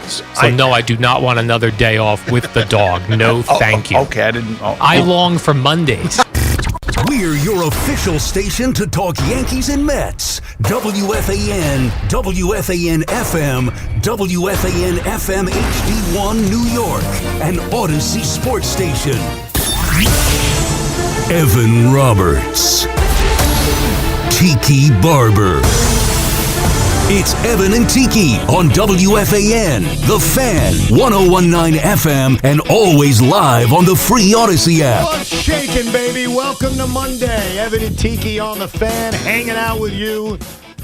So no, I do not want another day off with the dog. No, thank you. Okay, I didn't. I long for Mondays. We're your official station to talk Yankees and Mets. WFAN, WFAN FM, WFAN FM HD1 New York, and Odyssey Sports Station. Evan Roberts. Tiki Barber. It's Evan and Tiki on WFAN, The Fan, 101.9 FM, and always live on the free Odyssey app. What's shaking, baby? Welcome to Monday. Evan and Tiki on The Fan, hanging out with you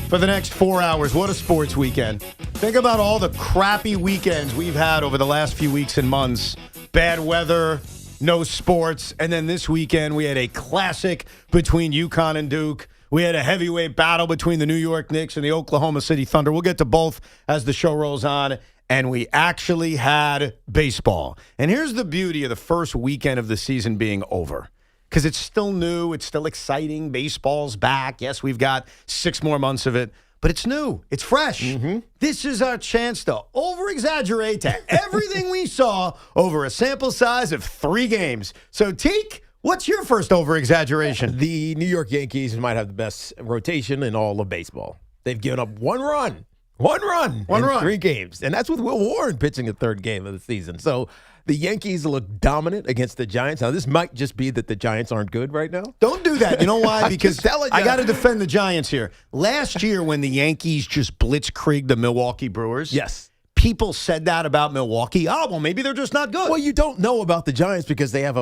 for the next 4 hours. What a sports weekend. Think about all the crappy weekends we've had over the last few weeks and months. Bad weather, no sports, and then this weekend we had a classic between UConn and Duke. We had a heavyweight battle between the New York Knicks and the Oklahoma City Thunder. We'll get to both as the show rolls on. And we actually had baseball. And here's the beauty of the first weekend of the season being over. Because it's still new. It's still exciting. Baseball's back. Yes, we've got 6 more months of it. But it's new. It's fresh. Mm-hmm. This is our chance to over-exaggerate to everything we saw over a sample size of 3 games. So, Teak, what's your first over-exaggeration? The New York Yankees might have the best rotation in all of baseball. They've given up one run in 3 games. And that's with Will Warren pitching the 3rd game of the season. So the Yankees look dominant against the Giants. Now, this might just be that the Giants aren't good right now. Don't do that. You know why? Because I got to defend the Giants here. Last year when the Yankees just blitzkrieged the Milwaukee Brewers. Yes. People said that about Milwaukee. Oh, well, maybe they're just not good. Well, you don't know about the Giants because they have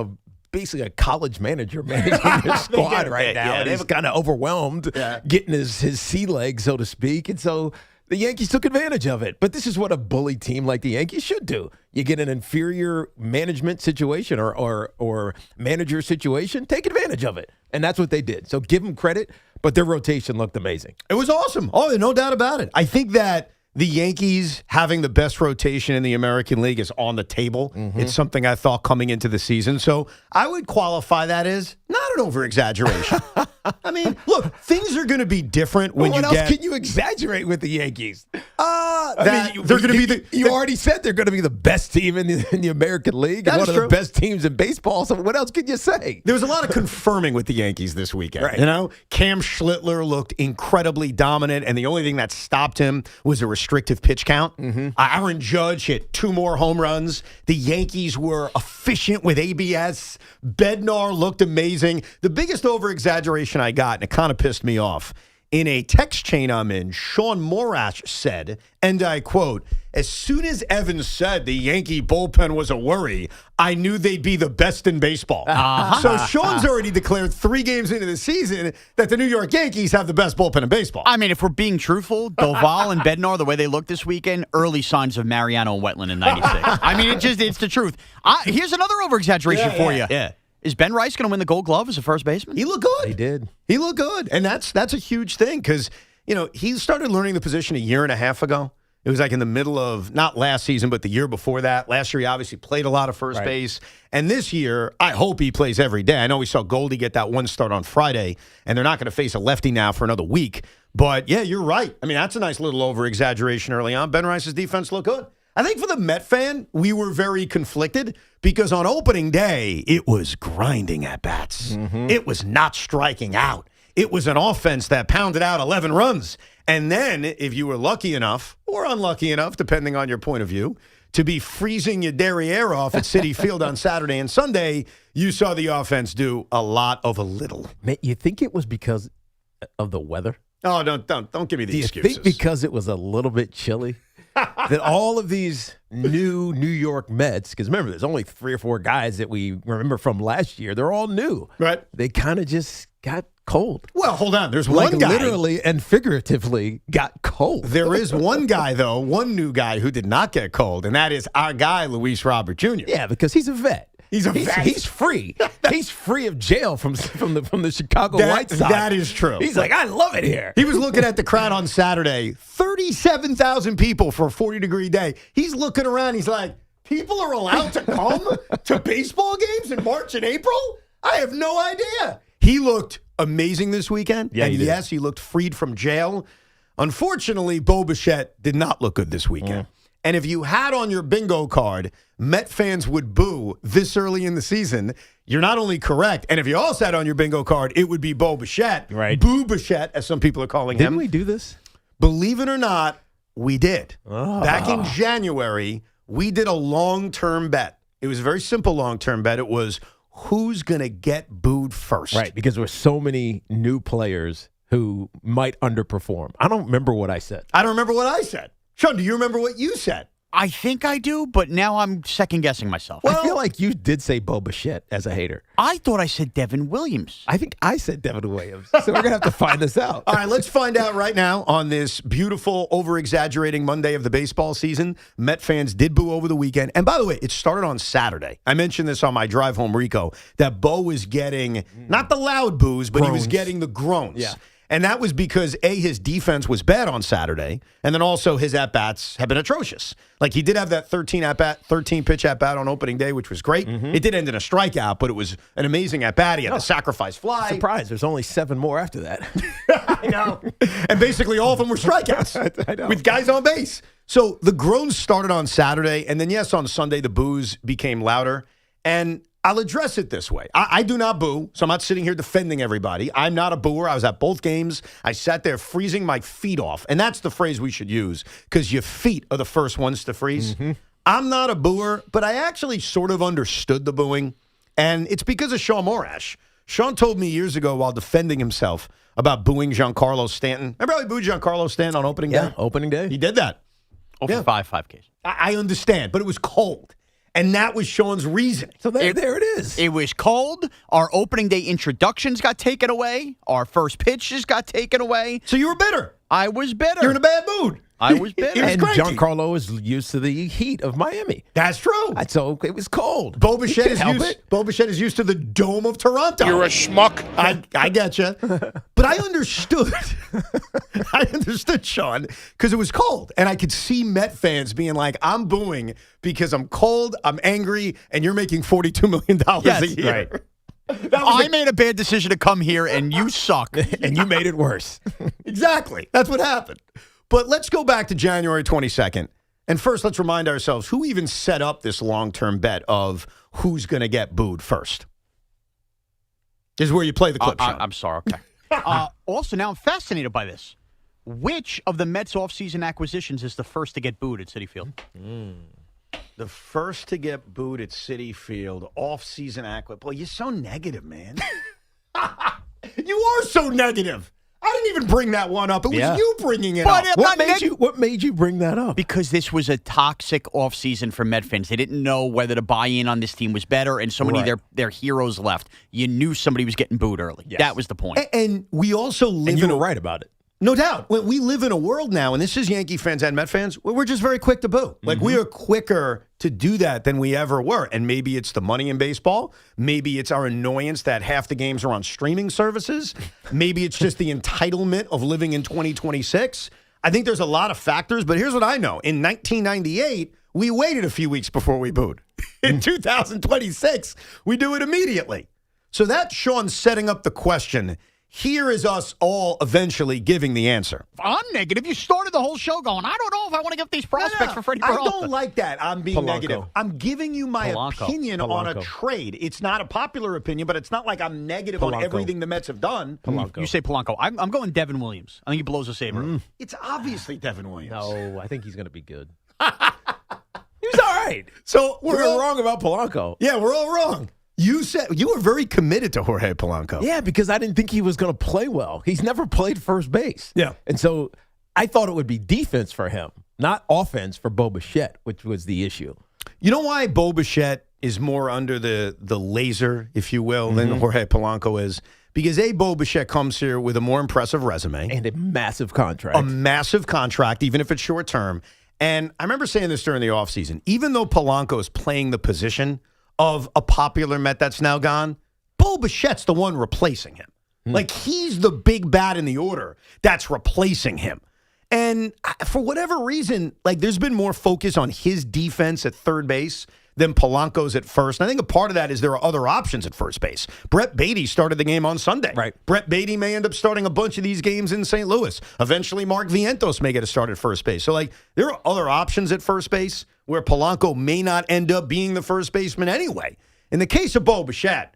basically a college manager managing their squad right now. And he's kind of overwhelmed getting his sea legs, so to speak. And so the Yankees took advantage of it. But this is what a bully team like the Yankees should do. You get an inferior management situation or manager situation, take advantage of it. And that's what they did. So give them credit, but their rotation looked amazing. It was awesome. Oh, no doubt about it. I think that the Yankees having the best rotation in the American League is on the table. Mm-hmm. It's something I thought coming into the season. So I would qualify that as not an over-exaggeration. I mean, look, things are going to be different when what else can you exaggerate with the Yankees? They're going to be you already said they're going to be the best team in the American League and one of the best teams in baseball. So what else can you say? There was a lot of confirming with the Yankees this weekend. Right. You know, Cam Schlitter looked incredibly dominant, and the only thing that stopped him was a restrictive pitch count. Mm-hmm. Aaron Judge hit 2 more home runs. The Yankees were efficient with ABS. Bednar looked amazing. The biggest over-exaggeration I got, and it kind of pissed me off, in a text chain I'm in, Sean Morash said, and I quote, "As soon as Evans said the Yankee bullpen was a worry, I knew they'd be the best in baseball." So Sean's already declared 3 games into the season that the New York Yankees have the best bullpen in baseball. I mean, if we're being truthful, Doval and Bednar, the way they looked this weekend, early signs of Mariano and Wetland in 96. I mean, it's the truth. Here's another over-exaggeration for you. Yeah. Is Ben Rice going to win the Gold Glove as a first baseman? He looked good. He did. He looked good. And that's a huge thing because, you know, he started learning the position a year and a half ago. It was like in the middle of, not last season, but the year before that. Last year, he obviously played a lot of first base. And this year, I hope he plays every day. I know we saw Goldie get that 1 start on Friday, and they're not going to face a lefty now for another week. But, yeah, you're right. I mean, that's a nice little over-exaggeration early on. Ben Rice's defense looked good. I think for the Met fan, we were very conflicted because on opening day, it was grinding at bats. Mm-hmm. It was not striking out. It was an offense that pounded out 11 runs. And then if you were lucky enough or unlucky enough, depending on your point of view, to be freezing your derriere off at Citi Field on Saturday and Sunday, you saw the offense do a lot of a little. Man, you think it was because of the weather? Oh, don't give me the excuses. Do you think because it was a little bit chilly? That all of these new New York Mets, because remember, there's only 3 or 4 guys that we remember from last year. They're all new. Right. They kind of just got cold. Well, hold on. There's one guy. Literally and figuratively got cold. There is one guy, though, one new guy who did not get cold, and that is our guy, Luis Robert Jr. Yeah, because he's a vet. He's free. He's free of jail from the Chicago White Sox. That is true. He's like, I love it here. He was looking at the crowd on Saturday. 37,000 people for a 40-degree day. He's looking around. He's like, people are allowed to come to baseball games in March and April? I have no idea. He looked amazing this weekend. Yeah, and yes, he looked freed from jail. Unfortunately, Bichette did not look good this weekend. And if you had on your bingo card, Met fans would boo this early in the season, you're not only correct, and if you also had on your bingo card, it would be Bo Bichette. Right. Boo Bichette, as some people are calling him. Didn't we do this? Believe it or not, we did. Oh. Back in January, we did a long-term bet. It was a very simple long-term bet. It was who's going to get booed first. Right, because there were so many new players who might underperform. I don't remember what I said. I don't remember what I said. Sean, do you remember what you said? I think I do, but now I'm second-guessing myself. I feel like you did say Bo Bichette as a hater. I thought I said Devin Williams. I think I said Devin Williams. So we're going to have to find this out. All right, let's find out right now on this beautiful, over-exaggerating Monday of the baseball season. Met fans did boo over the weekend. And by the way, it started on Saturday. I mentioned this on my drive home, Rico, that Bo was getting, not the loud boos, but he was getting the groans. Yeah. And that was because, A, his defense was bad on Saturday, and then also his at-bats have been atrocious. Like, he did have that 13-pitch at-bat on opening day, which was great. It did end in a strikeout, but it was an amazing at-bat. He had the sacrifice fly. Surprise, there's only 7 more after that. I know. And basically all of them were strikeouts I know. with guys on base. So the groans started on Saturday, and then, yes, on Sunday, the boos became louder. And I'll address it this way. I do not boo, so I'm not sitting here defending everybody. I'm not a booer. I was at both games. I sat there freezing my feet off, and that's the phrase we should use because your feet are the first ones to freeze. I'm not a booer, but I actually sort of understood the booing, and it's because of Sean Morash. Sean told me years ago while defending himself about booing Giancarlo Stanton. Remember how he booed Giancarlo Stanton on opening day? Opening day. He did that. Over 5 Ks. I understand, but it was cold. And that was Sean's reasoning. So there it is. It was cold. Our opening day introductions got taken away. Our first pitches got taken away. So you were bitter. I was bitter. You're in a bad mood. I was bitter. He was And cranky. Giancarlo is used to the heat of Miami. That's true. So it was cold. Bo Bichette is used to the dome of Toronto. You're a schmuck. I get you. But I understood. I understood, Sean, because it was cold. And I could see Met fans being like, I'm booing because I'm cold, I'm angry, and you're making $42 million a year. Right. I made a bad decision to come here, and you suck. And you made it worse. Exactly. That's what happened. But let's go back to January 22nd. And first, let's remind ourselves who even set up this long-term bet of who's going to get booed first. This is where you play the clip, Sean. I'm sorry. Okay. Also, now I'm fascinated by this. Which of the Mets offseason acquisitions is the first to get booed at Citi Field? The first to get booed at Citi Field, off-season acquisition. Boy, you're so negative, man. You are so negative. I didn't even bring that one up. It was you bringing it up. What made you bring that up? Because this was a toxic offseason for Met fans. They didn't know whether to buy in on this team was better, and so many of their heroes left. You knew somebody was getting booed early. Yes. That was the point. And we also live And you in were right about it. No doubt. We live in a world now, and this is Yankee fans and Met fans, where we're just very quick to boo. Like, we are quicker to do that than we ever were. And maybe it's the money in baseball. Maybe it's our annoyance that half the games are on streaming services. Maybe it's just the entitlement of living in 2026. I think there's a lot of factors, but here's what I know. In 1998, we waited a few weeks before we booed. In 2026, we do it immediately. So that's Sean setting up the question. Here is us all eventually giving the answer. I'm negative. You started the whole show going, I don't know if I want to give these prospects for Freddie Peralta. I don't like that. I'm being Polanco. negative. I'm giving you my opinion on a trade. It's not a popular opinion, but it's not like I'm negative on everything the Mets have done. You say Polanco. I'm going Devin Williams. I think he blows a saber. It's obviously Devin Williams. No, I think he's going to be good. He was all right. So We're all wrong about Polanco. Yeah, we're all wrong. You said you were very committed to Jorge Polanco. Yeah, because I didn't think he was going to play well. He's never played first base. Yeah. And so I thought it would be defense for him, not offense for Bo Bichette, which was the issue. You know why Bo Bichette is more under the laser, if you will, than Jorge Polanco is? Because Bo Bichette comes here with a more impressive resume. And a massive contract. A massive contract, even if it's short term. And I remember saying this during the offseason. Even though Polanco is playing the position of a popular Met that's now gone, Bo Bichette's the one replacing him. Like, he's the big bat in the order that's replacing him. And for whatever reason, like, there's been more focus on his defense at third base then Polanco's at first. And I think a part of that is there are other options at first base. Brett Beatty started the game on Sunday. Right. Brett Beatty may end up starting a bunch of these games in St. Louis. Eventually, Mark Vientos may get a start at first base. So, there are other options at first base where Polanco may not end up being the first baseman anyway. In the case of Bo Bichette,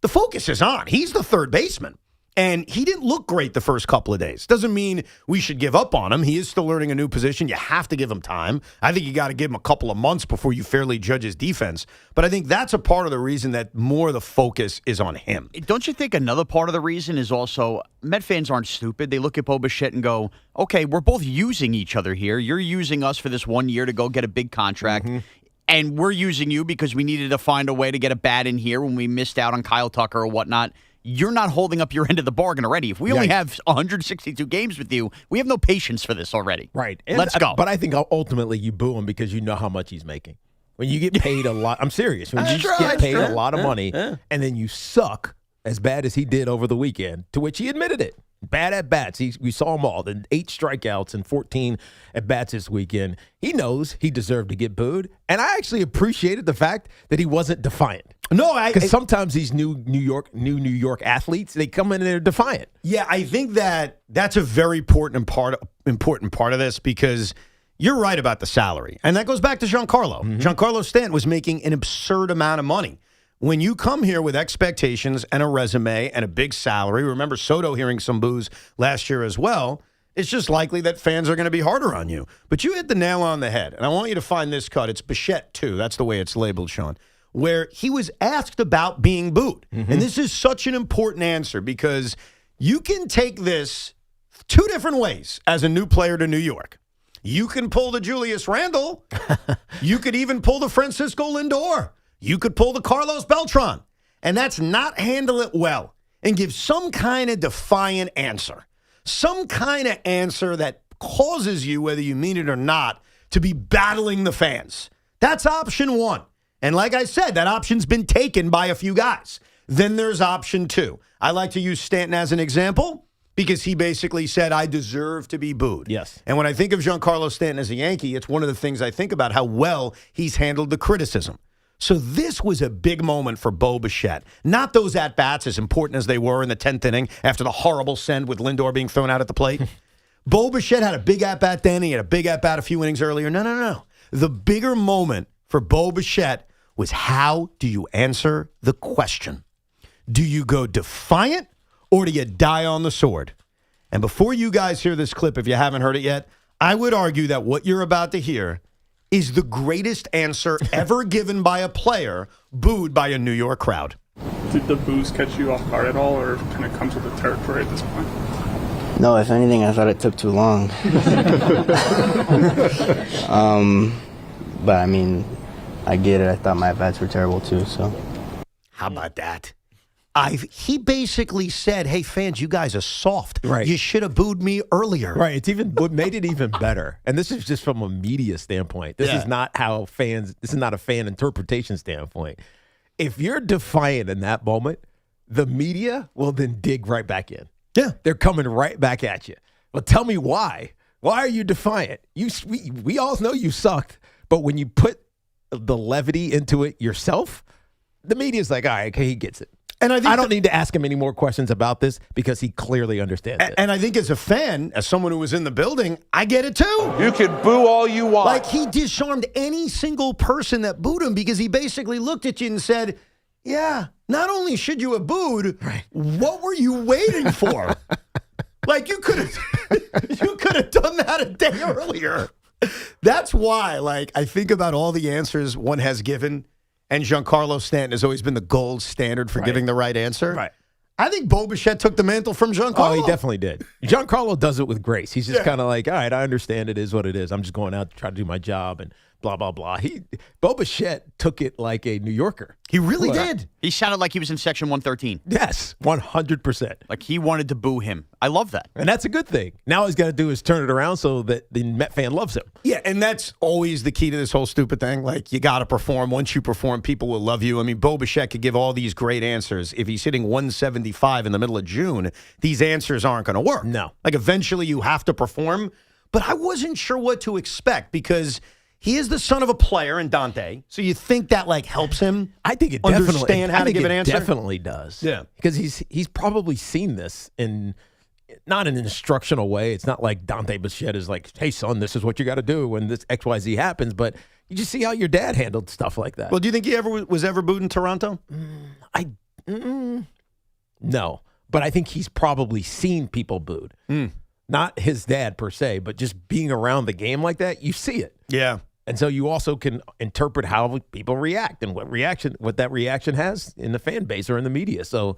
the focus is on. He's the third baseman. And he didn't look great the first couple of days. Doesn't mean we should give up on him. He is still learning a new position. You have to give him time. I think you got to give him a couple of months before you fairly judge his defense. But I think that's a part of the reason that more of the focus is on him. Don't you think another part of the reason is also Met fans aren't stupid. They look at Bo Bichette and go, okay, we're both using each other here. You're using us for this 1 year to go get a big contract. Mm-hmm. And we're using you because we needed to find a way to get a bat in here when we missed out on Kyle Tucker or whatnot. You're not holding up your end of the bargain already. If we only have 162 games with you, we have no patience for this already. Right. Let's go. But I think ultimately you boo him because you know how much he's making. When you get paid a lot, I'm serious. When you get paid a lot of money and then you suck as bad as he did over the weekend, to which he admitted it. Bad at bats. We saw them all. The 8 strikeouts and 14 at bats this weekend. He knows he deserved to get booed. And I actually appreciated the fact that he wasn't defiant. No, because sometimes these new New York athletes, they come in and they're defiant. Yeah, I think that's a very important part of this because you're right about the salary. And that goes back to Giancarlo. Mm-hmm. Giancarlo Stanton was making an absurd amount of money. When you come here with expectations and a resume and a big salary, remember Soto hearing some boos last year as well, it's just likely that fans are going to be harder on you. But you hit the nail on the head. And I want you to find this cut. It's Bichette 2. That's the way it's labeled, Sean, where he was asked about being booed. Mm-hmm. And this is such an important answer because you can take this 2 different ways as a new player to New York. You can pull the Julius Randle. You could even pull the Francisco Lindor. You could pull the Carlos Beltran. And that's not handle it well and give some kind of defiant answer. Some kind of answer that causes you, whether you mean it or not, to be battling the fans. That's option 1. And like I said, that option's been taken by a few guys. Then there's option 2. I like to use Stanton as an example because he basically said, I deserve to be booed. Yes. And when I think of Giancarlo Stanton as a Yankee, it's one of the things I think about how well he's handled the criticism. So this was a big moment for Bo Bichette. Not those at-bats, as important as they were in the 10th inning after the horrible send with Lindor being thrown out at the plate. Bo Bichette had a big at-bat then. He had a big at-bat a few innings earlier. No. The bigger moment for Bo Bichette was how do you answer the question? Do you go defiant or do you die on the sword? And before you guys hear this clip, if you haven't heard it yet, I would argue that what you're about to hear is the greatest answer ever given by a player booed by a New York crowd. Did the boos catch you off guard at all, or kind of comes with the territory at this point? No, if anything, I thought it took too long. But I mean, I get it. I thought my at-bats were terrible too. So, how about that? He basically said, hey, fans, you guys are soft. Right. You should have booed me earlier. Right. It's even what made it even better. And this is just from a media standpoint. This is not how fans, this is not a fan interpretation standpoint. If you're defiant in that moment, the media will then dig right back in. Yeah. They're coming right back at you. Well, tell me why. Why are you defiant? We all know you sucked, but when you put the levity into it yourself, the media's like, all right, okay, he gets it. And I don't need to ask him any more questions about this because he clearly understands it. And I think as a fan, as someone who was in the building, I get it too. You can boo all you want. Like he disarmed any single person that booed him because he basically looked at you and said, yeah, not only should you have booed, what were you waiting for? Like you could have done that a day earlier. That's why, like, I think about all the answers one has given. And Giancarlo Stanton has always been the gold standard for giving the right answer. Right. I think Bo Bichette took the mantle from Giancarlo. Oh, he definitely did. Giancarlo does it with grace. He's just kind of like, all right, I understand it is what it is. I'm just going out to try to do my job and blah, blah, blah. Bo Bichette took it like a New Yorker. He really did. He sounded like he was in Section 113. Yes, 100%. Like he wanted to boo him. I love that. And that's a good thing. Now all he's got to do is turn it around so that the Met fan loves him. Yeah, and that's always the key to this whole stupid thing. Like, you got to perform. Once you perform, people will love you. I mean, Bo Bichette could give all these great answers. If he's hitting 175 in the middle of June, these answers aren't going to work. No. Like, eventually you have to perform. But I wasn't sure what to expect because he is the son of a player in Dante, so you think that like helps him. I think it understand how to give an answer. Definitely does. Yeah, because he's probably seen this in not an instructional way. It's not like Dante Bichette is like, "Hey son, this is what you got to do when this XYZ happens." But you just see how your dad handled stuff like that. Well, do you think he was ever booed in Toronto? No, but I think he's probably seen people booed. Not his dad per se, but just being around the game like that, you see it. Yeah. And so you also can interpret how people react and what that reaction has in the fan base or in the media. So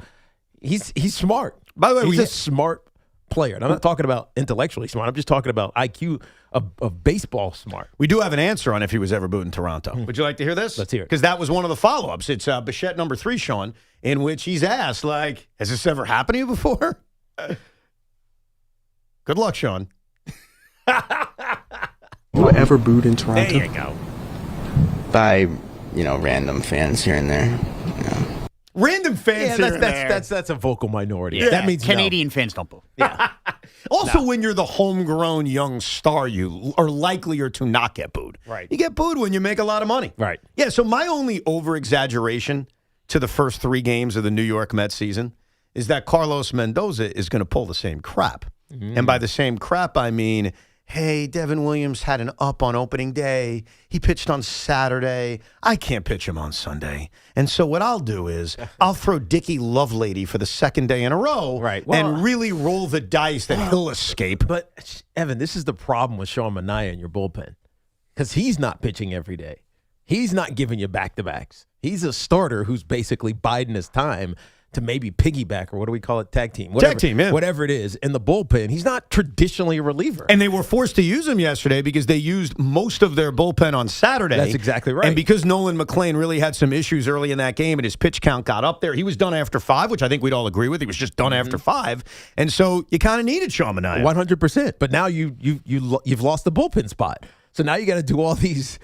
he's smart. By the way, he's a smart player. And I'm not talking about intellectually smart. I'm just talking about IQ of baseball smart. We do have an answer on if he was ever booed in Toronto. Would you like to hear this? Let's hear it. Because that was one of the follow-ups. It's Bichette number 3, Sean, in which he's asked, like, has this ever happened to you before? Good luck, Sean. You were ever booed in Toronto? There you go. By, random fans here and there. Random fans here and there. That's a vocal minority. Yeah. That means Canadian fans don't boo. Yeah. Also, when you're the homegrown young star, you are likelier to not get booed. Right. You get booed when you make a lot of money. Right. Yeah, so my only over-exaggeration to the first 3 games of the New York Mets season is that Carlos Mendoza is going to pull the same crap. And by the same crap, I mean, hey, Devin Williams had an up on opening day. He pitched on Saturday. I can't pitch him on Sunday. And so what I'll do is I'll throw Dickie Lovelady for the 2nd day in a row and really roll the dice that he'll escape. But, Evan, this is the problem with Sean Manaea in your bullpen because he's not pitching every day. He's not giving you back-to-backs. He's a starter who's basically biding his time to maybe piggyback, or what do we call it? Tag team. Whatever, tag team, yeah. Whatever it is. In the bullpen, he's not traditionally a reliever. And they were forced to use him yesterday because they used most of their bullpen on Saturday. That's exactly right. And because Nolan McLean really had some issues early in that game and his pitch count got up there, he was done after 5, which I think we'd all agree with. He was just done after 5. And so you kind of needed Sean Manaea. 100%. But now you've lost the bullpen spot. So now you got to do all these...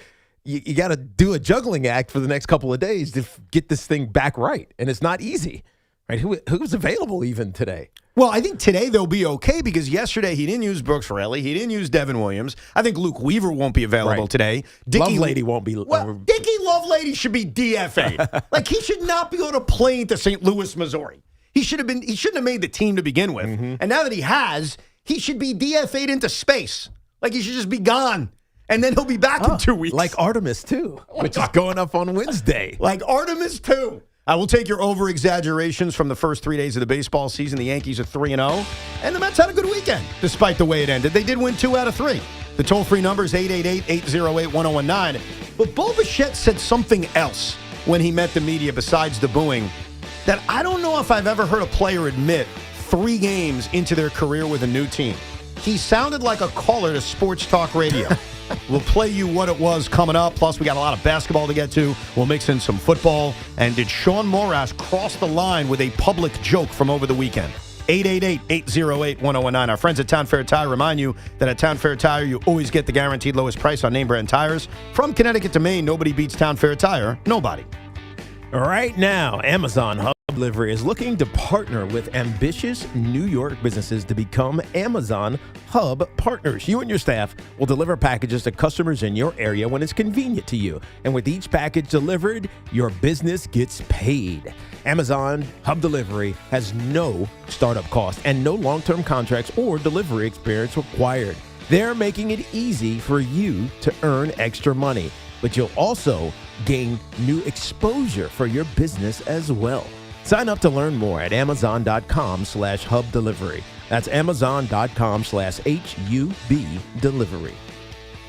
You got to do a juggling act for the next couple of days to get this thing back right. And it's not easy. Right? Who's available even today? Well, I think today they'll be okay because yesterday he didn't use Brooks Raley. He didn't use Devin Williams. I think Luke Weaver won't be available today. Lovelady won't be. Well, Dickie Lovelady should be DFA'd. Like, he should not be on a plane to St. Louis, Missouri. He shouldn't have made the team to begin with. And now that he has, he should be DFA'd into space. Like, he should just be gone. And then he'll be back in 2 weeks. Like Artemis 2, which is going up on Wednesday. Like Artemis 2. I will take your over-exaggerations from the first 3 days of the baseball season. The Yankees are 3-0, and the Mets had a good weekend, despite the way it ended. They did win 2 out of 3. The toll-free number is 888-808-1019. But Bo Bichette said something else when he met the media besides the booing that I don't know if I've ever heard a player admit 3 games into their career with a new team. He sounded like a caller to sports talk radio. We'll play you what it was coming up. Plus, we got a lot of basketball to get to. We'll mix in some football. And did Sean Morash cross the line with a public joke from over the weekend? 888-808-1019. Our friends at Town Fair Tire remind you that at Town Fair Tire, you always get the guaranteed lowest price on name brand tires. From Connecticut to Maine, nobody beats Town Fair Tire. Nobody. Right now, Amazon Hub Delivery is looking to partner with ambitious New York businesses to become Amazon Hub partners. You and your staff will deliver packages to customers in your area when it's convenient to you. And with each package delivered, your business gets paid. Amazon Hub Delivery has no startup cost and no long-term contracts or delivery experience required. They're making it easy for you to earn extra money, but you'll also gain new exposure for your business as well. Sign up to learn more at amazon.com/hub delivery. That's amazon.com/HUB delivery.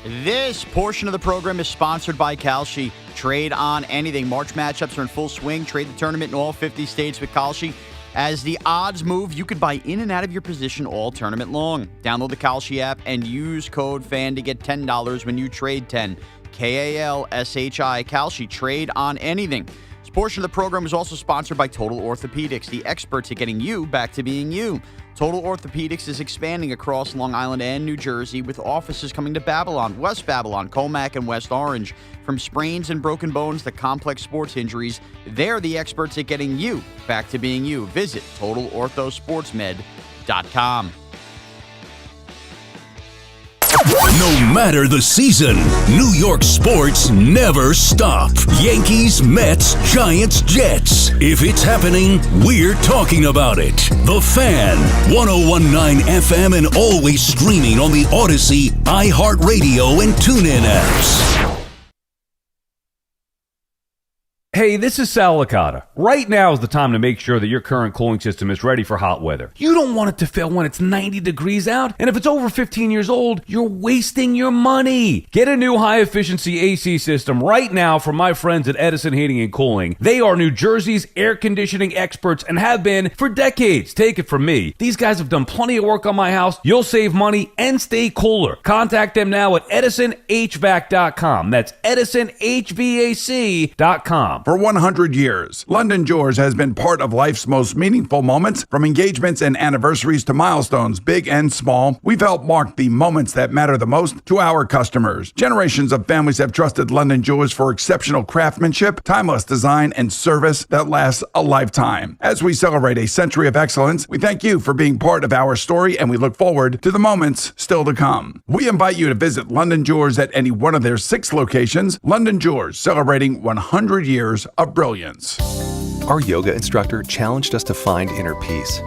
This portion of the program is sponsored by Kalshi. Trade on anything. March matchups are in full swing. Trade the tournament in all 50 states with Kalshi. As the odds move, you could buy in and out of your position all tournament long. Download the Kalshi app and use code FAN to get $10 when you trade 10. KALSHI, Kalshi. Trade on anything. This portion of the program is also sponsored by Total Orthopedics, the experts at getting you back to being you. Total Orthopedics is expanding across Long Island and New Jersey with offices coming to Babylon, West Babylon, Comac, and West Orange. From sprains and broken bones to complex sports injuries, they're the experts at getting you back to being you. Visit TotalOrthoSportsMed.com. No matter the season, New York sports never stop. Yankees, Mets, Giants, Jets. If it's happening, we're talking about it. The Fan, 101.9 FM and always streaming on the Odyssey, iHeartRadio, and TuneIn apps. Hey, this is Sal Licata. Right now is the time to make sure that your current cooling system is ready for hot weather. You don't want it to fail when it's 90 degrees out, and if it's over 15 years old, you're wasting your money. Get a new high-efficiency AC system right now from my friends at Edison Heating and Cooling. They are New Jersey's air conditioning experts and have been for decades. Take it from me. These guys have done plenty of work on my house. You'll save money and stay cooler. Contact them now at edisonhvac.com. That's edisonhvac.com. For 100 years, London Jewelers has been part of life's most meaningful moments, from engagements and anniversaries to milestones, big and small. We've helped mark the moments that matter the most to our customers. Generations of families have trusted London Jewelers for exceptional craftsmanship, timeless design, and service that lasts a lifetime. As we celebrate a century of excellence, we thank you for being part of our story, and we look forward to the moments still to come. We invite you to visit London Jewelers at any one of their 6 locations. London Jewelers, celebrating 100 years of brilliance. Our yoga instructor challenged us to find inner peace.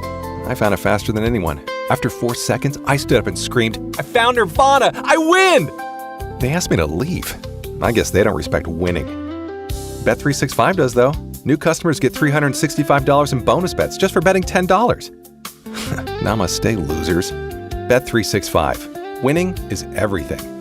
I found it faster than anyone. After 4 seconds, I stood up and screamed, "I found Nirvana! I win!" They asked me to leave. I guess they don't respect winning. Bet365 does, though. New customers get $365 in bonus bets just for betting $10. Namaste, losers. Bet365. Winning is everything.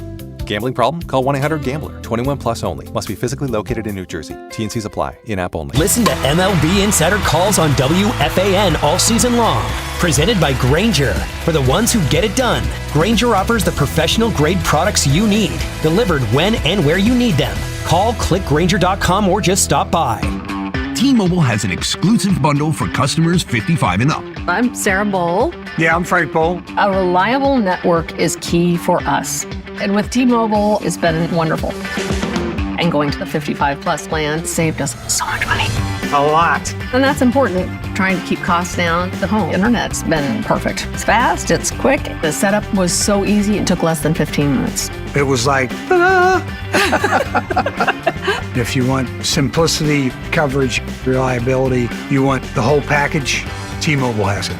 Gambling problem? Call 1-800-GAMBLER. 21 plus only. Must be physically located in New Jersey. T&Cs apply. In-app only. Listen to MLB Insider Calls on WFAN all season long. Presented by Grainger. For the ones who get it done, Grainger offers the professional-grade products you need, delivered when and where you need them. Call, click Grainger.com, or just stop by. T-Mobile has an exclusive bundle for customers 55 and up. I'm Sarah Bowl. Yeah, I'm Frank Bowl. A reliable network is key for us. And with T-Mobile, it's been wonderful. And going to the 55 plus plan saved us so much money. A lot. And that's important. Trying to keep costs down. The home internet's been perfect. It's fast, it's quick. The setup was so easy, it took less than 15 minutes. It was like, ta-da! If you want simplicity, coverage, reliability, you want the whole package, T-Mobile has it.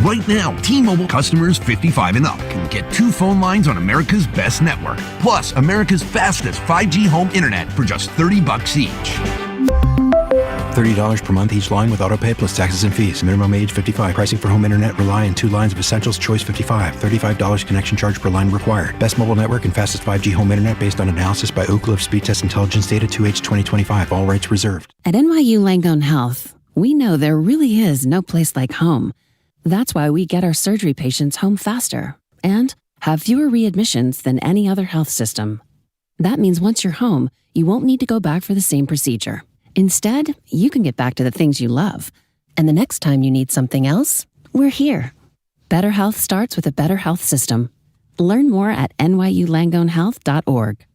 Right now, T-Mobile customers 55 and up can get 2 phone lines on America's best network, plus America's fastest 5G home internet for just $30 each. $30 per month each line with autopay plus taxes and fees. Minimum age 55. Pricing for home internet rely on 2 lines of Essentials Choice 55. $35 connection charge per line required. Best mobile network and fastest 5G home internet based on analysis by Oak Cliff Speed Test Intelligence Data 2H 2025. All rights reserved. At NYU Langone Health, we know there really is no place like home. That's why we get our surgery patients home faster and have fewer readmissions than any other health system. That means once you're home, you won't need to go back for the same procedure. Instead, you can get back to the things you love. And the next time you need something else, we're here. Better health starts with a better health system. Learn more at nyulangonehealth.org.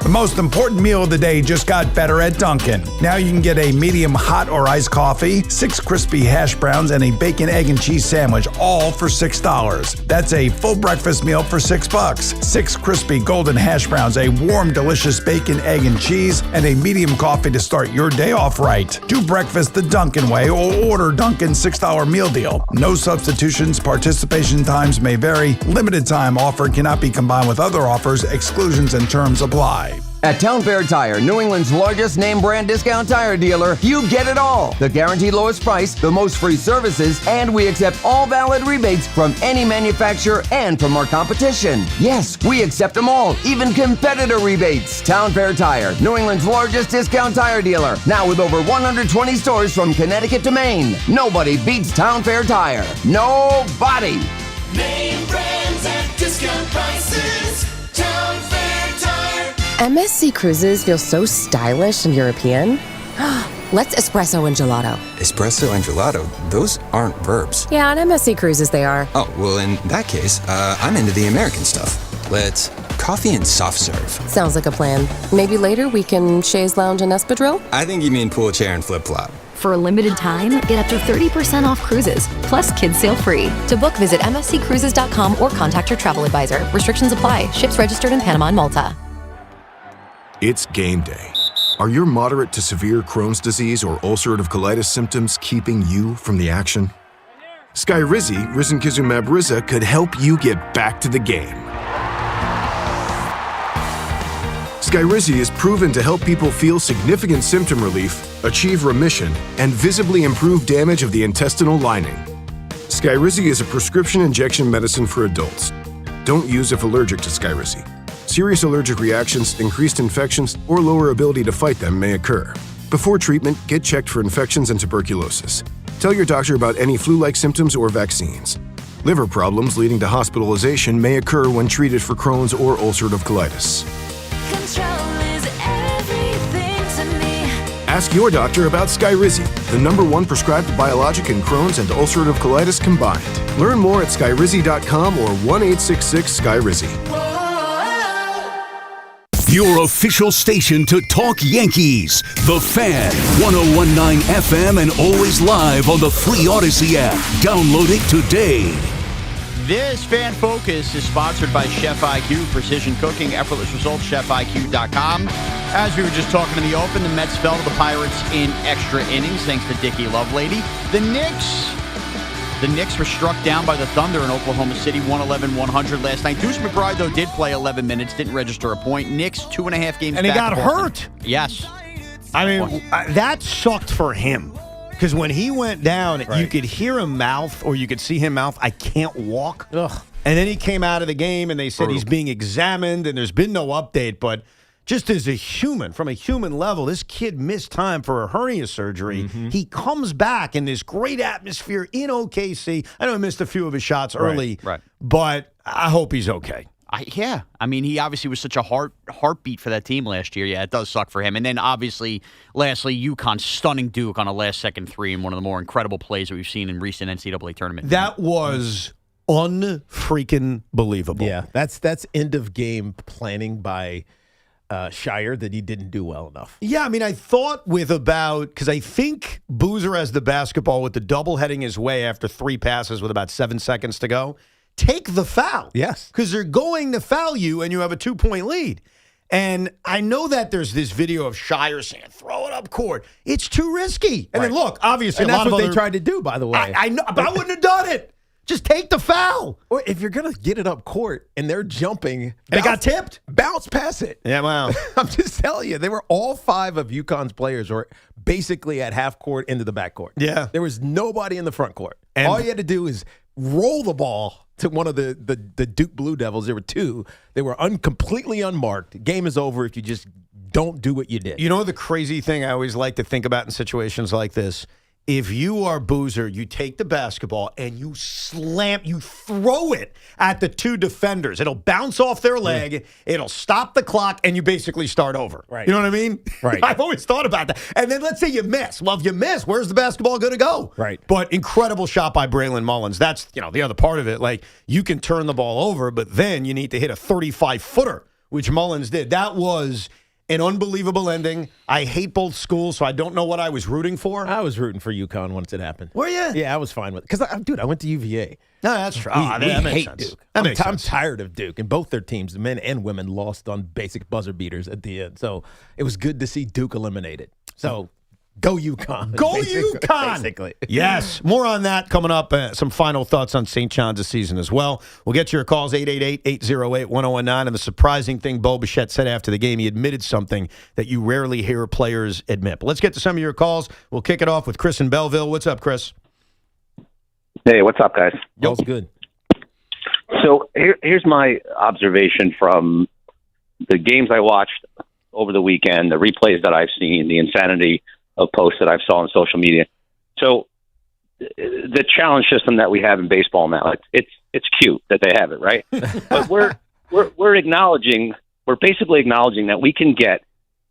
The most important meal of the day just got better at Dunkin'. Now you can get a medium hot or iced coffee, 6 crispy hash browns, and a bacon, egg, and cheese sandwich, all for $6. That's a full breakfast meal for $6. 6 crispy golden hash browns, a warm, delicious bacon, egg, and cheese, and a medium coffee to start your day off right. Do breakfast the Dunkin' way or order Dunkin's $6 meal deal. No substitutions, participation times may vary. Limited time offer cannot be combined with other offers. Exclusions and terms apply. At Town Fair Tire, New England's largest name brand discount tire dealer, you get it all. The guaranteed lowest price, the most free services, and we accept all valid rebates from any manufacturer and from our competition. Yes, we accept them all, even competitor rebates. Town Fair Tire, New England's largest discount tire dealer, now with over 120 stores from Connecticut to Maine. Nobody beats Town Fair Tire. Nobody. Name brands at discount prices. Town Fair Tire. MSC Cruises feel so stylish and European. Let's espresso and gelato. Espresso and gelato? Those aren't verbs. Yeah, on MSC Cruises they are. Oh, well, in that case, I'm into the American stuff. Let's coffee and soft serve. Sounds like a plan. Maybe later we can chaise lounge and espadrille? I think you mean pool chair and flip-flop. For a limited time, get up to 30% off cruises, plus kids sail free. To book, visit msccruises.com or contact your travel advisor. Restrictions apply. Ships registered in Panama and Malta. It's game day. Are your moderate to severe Crohn's disease or ulcerative colitis symptoms keeping you from the action? Skyrizi, risankizumab Riza, could help you get back to the game. Skyrizi is proven to help people feel significant symptom relief, achieve remission, and visibly improve damage of the intestinal lining. Skyrizi is a prescription injection medicine for adults. Don't use if allergic to Skyrizi. Serious allergic reactions, increased infections, or lower ability to fight them may occur. Before treatment, get checked for infections and tuberculosis. Tell your doctor about any flu-like symptoms or vaccines. Liver problems leading to hospitalization may occur when treated for Crohn's or ulcerative colitis. Ask your doctor about Skyrizi, the #1 prescribed biologic in Crohn's and ulcerative colitis combined. Learn more at skyrizi.com or 1-866-SKYRIZI. Your official station to talk Yankees. The Fan, 101.9 FM, and always live on the free Odyssey app. Download it today. This Fan Focus is sponsored by Chef IQ, precision cooking, effortless results, chefiq.com. As we were just talking in the open, the Mets fell to the Pirates in extra innings thanks to Dickie Lovelady. The Knicks were struck down by the Thunder in Oklahoma City, 111-100 last night. Deuce McBride, though, did play 11 minutes, didn't register a point. Knicks, 2.5 games and he back got of Boston. hurt. Yes. I mean, that sucked for him. Because when he went down, you could hear him mouth, or you could see him mouth, "I can't walk." Ugh. And then he came out of the game, and they said he's being examined, and there's been no update. But just as a human, from a human level, this kid missed time for a hernia surgery. He comes back in this great atmosphere in OKC. I know he missed a few of his shots early, but I hope he's okay. Yeah. I mean, he obviously was such a heartbeat for that team last year. Yeah, it does suck for him. And then, obviously, lastly, UConn stunning Duke on a last-second three in one of the more incredible plays that we've seen in recent NCAA tournament. That was unfreaking believable. Yeah, that's end-of-game planning by Shire that he didn't do well enough. Yeah, I mean, I thought because I think Boozer has the basketball with the double heading his way after 3 passes with about 7 seconds to go. Take the foul. Yes. Because they're going to foul you and you have a 2-point lead. And I know that there's this video of Shire saying, throw it up court. It's too risky. And then look, obviously, and that's what they tried to do, by the way. I know, but I wouldn't have done it. Just take the foul. Or if you're going to get it up court and they're jumping. And it got tipped. Bounce past it. Yeah, wow. I'm just telling you, they were all 5 of UConn's players were basically at half court into the back court. Yeah. There was nobody in the front court. And all you had to do is roll the ball to one of the Duke Blue Devils. There were 2. They were completely unmarked. Game is over if you just don't do what you did. You know the crazy thing I always like to think about in situations like this? If you are Boozer, you take the basketball and you throw it at the 2 defenders. It'll bounce off their leg. It'll stop the clock, and you basically start over. Right. You know what I mean? Right. I've always thought about that. And then let's say you miss. Well, if you miss, where's the basketball going to go? Right. But incredible shot by Braylon Mullins. That's, the other part of it. Like, you can turn the ball over, but then you need to hit a 35-footer, which Mullins did. That was an unbelievable ending. I hate both schools, so I don't know what I was rooting for. I was rooting for UConn once it happened. Were you? Yeah, I was fine with it. Because, I went to UVA. No, that's true. We That makes hate sense. Duke. I'm I'm tired of Duke. And both their teams, the men and women, lost on basic buzzer beaters at the end. So it was good to see Duke eliminated. So go UConn. Go UConn! Basically. Yes. More on that coming up. Some final thoughts on St. John's this season as well. We'll get to your calls, 888-808-1019. And the surprising thing Bo Bichette said after the game, he admitted something that you rarely hear players admit. But let's get to some of your calls. We'll kick it off with Chris in Belleville. What's up, Chris? Hey, what's up, guys? All's good. So here's my observation from the games I watched over the weekend, the replays that I've seen, the insanity of posts that I've saw on social media. So the challenge system that we have in baseball now, it's cute that they have it, right? But we're basically acknowledging that we can get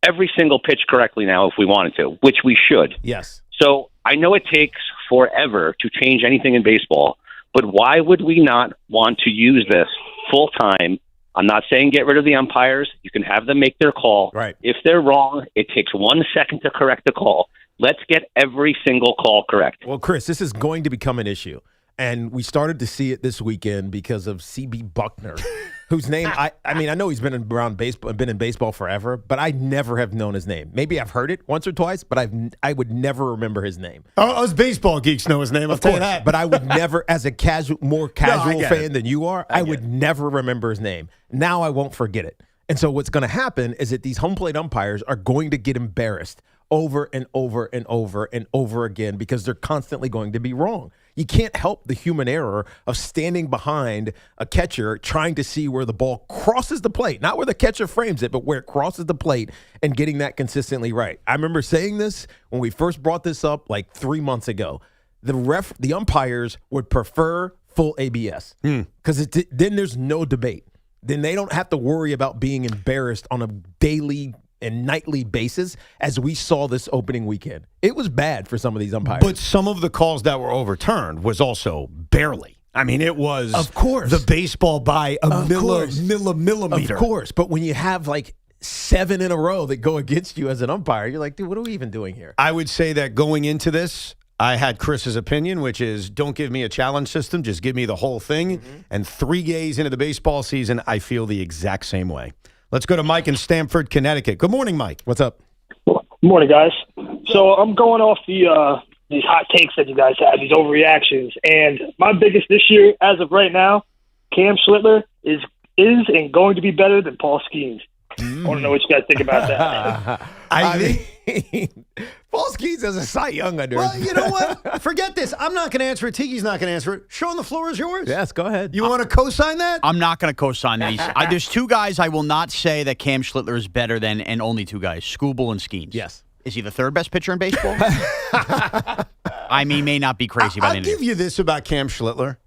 every single pitch correctly now if we wanted to, which we should. Yes. So I know it takes forever to change anything in baseball, but why would we not want to use this full time? I'm not saying get rid of the umpires. You can have them make their call. Right. If they're wrong, it takes 1 second to correct the call. Let's get every single call correct. Well, Chris, this is going to become an issue. And we started to see it this weekend because of C.B. Buckner, whose name, I know he's been around baseball, been in baseball forever, but I never have known his name. Maybe I've heard it once or twice, but I would never remember his name. Oh, us baseball geeks know his name, I'll tell you that. But I would never, as a more casual fan than you are, I would never remember his name. Now I won't forget it. And so what's going to happen is that these home plate umpires are going to get embarrassed over and over and over and over again because they're constantly going to be wrong. You can't help the human error of standing behind a catcher trying to see where the ball crosses the plate, not where the catcher frames it, but where it crosses the plate and getting that consistently right. I remember saying this when we first brought this up like 3 months ago. The umpires would prefer full ABS because then there's no debate. Then they don't have to worry about being embarrassed on a daily and nightly basis, as we saw this opening weekend. It was bad for some of these umpires. But some of the calls that were overturned was also barely. I mean, it was, of course, the baseball by a millimeter. Of course, but when you have like 7 in a row that go against you as an umpire, you're like, dude, what are we even doing here? I would say that going into this, I had Chris's opinion, which is don't give me a challenge system, just give me the whole thing. And 3 days into the baseball season, I feel the exact same way. Let's go to Mike in Stamford, Connecticut. Good morning, Mike. What's up? Good morning, guys. So I'm going off these hot takes that you guys had, these overreactions. And my biggest this year, as of right now, Cam Schlitter is and going to be better than Paul Skenes. I want to know what you guys think about that. I mean, Paul Skenes has a Cy Young under Well, him. you know what? Forget this. I'm not going to answer it. Tiki's not going to answer it. Sean, the floor is yours. Yes, go ahead. You want to co-sign that? I'm not going to co-sign these. There's 2 guys I will not say that Cam Schlitter is better than, and only 2 guys, Skubal and Skenes. Yes. Is he the 3rd best pitcher in baseball? I mean, may not be crazy by the end of the I'll give you this about Cam Schlitter.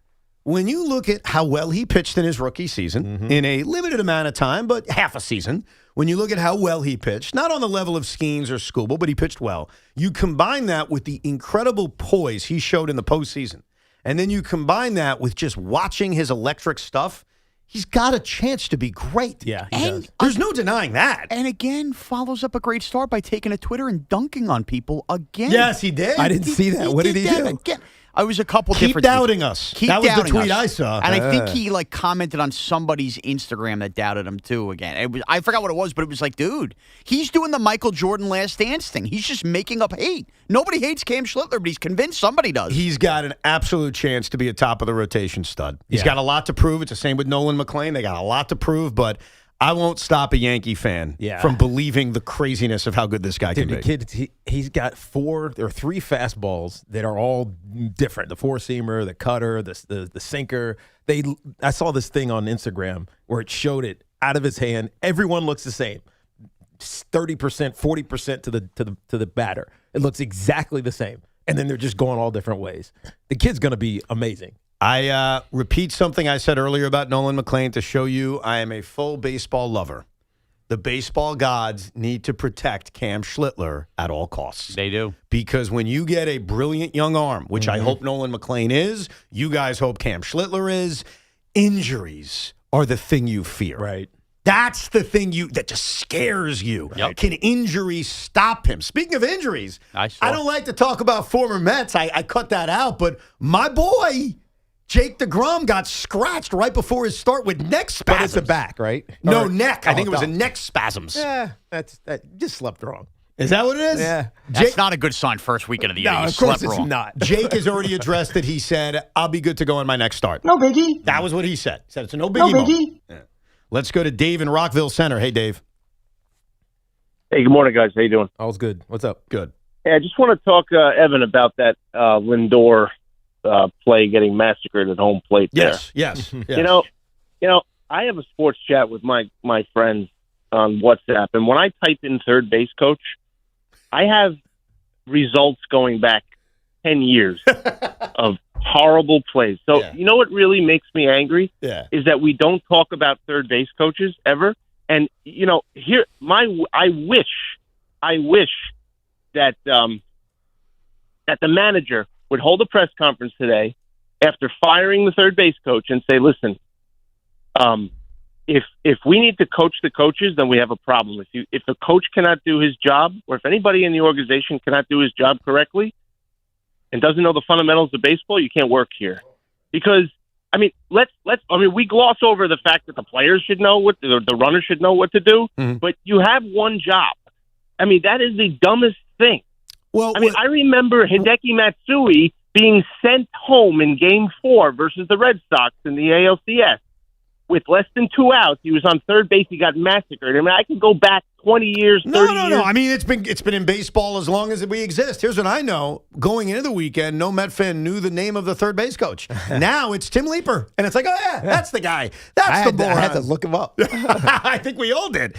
When you look at how well he pitched in his rookie season, in a limited amount of time, but half a season, when you look at how well he pitched, not on the level of Skenes or Skubal, but he pitched well. You combine that with the incredible poise he showed in the postseason, and then you combine that with just watching his electric stuff, he's got a chance to be great. Yeah, he does. There's no denying that. And again, follows up a great start by taking to Twitter and dunking on people again. Yes, he did. I didn't see that. What did he do? Again. I was a couple Keep different. doubting us. That was the tweet I saw. And I think he commented on somebody's Instagram that doubted him too. Again, I forgot what it was, but it was like, dude, he's doing the Michael Jordan Last Dance thing. He's just making up hate. Nobody hates Cam Schlitter, but he's convinced somebody does. He's got an absolute chance to be a top of the rotation stud. He's got a lot to prove. It's the same with Nolan McLean. They got a lot to prove, but I won't stop a Yankee fan from believing the craziness of how good this guy can be. The kid, he's got 3 fastballs that are all different. The 4-seamer, the cutter, the sinker. I saw this thing on Instagram where it showed it out of his hand. Everyone looks the same. 30%, 40% to the batter. It looks exactly the same. And then they're just going all different ways. The kid's going to be amazing. I repeat something I said earlier about Nolan McLean to show you I am a full baseball lover. The baseball gods need to protect Cam Schlitter at all costs. They do. Because when you get a brilliant young arm, which I hope Nolan McLean is, you guys hope Cam Schlitter is, injuries are the thing you fear. Right. That's the thing that just scares you. Yep. Can injuries stop him? Speaking of injuries, I don't like to talk about former Mets. I cut that out, but my boy Jake DeGrom got scratched right before his start with neck spasms. But it's the back, right? No, neck. I think it was a neck spasms. Yeah, that just slept wrong. Is that what it is? Yeah. That's not a good sign first weekend of the year. No, You of course slept it's wrong. not. Jake has already addressed it. He said, I'll be good to go on my next start. No biggie. That was what he said. He said it's a no biggie. No biggie. moment. Yeah. Let's go to Dave in Rockville Center. Hey, Dave. Hey, good morning, guys. How you doing? All's good. What's up? Good. Hey, I just want to talk, Evan, about that Lindor play getting massacred at home plate. Yes. You know, I have a sports chat with my friends on WhatsApp, and when I type in third base coach, I have results going back 10 years of horrible plays. So you know what really makes me angry is that we don't talk about third base coaches ever. And here I wish that that the manager would hold a press conference today after firing the third base coach and say, listen, if we need to coach the coaches, then we have a problem. If the coach cannot do his job, or if anybody in the organization cannot do his job correctly and doesn't know the fundamentals of baseball, you can't work here. Because we gloss over the fact that the players should know the runners should know what to do, but you have one job. That is the dumbest thing. Well, I remember Hideki Matsui being sent home in Game 4 versus the Red Sox in the ALCS with less than 2 outs. He was on third base. He got massacred. I could go back 20 years, 30 years. No. It's been in baseball as long as we exist. Here's what I know. Going into the weekend, no Met fan knew the name of the third base coach. Now it's Tim Leeper. And it's like, oh, yeah, that's the guy. That's the moron. I had to look him up. I think we all did.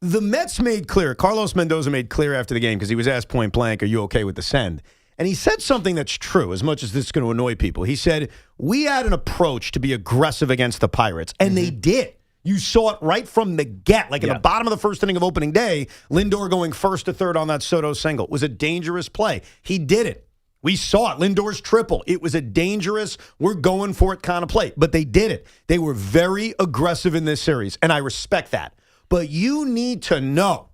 The Mets made clear, Carlos Mendoza made clear after the game because he was asked point blank, are you okay with the send? And he said something that's true, as much as this is going to annoy people. He said, we had an approach to be aggressive against the Pirates, and they did. You saw it right from the get. Like in the bottom of the first inning of opening day, Lindor going first to third on that Soto single. It was a dangerous play. He did it. We saw it. Lindor's triple. It was a dangerous, we're going for it kind of play. But they did it. They were very aggressive in this series, and I respect that. But you need to know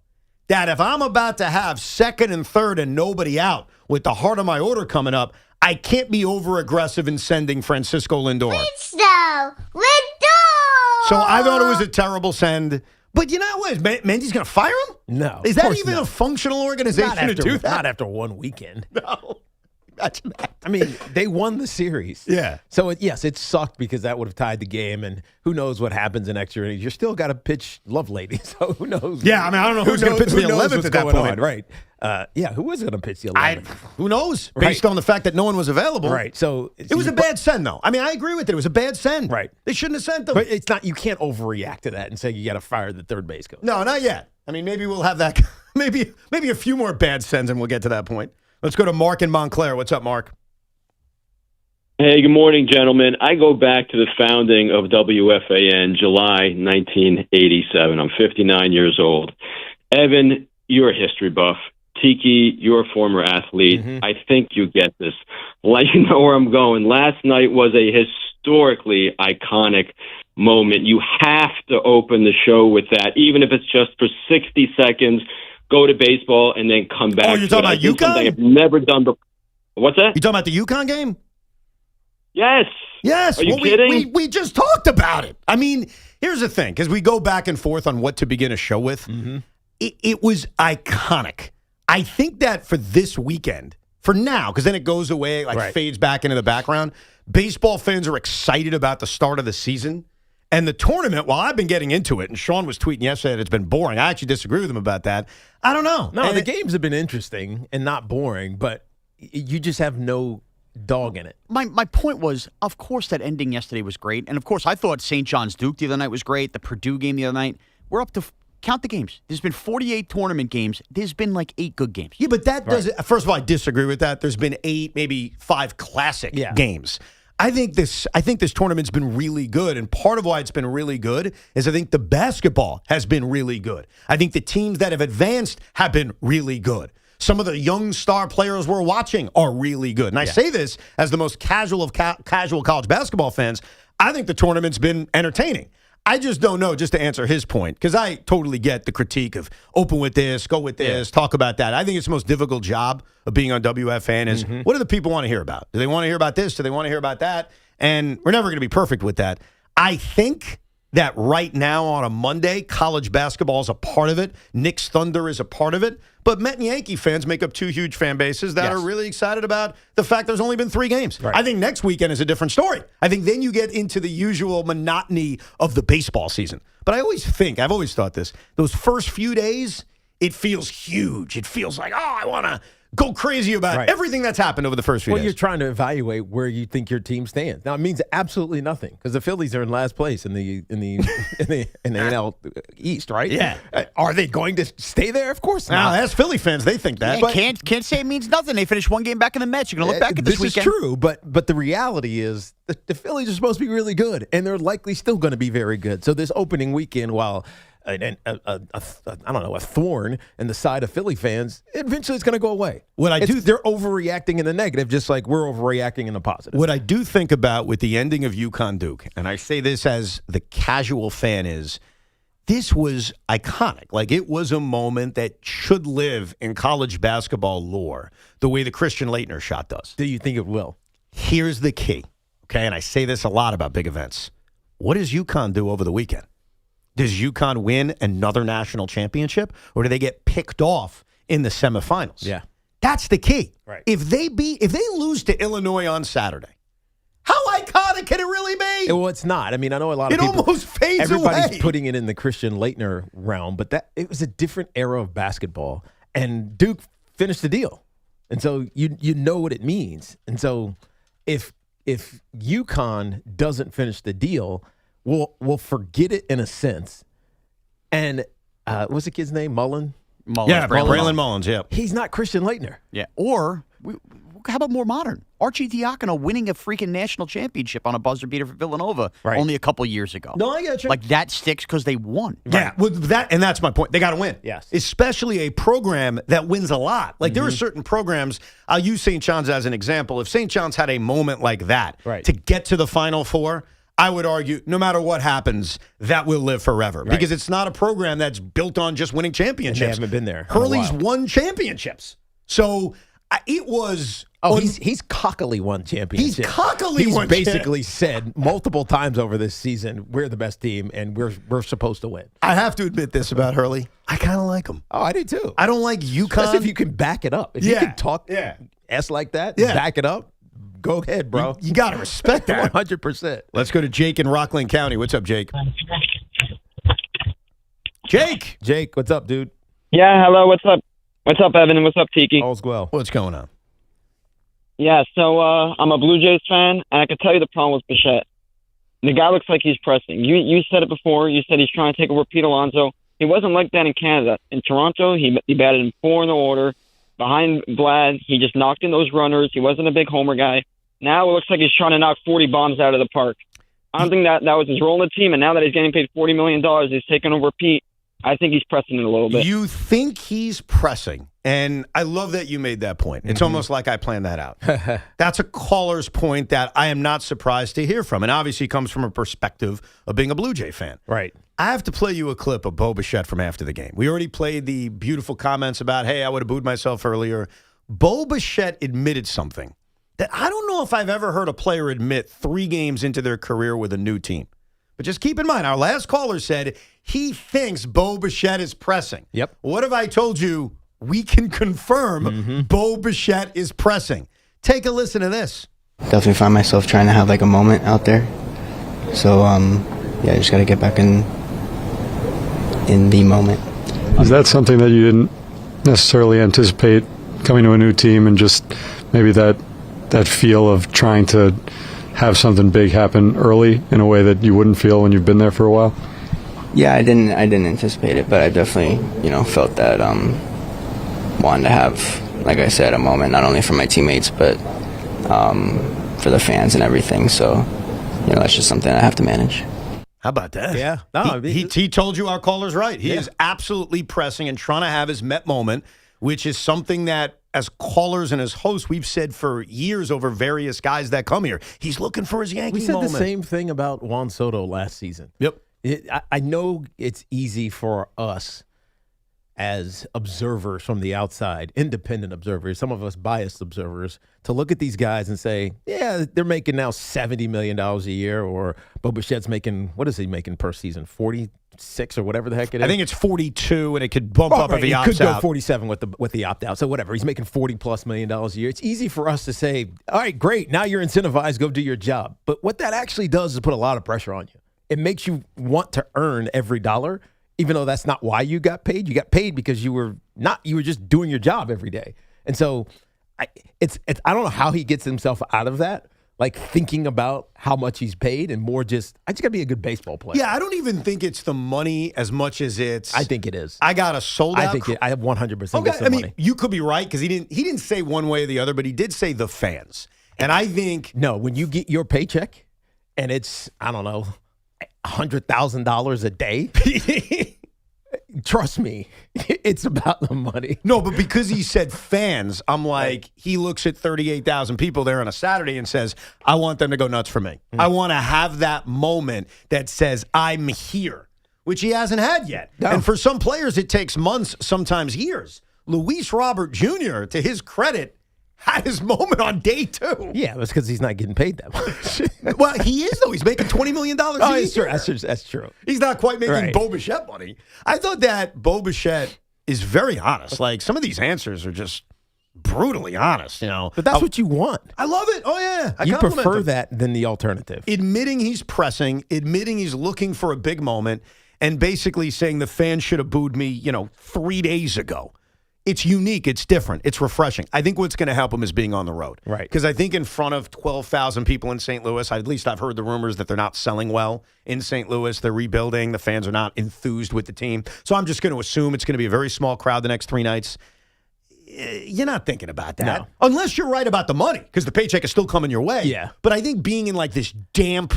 that if I'm about to have second and third and nobody out with the heart of my order coming up, I can't be over-aggressive in sending Francisco Lindor. Lindor! So I thought it was a terrible send. But you know what? Mendy's going to fire him? No. Is that even a functional organization to do that? Not after one weekend. No. Imagine that. They won the series. Yeah. So, it sucked because that would have tied the game, and who knows what happens in extra innings. You're still got to pitch Love Lady, so who knows? Yeah, I don't know who's going to pitch the 11th at that point. Right. Who is going to pitch the 11th? Who knows? Based on the fact that no one was available. Right. So it was a bad send, though. I agree with it. It was a bad send. Right. They shouldn't have sent them. But it's not. You can't overreact to that and say you got to fire the third base coach. No, not yet. Maybe we'll have that. Maybe a few more bad sends, and we'll get to that point. Let's go to Mark in Montclair. What's up, Mark? Hey, good morning, gentlemen. I go back to the founding of WFAN, July 1987. I'm 59 years old. Evan, you're a history buff. Tiki, you're a former athlete. I think you get this. Let you know where I'm going. Last night was a historically iconic moment. You have to open the show with that, even if it's just for 60 seconds. Go to baseball and then come back. Oh, you're talking about UConn? Something I've never done before. What's that? You talking about the UConn game? Yes. Yes. Are you kidding? We just talked about it. Here's the thing, because we go back and forth on what to begin a show with. It was iconic. I think that for this weekend, for now, because then it goes away, fades back into the background, baseball fans are excited about the start of the season. And the tournament, while I've been getting into it, and Sean was tweeting yesterday that it's been boring. I actually disagree with him about that. I don't know. No, the games have been interesting and not boring, but you just have no dog in it. My point was, of course, that ending yesterday was great. And, of course, I thought St. John's Duke the other night was great. The Purdue game the other night. We're up to count the games. There's been 48 tournament games. There's been 8 good games. Yeah, but that doesn't – first of all, I disagree with that. There's been 8, maybe 5 classic games. I think this tournament's been really good, and part of why it's been really good is I think the basketball has been really good. I think the teams that have advanced have been really good. Some of the young star players we're watching are really good. And I say this as the most casual of casual college basketball fans. I think the tournament's been entertaining. I just don't know, just to answer his point, because I totally get the critique of open with this, go with this, talk about that. I think it's the most difficult job of being on WFAN is what do the people want to hear about? Do they want to hear about this? Do they want to hear about that? And we're never going to be perfect with that. I think that right now on a Monday, college basketball is a part of it. Knicks Thunder is a part of it. But Met and Yankee fans make up 2 huge fan bases that are really excited about the fact there's only been 3 games. Right. I think next weekend is a different story. I think then you get into the usual monotony of the baseball season. But I've always thought this, those first few days, it feels huge. It feels like, I want to go crazy about everything that's happened over the first few days. You're trying to evaluate where you think your team stands. Now, it means absolutely nothing because the Phillies are in last place in the NL East, right? Yeah. Are they going to stay there? Of course not. As Philly fans, they think that. Yeah, can't say it means nothing. They finished 1 game back in the Mets. You're going to look back at this weekend. This is true, but the reality is the Phillies are supposed to be really good, and they're likely still going to be very good. So this opening weekend, while I don't know, a thorn in the side of Philly fans, eventually it's going to go away. They're overreacting in the negative, just like we're overreacting in the positive. What I do think about with the ending of UConn Duke, and I say this as the casual fan is, this was iconic. Like, it was a moment that should live in college basketball lore the way the Christian Laettner shot does. Do you think it will? Here's the key, okay? And I say this a lot about big events. What does UConn do over the weekend? Does UConn win another national championship, or do they get picked off in the semifinals? Yeah. That's the key. Right. If they lose to Illinois on Saturday, how iconic can it really be? Well, it's not. I mean, I know a lot of It people. almost fades Everybody's away. putting it in the Christian Laettner realm, but it was a different era of basketball, and Duke finished the deal, and so you know what it means. And so if UConn doesn't finish the deal, we'll forget it in a sense. And what's the kid's name? Mullins? Yeah, Braylon Mullins, yeah. He's not Christian Laettner. Yeah. Or, how about more modern? Archie Diacono winning a freaking national championship on a buzzer beater for Villanova only a couple years ago. No, I get you. Like, that sticks because they won. Yeah, well, that's my point. They got to win. Yes. Especially a program that wins a lot. Like, there are certain programs, I'll use St. John's as an example. If St. John's had a moment like that to get to the Final Four, I would argue, no matter what happens, that will live forever. Because it's not a program that's built on just winning championships. And they haven't been there. Hurley's won championships. So it was... Oh, he's cockily won championships. He's cockily won. He's basically said multiple times over this season, we're the best team and we're supposed to win. I have to admit this about Hurley. I kind of like him. Oh, I do too. I don't like UConn. Especially if you can back it up. If you can talk S like that, back it up, go ahead, bro. You got to respect that. 100%. Let's go to Jake in Rockland County. What's up, Jake? Jake, what's up, dude? Yeah, hello. What's up? What's up, Evan? And what's up, Tiki? All's well. What's going on? Yeah, so I'm a Blue Jays fan, and I can tell you the problem with Bichette. The guy looks like he's pressing. You said it before. You said he's trying to take over Pete Alonso. He wasn't like that in Canada. In Toronto, he batted in 4 in the order. Behind Vlad, he just knocked in those runners. He wasn't a big homer guy. Now it looks like he's trying to knock 40 bombs out of the park. I don't think that was his role in the team, and now that he's getting paid $40 million, he's taking over Pete. I think he's pressing it a little bit. You think he's pressing, and I love that you made that point. It's almost like I planned that out. That's a caller's point that I am not surprised to hear from, and obviously comes from a perspective of being a Blue Jay fan. Right. I have to play you a clip of Bo Bichette from after the game. We already played the beautiful comments about, hey, I would have booed myself earlier. Bo Bichette admitted something that I don't know if I've ever heard a player admit 3 games into their career with a new team. But just keep in mind, our last caller said he thinks Bo Bichette is pressing. Yep. What if I told you we can confirm Bo Bichette is pressing? Take a listen to this. Definitely find myself trying to have like a moment out there. So, yeah, I just got to get back in the moment. Is that something that you didn't necessarily anticipate coming to a new team, and just maybe that feel of trying to have something big happen early in a way that you wouldn't feel when you've been there for a while? Yeah, I didn't anticipate it, but I definitely, felt that wanted to have, like I said, a moment not only for my teammates but for the fans and everything. So, that's just something I have to manage. How about that? Yeah. No, he told you our caller's right. He is absolutely pressing and trying to have his Met moment, which is something that, as callers and as hosts, we've said for years over various guys that come here. He's looking for his Yankee moment. We said moment. the same thing about Juan Soto last season. Yep. I know it's easy for us as observers from the outside, independent observers, some of us biased observers, to look at these guys and say, yeah, they're making now $70 million a year, or Bo Bichette's making, what is he making per season, 46 or whatever the heck it is? I think it's 42, and it could bump up if he opts out. He could go 47 with the opt-out, so whatever. He's making $40+ million a year. It's easy for us to say, all right, great, now you're incentivized, go do your job. But what that actually does is put a lot of pressure on you. It makes you want to earn every dollar, even though that's not why you got paid. You got paid because you were just doing your job every day. And so I don't know how he gets himself out of that, like thinking about how much he's paid and more just, I just got to be a good baseball player. Yeah, I don't even think it's the money as much as it's. I think it is. I got a sold out. I have 100% Okay, it's the money. you could be right because he didn't say one way or the other, but he did say the fans. And I think. No, when you get your paycheck and it's, I don't know, $100,000 a day, Trust me, it's about the money. No, but because he said fans, I'm like, he looks at 38,000 people there on a Saturday and says, I want them to go nuts for me. I want to have that moment that says, I'm here, which he hasn't had yet. No. And for some players, it takes months, sometimes years. Luis Robert Jr., to his credit, had his moment on day 2. Yeah, that's because he's not getting paid that much. Well, he is, though. He's making $20 million a year. That's true. He's not quite making Right. Bo Bichette money. I thought that Bo Bichette is very honest. Like, some of these answers are just brutally honest, you know. But that's what you want. I love it. Oh, yeah. I You compliment prefer him. that than the alternative. Admitting he's pressing, admitting he's looking for a big moment, and basically saying the fans should have booed me, 3 days ago. It's unique. It's different. It's refreshing. I think what's going to help him is being on the road. Right. Because I think in front of 12,000 people in St. Louis, at least I've heard the rumors that they're not selling well in St. Louis. They're rebuilding. The fans are not enthused with the team. So I'm just going to assume it's going to be a very small crowd the next 3 nights. You're not thinking about that. No. Unless you're right about the money, because the paycheck is still coming your way. Yeah. But I think being in like this damp,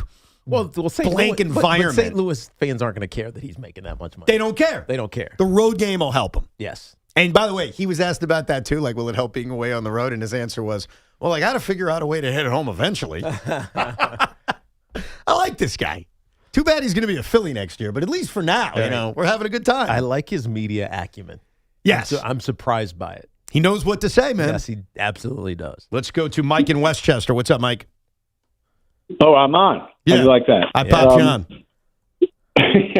St. blank Louis, environment. But St. Louis fans aren't going to care that he's making that much money. They don't care. They don't care. The road game will help him. Yes. And by the way, he was asked about that too, like, will it help being away on the road? And his answer was, well, I got to figure out a way to hit it home eventually. I like this guy. Too bad he's going to be a Philly next year, but at least for now, we're having a good time. I like his media acumen. Yes. I'm surprised by it. He knows what to say, man. Yes, he absolutely does. Let's go to Mike in Westchester. What's up, Mike? Oh, I'm on. Yeah. How do you like that? I popped you on.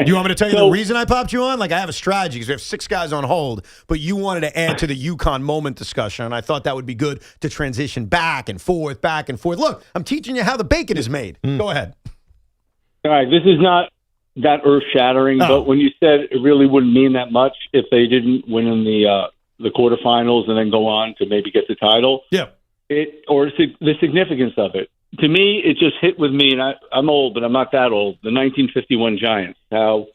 You want me to tell you the reason I popped you on? Like, I have a strategy because we have 6 guys on hold, but you wanted to add to the UConn moment discussion, and I thought that would be good to transition back and forth, back and forth. Look, I'm teaching you how the bacon is made. Go ahead. All right, this is not that earth-shattering, but when you said it really wouldn't mean that much if they didn't win in the quarterfinals and then go on to maybe get the title. Yeah. The significance of it. To me, it just hit with me, and I'm old, but I'm not that old. The 1951 Giants, how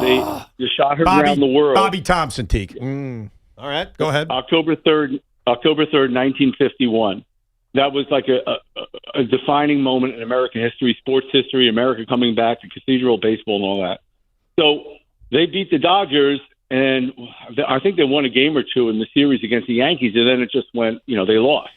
they shot her around the world. Bobby Thompson, Tiki. All right, go ahead. October 3rd, 1951. That was like a defining moment in American history, sports history, America coming back to cathedral baseball and all that. So they beat the Dodgers, and I think they won a game or two in the series against the Yankees, and then it just went, they lost.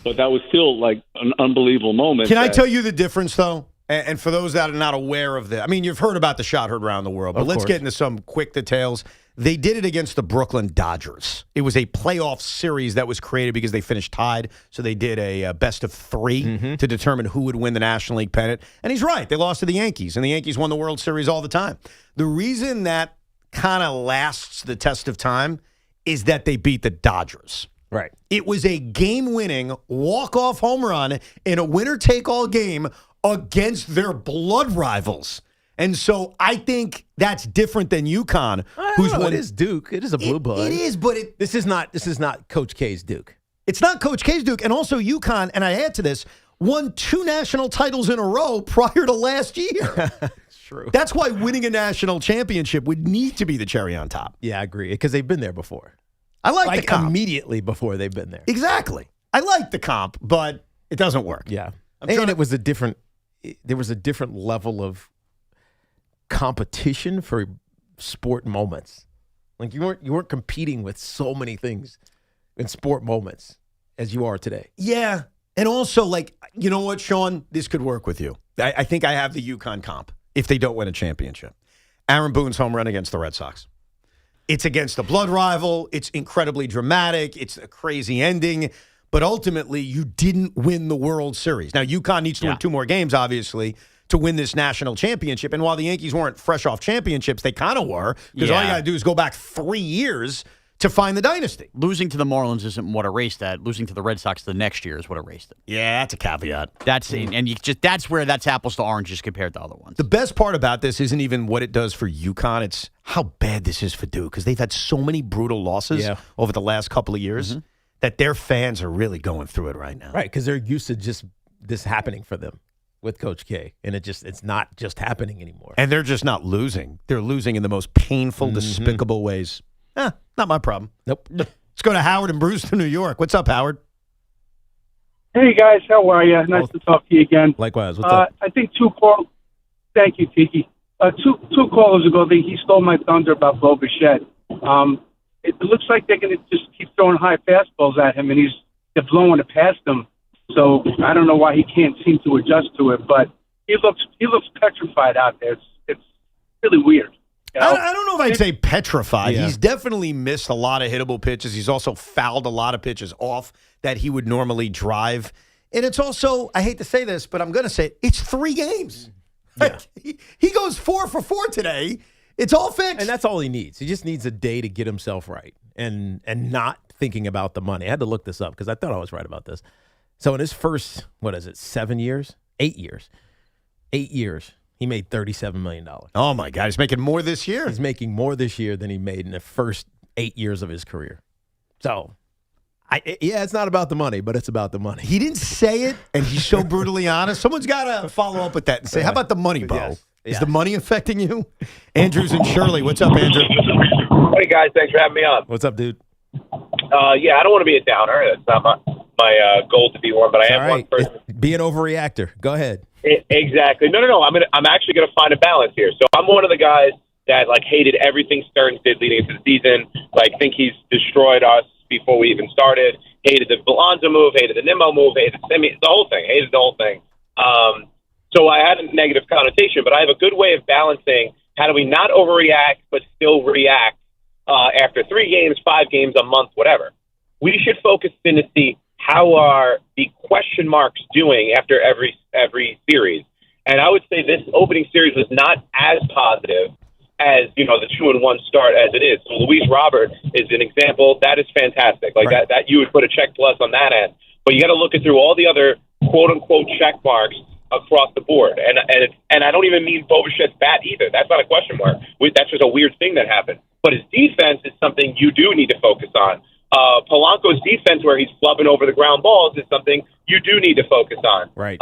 But that was still like an unbelievable moment. Can I tell you the difference, though? And for those that are not aware of I mean, you've heard about the shot heard around the world, but let's get into some quick details. They did it against the Brooklyn Dodgers. It was a playoff series that was created because they finished tied, so they did a best of 3 to determine who would win the National League pennant. And he's right. They lost to the Yankees, and the Yankees won the World Series all the time. The reason that kind of lasts the test of time is that they beat the Dodgers. Right. It was a game-winning, walk-off home run in a winner-take-all game against their blood rivals. And so I think that's different than UConn, who's won. It is Duke. It is a blue blood. It is, but this is not Coach K's Duke. It's not Coach K's Duke. And also UConn, and I add to this, won 2 national titles in a row prior to last year. True. That's why winning a national championship would need to be the cherry on top. Yeah, I agree, because they've been there before. I like the comp. Immediately before they've been there. Exactly. I like the comp, but it doesn't work. Yeah. There was a different level of competition for sport moments. Like you weren't competing with so many things in sport moments as you are today. Yeah. And also, like, you know what, Sean? This could work with you. I think I have the UConn comp if they don't win a championship. Aaron Boone's home run against the Red Sox. It's against a blood rival. It's incredibly dramatic. It's a crazy ending. But ultimately, you didn't win the World Series. Now, UConn needs to win 2 more games, obviously, to win this national championship. And while the Yankees weren't fresh off championships, they kind of were. Because all you got to do is go back 3 years to find the dynasty. Losing to the Marlins isn't what erased that. Losing to the Red Sox the next year is what erased it. Yeah, that's a caveat. That's where that's apples to oranges compared to other ones. The best part about this isn't even what it does for UConn. It's how bad this is for Duke, because they've had so many brutal losses over the last couple of years that their fans are really going through it right now. Right, because they're used to just this happening for them with Coach K, and it's not just happening anymore. And they're just not losing. They're losing in the most painful, despicable ways. Not my problem. Nope. Let's go to Howard and Bruce to New York. What's up, Howard? Hey, guys. How are you? Nice to talk to you again. Likewise. What's up? I think thank you, Tiki. two callers ago, he stole my thunder about Bo Bichette. It looks like they're going to just keep throwing high fastballs at him, and they're blowing it past him. So I don't know why he can't seem to adjust to it, but he looks petrified out there. It's really weird. You know? I don't know if I'd say petrified. Yeah. He's definitely missed a lot of hittable pitches. He's also fouled a lot of pitches off that he would normally drive. And it's also, I hate to say this, but I'm going to say it, it's 3 games. Yeah. He goes 4 for 4 today. It's all fixed. And that's all he needs. He just needs a day to get himself right and not thinking about the money. I had to look this up because I thought I was right about this. So in his first, 7 years? 8 years. 8 years. He made $37 million. Oh, my God. He's making more this year. He's making more this year than he made in the first 8 years of his career. So, it's not about the money, but it's about the money. He didn't say it, and he's so brutally honest. Someone's got to follow up with that and say, how about the money, Bo? Yes. Is the money affecting you? Andrew's in Shirley. What's up, Andrew? Hey, guys. Thanks for having me on. What's up, dude? I don't want to be a downer. That's not my goal to be one, but I am one person. Be an overreactor. Go ahead. Exactly. No. I'm actually going to find a balance here. So I'm one of the guys that hated everything Stearns did leading into the season. Think he's destroyed us before we even started. Hated the Alonso move. Hated the Nimmo move. Hated the whole thing. Hated the whole thing. So I had a negative connotation, but I have a good way of balancing. How do we not overreact but still react after 3 games, 5 games, a month, whatever? We should focus in to see how are the question marks doing after every series. And I would say this opening series was not as positive as, the 2-1 start as it is. So Luis Robert is an example. That is fantastic. That you would put a check plus on that end. But you got to look through all the other quote-unquote check marks across the board. And I don't even mean Bo Bichette's bat either. That's not a question mark. That's just a weird thing that happened. But his defense is something you do need to focus on. Polanco's defense, where he's flubbing over the ground balls, is something you do need to focus on. Right.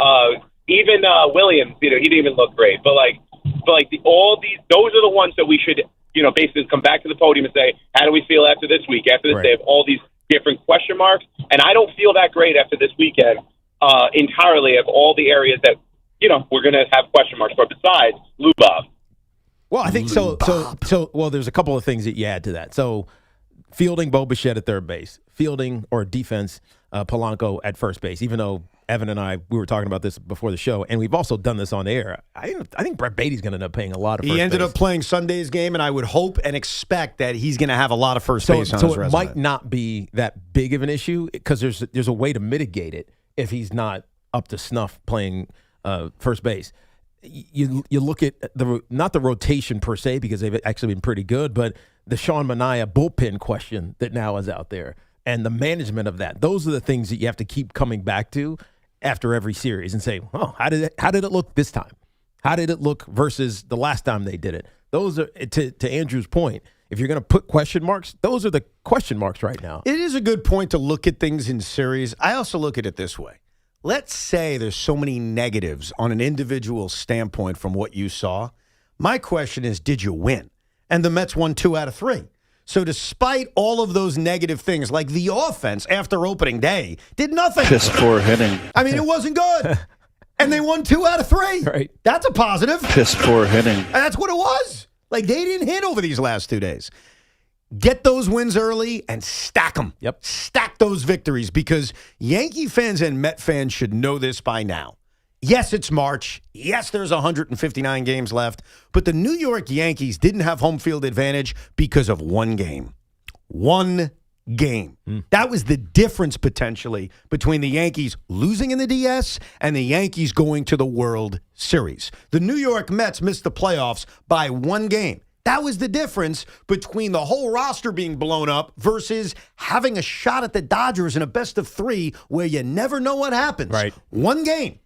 Even Williams, he didn't even look great. But those are the ones that we should, basically come back to the podium and say, how do we feel after this week? After this, They have all these different question marks, and I don't feel that great after this weekend. Entirely of all the areas that we're going to have question marks for, besides Lubov. Well, I think so. Well, there's a couple of things that you add to that. So, fielding Bo Bichette at third base, fielding or defense Polanco at first base. Even though Evan and I we were talking about this before the show, and we've also done this on air. I think Brett Beatty's going to end up playing a lot of first base. He ended up playing Sunday's game, and I would hope and expect that he's going to have a lot of first base on his resume. So it might not be that big of an issue because there's a way to mitigate it if he's not up to snuff playing first base. You look at not the rotation per se because they've actually been pretty good, but the Sean Manaea bullpen question that now is out there and the management of that. Those are the things that you have to keep coming back to after every series and say, "Oh, how did it look this time? How did it look versus the last time they did it?" Those are to Andrew's point. If you're going to put question marks, those are the question marks right now. It is a good point to look at things in series. I also look at it this way. Let's say there's so many negatives on an individual standpoint from what you saw. My question is, did you win? And the Mets won 2 out of 3. So despite all of those negative things, like the offense after opening day did nothing. Piss poor hitting. I mean, it wasn't good. And they won 2 out of 3. Right. That's a positive. Piss poor hitting. And that's what it was. They didn't hit over these last 2 days. Get those wins early and stack them. Yep. Stack those victories because Yankee fans and Met fans should know this by now. Yes, it's March. Yes, there's 159 games left. But the New York Yankees didn't have home field advantage because of one game. One game. That was the difference potentially between the Yankees losing in the DS and the Yankees going to the World Series. The New York Mets missed the playoffs by one game. That was the difference between the whole roster being blown up versus having a shot at the Dodgers in a best of 3 where you never know what happens. Right. One game.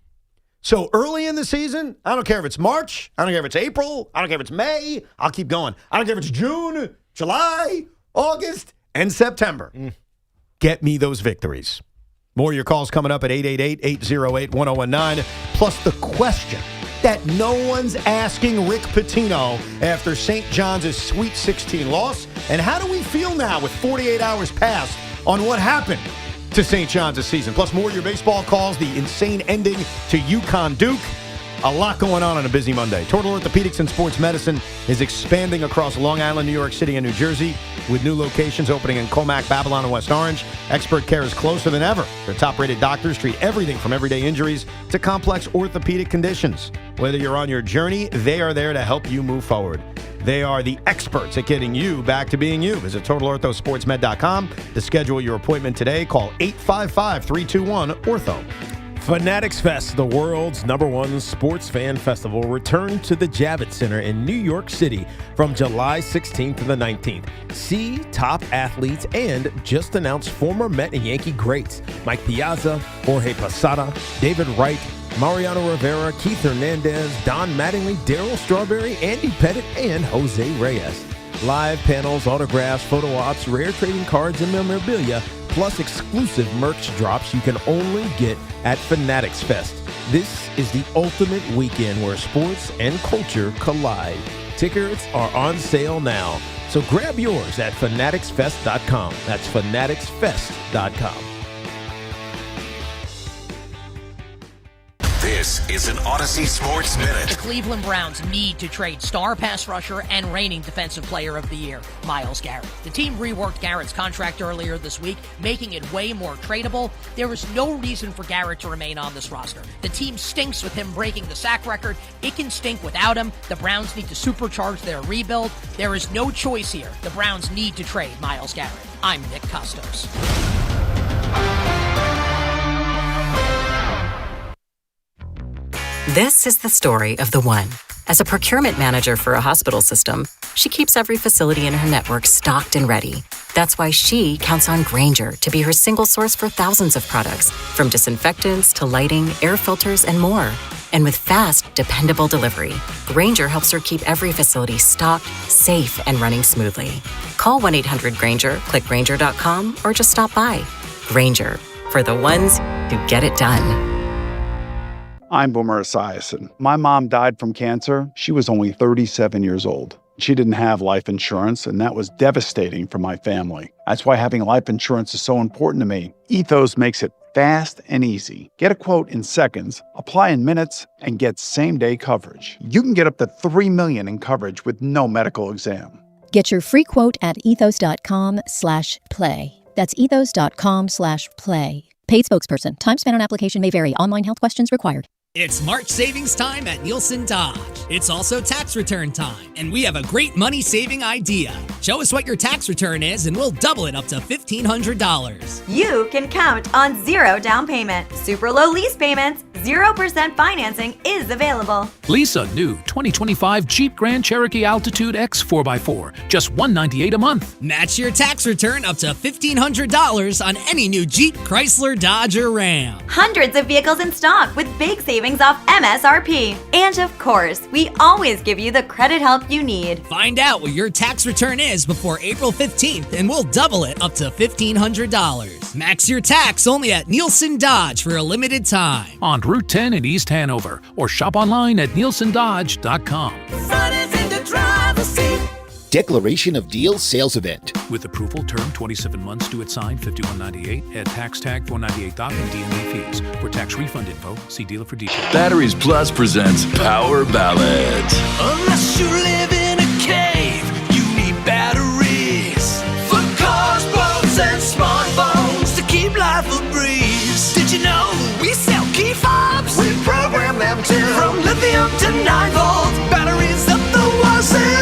So early in the season, I don't care if it's March, I don't care if it's April, I don't care if it's May, I'll keep going. I don't care if it's June, July, August, and September. Get me those victories. More of your calls coming up at 888-808-1019, plus the question that no one's asking Rick Pitino after St. John's' Sweet 16 loss. And how do we feel now with 48 hours past on what happened to St. John's this season? Plus more of your baseball calls, the insane ending to UConn Duke, A lot going on a busy Monday. Total Orthopedics and Sports Medicine is expanding across Long Island, New York City, and New Jersey, with new locations opening in Comac, Babylon, and West Orange. Expert care is closer than ever. Their top-rated doctors treat everything from everyday injuries to complex orthopedic conditions. Whether you're on your journey, they are there to help you move forward. They are the experts at getting you back to being you. Visit TotalOrthoSportsMed.com to schedule your appointment today. Call 855-321-ORTHO. Fanatics Fest, the world's #1 sports fan festival, returned to the Javits Center in New York City from July 16th to the 19th. See top athletes and just announced former Met and Yankee greats Mike Piazza, Jorge Posada, David Wright, Mariano Rivera, Keith Hernandez, Don Mattingly, Darryl Strawberry, Andy Pettitte, and Jose Reyes. Live panels, autographs, photo ops, rare trading cards, and memorabilia, plus exclusive merch drops you can only get at Fanatics Fest. This is the ultimate weekend where sports and culture collide. Tickets are on sale now, so grab yours at fanaticsfest.com. That's fanaticsfest.com. This is an Odyssey Sports Minute. The Cleveland Browns need to trade star pass rusher and reigning defensive player of the year, Myles Garrett. The team reworked Garrett's contract earlier this week, making it way more tradable. There is no reason for Garrett to remain on this roster. The team stinks with him breaking the sack record. It can stink without him. The Browns need to supercharge their rebuild. There is no choice here. The Browns need to trade Myles Garrett. I'm Nick Costos. This is the story of the one. As a procurement manager for a hospital system, she keeps every facility in her network stocked and ready. That's why she counts on Grainger to be her single source for thousands of products, from disinfectants to lighting, air filters, and more. And with fast, dependable delivery, Grainger helps her keep every facility stocked, safe, and running smoothly. Call 1-800-GRAINGER, click Grainger.com, or just stop by. Grainger, for the ones who get it done. I'm Boomer Esiason. My mom died from cancer. She was only 37 years old. She didn't have life insurance, and that was devastating for my family. That's why having life insurance is so important to me. Ethos makes it fast and easy. Get a quote in seconds, apply in minutes, and get same-day coverage. You can get up to $3 million in coverage with no medical exam. Get your free quote at ethos.com/play. That's ethos.com/play. Paid spokesperson. Time spent on application may vary. Online health questions required. It's March savings time at Nielsen Dodge. It's also tax return time, and we have a great money-saving idea. Show us what your tax return is, and we'll double it up to $1,500. You can count on 0 down payment, super low lease payments, 0% financing is available. Lease a new 2025 Jeep Grand Cherokee Altitude X 4x4, just $198 a month. Match your tax return up to $1,500 on any new Jeep, Chrysler, Dodge, or Ram. Hundreds of vehicles in stock with big savings off MSRP. And of course, we always give you the credit help you need. Find out what your tax return is before April 15th, and we'll double it up to $1,500. Max your tax only at Nielsen Dodge for a limited time. On Route 10 in East Hanover, or shop online at nielsendodge.com. Declaration of Deal sales event. With approval, term 27 months, due at sign, $51.98. Add tax tag $498 and DMV fees. For tax refund info, see dealer for details. Batteries Plus presents Power Ballads. Unless you live in a cave, you need batteries. For cars, boats, and smartphones to keep life a breeze. Did you know we sell key fobs? We program them too. From lithium to 9-volt batteries up the wazoo.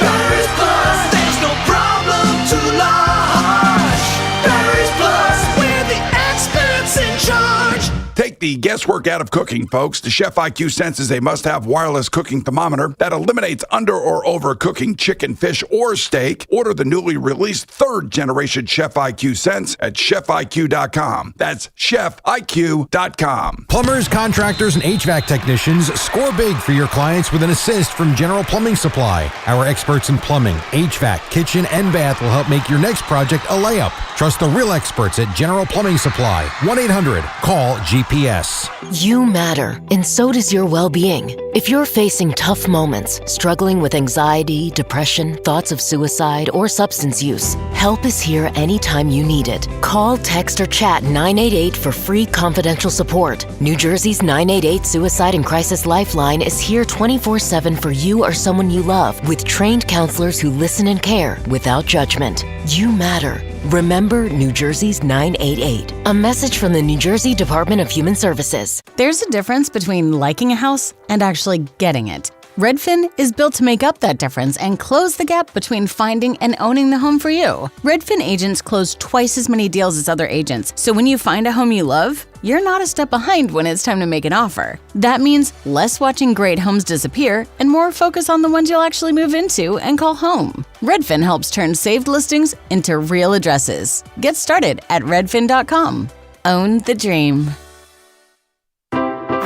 Batteries Plus, there's no problem too large. Batteries Plus, we're the experts in charge. Take the guesswork out of cooking, folks. The Chef IQ Sense is a must-have wireless cooking thermometer that eliminates under or overcooking chicken, fish, or steak. Order the newly released 3rd-generation Chef IQ Sense at chefiq.com. That's chefiq.com. Plumbers, contractors, and HVAC technicians, score big for your clients with an assist from General Plumbing Supply. Our experts in plumbing, HVAC, kitchen, and bath will help make your next project a layup. Trust the real experts at General Plumbing Supply. 1-800-CALL-GPS. GPS. You matter, and so does your well-being. If you're facing tough moments, struggling with anxiety, depression, thoughts of suicide, or substance use, help is here anytime you need it. Call, text, or chat 988 for free confidential support. New Jersey's 988 Suicide and Crisis Lifeline is here 24/7 for you or someone you love, with trained counselors who listen and care without judgment. You matter. Remember New Jersey's 988. A message from the New Jersey Department of Human Services. There's a difference between liking a house and actually getting it. Redfin is built to make up that difference and close the gap between finding and owning the home for you. Redfin agents close twice as many deals as other agents, so when you find a home you love, you're not a step behind when it's time to make an offer. That means less watching great homes disappear and more focus on the ones you'll actually move into and call home. Redfin helps turn saved listings into real addresses. Get started at redfin.com. Own the dream.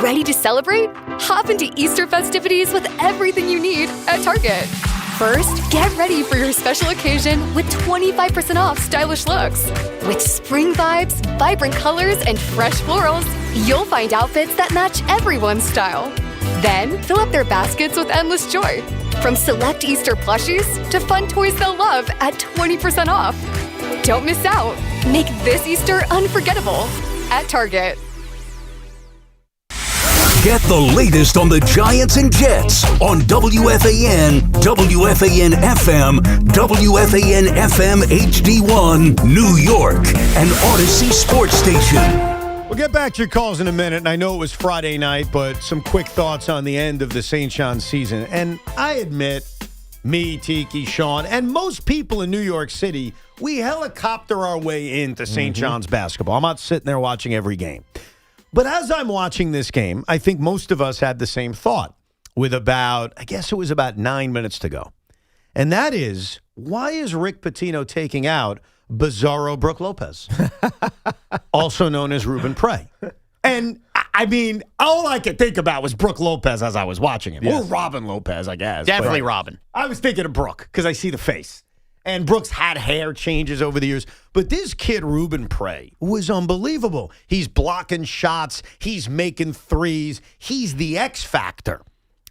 Ready to celebrate? Hop into Easter festivities with everything you need at Target. First, get ready for your special occasion with 25% off stylish looks. With spring vibes, vibrant colors, and fresh florals, you'll find outfits that match everyone's style. Then, fill up their baskets with endless joy. From select Easter plushies to fun toys they'll love at 20% off. Don't miss out. Make this Easter unforgettable at Target. Get the latest on the Giants and Jets on WFAN, WFAN FM, WFAN FM HD1, New York, and Odyssey Sports Station. We'll get back to your calls in a minute, and I know it was Friday night, but some quick thoughts on the end of the St. John's season. And I admit, me, Tiki, Sean, and most people in New York City, we helicopter our way into St. John's basketball. I'm not sitting there watching every game. But as I'm watching this game, I think most of us had the same thought with about 9 minutes to go. And that is, why is Rick Pitino taking out Bizarro Brook Lopez, also known as Ruben Prey? And, I mean, all I could think about was Brook Lopez as I was watching him. Yes. Or Robin Lopez, I guess. Definitely Robin. I was thinking of Brook because I see the face. And Brooks had hair changes over the years. But this kid, Ruben Prey, was unbelievable. He's blocking shots. He's making threes. He's the X factor.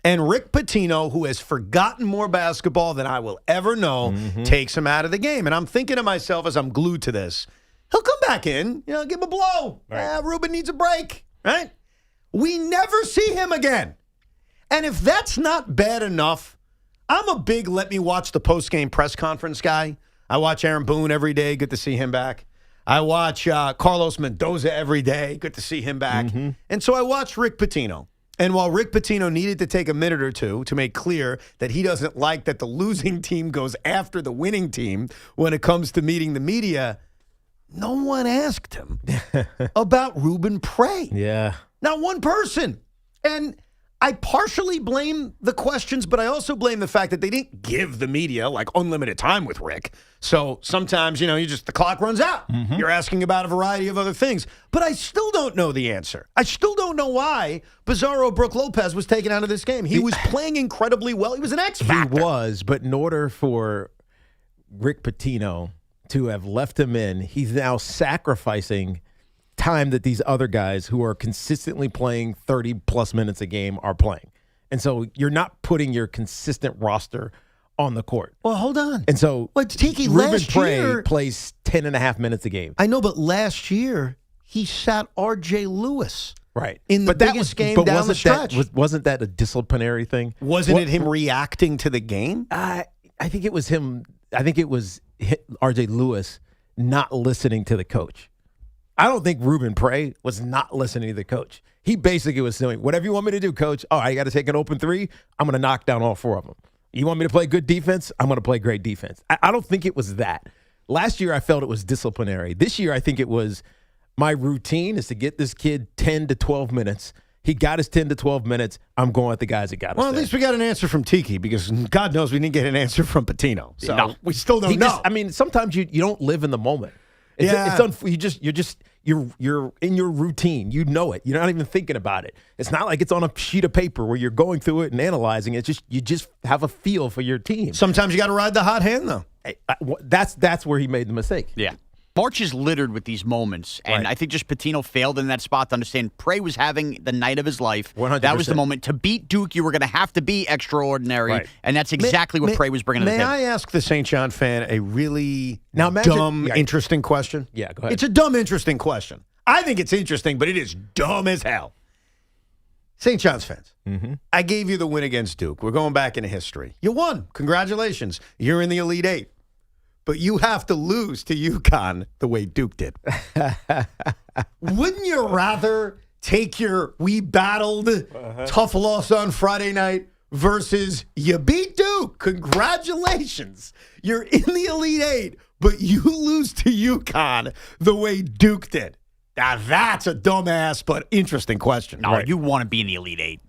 And Rick Pitino, who has forgotten more basketball than I will ever know, takes him out of the game. And I'm thinking to myself as I'm glued to this, he'll come back in, give him a blow. Right. Ruben needs a break, right? We never see him again. And if that's not bad enough, I'm a big let me watch the post-game press conference guy. I watch Aaron Boone every day. Good to see him back. I watch Carlos Mendoza every day. Good to see him back. And so I watched Rick Pitino. And while Rick Pitino needed to take a minute or two to make clear that he doesn't like that the losing team goes after the winning team when it comes to meeting the media, no one asked him about Ruben Prey. Yeah. Not one person. And I partially blame the questions, but I also blame the fact that they didn't give the media like unlimited time with Rick. So sometimes, the clock runs out. You're asking about a variety of other things. But I still don't know the answer. I still don't know why Bizarro Brook Lopez was taken out of this game. He was playing incredibly well. He was an X factor. He was, but in order for Rick Pitino to have left him in, he's now sacrificing time that these other guys who are consistently playing 30-plus minutes a game are playing. And so you're not putting your consistent roster on the court. Well, hold on. And so Tiki, Ruben last Prey year plays 10 and a half minutes a game. I know, but last year he sat R.J. Lewis. Right. In the biggest game down the stretch. Wasn't that a disciplinary thing? Wasn't it him reacting to the game? I think it was him. I think it was R.J. Lewis not listening to the coach. I don't think Ruben Prey was not listening to the coach. He basically was saying, whatever you want me to do, coach. Oh, I got to take an open three. I'm going to knock down all four of them. You want me to play good defense? I'm going to play great defense. I don't think it was that. Last year, I felt it was disciplinary. This year, I think it was my routine is to get this kid 10 to 12 minutes. He got his 10 to 12 minutes. I'm going with the guys that got us. Well, at least we got an answer from Tiki because God knows we didn't get an answer from Patino. So no. We still don't know. Sometimes you don't live in the moment. You're in your routine. You know it. You're not even thinking about it. It's not like it's on a sheet of paper where you're going through it and analyzing it. You just have a feel for your team. Sometimes you got to ride the hot hand, though. That's where he made the mistake. Yeah. March is littered with these moments, and I think just Patino failed in that spot to understand Prey was having the night of his life. 100%. That was the moment. To beat Duke, you were going to have to be extraordinary, and that's exactly what Prey was bringing to the table. May I ask the St. John fan a really dumb, interesting question? Yeah, go ahead. It's a dumb, interesting question. I think it's interesting, but it is dumb as hell. St. John's fans, I gave you the win against Duke. We're going back into history. You won. Congratulations. You're in the Elite Eight. But you have to lose to UConn the way Duke did. Wouldn't you rather take your we battled tough loss on Friday night versus you beat Duke? Congratulations. You're in the Elite Eight, but you lose to UConn the way Duke did. Now, that's a dumbass but interesting question. No, you want to be in the Elite Eight.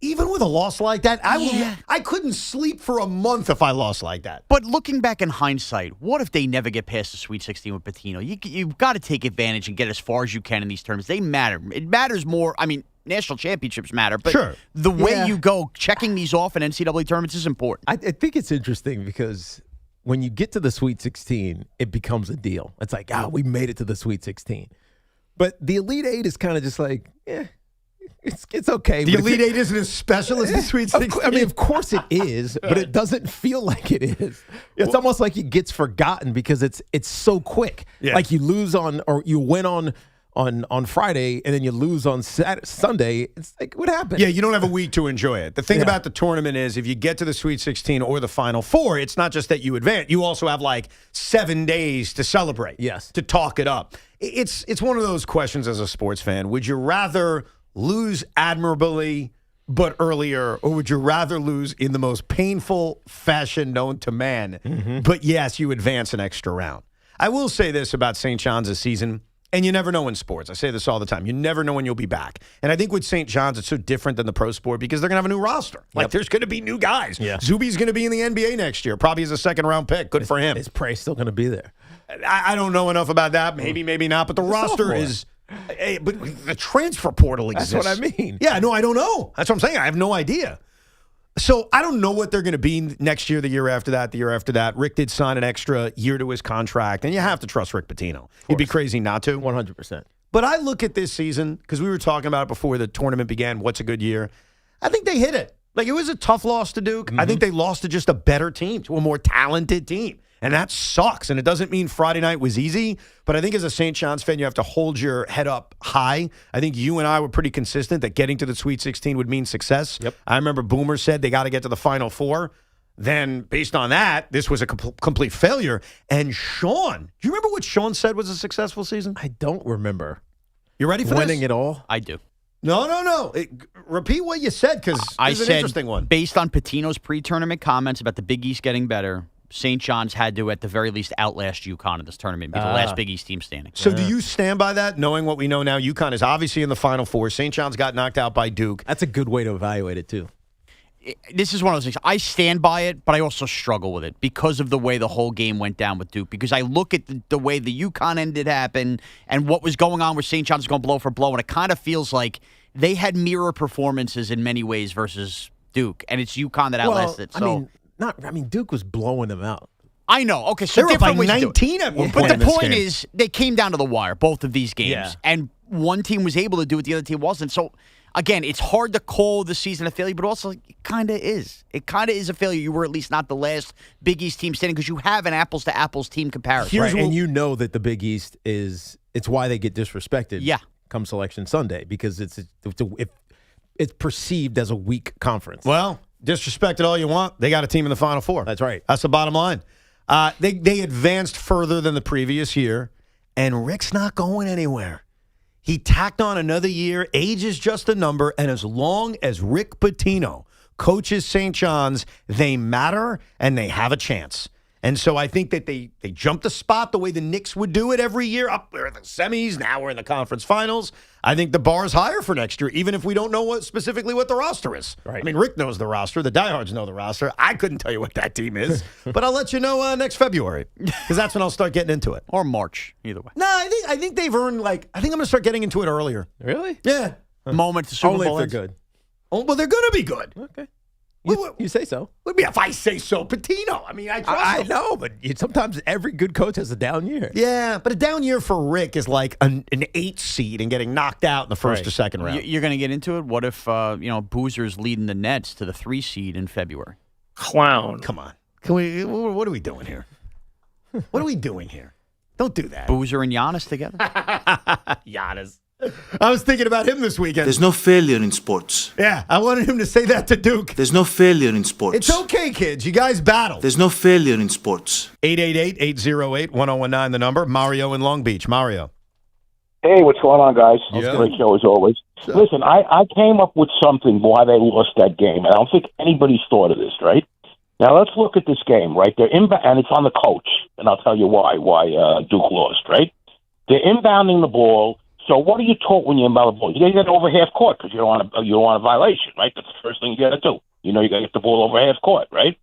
Even with a loss like that, I couldn't sleep for a month if I lost like that. But looking back in hindsight, what if they never get past the Sweet 16 with Patino? You've got to take advantage and get as far as you can in these tournaments. They matter. It matters more. I mean, national championships matter, but the way you go, checking these off in NCAA tournaments is important. I think it's interesting because when you get to the Sweet 16, it becomes a deal. It's like, we made it to the Sweet 16. But the Elite Eight is kind of just like, it's okay. The Elite Eight isn't as special as the Sweet 16. I mean, of course it is, but it doesn't feel like it is. It's almost like it gets forgotten because it's so quick. Yeah. Like you lose or you win on Friday and then you lose on Sunday. It's like, what happened? Yeah, you don't have a week to enjoy it. The thing about the tournament is if you get to the Sweet 16 or the Final Four, it's not just that you advance. You also have like 7 days to celebrate. Yes. To talk it up. It's one of those questions as a sports fan. Would you rather lose admirably but earlier, or would you rather lose in the most painful fashion known to man? But yes, you advance an extra round. I will say this about St. John's this season, and you never know in sports. I say this all the time. You never know when you'll be back. And I think with St. John's, it's so different than the pro sport because they're going to have a new roster. Like, there's going to be new guys. Yeah. Zuby's going to be in the NBA next year, probably as a second-round pick. Good for him. Is Prey still going to be there? I don't know enough about that. Maybe, maybe not. But the roster is... but the transfer portal exists. That's what I mean. Yeah, no, I don't know. That's what I'm saying. I have no idea. So I don't know what they're going to be next year, the year after that, the year after that. Rick did sign an extra year to his contract, and you have to trust Rick Pitino. You'd be crazy not to. 100%. But I look at this season, because we were talking about it before the tournament began, what's a good year. I think they hit it. Like, it was a tough loss to Duke. I think they lost to just a better team, to a more talented team. And that sucks. And it doesn't mean Friday night was easy. But I think as a St. John's fan, you have to hold your head up high. I think you and I were pretty consistent that getting to the Sweet 16 would mean success. Yep. I remember Boomer said they got to get to the Final Four. Then, based on that, this was a complete failure. And Sean, do you remember what Sean said was a successful season? I don't remember. You ready for winning this? it all? I do. No. Repeat what you said, because it's an interesting one. Based on Patino's pre-tournament comments about the Big East getting better, St. John's had to, at the very least, outlast UConn in this tournament, be the last Big East team standing. So do you stand by that, knowing what we know now? UConn is obviously in the Final Four. St. John's got knocked out by Duke. That's a good way to evaluate it, too. This is one of those things. I stand by it, but I also struggle with it because of the way the whole game went down with Duke. Because I look at the way the UConn end did happen and what was going on where St. John's is going blow for blow, and it kind of feels like they had mirror performances in many ways versus Duke, and it's UConn that outlasted. So, I mean, Duke was blowing them out. I know. Okay, so they were up by different ways to do it. 19 at one point. But the point is, they came down to the wire, both of these games, Yeah. and one team was able to do it, the other team wasn't. So, again, it's hard to call the season a failure, but also it kind of is. It kind of is a failure. You were at least not the last Big East team standing because you have an apples-to-apples team comparison. Right, and you know that the Big East it's why they get disrespected. Yeah. Come Selection Sunday, because it's perceived as a weak conference. Well, disrespect it all you want. They got a team in the Final Four. That's right. That's the bottom line. They advanced further than the previous year, and Rick's not going anywhere. He tacked on another year. Age is just a number, and as long as Rick Pitino coaches St. John's, they matter, and they have a chance. And so I think that they jumped the spot the way the Knicks would do it every year. Up there in the semis, now we're in the conference finals. I think the bar is higher for next year, even if we don't know specifically what the roster is. Right. I mean, Rick knows the roster. The diehards know the roster. I couldn't tell you what that team is, but I'll let you know next February, because that's when I'll start getting into it. Or March, either way. No, I think they've earned, I think I'm going to start getting into it earlier. Really? Yeah. Moment to Super Only Bowl if they're ends. good. Oh, well, they're going to be good. Okay. You say so. What do you mean if I say so? Patino. I mean, I trust I him. know, but sometimes every good coach has a down year. Yeah, but a down year for Rick is like an 8 seed and getting knocked out in the first or second round. You're going to get into it? What if, Boozer's leading the Nets to the 3 seed in February? Clown. Come on. What are we doing here? What are we doing here? Don't do that. Boozer and Giannis together? Giannis. I was thinking about him this weekend. There's no failure in sports. Yeah, I wanted him to say that to Duke. There's no failure in sports. It's okay, kids. You guys battle. There's no failure in sports. 888-808-1019, the number. Mario in Long Beach. Mario. Hey, what's going on, guys? Yeah. Great show as always. Sure. Listen, I came up with something why they lost that game, and I don't think anybody's thought of this, right? Now, let's look at this game, right? They're and it's on the coach, and I'll tell you why Duke lost, right? They're inbounding the ball. So what are you taught when you inbound the ball? You got to get over half court because you don't want a violation, right? That's the first thing you got to do. You got to get the ball over half court, right?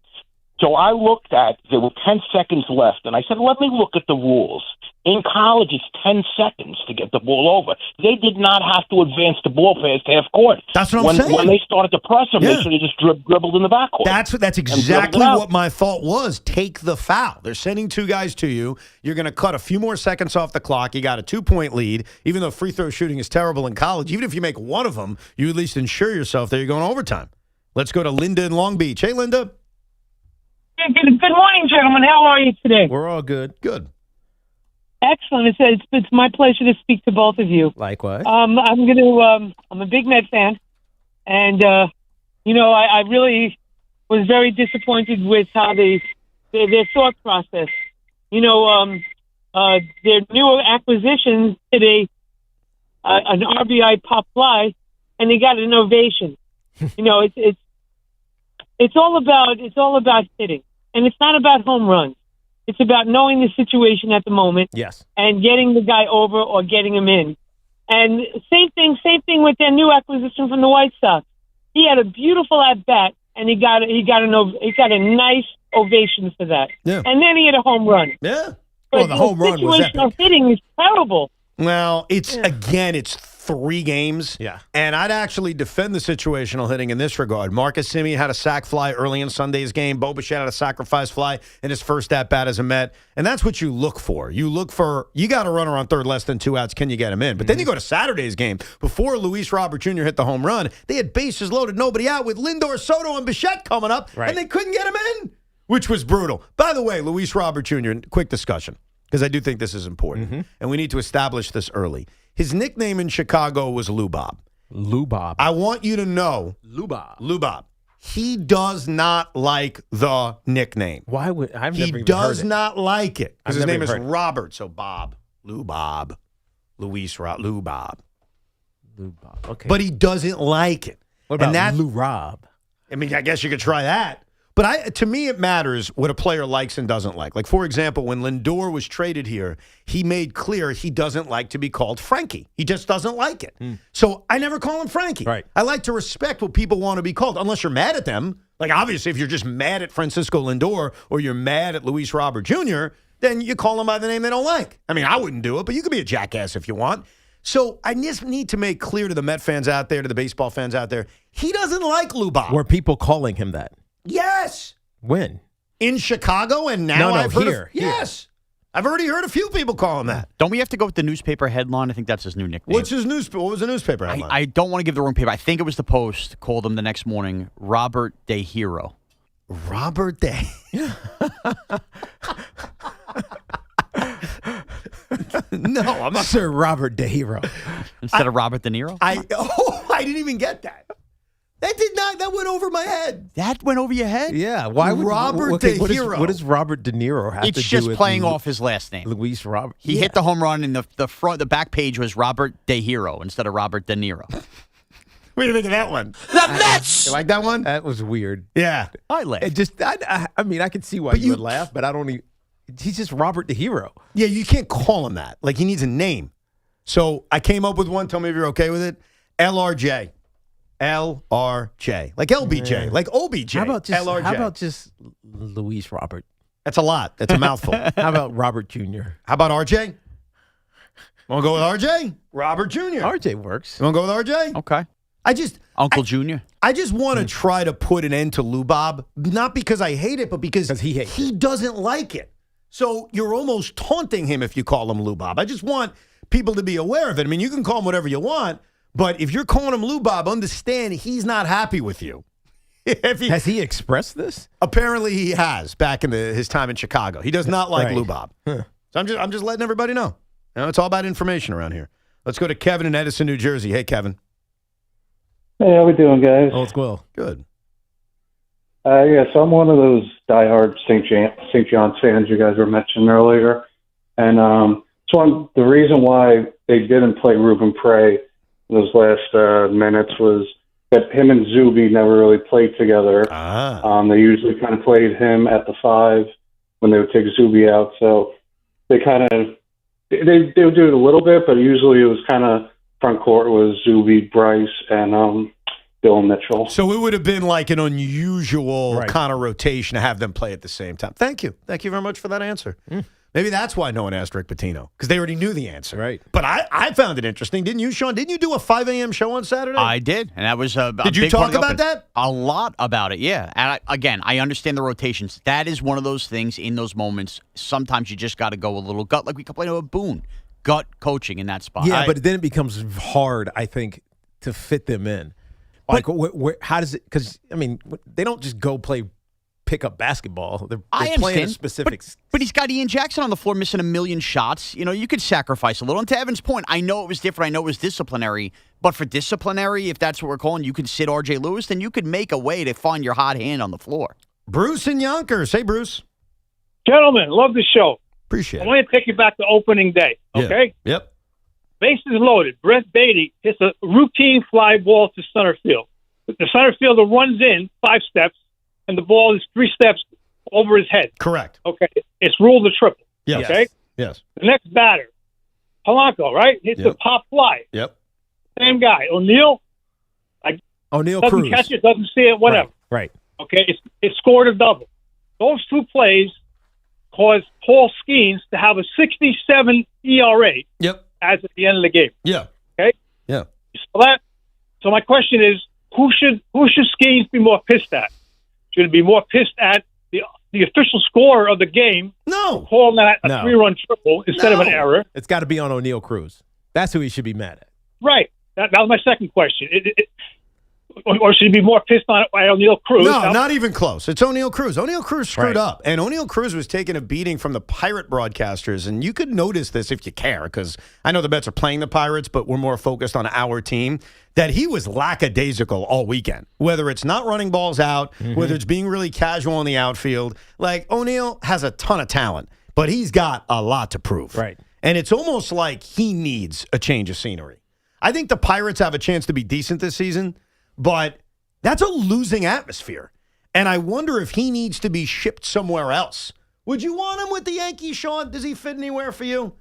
So I looked at, there were 10 seconds left, and I said, let me look at the rules. In college, it's 10 seconds to get the ball over. They did not have to advance the ball past half court. That's what I'm saying. When they started to press them, they should have just dribbled in the backcourt. That's exactly what my thought was. Take the foul. They're sending 2 guys to you. You're going to cut a few more seconds off the clock. You got a 2-point lead. Even though free throw shooting is terrible in college, even if you make one of them, you at least ensure yourself that you're going overtime. Let's go to Linda in Long Beach. Hey, Linda. Good morning, gentlemen. How are you today? We're all good. Good. Excellent. It's my pleasure to speak to both of you. Likewise. I'm a big Met fan, and I really was very disappointed with how their thought process. Their new acquisitions did an RBI pop fly, and they got an ovation. It's all about hitting, and it's not about home runs. It's about knowing the situation at the moment. Yes. And getting the guy over or getting him in. And same thing with their new acquisition from the White Sox. He had a beautiful at bat, and he got a nice ovation for that. Yeah. And then he had a home run. Yeah. But the home run was epic. Situational hitting is terrible. Well, it's 3 games. Yeah. And I'd actually defend the situational hitting in this regard. Marcus Semien had a sac fly early in Sunday's game. Bichette had a sacrifice fly in his first at-bat as a Met. And that's what you look for. You got a runner on third, less than 2 outs. Can you get him in? But then you go to Saturday's game. Before Luis Robert Jr. hit the home run, they had bases loaded, nobody out, with Lindor, Soto, and Bichette coming up. Right. And they couldn't get him in, which was brutal. By the way, Luis Robert Jr., quick discussion, because I do think this is important. And we need to establish this early. His nickname in Chicago was Lou Bob. Lou Bob. I want you to know. Lou Bob. Lou Bob. He does not like the nickname. Why would I've never even He does heard it. not like it. Because his name is heard it. Robert. So Bob. Lou Bob. Lou Bob. Lou Bob. Okay. But he doesn't like it. What about Lou Rob? I mean, I guess you could try that. But to me, it matters what a player likes and doesn't like. Like, for example, when Lindor was traded here, he made clear he doesn't like to be called Frankie. He just doesn't like it. So I never call him Frankie. Right. I like to respect what people want to be called, unless you're mad at them. Like, obviously, if you're just mad at Francisco Lindor or you're mad at Luis Robert Jr., then you call them by the name they don't like. I mean, I wouldn't do it, but you could be a jackass if you want. So I just need to make clear to the Met fans out there, to the baseball fans out there, he doesn't like Lou Bob. Were people calling him that? Yes. When? In Chicago, and now I've heard here. Yes. I've already heard a few people call him that. Don't we have to go with the newspaper headline? I think that's his new nickname. What was the newspaper headline? I don't want to give the wrong paper. I think it was the Post called him the next morning Robert De Hero. Robert De. No, I'm not. Sir Robert De Hero. Instead of Robert De Niro? I didn't even get that. That went over my head. That went over your head? Yeah. Why would Robert De Hero? What does Robert De Niro have to do with It's just playing off his last name. Luis Robert. He hit the home run, and the back page was Robert De Hero instead of Robert De Niro. What do you think of that one? The Mets! You like that one? That was weird. Yeah. I laughed. I mean, I can see why you would laugh, but I don't even. He's just Robert De Hero. Yeah, you can't call him that. Like, he needs a name. So I came up with one. Tell me if you're okay with it. LRJ. LRJ. Like LBJ. Like OBJ. How about just LRJ. How about just Luis Robert? That's a lot. That's a mouthful. How about Robert Jr.? How about RJ? Want to go with RJ? Robert Jr. RJ works. You want to go with RJ? Okay. I just Uncle Jr. I just want to try to put an end to Lou Bob, not because I hate it, but because he doesn't like it. So you're almost taunting him if you call him Lou Bob. I just want people to be aware of it. I mean, you can call him whatever you want, but if you're calling him Lou Bob, understand he's not happy with you. Has he expressed this? Apparently he has back in his time in Chicago. He does not like Right. Lou Bob. So I'm just letting everybody know. You know, it's all about information around here. Let's go to Kevin in Edison, New Jersey. Hey, Kevin. Hey, how we doing, guys? Oh, it's well. Good. Yeah, so I'm one of those diehard St. John's fans you guys were mentioning earlier. And the reason why they didn't play Ruben Prey those last minutes was that him and Zuby never really played together. They usually kind of played him at the 5 when they would take Zuby out. So they kind of they would do it a little bit, but usually it was kind of front court was Zuby, Bryce, and Bill Mitchell. So it would have been like an unusual kind of rotation to have them play at the same time. Thank you. Thank you very much for that answer. Maybe that's why no one asked Rick Pitino, because they already knew the answer. Right. But I found it interesting. Didn't you, Sean? Didn't you do a 5 a.m. show on Saturday? I did, and that was a Did you big talk part of the about open. that? A lot about it, yeah. And I understand the rotations. That is one of those things in those moments. Sometimes you just got to go a little gut, like we complain about Boone. Gut coaching in that spot. Yeah, but then it becomes hard, I think, to fit them in. Like, how does it? Because I mean, they don't just go play pickup basketball. They're playing a specific. But he's got Ian Jackson on the floor missing a million shots. You know, you could sacrifice a little. And to Evan's point, I know it was different. I know it was disciplinary. But for disciplinary, if that's what we're calling, you could sit R.J. Lewis, then you could make a way to find your hot hand on the floor. Bruce and Yonkers. Hey, Bruce. Gentlemen, love the show. Appreciate it. I want to take you back to opening day, okay? Yeah. Yep. Bases loaded. Brett Beatty hits a routine fly ball to center field. The center fielder runs in 5 steps, and the ball is 3 steps over his head. Correct. Okay. It's ruled a triple. Yes. Okay? Yes. The next batter, Polanco, right? Hits a pop fly. Yep. Same guy. O'Neal. O'Neal doesn't Cruz. catch it, doesn't see it, whatever. Right. Okay? It scored a double. Those 2 plays caused Paul Skenes to have a 67 ERA as at the end of the game. Yeah. Okay? Yeah. So my question is, who should Skenes be more pissed at? Should it be more pissed at the official scorer of the game? No. Calling that a 3-run triple instead of an error. It's got to be on O'Neal Cruz. That's who he should be mad at. Right. That was my second question. Or should he be more pissed on O'Neal Cruz? No, not even close. It's O'Neal Cruz. O'Neal Cruz screwed Right. up. And O'Neal Cruz was taking a beating from the Pirate broadcasters. And you could notice this if you care, because I know the Mets are playing the Pirates, but we're more focused on our team, that he was lackadaisical all weekend. Whether it's not running balls out, whether it's being really casual in the outfield. Like, O'Neal has a ton of talent, but he's got a lot to prove. Right. And it's almost like he needs a change of scenery. I think the Pirates have a chance to be decent this season, but that's a losing atmosphere. And I wonder if he needs to be shipped somewhere else. Would you want him with the Yankees, Sean? Does he fit anywhere for you?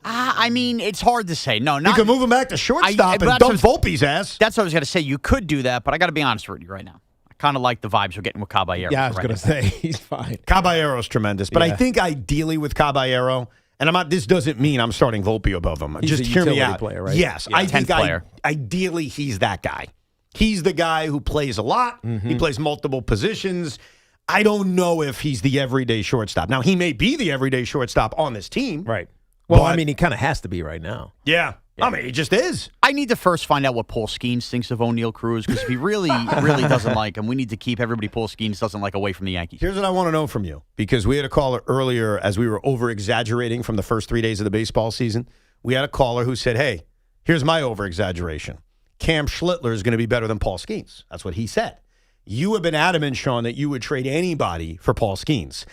I mean, it's hard to say. No, not. You can move him back to shortstop and dump Volpe's ass. That's what I was going to say. You could do that, but I got to be honest with you right now. I kind of like the vibes we're getting with Caballero. Yeah, I was going to say, he's fine. Caballero's tremendous. But I Yeah. think ideally with Caballero, and this doesn't mean I'm starting Volpe above him. He's Just a hear me utility out. player, right? Yes, Yeah. I think 10th player. ideally he's that guy. He's the guy who plays a lot. He plays multiple positions. I don't know if he's the everyday shortstop. Now, he may be the everyday shortstop on this team. Right. Well, But- I mean, he kind of has to be right now. Yeah. I mean, he just is. I need to first find out what Paul Skenes thinks of O'Neal Cruz, because if he really, really doesn't like him, we need to keep everybody Paul Skenes doesn't like away from the Yankees. Here's what I want to know from you, because we had a caller earlier as we were over-exaggerating from the first 3 days of the baseball season. We had a caller who said, hey, here's my over-exaggeration. Cam Schlitter is going to be better than Paul Skenes. That's what he said. You have been adamant, Sean, that you would trade anybody for Paul Skenes.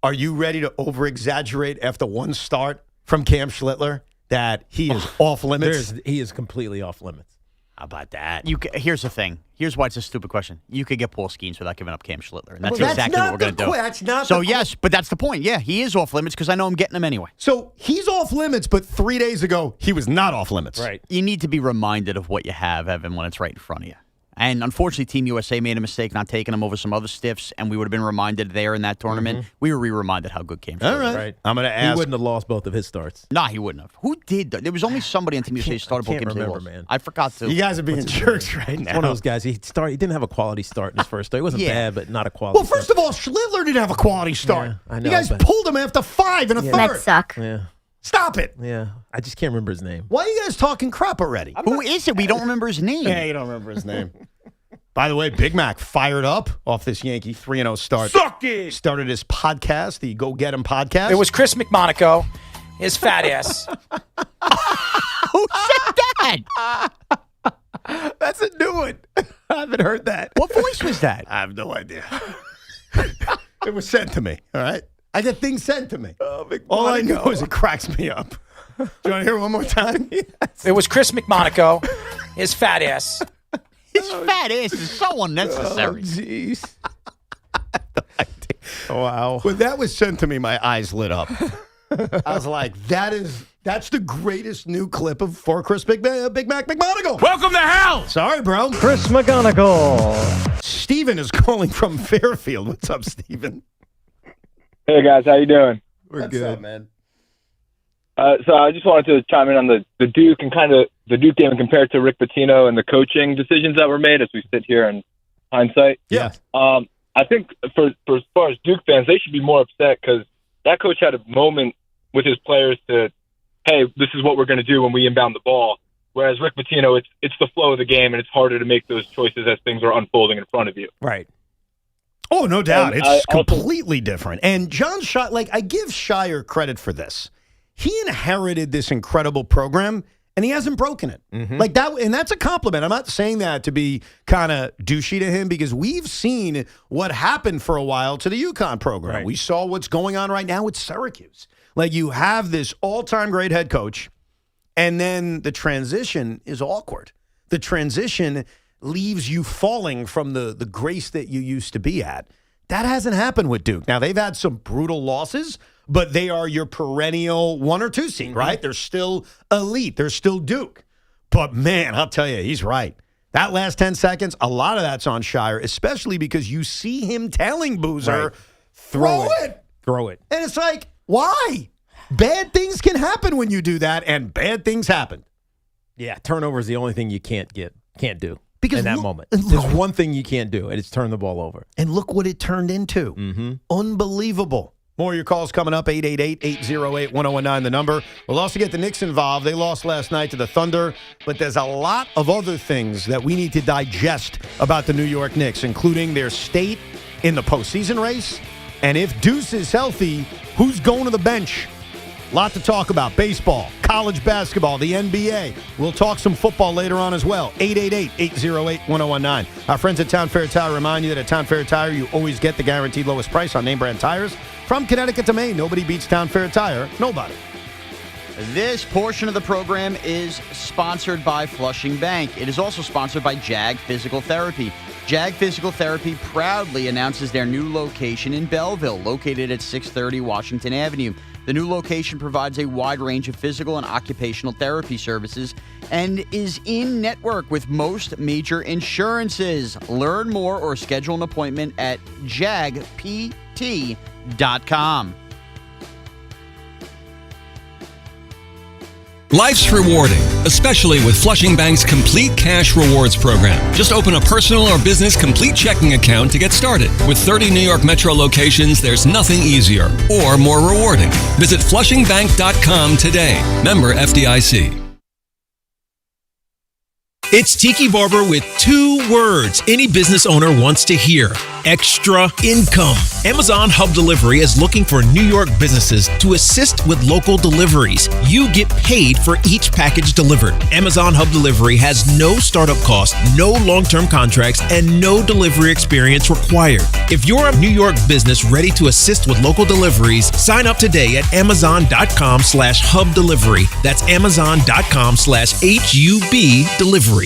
Are you ready to over-exaggerate after one start from Cam Schlitter that he is off limits? He is completely off limits. How about that? Here's the thing. Here's why it's a stupid question. You could get Paul Skenes without giving up Cam Schlitter, and that's Well, exactly what we're going to do. That's not So the yes, but that's the point. Yeah, he is off limits because I know I'm getting him anyway. So he's off limits, but 3 days ago, he was not off limits. Right. You need to be reminded of what you have, Evan, when it's right in front of you. And unfortunately, Team USA made a mistake not taking him over some other stiffs, and we would have been reminded there in that tournament. We were re-reminded how good Cam Schlitter was. Right. I'm going to ask. He wouldn't have lost both of his starts. Nah, he wouldn't have. Who did? There was only somebody on Team USA who started both games. Remember, man. I forgot to. You guys are being jerks right now. It's one of those guys. He didn't have a quality start in his first start. It wasn't bad, but not a quality. Well, first of all, Schlitter didn't have a quality start. Yeah, I know, you guys but- pulled him after 5 and a third. Mets suck. Yeah. Stop it. Yeah. I just can't remember his name. Why are you guys talking crap already? Who is it? We don't remember his name. Yeah, you don't remember his name. By the way, Big Mac fired up off this Yankee 3-0 start. Suck it! Started his podcast, the Go Get Him podcast. It was Chris McMonaco, his fat ass. Who said that? That's a new one. I haven't heard that. What voice was that? I have no idea. It was sent to me, all right? I get things sent to me. All I know is it cracks me up. Do you want to hear it one more time? Yes. It was Chris McMonaco, his fat ass. His fat ass is so unnecessary. Jeez. Wow. When that was sent to me, my eyes lit up. I was like, that's the greatest new clip for Chris Big Mac McMonagle. Welcome to hell. Sorry, bro. Chris McGonigal. Steven is calling from Fairfield. What's up, Steven? Hey, guys. How you doing? We're good. Up, man? So I just wanted to chime in on the Duke and kind of the Duke game compared to Rick Pitino and the coaching decisions that were made as we sit here in hindsight. Yeah. I think for as far as Duke fans, they should be more upset because that coach had a moment with his players to, hey, this is what we're going to do when we inbound the ball. Whereas Rick Pitino, it's the flow of the game, and it's harder to make those choices as things are unfolding in front of you. Right. Oh, no doubt. And It's also, completely different. And John Shire, I give Shire credit for this. He inherited this incredible program, and he hasn't broken it. Like that, and that's a compliment. I'm not saying that to be kind of douchey to him because we've seen what happened for a while to the UConn program. Right. We saw what's going on right now with Syracuse. Like you have this all-time great head coach, and then the transition is awkward. The transition leaves you falling from the grace that you used to be at. That hasn't happened with Duke. Now, they've had some brutal losses, but they are your perennial 1 or 2 seed, right? They're still elite. They're still Duke. But, man, I'll tell you, he's right. That last 10 seconds, a lot of that's on Shire, especially because you see him telling Boozer, throw it. Throw it. And it's like, why? Bad things can happen when you do that, and bad things happen. Yeah, turnover is the only thing you can't do. Because in that moment. There's one thing you can't do, and it's turn the ball over. And look what it turned into. Unbelievable. More of your calls coming up, 888-808-1019, the number. We'll also get the Knicks involved. They lost last night to the Thunder, but there's a lot of other things that we need to digest about the New York Knicks, including their state in the postseason race, and if Deuce is healthy, who's going to the bench? A lot to talk about. Baseball, college basketball, the NBA. We'll talk some football later on as well. 888-808-1019. Our friends at Town Fair Tire remind you that at Town Fair Tire, you always get the guaranteed lowest price on name brand tires. From Connecticut to Maine, nobody beats Town Fair Tire. Nobody. This portion of the program is sponsored by Flushing Bank. It is also sponsored by JAG Physical Therapy. JAG Physical Therapy proudly announces their new location in Belleville, located at 630 Washington Avenue. The new location provides a wide range of physical and occupational therapy services and is in network with most major insurances. Learn more or schedule an appointment at jagpt.com. Life's rewarding, especially with Flushing Bank's Complete Cash Rewards program. Just open a personal or business complete checking account to get started. With 30 New York Metro locations, there's nothing easier or more rewarding. Visit flushingbank.com today. Member FDIC. It's Tiki Barber with 2 words any business owner wants to hear: extra income. Amazon Hub Delivery is looking for New York businesses to assist with local deliveries. You get paid for each package delivered. Amazon Hub Delivery has no startup costs, no long-term contracts, and no delivery experience required. If you're a New York business ready to assist with local deliveries, sign up today at amazon.com/hub delivery. That's amazon.com/HUB delivery.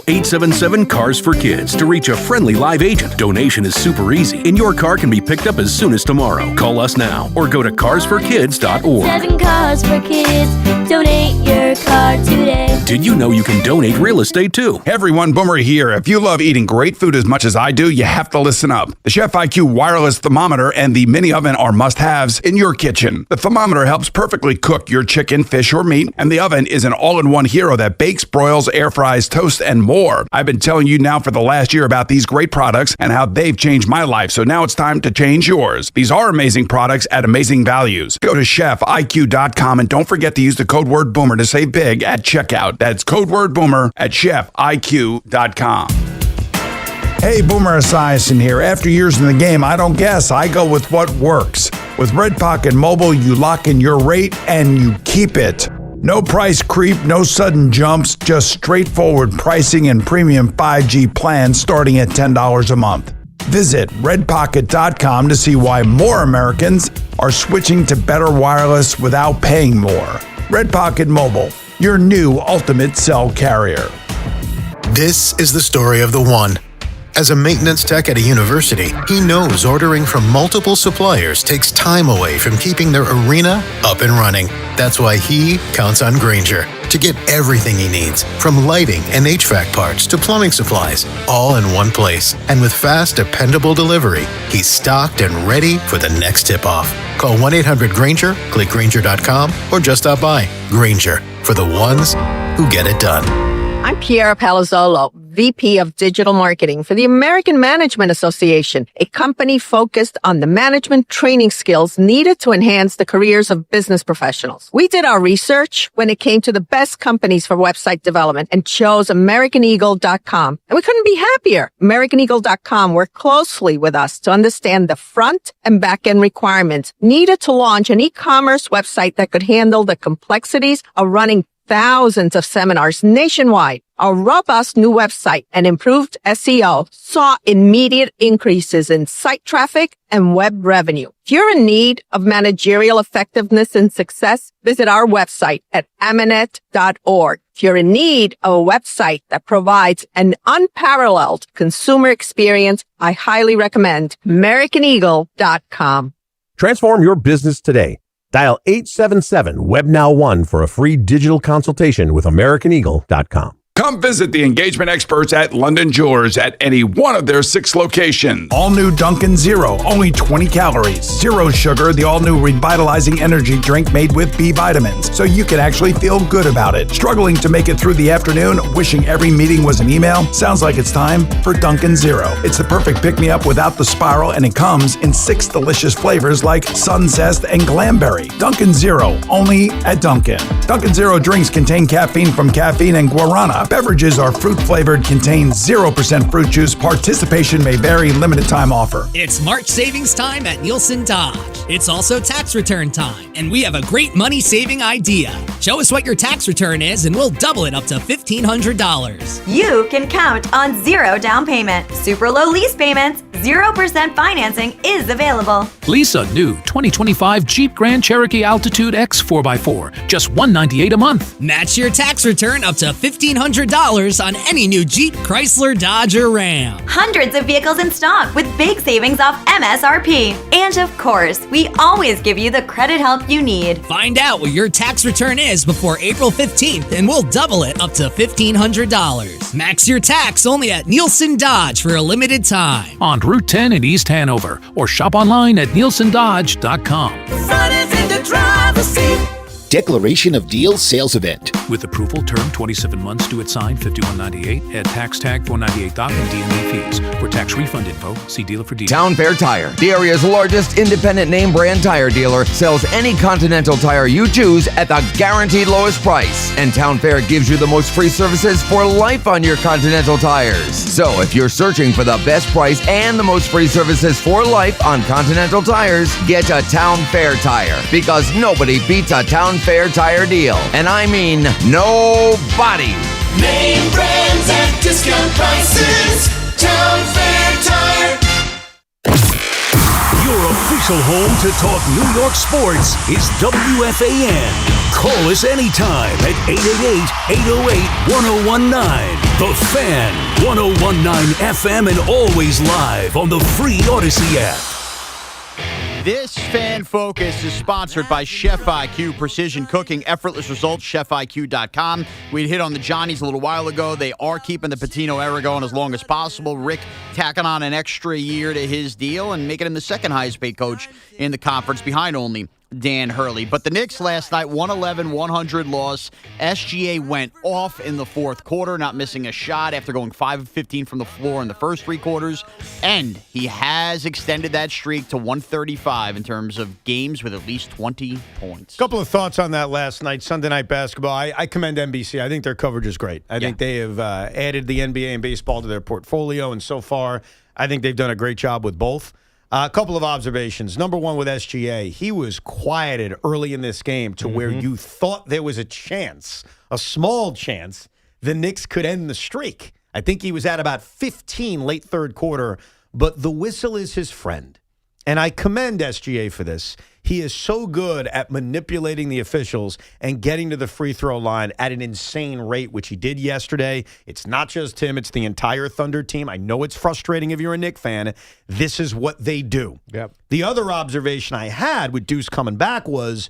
877-CARS for Kids to reach a friendly live agent. Donation is super easy, and your car can be picked up as soon as tomorrow. Call us now or go to carsforkids.org. 7 Cars for Kids. Donate your car today. Did you know you can donate real estate too? Hey everyone, Boomer here. If you love eating great food as much as I do, you have to listen up. The Chef IQ wireless thermometer and the mini oven are must-haves in your kitchen. The thermometer helps perfectly cook your chicken, fish, or meat, and the oven is an all-in-one hero that bakes, broils, air fries, toasts, and more. I've been telling you now for the last year about these great products and how they've changed my life, so now it's time to change yours. These are amazing products at amazing values. Go to chefiq.com and don't forget to use the code word BOOMER to save big at checkout. That's code word BOOMER at chefiq.com. Hey, Boomer Esiason here. After years in the game, I don't guess. I go with what works. With Red Pocket Mobile, you lock in your rate and you keep it. No price creep, no sudden jumps, just straightforward pricing and premium 5G plans starting at $10 a month. Visit redpocket.com to see why more Americans are switching to better wireless without paying more. Red Pocket Mobile, your new ultimate cell carrier. This is the story of the one. As a maintenance tech at a university, he knows ordering from multiple suppliers takes time away from keeping their arena up and running. That's why he counts on Grainger to get everything he needs, from lighting and HVAC parts to plumbing supplies, all in one place. And with fast, dependable delivery, he's stocked and ready for the next tip-off. Call 1-800-GRAINGER, click Grainger.com, or just stop by. Grainger, for the ones who get it done. I'm Piera Palazzolo, VP of Digital Marketing for the American Management Association, a company focused on the management training skills needed to enhance the careers of business professionals. We did our research when it came to the best companies for website development and chose AmericanEagle.com. And we couldn't be happier. AmericanEagle.com worked closely with us to understand the front and back end requirements needed to launch an e-commerce website that could handle the complexities of running thousands of seminars nationwide. Our robust new website and improved SEO saw immediate increases in site traffic and web revenue. If you're in need of managerial effectiveness and success, visit our website at amanet.org. If you're in need of a website that provides an unparalleled consumer experience, I highly recommend AmericanEagle.com. Transform your business today. Dial 877-WebNow1 for a free digital consultation with AmericanEagle.com. Come visit the engagement experts at London Jewelers at any one of their 6 locations. All new Dunkin' Zero, only 20 calories. Zero sugar, the all new revitalizing energy drink made with B vitamins, so you can actually feel good about it. Struggling to make it through the afternoon, wishing every meeting was an email? Sounds like it's time for Dunkin' Zero. It's the perfect pick-me-up without the spiral, and it comes in 6 delicious flavors like Sun Zest and Glamberry. Dunkin' Zero, only at Dunkin'. Dunkin' Zero drinks contain caffeine from caffeine and guarana. Beverages are fruit-flavored, contain 0% fruit juice. Participation may vary. Limited time offer. It's March savings time at Nielsen Dodge. It's also tax return time, and we have a great money-saving idea. Show us what your tax return is, and we'll double it up to $1,500. You can count on 0 down payment, super low lease payments, 0% financing is available. Lease a new 2025 Jeep Grand Cherokee Altitude X 4x4, just $198 a month. Match your tax return up to $1,500 on any new Jeep, Chrysler, Dodge, or Ram. Hundreds of vehicles in stock with big savings off MSRP. And of course, we always give you the credit help you need. Find out what your tax return is before April 15th, and we'll double it up to $1,500. Max your tax only at Nielsen Dodge for a limited time. On Route 10 in East Hanover, or shop online at nielsendodge.com. Sun is in the driver's seat. Declaration of Deal Sales Event. With approval, term 27 months, due at sign $51.98, add tax tag $498 and DMV fees. For tax refund info, see dealer for details. Town Fair Tire, the area's largest independent name brand tire dealer, sells any Continental tire you choose at the guaranteed lowest price. And Town Fair gives you the most free services for life on your Continental tires. So if you're searching for the best price and the most free services for life on Continental tires, get a Town Fair Tire, because nobody beats a Town Fair Tire deal. And I mean nobody. Name brands at discount prices. Town Fair Tire. Your official home to talk New York sports is WFAN. Call us anytime at 888-808-1019. The Fan, 1019 FM, and always live on the free Odyssey app. This Fan Focus is sponsored by Chef IQ, precision cooking, effortless results, chefiq.com. We hit on the Johnnies a little while ago. They are keeping the Patino era going as long as possible. Rick tacking on an extra year to his deal and making him the second highest paid coach in the conference behind only Dan Hurley. But the Knicks last night, 111-100 loss. SGA went off in the fourth quarter, not missing a shot after going 5 of 15 from the floor in the first three quarters. And he has extended that streak to 135 in terms of games with at least 20 points. A couple of thoughts on that last night, Sunday Night Basketball. I commend NBC. I think their coverage is great. I think they have added the NBA and baseball to their portfolio, and so far, I think they've done a great job with both. A couple of observations. Number one with SGA, he was quieted early in this game to where you thought there was a chance, a small chance, the Knicks could end the streak. I think he was at about 15 late third quarter, but the whistle is his friend. And I commend SGA for this. He is so good at manipulating the officials and getting to the free throw line at an insane rate, which he did yesterday. It's not just him. It's the entire Thunder team. I know it's frustrating if you're a Knicks fan. This is what they do. Yep. The other observation I had with Deuce coming back was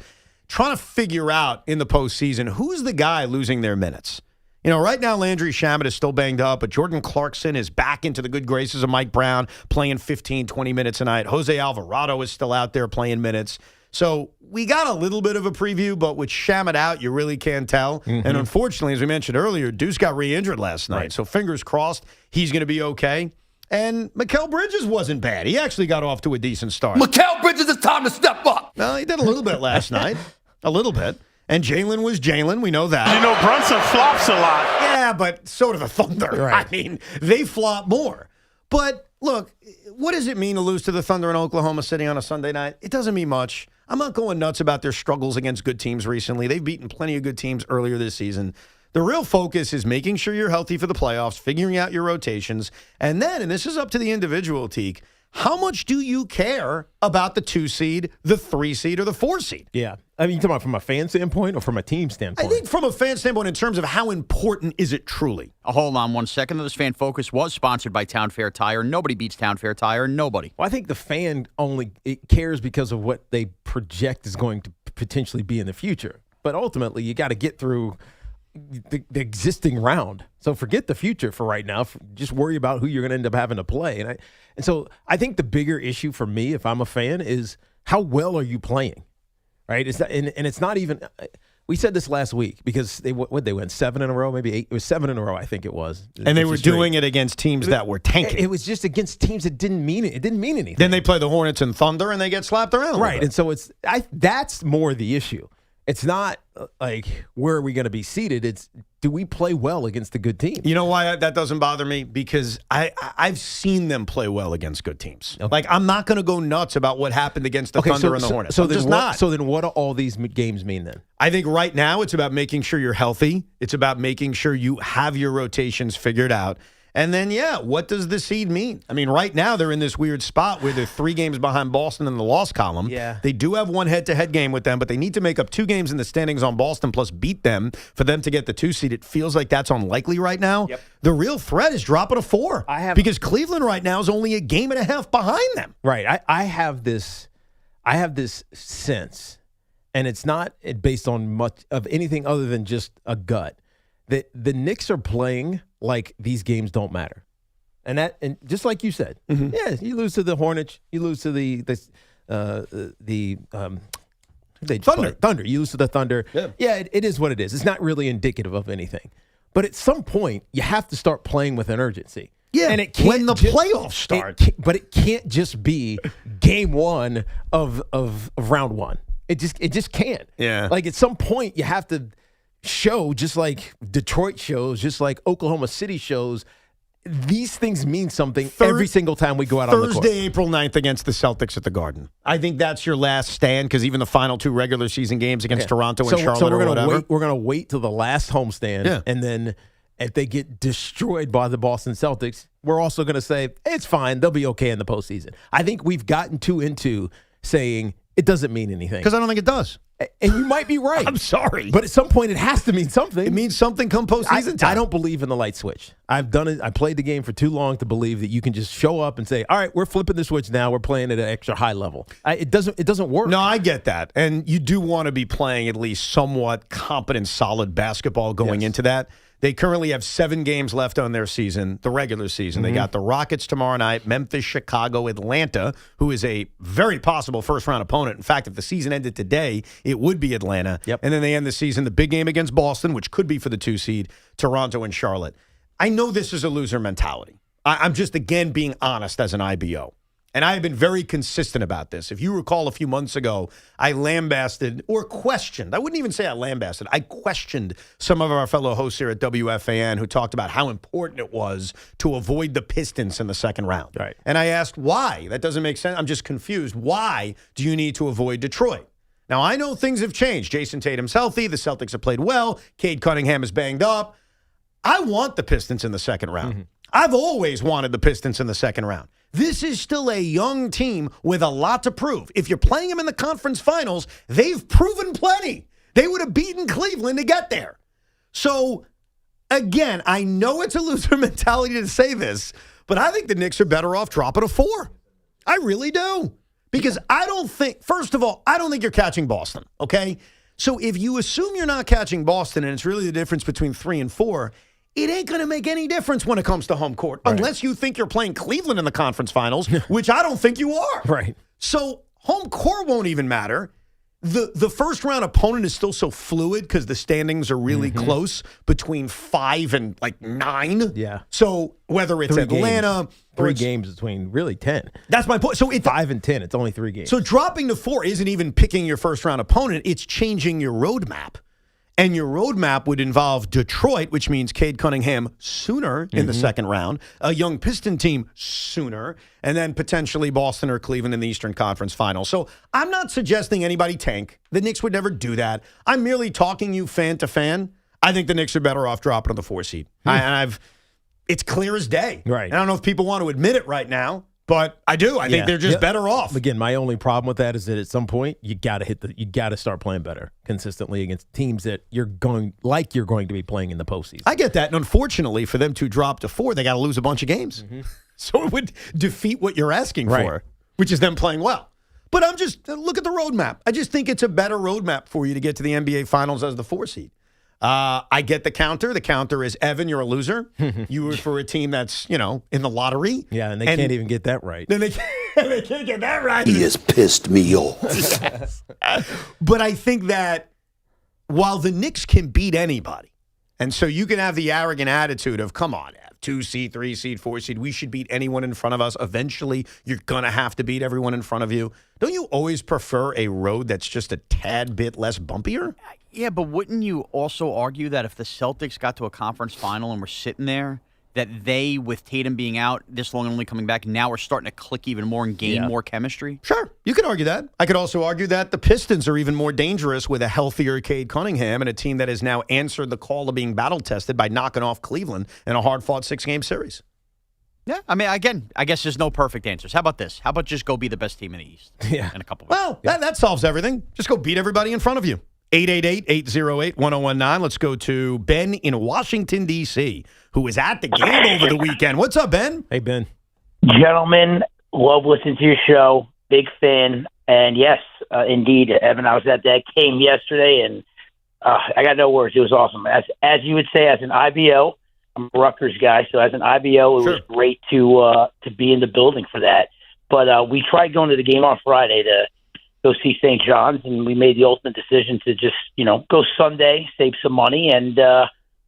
trying to figure out in the postseason who's the guy losing their minutes. You know, right now, Landry Shamet is still banged up, but Jordan Clarkson is back into the good graces of Mike Brown, playing 15, 20 minutes a night. Jose Alvarado is still out there playing minutes. So we got a little bit of a preview, but with Shamet out, you really can't tell. And unfortunately, as we mentioned earlier, Deuce got re-injured last night. Right. So fingers crossed he's going to be okay. And Mikal Bridges wasn't bad. He actually got off to a decent start. Mikal Bridges, it's time to step up. Well, he did a little bit last night. A little bit. And Jalen was Jalen. We know that. You know, Brunson flops a lot. Yeah, but so do the Thunder. Right. I mean, they flop more. But look, what does it mean to lose to the Thunder in Oklahoma City on a Sunday night? It doesn't mean much. I'm not going nuts about their struggles against good teams recently. They've beaten plenty of good teams earlier this season. The real focus is making sure you're healthy for the playoffs, figuring out your rotations, and then, and this is up to the individual, Teak, how much do you care about the 2 seed, the 3 seed, or the 4 seed? Yeah. I mean, you talking about from a fan standpoint or from a team standpoint? I think from a fan standpoint in terms of how important is it truly. Hold on 1 second. This Fan Focus was sponsored by Town Fair Tire. Nobody beats Town Fair Tire. Nobody. Well, I think the fan only cares because of what they project is going to potentially be in the future. But ultimately, you got to get through the existing round. So forget the future for right now. Just worry about who you're going to end up having to play. And so I think the bigger issue for me, if I'm a fan, is how well are you playing? Right? It's not, and it's not even. We said this last week because they went 7 in a row, maybe 8. It was 7 in a row, I think it was. And they were doing it against teams that were tanking. It was just against teams that didn't mean it. It didn't mean anything. Then they play the Hornets and Thunder, and they get slapped around. Right, and so that's more the issue. It's not like where are we going to be seated. It's do we play well against the good teams? You know why that doesn't bother me? Because I've seen them play well against good teams. Okay. Like I'm not going to go nuts about what happened against the Thunder and the Hornets. So then what do all these games mean then? I think right now it's about making sure you're healthy. It's about making sure you have your rotations figured out. And then, what does the seed mean? I mean, right now they're in this weird spot where they're 3 games behind Boston in the loss column. Yeah. They do have 1 head-to-head game with them, but they need to make up 2 games in the standings on Boston plus beat them for them to get the 2 seed. It feels like that's unlikely right now. Yep. The real threat is dropping a 4 because Cleveland right now is only a game and a half behind them. Right. I have this sense, and it's not based on much of anything other than just a gut, that the Knicks are playing like these games don't matter. And just like you said, you lose to the Hornets, you lose to the Thunder. You lose to the Thunder. Yeah, it is what it is. It's not really indicative of anything. But at some point, you have to start playing with an urgency. Yeah, and it can't when the playoffs start. But it can't just be game 1 of round 1. It just can't. Yeah. Like at some point, you have to show, just like Detroit shows, just like Oklahoma City shows, these things mean something every single time we go out on the court. Thursday, April 9th against the Celtics at the Garden. I think that's your last stand because even the final 2 regular season games against Toronto and Charlotte or whatever. We're going to wait till the last homestand, and then if they get destroyed by the Boston Celtics, we're also going to say, it's fine. They'll be okay in the postseason. I think we've gotten too into saying it doesn't mean anything. Because I don't think it does. And you might be right. I'm sorry. But at some point, it has to mean something. It means something come postseason time. I don't believe in the light switch. I've done it. I played the game for too long to believe that you can just show up and say, all right, we're flipping the switch now. We're playing at an extra high level. It doesn't work. No, I get that. And you do want to be playing at least somewhat competent, solid basketball going into that. They currently have 7 games left on their season, the regular season. They got the Rockets tomorrow night, Memphis, Chicago, Atlanta, who is a very possible first-round opponent. In fact, if the season ended today, it would be Atlanta. Yep. And then they end the season, the big game against Boston, which could be for the 2 seed, Toronto and Charlotte. I know this is a loser mentality. I'm just, again, being honest as an IBO. And I have been very consistent about this. If you recall a few months ago, I lambasted or questioned. I wouldn't even say I lambasted. I questioned some of our fellow hosts here at WFAN who talked about how important it was to avoid the Pistons in the second round. Right. And I asked why. That doesn't make sense. I'm just confused. Why do you need to avoid Detroit? Now, I know things have changed. Jason Tatum's healthy. The Celtics have played well. Cade Cunningham is banged up. I want the Pistons in the second round. I've always wanted the Pistons in the second round. This is still a young team with a lot to prove. If you're playing them in the conference finals, they've proven plenty. They would have beaten Cleveland to get there. So, again, I know it's a loser mentality to say this, but I think the Knicks are better off dropping a 4. I really do. Because I don't think, first of all, I don't think you're catching Boston, okay? So if you assume you're not catching Boston and it's really the difference between 3 and 4, it ain't going to make any difference when it comes to home court, unless you think you're playing Cleveland in the conference finals, which I don't think you are. Right. So home court won't even matter. The first-round opponent is still so fluid because the standings are really close between 5 and, 9. Yeah. So whether it's Atlanta... 3 games between really 10. That's my point. So 5 and 10, it's only 3 games. So dropping to 4 isn't even picking your first-round opponent. It's changing your roadmap. And your roadmap would involve Detroit, which means Cade Cunningham sooner in the second round, a young Piston team sooner, and then potentially Boston or Cleveland in the Eastern Conference Finals. So I'm not suggesting anybody tank. The Knicks would never do that. I'm merely talking you fan to fan. I think the Knicks are better off dropping to the 4 seed. It's clear as day. Right. I don't know if people want to admit it right now, but I do. I think they're just better off. Again, my only problem with that is that at some point you got to start playing better consistently against teams that you're going to be playing in the postseason. I get that, and unfortunately for them to drop to 4, they got to lose a bunch of games. So it would defeat what you're asking for, which is them playing well. But look at the roadmap. I just think it's a better roadmap for you to get to the NBA Finals as the 4 seed. I get the counter. The counter is, Evan, you're a loser. You were for a team that's, in the lottery. Yeah, and they can't even get that right. Then they can't get that right. He has pissed me off. But I think that while the Knicks can beat anybody, and so you can have the arrogant attitude of, come on, 2 seed, 3 seed, 4 seed, we should beat anyone in front of us. Eventually, you're going to have to beat everyone in front of you. Don't you always prefer a road that's just a tad bit less bumpier? Yeah, but wouldn't you also argue that if the Celtics got to a conference final and were sitting there, that they, with Tatum being out this long and only coming back, now are starting to click even more and gain more chemistry? Sure, you could argue that. I could also argue that the Pistons are even more dangerous with a healthier Cade Cunningham and a team that has now answered the call of being battle-tested by knocking off Cleveland in a hard-fought 6-game series. Yeah, I mean, again, I guess there's no perfect answers. How about this? How about just go be the best team in the East in a couple of Well, that solves everything. Just go beat everybody in front of you. 888-808-1019. Let's go to Ben in Washington, D.C., who was at the game over the weekend. What's up, Ben? Hey, Ben. Gentlemen, love listening to your show. Big fan. And yes, indeed, Evan, I was at that game yesterday, and I got no words. It was awesome. As you would say, as an IBO, I'm a Rutgers guy, so as an IBO, it was great to be in the building for that. But we tried going to the game on Friday to go see St. John's, and we made the ultimate decision to just, go Sunday, save some money, and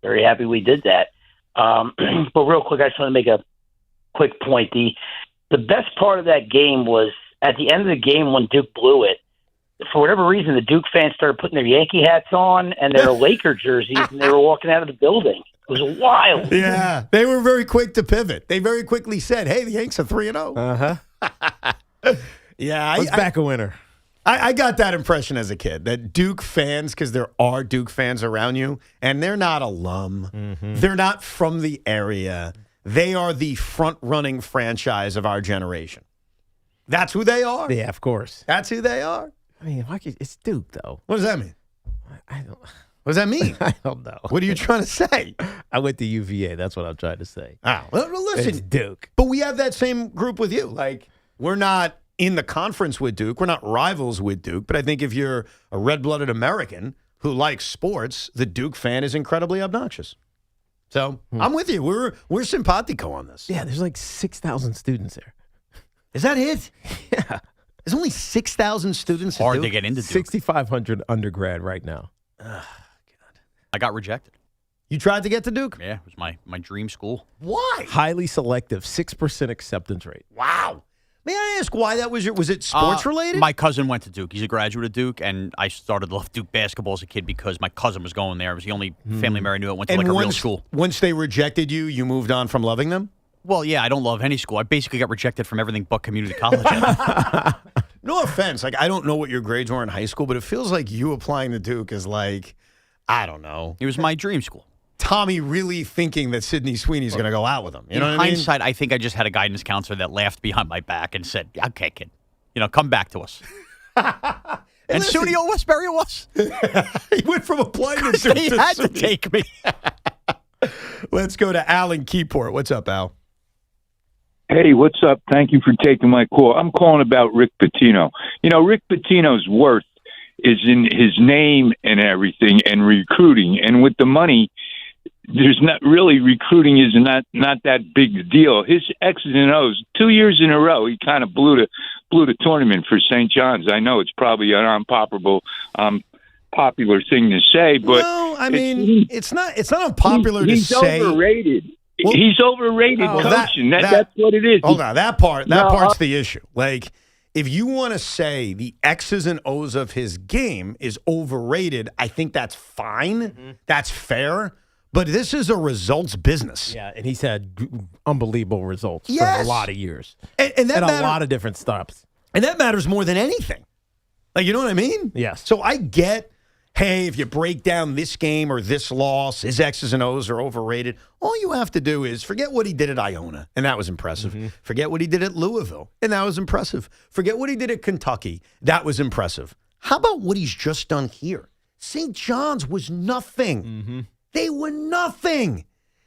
very happy we did that. But real quick, I just want to make a quick point. The best part of that game was at the end of the game when Duke blew it. For whatever reason, the Duke fans started putting their Yankee hats on and their Laker jerseys, and they were walking out of the building. It was wild. Yeah, they were very quick to pivot. They very quickly said, hey, the Yanks are 3-0. Uh-huh. Yeah. Let's back a winner. I got that impression as a kid, that Duke fans, because there are Duke fans around you, and they're not alum. Mm-hmm. They're not from the area. They are the front-running franchise of our generation. That's who they are. Yeah, of course. That's who they are. I mean, it's Duke, though. What does that mean? I don't. What does that mean? I don't know. What are you trying to say? I went to UVA. That's what I'm trying to say. Oh, well, listen, It's Duke. but we have that same group with you. Like, we're not in the conference with Duke. We're not rivals with Duke. But I think if you're a red-blooded American who likes sports, the Duke fan is incredibly obnoxious. So I'm with you. We're simpatico on this. Yeah, there's like 6,000 students there. Is that it? Yeah. There's only 6,000 students. Hard to get into Duke. 6,500 undergrad right now. I got rejected. You tried to get to Duke? Yeah, it was my dream school. Why? Highly selective, 6% acceptance rate. Wow. May I ask why that was was it sports related? My cousin went to Duke. He's a graduate of Duke, and I started to love Duke basketball as a kid because my cousin was going there. It was the only family member I knew that went to like a real school. Once they rejected you, you moved on from loving them? Well, yeah, I don't love any school. I basically got rejected from everything but community college. No offense. Like, I don't know what your grades were in high school, but it feels like you applying to Duke is like, I don't know. It was my dream school. Tommy really thinking that Sidney Sweeney's going to go out with him. You know what I mean? In hindsight, I think I just had a guidance counselor that laughed behind my back and said, okay, kid, come back to us. And Sunio Westbury was. He went from applying to Duke He had to take me. Let's go to Al in Keyport. What's up, Al? Hey, what's up? Thank you for taking my call. I'm calling about Rick Pitino. Rick Pitino's worth is in his name and everything and recruiting. And with the money, there's not really recruiting is not that big a deal. His X's and O's 2 years in a row, he kind of blew the tournament for St. John's. I know it's probably an unpopular popular thing to say, but no, I mean it's not unpopular to say. He's overrated. Well, he's overrated coaching. That's what it is. Hold on, that part's the issue. Like, if you want to say the X's and O's of his game is overrated, I think that's fine. Mm-hmm. That's fair. But this is a results business. Yeah, and he's had unbelievable results for a lot of years. And that a lot of different stops. And that matters more than anything. Like, you know what I mean? Yes. So I get, hey, if you break down this game or this loss, his X's and O's are overrated. All you have to do is forget what he did at Iona, and that was impressive. Mm-hmm. Forget what he did at Louisville, and that was impressive. Forget what he did at Kentucky. That was impressive. How about what he's just done here? St. John's was nothing. Mm-hmm. They were nothing.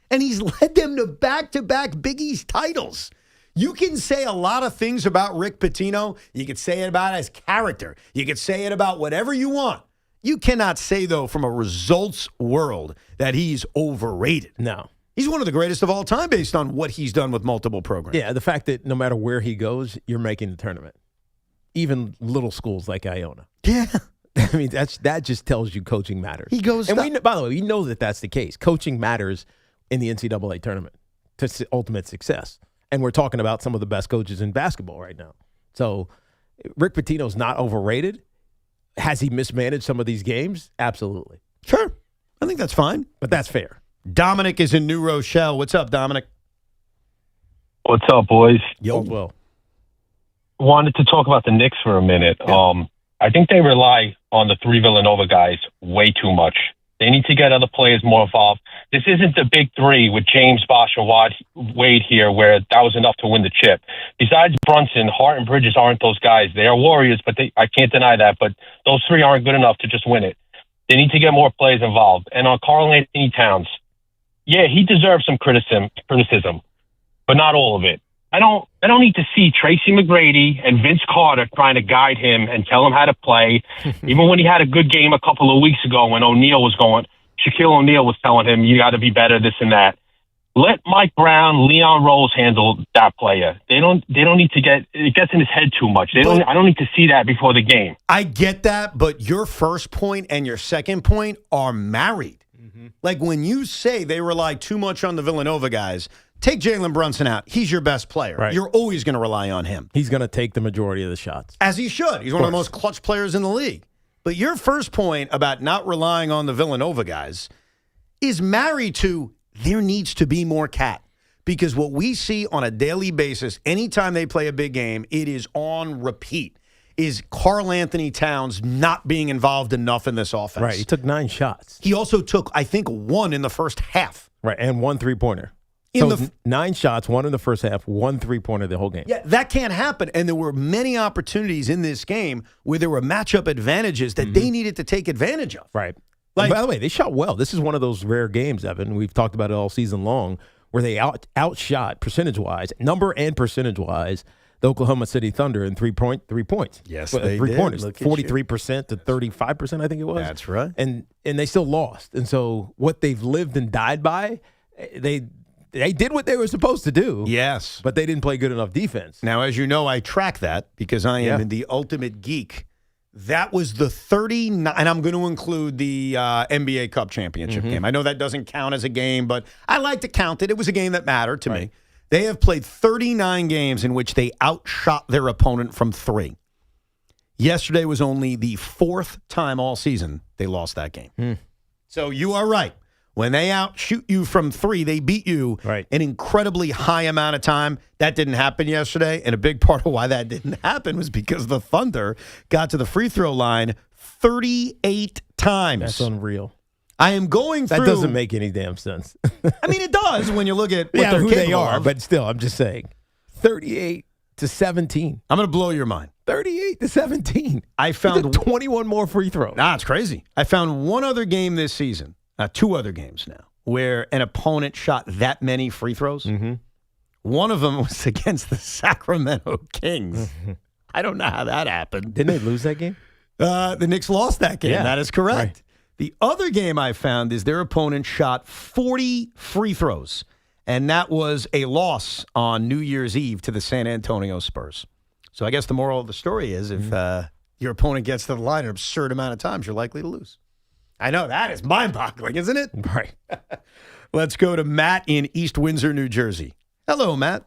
And he's led them to back-to-back Big East titles. You can say a lot of things about Rick Pitino. You can say it about his character. You can say it about whatever you want. You cannot say, though, from a results world that he's overrated. No. He's one of the greatest of all time based on what he's done with multiple programs. Yeah, the fact that no matter where he goes, you're making the tournament. Even little schools like Iona. Yeah. I mean, that just tells you coaching matters. He goes, and by the way, we know that that's the case. Coaching matters in the NCAA tournament to ultimate success. And we're talking about some of the best coaches in basketball right now. So Rick Pitino's not overrated. Has he mismanaged some of these games? Absolutely. Sure. I think that's fine. But that's fair. Dominic is in New Rochelle. What's up, Dominic? What's up, boys? Yo. Well. Wanted to talk about the Knicks for a minute. Yeah. I think they rely on the three Villanova guys way too much. They need to get other players more involved. This isn't the big three with James, Bosh, or Wade here where that was enough to win the chip. Besides Brunson, Hart and Bridges aren't those guys. They are warriors, but I can't deny that. But those three aren't good enough to just win it. They need to get more players involved. And on Karl Anthony Towns, yeah, he deserves some criticism, but not all of it. I don't need to see Tracy McGrady and Vince Carter trying to guide him and tell him how to play. Even when he had a good game a couple of weeks ago when Shaquille O'Neal was telling him, you got to be better, this and that. Let Mike Brown, Leon Rose handle that player. They don't need to it gets in his head too much. I don't need to see that before the game. I get that, but your first point and your second point are married. Mm-hmm. Like when you say they rely too much on the Villanova guys, take Jalen Brunson out. He's your best player. Right. You're always going to rely on him. He's going to take the majority of the shots. As he should. He's one of the most clutch players in the league. But your first point about not relying on the Villanova guys is married to there needs to be more cat. Because what we see on a daily basis, anytime they play a big game, it is on repeat. is Karl Anthony Towns not being involved enough in this offense. Right. He took 9 shots. He also took, I think, 1 in the first half. Right, and 1 3-pointer. So 9 shots, 1 in the first half, 1 3-pointer the whole game. Yeah, that can't happen. And there were many opportunities in this game where there were matchup advantages that they needed to take advantage of. Right. By the way, they shot well. This is one of those rare games, Evan. We've talked about it all season long, where they outshot percentage-wise, number and percentage-wise, the Oklahoma City Thunder in 3 points. Yes, they 3 pointers, 43% to 35%, I think it was. That's right. And they still lost. And so what they've lived and died by, they did what they were supposed to do. Yes. But they didn't play good enough defense. Now, as you know, I track that because I am the ultimate geek. That was the 39, and I'm going to include the NBA Cup championship game. I know that doesn't count as a game, but I like to count it. It was a game that mattered to me. They have played 39 games in which they outshot their opponent from 3. Yesterday was only the 4th time all season they lost that game. So you are right. When they outshoot you from 3, they beat you an incredibly high amount of time. That didn't happen yesterday, and a big part of why that didn't happen was because the Thunder got to the free throw line 38 times. That's unreal. I am going through. That doesn't make any damn sense. I mean, it does when you look at what they're who capable they are, of. but still, I'm just saying. 38 to 17. I'm going to blow your mind. 38 to 17. I found 21 more free throws. Nah, it's crazy. I found one other game this season, 2 other games now, where an opponent shot that many free throws. One of them was against the Sacramento Kings. I don't know how that happened. Didn't they lose that game? The Knicks lost that game. Yeah, that is correct. right. The other game I found is their opponent shot 40 free throws, and that was a loss on New Year's Eve to the San Antonio Spurs. So I guess the moral of the story is if your opponent gets to the line an absurd amount of times, you're likely to lose. I know, that is mind-boggling, isn't it? Right. Let's go to Matt in East Windsor, New Jersey. Hello, Matt.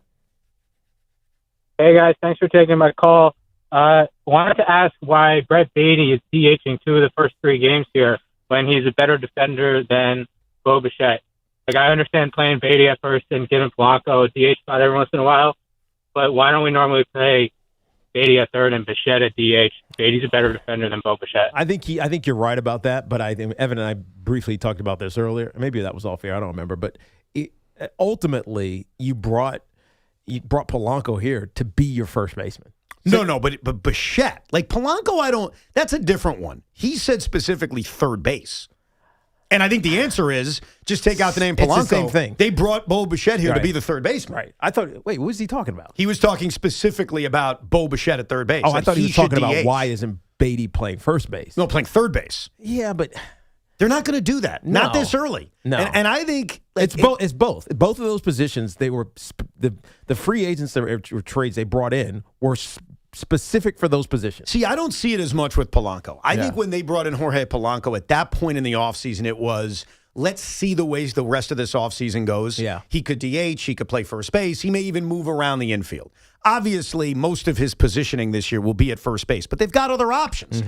Hey, guys. Thanks for taking my call. Wanted to ask why Brett Beatty is DHing 2 of the first 3 games here when he's a better defender than Bo Bichette. Like, I understand playing Beatty at first and giving Polanco a DH spot every once in a while, but why don't we normally play Beatty at third and Bichette at DH? Beatty's a better defender than Bo Bichette. I think you're right about that, but I think Evan and I briefly talked about this earlier. Maybe that was off air. I don't remember, but ultimately you brought Polanco here to be your first baseman. No, but Bichette, like Polanco, that's a different one. He said specifically third base. And I think the answer is just take out the name Polanco. It's the same thing. They brought Bo Bichette here to be the third baseman. Right. I thought, wait, what was he talking about? He was talking specifically about Bo Bichette at third base. Oh, I thought he was talking about DH. why isn't Beatty playing first base? No, playing third base. Yeah, but they're not going to do that. Not this early. No. And I think it's both. Both of those positions, they were the free agents that were trades they brought in were specific for those positions. See, I don't see it as much with Polanco. I think when they brought in Jorge Polanco at that point in the offseason, it was, let's see the ways the rest of this offseason goes. Yeah. He could DH. He could play first base. He may even move around the infield. Obviously, most of his positioning this year will be at first base, but they've got other options.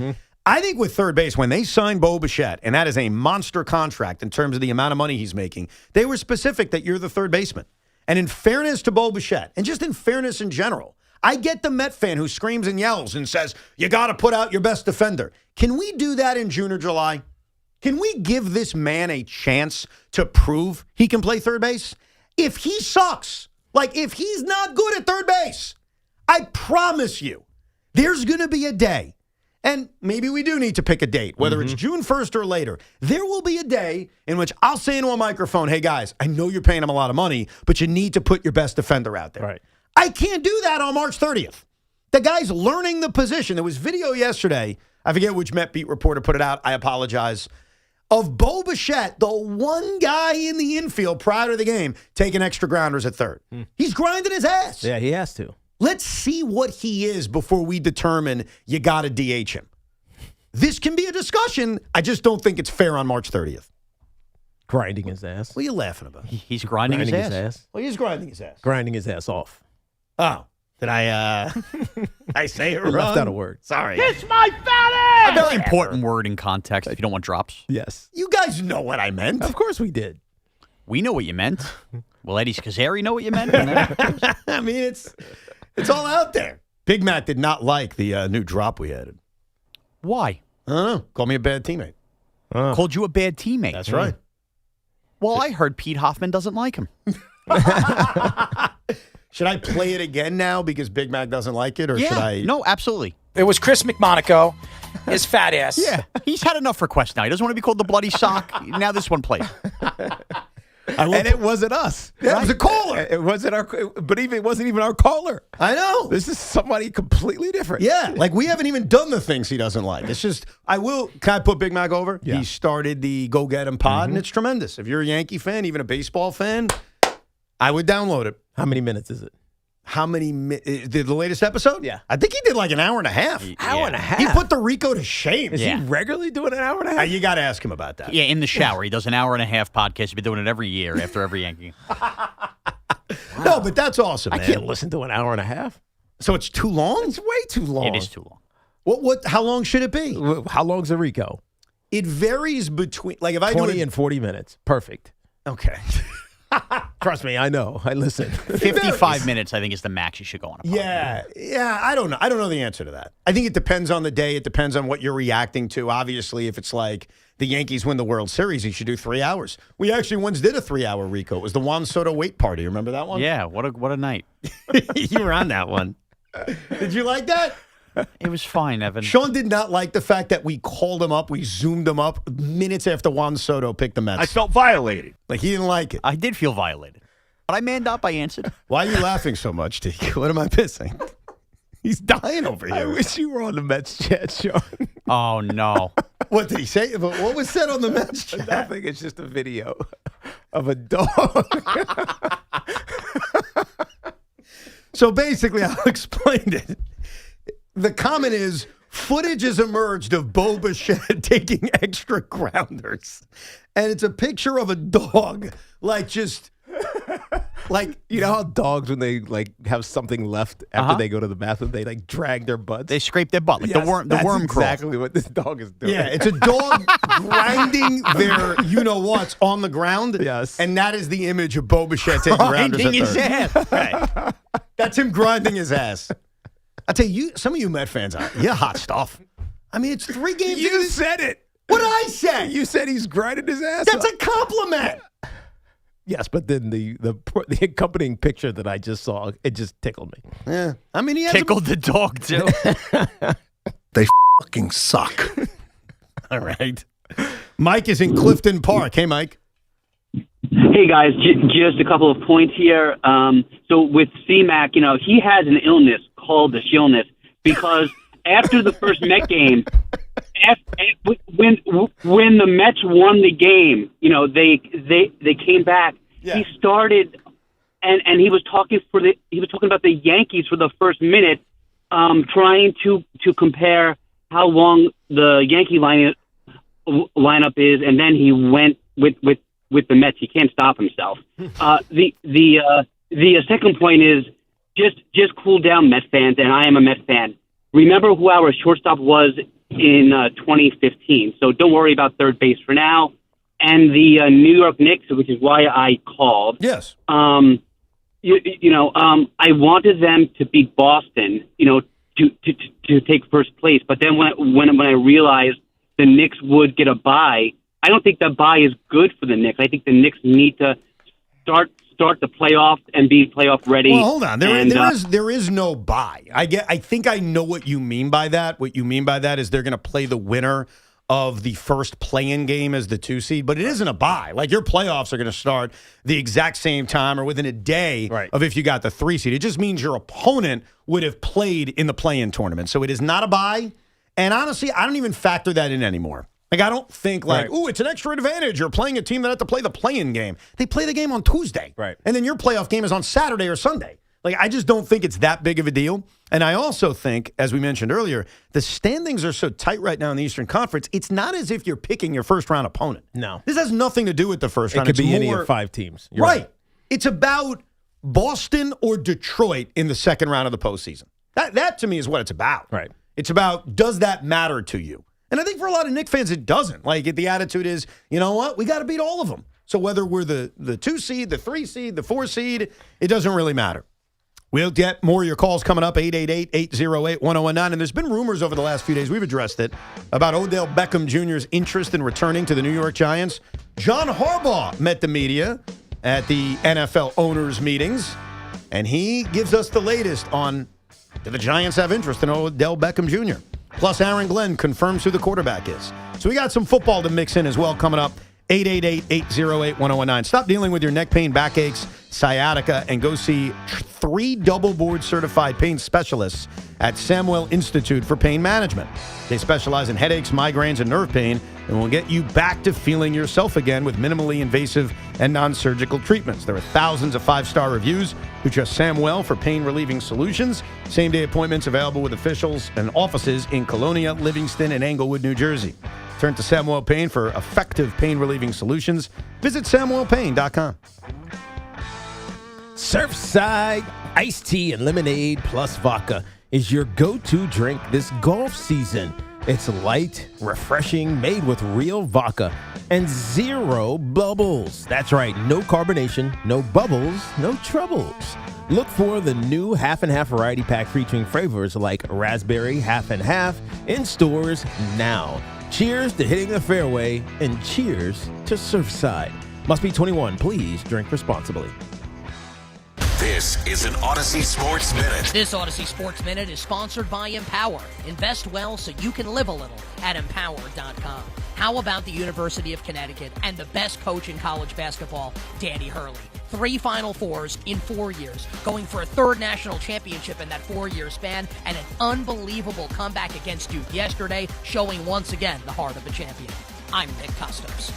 I think with third base, when they signed Bo Bichette, and that is a monster contract in terms of the amount of money he's making, they were specific that you're the third baseman. And in fairness to Bo Bichette, and just in fairness in general, I get the Met fan who screams and yells and says, you got to put out your best defender. Can we do that in June or July? Can we give this man a chance to prove he can play third base? If he sucks, like if he's not good at third base, I promise you, there's going to be a day, and maybe we do need to pick a date, whether it's June 1st or later. There will be a day in which I'll say into a microphone, hey, guys, I know you're paying him a lot of money, but you need to put your best defender out there. Right. I can't do that on March 30th. The guy's learning the position. There was video yesterday, I forget which Met beat reporter put it out, I apologize, of Bo Bichette, the one guy in the infield prior to the game, taking extra grounders at third. He's grinding his ass. Yeah, he has to. Let's see what he is before we determine you got to DH him. This can be a discussion. I just don't think it's fair on March 30th. Grinding his ass. What are you laughing about? He's grinding his ass. Well, he's grinding his ass. Grinding his ass off. Oh, did I say it wrong? Left out a word. Sorry. Kiss my fat ass! A very important word in context if you don't want drops. Yes. You guys know what I meant. Of course we did. We know what you meant. Will Eddie Scazzeri know what you meant? I mean, it's all out there. Big Mac did not like the new drop we added. Why? I don't know. Called me a bad teammate. Called you a bad teammate. That's right. Well, I heard Pete Hoffman doesn't like him. Should I play it again now because Big Mac doesn't like it, or should I? No, absolutely. It was Chris McMonaco, his fat ass. Yeah, he's had enough requests now. He doesn't want to be called the bloody sock. Now this one plays. And it wasn't us. Yeah, it was a caller. It wasn't it wasn't even our caller. I know. This is somebody completely different. Yeah, like we haven't even done the things he doesn't like. It's just, can I put Big Mac over? Yeah. He started the Go Get Him pod, and it's tremendous. If you're a Yankee fan, even a baseball fan, I would download it. How many minutes is it? How many the latest episode? Yeah. I think he did like an hour and a half. Hour and a half? He put the Rico to shame. Is he regularly doing an hour and a half? You got to ask him about that. Yeah, in the shower. He does an hour and a half podcast. He's been doing it every year after every Yankee. No, but that's awesome, man. I can't listen to an hour and a half. So it's too long? It's way too long. It is too long. How long should it be? How long's a Rico? It varies between, like if I 20 do it, and 40 minutes. Perfect. Okay. Trust me, I know. I listen. 55 minutes, I think, is the max you should go on a podcast. Yeah. I don't know. I don't know the answer to that. I think it depends on the day. It depends on what you're reacting to. Obviously, if it's like the Yankees win the World Series, you should do 3 hours. We actually once did a 3-hour Rico. It was the Juan Soto wait party. Remember that one? Yeah, what a night. You were on that one. Did you like that? It was fine, Evan. Sean did not like the fact that we called him up, we zoomed him up minutes after Juan Soto picked the Mets. I felt violated. Like he didn't like it. I did feel violated. But I manned up. I answered. Why are you laughing so much, Tiki? What am I missing? He's dying over here. I wish you were on the Mets chat, Sean. Oh, no. What did he say? What was said on the Mets chat? I think it's just a video of a dog. So basically, I'll explain it. The comment is, footage has emerged of Bo Bichette taking extra grounders. And it's a picture of a dog, like just... Like, you know how dogs, when they like have something left after they go to the bathroom, they like drag their butts? They scrape their butt, like the worm that's crawl. exactly what this dog is doing. Yeah, it's a dog grinding their you-know-whats on the ground. Yes. And that is the image of Bo Bichette taking grounders at Grinding his third. ass. Right. That's him grinding his ass. I tell you, some of you Met fans, you're hot stuff. I mean, it's 3 games. You said it. What did I say? You said he's grinding his ass. That's a compliment. Yes, but then the accompanying picture that I just saw, it just tickled me. Yeah. I mean, he has Tickled the dog, too. They fucking suck. All right. Mike is in Clifton Park. Hey, Mike. Hey, guys, just a couple of points here. So with C-Mac, he has an illness called the Schlitter because after the first Met game, when the Mets won the game, they came back. Yeah. He started, and he was talking about the Yankees for the first minute, trying to compare how long the Yankee lineup is, and then he went with the Mets. He can't stop himself. The second point is just cool down, Mets fans, and I am a Mets fan. Remember who our shortstop was in 2015. So don't worry about third base for now. And the New York Knicks, which is why I called. Yes. I wanted them to beat Boston, to take first place. But then when I realized the Knicks would get a bye, I don't think that bye is good for the Knicks. I think the Knicks need to start the playoffs and be playoff ready. Well, hold on. There is no bye. I think I know what you mean by that. What you mean by that is they're going to play the winner of the first play-in game as the 2 seed, but it isn't a bye. Like your playoffs are going to start the exact same time or within a day of if you got the 3 seed. It just means your opponent would have played in the play-in tournament. So it is not a bye. And honestly, I don't even factor that in anymore. Like, I don't think it's an extra advantage. You're playing a team that had to play the play-in game. They play the game on Tuesday. Right. And then your playoff game is on Saturday or Sunday. Like, I just don't think it's that big of a deal. And I also think, as we mentioned earlier, the standings are so tight right now in the Eastern Conference, it's not as if you're picking your first-round opponent. No. This has nothing to do with the first round. It could be any of 5 teams. You're right. It's about Boston or Detroit in the second round of the postseason. That to me, is what it's about. Right. It's about, does that matter to you? And I think for a lot of Knicks fans, it doesn't. Like, the attitude is, you know what? We got to beat all of them. So whether we're the 2 seed, the 3 seed, the 4 seed, it doesn't really matter. We'll get more of your calls coming up, 888-808-1019. And there's been rumors over the last few days, we've addressed it, about Odell Beckham Jr.'s interest in returning to the New York Giants. John Harbaugh met the media at the NFL owners' meetings, and he gives us the latest on do the Giants have interest in Odell Beckham Jr. Plus, Aaron Glenn confirms who the quarterback is. So we got some football to mix in as well coming up. 888-808-1019. Stop dealing with your neck pain, backaches, sciatica, and go see 3 double board certified pain specialists at Samuel Institute for Pain Management. They specialize in headaches, migraines, and nerve pain, and will get you back to feeling yourself again with minimally invasive and non-surgical treatments. There are thousands of 5-star reviews who trust Samuel for pain-relieving solutions. Same-day appointments available with officials and offices in Colonia, Livingston, and Englewood, New Jersey. Turn to Samuel Pain for effective pain-relieving solutions. Visit SamuelPain.com. Surfside iced tea and lemonade plus vodka is your go-to drink this golf season. It's light, refreshing, made with real vodka and 0 bubbles. That's right, no carbonation, no bubbles, no troubles. Look for the new half and half variety pack featuring flavors like raspberry half and half in stores now. Cheers to hitting the fairway and cheers to Surfside. Must be 21. Please drink responsibly. This is an Odyssey Sports Minute. This Odyssey Sports Minute is sponsored by Empower. Invest well so you can live a little at Empower.com. How about the University of Connecticut and the best coach in college basketball, Danny Hurley? 3 Final Fours in 4 years, going for a 3rd national championship in that 4-year span, and an unbelievable comeback against Duke yesterday, showing once again the heart of a champion. I'm Nick Custos.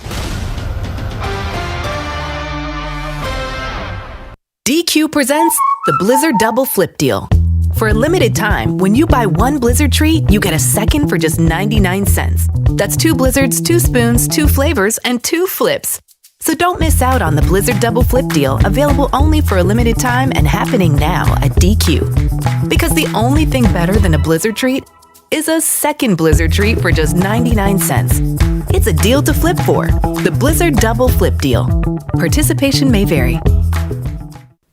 DQ presents the Blizzard Double Flip Deal. For a limited time, when you buy 1 Blizzard treat, you get a second for just 99 cents. That's 2 Blizzards, 2 spoons, 2 flavors, and 2 flips. So don't miss out on the Blizzard Double Flip Deal, available only for a limited time and happening now at DQ. Because the only thing better than a Blizzard treat is a second Blizzard treat for just 99 cents. It's a deal to flip for. The Blizzard Double Flip Deal. Participation may vary.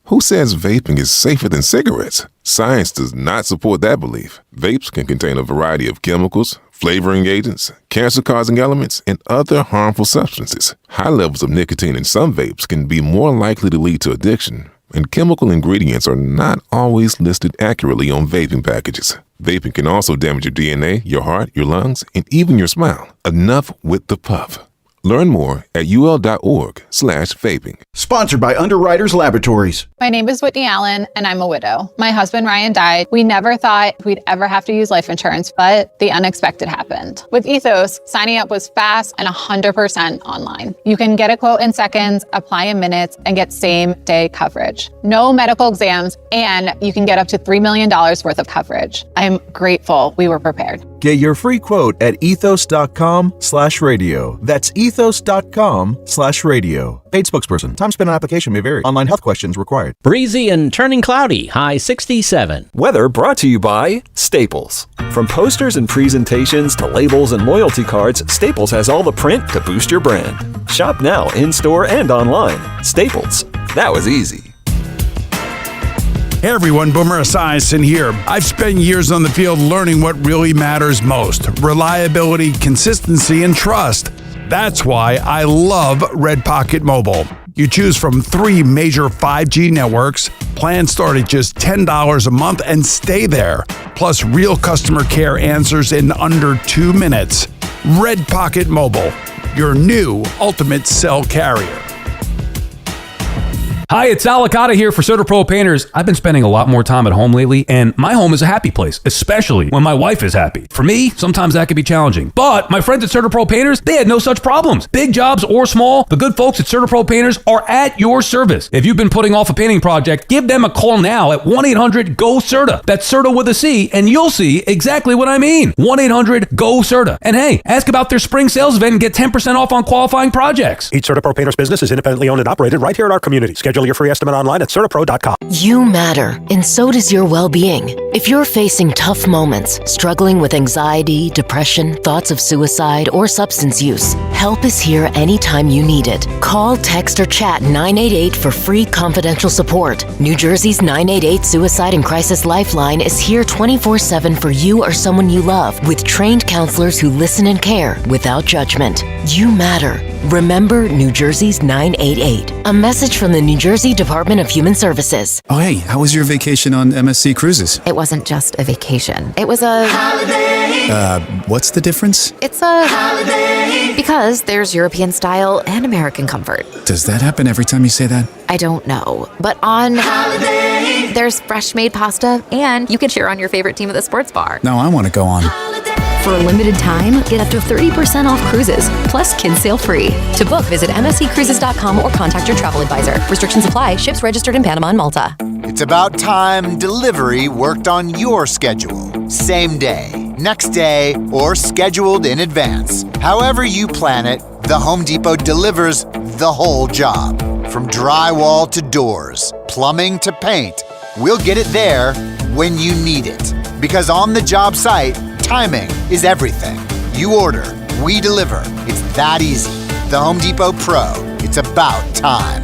Who says vaping is safer than cigarettes? Science does not support that belief. Vapes can contain a variety of chemicals, flavoring agents, cancer-causing elements, and other harmful substances. High levels of nicotine in some vapes can be more likely to lead to addiction, and chemical ingredients are not always listed accurately on vaping packages. Vaping can also damage your DNA, your heart, your lungs, and even your smile. Enough with the puff. Learn more at ul.org/vaping. Sponsored by Underwriters Laboratories. My name is Whitney Allen, and I'm a widow. My husband, Ryan, died. We never thought we'd ever have to use life insurance, but the unexpected happened. With Ethos, signing up was fast and 100% online. You can get a quote in seconds, apply in minutes, and get same-day coverage. No medical exams, and you can get up to $3 million worth of coverage. I'm grateful we were prepared. Get your free quote at ethos.com/radio. That's ethos.com/radio. Paid spokesperson. Time spent on application may vary. Online health questions required. Breezy and turning cloudy. High 67. Weather brought to you by Staples. From posters and presentations to labels and loyalty cards, Staples has all the print to boost your brand. Shop now in-store and online. Staples. That was easy. Hey everyone, Boomer Esiason here. I've spent years on the field learning what really matters most: reliability, consistency, and trust. That's why I love Red Pocket Mobile. You choose from 3 major 5G networks, plans start at just $10 a month and stay there. Plus real customer care answers in under 2 minutes. Red Pocket Mobile, your new ultimate cell carrier. Hi, it's Alicata here for Soda Pro Painters. I've been spending a lot more time at home lately, and my home is a happy place, especially when my wife is happy. For me, sometimes that can be challenging. But my friends at Soda Pro Painters, they had no such problems. Big jobs or small, the good folks at Soda Pro Painters are at your service. If you've been putting off a painting project, give them a call now at 1-800-GO-CERTA. That's CERTA with a C, and you'll see exactly what I mean. 1-800-GO-CERTA. And hey, ask about their spring sales event and get 10% off on qualifying projects. Each Soda Pro Painters business is independently owned and operated right here in our community. Schedule Schedule your free estimate online at CertaPro.com. You matter, and so does your well-being. If you're facing tough moments, struggling with anxiety, depression, thoughts of suicide, or substance use, help is here anytime you need it. Call, text, or chat 988 for free confidential support. New Jersey's 988 Suicide and Crisis Lifeline is here 24/7 for you or someone you love, with trained counselors who listen and care without judgment. You matter. Remember New Jersey's 988. A message from the New Jersey Department of Human Services. Oh, hey, how was your vacation on MSC Cruises? It wasn't just a vacation. It was a holiday. What's the difference? It's a holiday. Because there's European style and American comfort. Does that happen every time you say that? I don't know. But on holiday, there's fresh made pasta, and you can cheer on your favorite team at the sports bar. No, I want to go on. For a limited time, get up to 30% off cruises, plus kids sail free. To book, visit msccruises.com or contact your travel advisor. Restrictions apply. Ships registered in Panama and Malta. It's about time delivery worked on your schedule. Same day, next day, or scheduled in advance. However you plan it, the Home Depot delivers the whole job. From drywall to doors, plumbing to paint, we'll get it there when you need it. Because on the job site, timing is everything. You order, we deliver. It's that easy. The Home Depot Pro. It's about time.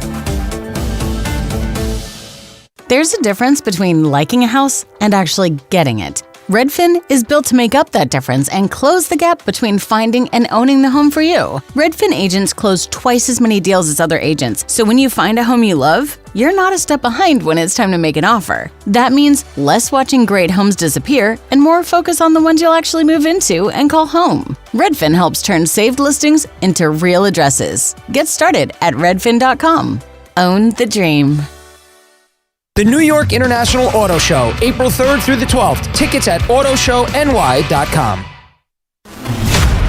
There's a difference between liking a house and actually getting it. Redfin is built to make up that difference and close the gap between finding and owning the home for you. Redfin agents close twice as many deals as other agents, so when you find a home you love, you're not a step behind when it's time to make an offer. That means less watching great homes disappear and more focus on the ones you'll actually move into and call home. Redfin helps turn saved listings into real addresses. Get started at redfin.com. Own the dream. The New York International Auto Show, April 3rd through the 12th. Tickets at autoshowny.com.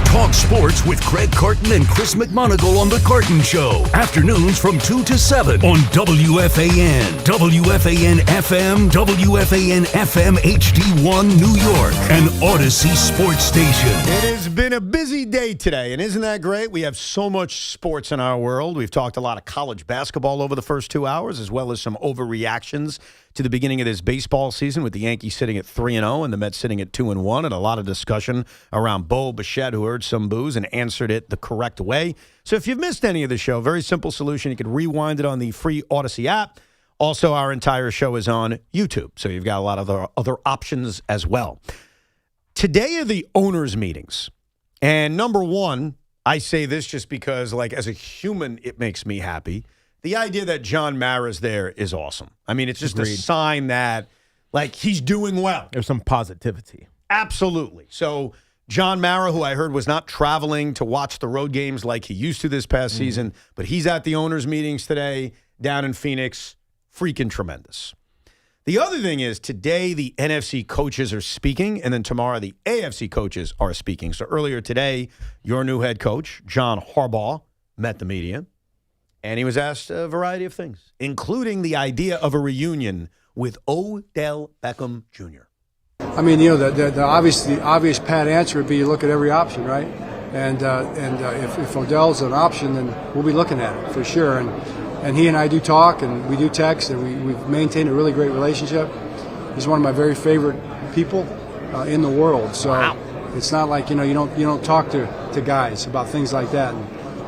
Talk sports with Craig Carton and Chris McMonagle on The Carton Show. Afternoons from 2 to 7 on WFAN, WFAN FM, WFAN FM HD1 New York, an Odyssey sports station. It has been a busy day today, and isn't that great? We have so much sports in our world. We've talked a lot of college basketball over the first 2 hours, as well as some overreactions to the beginning of this baseball season, with the Yankees sitting at 3-0 and the Mets sitting at 2-1, and a lot of discussion around Bichette, who heard some boos and answered it the correct way. So if you've missed any of the show, very simple solution. You can rewind it on the free Odyssey app. Also, our entire show is on YouTube, so you've got a lot of other options as well. Today are the owners' meetings. And number one, I say this just because, like, as a human, it makes me happy. The idea that John Mara's there is awesome. I mean, it's just a sign that, like, he's doing well. There's some positivity. Absolutely. So John Mara, who I heard was not traveling to watch the road games like he used to this past season, but he's at the owners' meetings today down in Phoenix. Freaking tremendous. The other thing is, today the NFC coaches are speaking, and then tomorrow the AFC coaches are speaking. So earlier today, your new head coach, John Harbaugh, met the media. And he was asked a variety of things, including the idea of a reunion with Odell Beckham Jr. I mean, you know, the obvious pat answer would be you look at every option, right? And if Odell's an option, then we'll be looking at it for sure. And he and I do talk, and we do text, and we've maintained a really great relationship. He's one of my very favorite people in the world. So It's not like, you know, you don't talk to guys about things like that.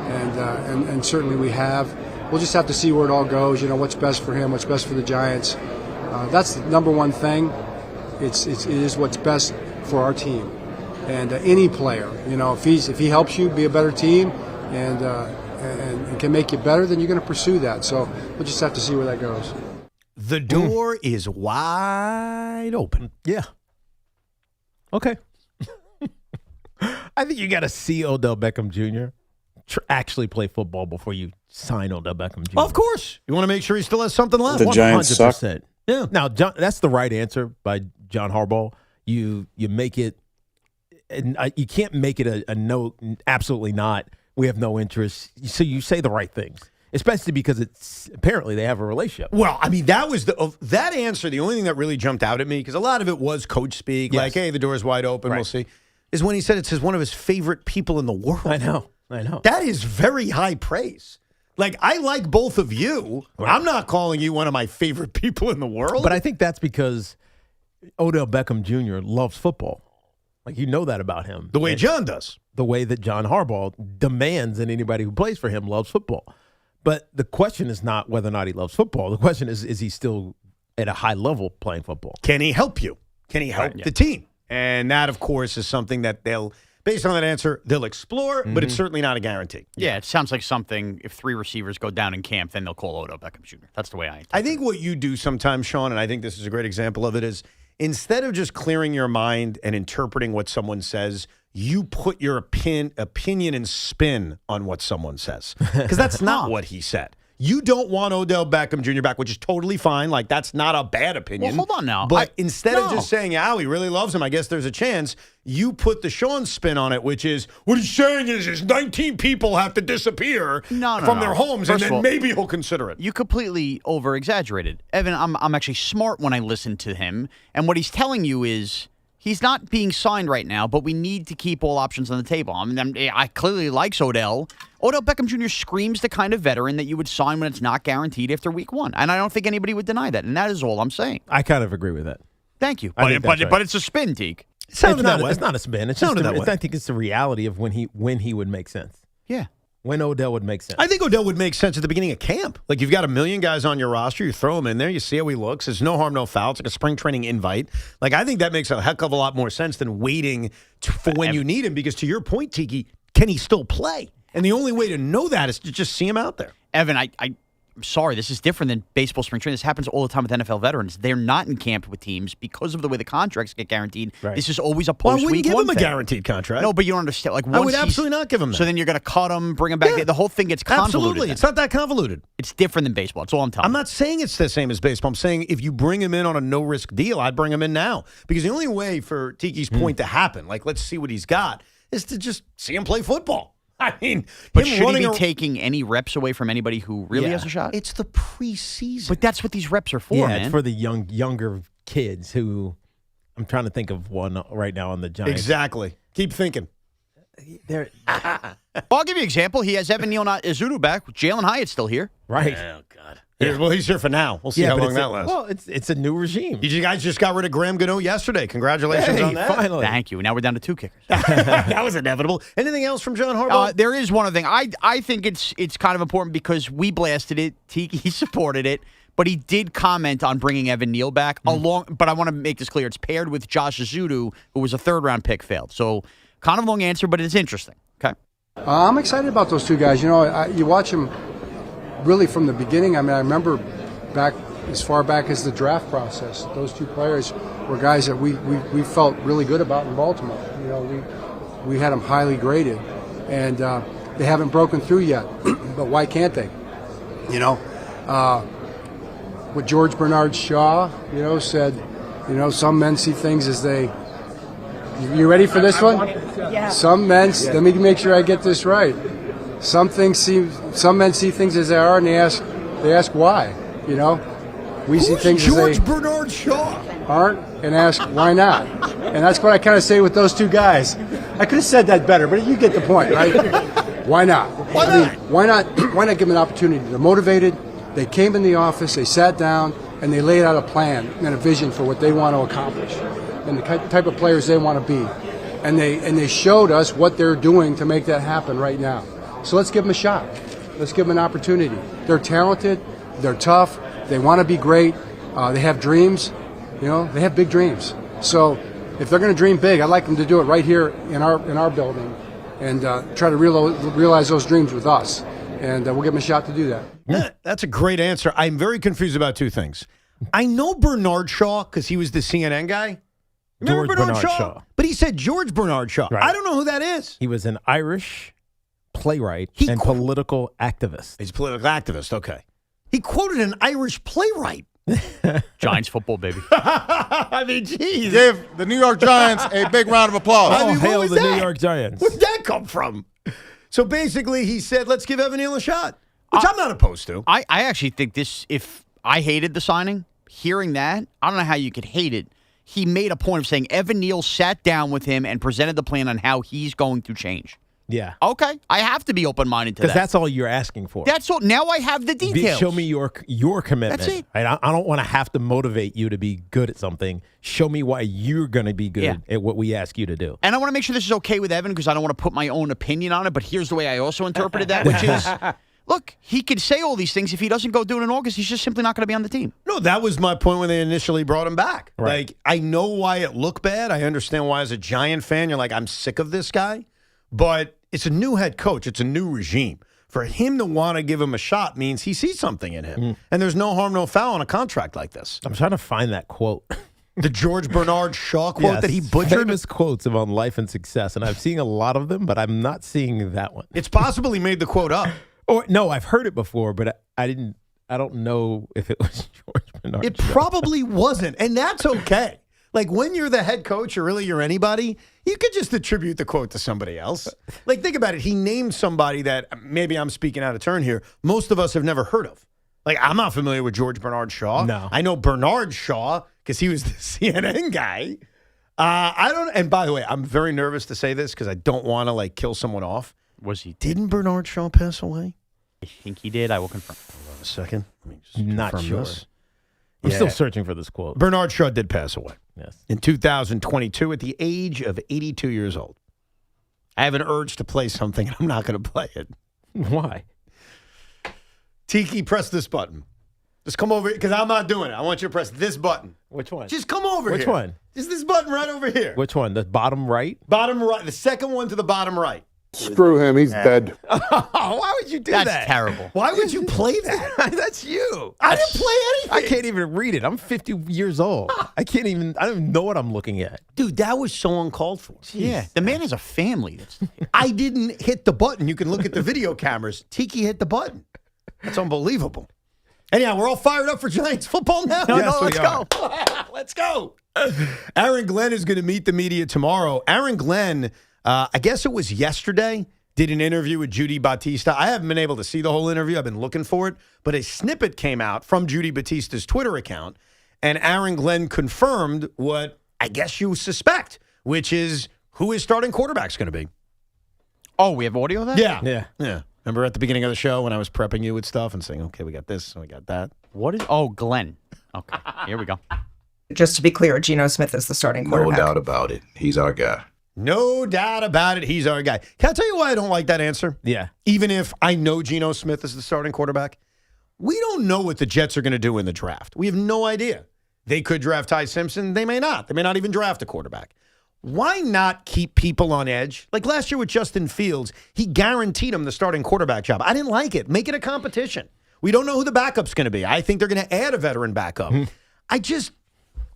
And certainly we have. We'll just have to see where it all goes. You know, what's best for him, what's best for the Giants. That's the number one thing. It is what's best for our team. And any player, you know, if he helps you be a better team and can make you better, then you're going to pursue that. So we'll just have to see where that goes. The door is wide open. Yeah. Okay. I think you got to see Odell Beckham Jr. Actually play football before you sign Odell Beckham Jr. Well, of course. You want to make sure he still has something left. The Giants suck. Yeah. Now, John, that's the right answer by John Harbaugh. You make it, and you can't make it a no, absolutely not. We have no interest. So you say the right things, especially because it's apparently they have a relationship. Well, I mean, that was that answer. The only thing that really jumped out at me, because a lot of it was coach speak, like, hey, the door's wide open, we'll see, is when he said it's one of his favorite people in the world. I know. That is very high praise. Like, I like both of you. Right. I'm not calling you one of my favorite people in the world. But I think that's because Odell Beckham Jr. loves football. Like, you know that about him. The way John does. The way that John Harbaugh demands that anybody who plays for him loves football. But the question is not whether or not he loves football. The question is he still at a high level playing football? Can he help you? Can he help the team? And that, of course, is something that they'll, based on that answer, they'll explore, but it's certainly not a guarantee. Yeah, it sounds like something, if 3 receivers go down in camp, then they'll call Odell Beckham Jr. That's the way I think what you do sometimes, Sean, and I think this is a great example of it, is instead of just clearing your mind and interpreting what someone says, you put your opinion and spin on what someone says. Because that's not what he said. You don't want Odell Beckham Jr. back, which is totally fine. Like, that's not a bad opinion. Well, hold on now. But instead of just saying, he really loves him, I guess there's a chance, you put the Sean spin on it, which is, what he's saying is 19 people have to disappear from their homes, and then maybe he'll consider it. You completely over-exaggerated. Evan, I'm actually smart when I listen to him, and what he's telling you is, he's not being signed right now, but we need to keep all options on the table. I mean, I clearly likes Odell. Odell Beckham Jr. screams the kind of veteran that you would sign when it's not guaranteed after week 1. And I don't think anybody would deny that. And that is all I'm saying. I kind of agree with that. Thank you. But it's a spin, Teak. It's not a spin. It's just I think it's the reality of when he would make sense. Yeah. When Odell would make sense. I think Odell would make sense at the beginning of camp. Like, you've got 1 million guys on your roster. You throw him in there. You see how he looks. There's no harm, no foul. It's like a spring training invite. Like, I think that makes a heck of a lot more sense than waiting for when you need him. Because to your point, Tiki, can he still play? And the only way to know that is to just see him out there. Evan, I'm sorry. This is different than baseball spring training. This happens all the time with NFL veterans. They're not in camp with teams because of the way the contracts get guaranteed. Right. This is always a post-week 1 I wouldn't give him a thing. guaranteed contract. No, but you don't understand. Like, I would absolutely not give him that. So then you're going to cut him, bring him back. Yeah. The whole thing gets convoluted. Absolutely. Then. It's not that convoluted. It's different than baseball. That's all I'm telling you. I'm not saying it's the same as baseball. I'm saying if you bring him in on a no-risk deal, I'd bring him in now. Because the only way for Tiki's point to happen, like, let's see what he's got, is to just see him play football. I mean, but should he be taking any reps away from anybody who really has a shot? It's the preseason. But that's what these reps are for, man. It's for the younger kids who, I'm trying to think of one right now on the Giants. Exactly. Keep thinking. I'll give you an example. He has Evan Neal Izudu back. Jalen Hyatt's still here. Right. Oh, God. Yeah. Well, he's here for now. We'll see how long that lasts. Well, it's a new regime. You guys just got rid of Graham Gano yesterday. Congratulations on that. Finally. Thank you. Now we're down to 2 kickers. That was inevitable. Anything else from John Harbaugh? There is one other thing. I think it's kind of important because we blasted it. Tiki supported it. But he did comment on bringing Evan Neal back But I want to make this clear. It's paired with Josh Izudu, who was a 3rd-round pick, failed. So kind of long answer, but it's interesting. Okay. I'm excited about those 2 guys. You know, you watch them really from the beginning. I mean, I remember back as far back as the draft process. Those 2 players were guys that we felt really good about in Baltimore. You know, we had them highly graded, and they haven't broken through yet. But why can't they? You know, what George Bernard Shaw, you know, said. You know, some men see things as they. You ready for this one? Yeah. Some men. Let me make sure I get this right. Some men see things as they are, and they ask why. You know, we see things as they George Bernard Shaw aren't, and ask why not. And that's what I kind of say with those 2 guys. I could have said that better, but you get the point, right? Why not? Why not? Why not? Why not give them an opportunity? They're motivated. They came in the office. They sat down and they laid out a plan and a vision for what they want to accomplish and the type of players they want to be. And they showed us what they're doing to make that happen right now. So let's give them a shot. Let's give them an opportunity. They're talented. They're tough. They want to be great. They have dreams. You know, they have big dreams. So if they're going to dream big, I'd like them to do it right here in our building and try to realize those dreams with us. And we'll give them a shot to do that. Yeah, that's a great answer. I'm very confused about 2 things. I know Bernard Shaw because he was the CNN guy. Remember George Bernard Shaw? But he said George Bernard Shaw. Right. I don't know who that is. He was an Irish playwright and political activist. He's a political activist, okay. He quoted an Irish playwright. Giants football, baby. I mean, geez. Give the New York Giants a big round of applause. I mean, hail what was the that? New York Giants. Where did that come from? So basically, he said, let's give Evan Neal a shot, which I'm not opposed to. I actually think this, if I hated the signing, hearing that, I don't know how you could hate it. He made a point of saying Evan Neal sat down with him and presented the plan on how he's going to change. Yeah. Okay. I have to be open-minded to that. Because that's all you're asking for. That's all. Now I have the details. Show me your commitment. That's it. Right? I don't want to have to motivate you to be good at something. Show me why you're going to be good at what we ask you to do. And I want to make sure this is okay with Evan because I don't want to put my own opinion on it, but here's the way I also interpreted that, which is, look, he could say all these things. If he doesn't go do it in August, he's just simply not going to be on the team. No, that was my point when they initially brought him back. Right. Like, I know why it looked bad. I understand why as a Giant fan, you're like, I'm sick of this guy. But it's a new head coach. It's a new regime. For him to want to give him a shot means he sees something in him. And there's no harm, no foul on a contract like this. I'm trying to find that quote. The George Bernard Shaw quote that he butchered? Famous quotes on life and success. And I've seen a lot of them, but I'm not seeing that one. It's possible he made the quote up. Or no, I've heard it before, but I don't know if it was George Bernard. It probably wasn't. And that's okay. Like, when you're the head coach or really you're anybody, you could just attribute the quote to somebody else. Like, think about it. He named somebody that, maybe I'm speaking out of turn here, most of us have never heard of. Like, I'm not familiar with George Bernard Shaw. No. I know Bernard Shaw because he was the CNN guy. I don't, and by the way, I'm very nervous to say this because I don't want to, like, kill someone off. Didn't Bernard Shaw pass away? I think he did. I will confirm. Hold on a second. Let me just Not confirm sure. this. I'm still searching for this quote. Bernard Shaw did pass away. Yes. In 2022 at the age of 82 years old. I have an urge to play something, and I'm not going to play it. Why? Tiki, press this button. Just come over here, because I'm not doing it. I want you to press this button. Which one? Just come over here. Which one? Just this button right over here. Which one? The bottom right? Bottom right. The second one to the bottom right. Screw him. He's dead. Why would you do that? That's terrible. Why would you play that? That's you. I didn't play anything. I can't even read it. I'm 50 years old. I don't even know what I'm looking at. Dude, that was so uncalled for. Yeah, the man has a family. I didn't hit the button. You can look at the video cameras. Tiki hit the button. That's unbelievable. Anyhow, we're all fired up for Giants football now? Let's go. Let's go. Aaron Glenn is going to meet the media tomorrow. Aaron Glenn, I guess it was yesterday, did an interview with Judy Bautista. I haven't been able to see the whole interview. I've been looking for it. But a snippet came out from Judy Bautista's Twitter account, and Aaron Glenn confirmed what I guess you suspect, which is who his starting quarterback's going to be. Oh, we have audio of that? Yeah. Remember at the beginning of the show when I was prepping you with stuff and saying, okay, we got this and we got that? What is? Oh, Glenn. Okay, here we go. Just to be clear, Geno Smith is the starting quarterback. No doubt about it. He's our guy. No doubt about it. He's our guy. Can I tell you why I don't like that answer? Yeah. Even if I know Geno Smith is the starting quarterback, we don't know what the Jets are going to do in the draft. We have no idea. They could draft Ty Simpson. They may not. They may not even draft a quarterback. Why not keep people on edge? Like last year with Justin Fields, he guaranteed him the starting quarterback job. I didn't like it. Make it a competition. We don't know who the backup's going to be. I think they're going to add a veteran backup.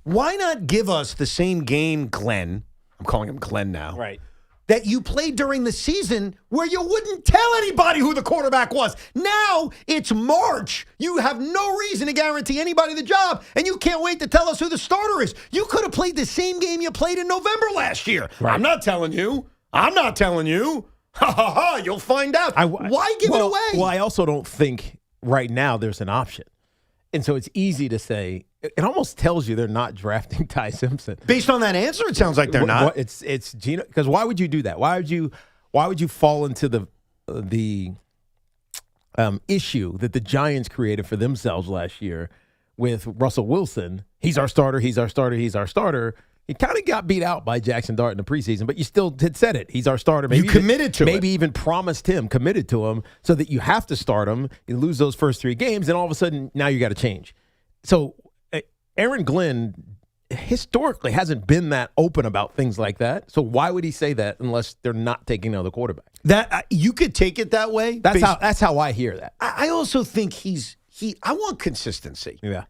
Why not give us the same game, Glenn? I'm calling him Glenn now. Right. That you played during the season where you wouldn't tell anybody who the quarterback was. Now it's March. You have no reason to guarantee anybody the job, and you can't wait to tell us who the starter is. You could have played the same game you played in November last year. Right. I'm not telling you. Ha ha ha. You'll find out. Why give it away? Well, I also don't think right now there's an option. And so it's easy to say, it almost tells you they're not drafting Ty Simpson. Based on that answer, it sounds like they're not. It's Geno, because why would you do that? Why would you fall into the issue that the Giants created for themselves last year with Russell Wilson? He's our starter. He's our starter. He's our starter. He kind of got beat out by Jackson Dart in the preseason, but you still had said it. He's our starter. Maybe you committed to it. Maybe even promised him, committed to him, so that you have to start him. You lose those first 3 games, and all of a sudden, now you got to change. So Aaron Glenn historically hasn't been that open about things like that. So why would he say that unless they're not taking another quarterback? That you could take it that way. That's how I hear that. I also think I want consistency. Yeah.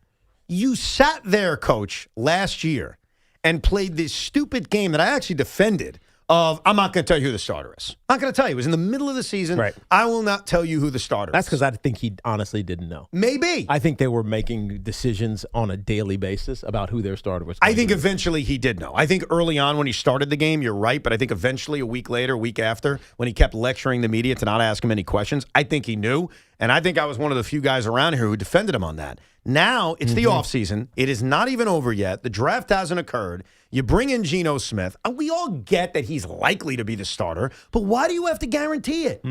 You sat there, Coach, last year and played this stupid game that I actually defended of, I'm not going to tell you who the starter is. I'm not going to tell you. It was in the middle of the season. Right. I will not tell you who the starter is. That's because I think he honestly didn't know. Maybe. I think they were making decisions on a daily basis about who their starter was. I think eventually he did know. I think early on when he started the game, you're right, but I think eventually a week later, a week after, when he kept lecturing the media to not ask him any questions, I think he knew. And I think I was one of the few guys around here who defended him on that. Now it's the offseason. It is not even over yet. The draft hasn't occurred. You bring in Geno Smith. And we all get that he's likely to be the starter, but why do you have to guarantee it?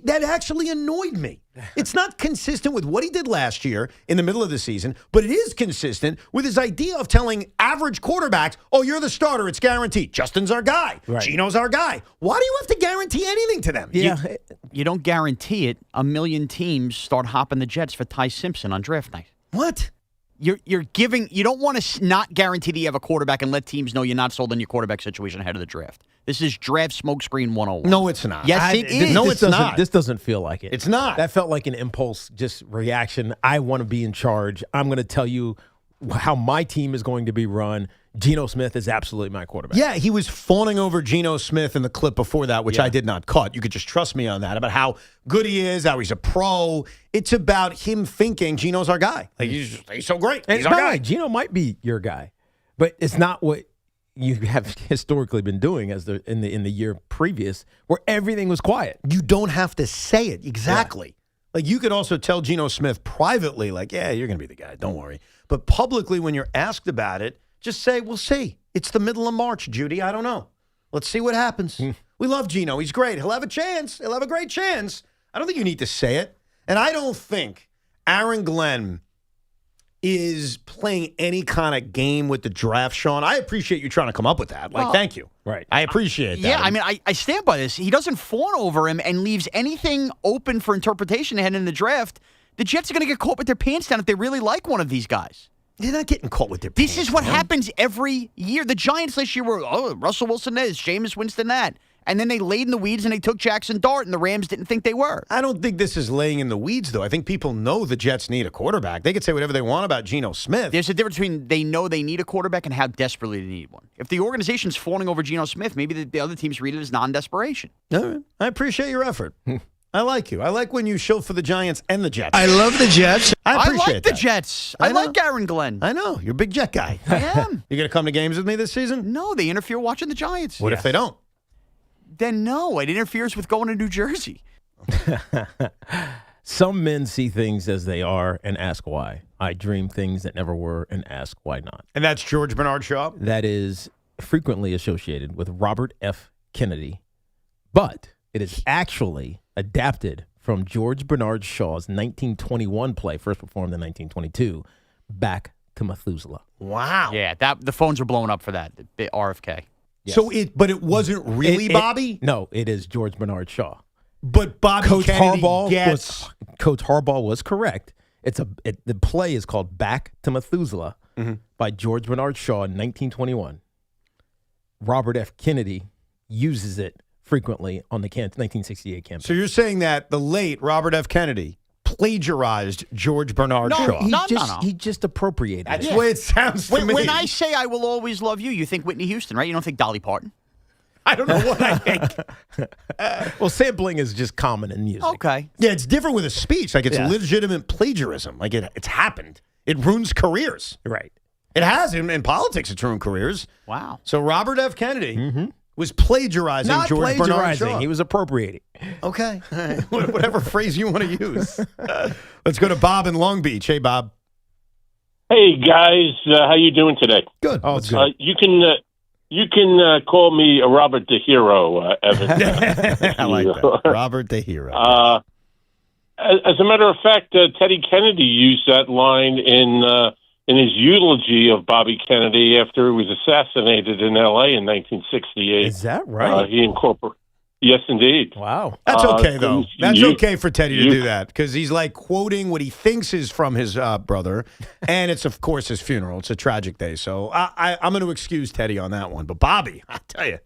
That actually annoyed me. It's not consistent with what he did last year in the middle of the season, but it is consistent with his idea of telling average quarterbacks, oh, you're the starter, it's guaranteed. Justin's our guy. Right. Geno's our guy. Why do you have to guarantee anything to them? Yeah. You don't guarantee it. A million teams start hopping the Jets for Ty Simpson on draft night. What? You're giving. You don't want to not guarantee that you have a quarterback and let teams know you're not sold on your quarterback situation ahead of the draft. This is draft smokescreen 101. No, it's not. Yes, it is. No, it's not. This doesn't feel like it. It's not. That felt like an impulse, just reaction. I want to be in charge. I'm going to tell you how my team is going to be run. Geno Smith is absolutely my quarterback. Yeah, he was fawning over Geno Smith in the clip before that, which I did not cut. You could just trust me on that, about how good he is, how he's a pro. It's about him thinking Geno's our guy. Like he's so great. And he's our guy. Geno might be your guy, but it's not what you have historically been doing as in the year previous, where everything was quiet. You don't have to say it exactly. Yeah. Like you could also tell Geno Smith privately, like, yeah, you're going to be the guy. Don't worry. But publicly, when you're asked about it, just say, we'll see. It's the middle of March, Judy. I don't know. Let's see what happens. We love Geno. He's great. He'll have a chance. He'll have a great chance. I don't think you need to say it. And I don't think Aaron Glenn is playing any kind of game with the draft, Sean. I appreciate you trying to come up with that. Like, thank you. Right. I appreciate that. Yeah, I mean, I stand by this. He doesn't fawn over him and leaves anything open for interpretation ahead in the draft. The Jets are going to get caught with their pants down if they really like one of these guys. They're not getting caught with their pants. This is what happens every year. The Giants this year were, Russell Wilson this, Jameis Winston that. And then they laid in the weeds and they took Jackson Dart, and the Rams didn't think they were. I don't think this is laying in the weeds, though. I think people know the Jets need a quarterback. They could say whatever they want about Geno Smith. There's a difference between they know they need a quarterback and how desperately they need one. If the organization's fawning over Geno Smith, maybe the other teams read it as non-desperation. All right. I appreciate your effort. I like you. I like when you show for the Giants and the Jets. I love the Jets. I appreciate like the Jets. I like Aaron Glenn. I know. You're a big Jet guy. I am. You going to come to games with me this season? No, they interfere watching the Giants. What if they don't? Then no. It interferes with going to New Jersey. Some men see things as they are and ask why. I dream things that never were and ask why not. And that's George Bernard Shaw? That is frequently associated with Robert F. Kennedy, but it is actually adapted from George Bernard Shaw's 1921 play, first performed in 1922, Back to Methuselah. Wow. Yeah, the phones were blowing up for that, the RFK. Yes. So but it wasn't really Bobby? No, it is George Bernard Shaw. But Bobby Coach Kennedy Coach Harbaugh was correct. The play is called Back to Methuselah by George Bernard Shaw in 1921. Robert F. Kennedy uses it frequently on the 1968 campaign. So you're saying that the late Robert F. Kennedy plagiarized George Bernard Shaw? He just appropriated That's it. the way it sounds to me. When I say I will always love you, you think Whitney Houston, right? You don't think Dolly Parton? I don't know what I think. Well, sampling is just common in music. Okay. Yeah, it's different with a speech. Like, it's legitimate plagiarism. Like, it's happened. It ruins careers. Right. It has. In politics, it's ruined careers. Wow. So Robert F. Kennedy was plagiarizing Not George Bernard Shaw. He was appropriating. Okay. Whatever phrase you want to use. Let's go to Bob in Long Beach. Hey, Bob. Hey, guys. How you doing today? Good. Oh, it's good. You can call me Robert the Hero, Evan. I like that. Robert the Hero. As a matter of fact, Teddy Kennedy used that line in his eulogy of Bobby Kennedy after he was assassinated in L.A. in 1968. Is that right? He incorporated. Yes, indeed. Wow. That's okay, though. That's okay for Teddy to do that because he's like quoting what he thinks is from his brother, and it's, of course, his funeral. It's a tragic day, so I'm going to excuse Teddy on that one. But Bobby, I tell you,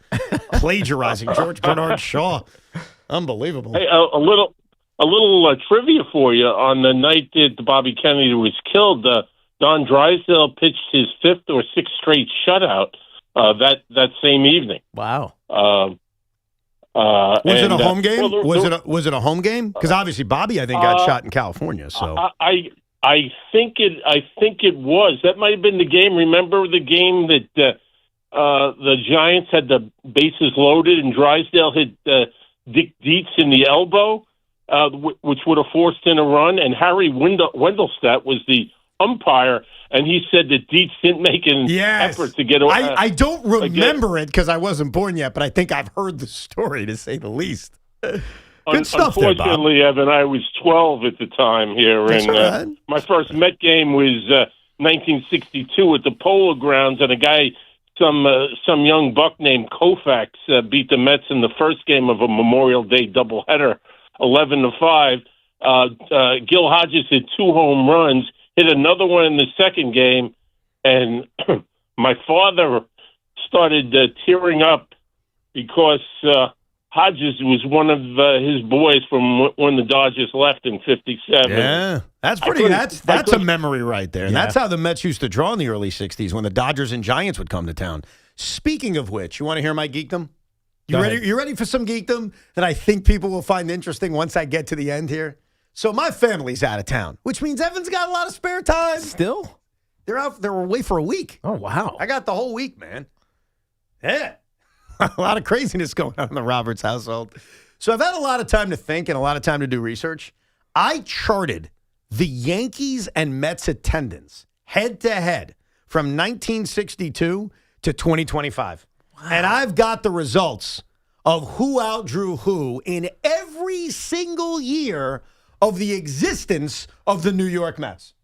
plagiarizing George Bernard Shaw. Unbelievable. Hey, a little trivia for you. On the night that Bobby Kennedy was killed, Don Drysdale pitched his fifth or sixth straight shutout that same evening. Wow. Was it a home game? Was it a home game? Because obviously Bobby, I think, got shot in California. So I think it was. That might have been the game. Remember the game that the Giants had the bases loaded and Drysdale hit Dick Dietz in the elbow, which would have forced in a run, and Harry Wendelstedt was the umpire, and he said that Dietz didn't make an effort to get. I don't remember it because I wasn't born yet, but I think I've heard the story, to say the least. Good stuff there, Bob. Unfortunately, Evan, I was 12 at the time here, and my first Met game was 1962 at the Polo Grounds, and a guy, some young buck named Koufax, beat the Mets in the first game of a Memorial Day doubleheader, 11-5. Gil Hodges hit 2 home runs, hit another one in the second game, and my father started tearing up because Hodges was one of his boys from when the Dodgers left in '57. Yeah, that's pretty. That's a memory right there. And that's how the Mets used to draw in the early '60s when the Dodgers and Giants would come to town. Speaking of which, you want to hear my geekdom? You ready for some geekdom that I think people will find interesting once I get to the end here? So my family's out of town, which means Evan's got a lot of spare time. Still? They're away for a week. Oh, wow. I got the whole week, man. Yeah. A lot of craziness going on in the Roberts household. So I've had a lot of time to think and a lot of time to do research. I charted the Yankees and Mets attendance head-to-head from 1962 to 2025. Wow. And I've got the results of who outdrew who in every single year of the existence of the New York Mets.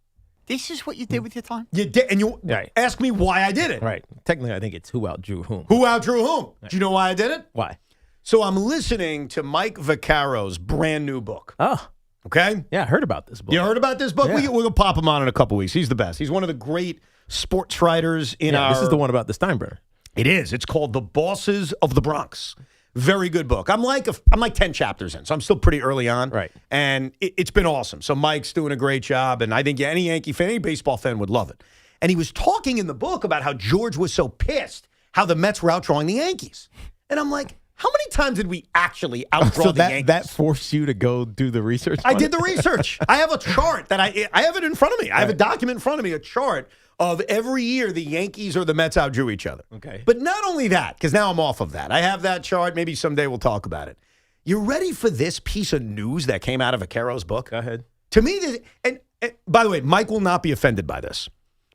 This is what you did with your time? You did, and you ask me why I did it. Right. Technically, I think it's who outdrew whom. Who outdrew whom? Right. Do you know why I did it? Why? So I'm listening to Mike Vaccaro's brand new book. Oh. Okay? Yeah, I heard about this book. You heard about this book? Yeah. We'll pop him on in a couple weeks. He's the best. He's one of the great sports writers in our... This is the one about the Steinbrenner. It is. It's called The Bosses of the Bronx. Very good book. I'm like 10 chapters in, so I'm still pretty early on. Right. And it's been awesome. So Mike's doing a great job, and I think any Yankee fan, any baseball fan would love it. And he was talking in the book about how George was so pissed how the Mets were outdrawing the Yankees. And I'm like, how many times did we actually outdraw the Yankees? That forced you to go do the research? I did the research. I have a chart that I have it in front of me. I have a document in front of me, a chart of every year the Yankees or the Mets outdrew each other. Okay. But not only that, because now I'm off of that. I have that chart. Maybe someday we'll talk about it. You ready for this piece of news that came out of Vaccaro's book? Go ahead. To me, and by the way, Mike will not be offended by this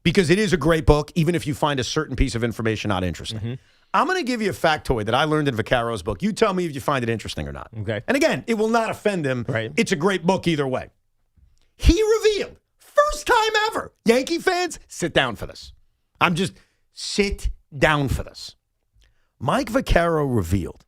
because it is a great book, even if you find a certain piece of information not interesting. Mm-hmm. I'm going to give you a factoid that I learned in Vaccaro's book. You tell me if you find it interesting or not. Okay. And again, it will not offend him. Right. It's a great book either way. He revealed, first time ever, Yankee fans, sit down for this. Sit down for this. Mike Vaccaro revealed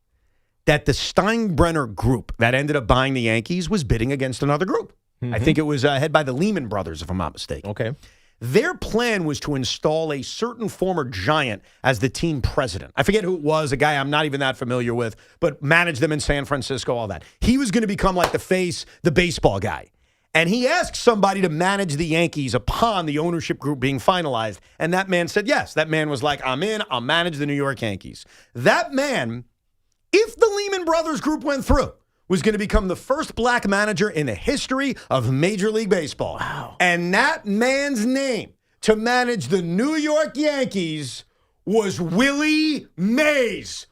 that the Steinbrenner group that ended up buying the Yankees was bidding against another group. Mm-hmm. I think it was head by the Lehman Brothers, if I'm not mistaken. Okay. Their plan was to install a certain former Giant as the team president. I forget who it was, a guy I'm not even that familiar with, but managed them in San Francisco, all that. He was going to become like the face, the baseball guy. And he asked somebody to manage the Yankees upon the ownership group being finalized. And that man said yes. That man was like, I'm in. I'll manage the New York Yankees. That man, if the Lehman Brothers group went through, was going to become the first black manager in the history of Major League Baseball. Wow. And that man's name to manage the New York Yankees was Willie Mays.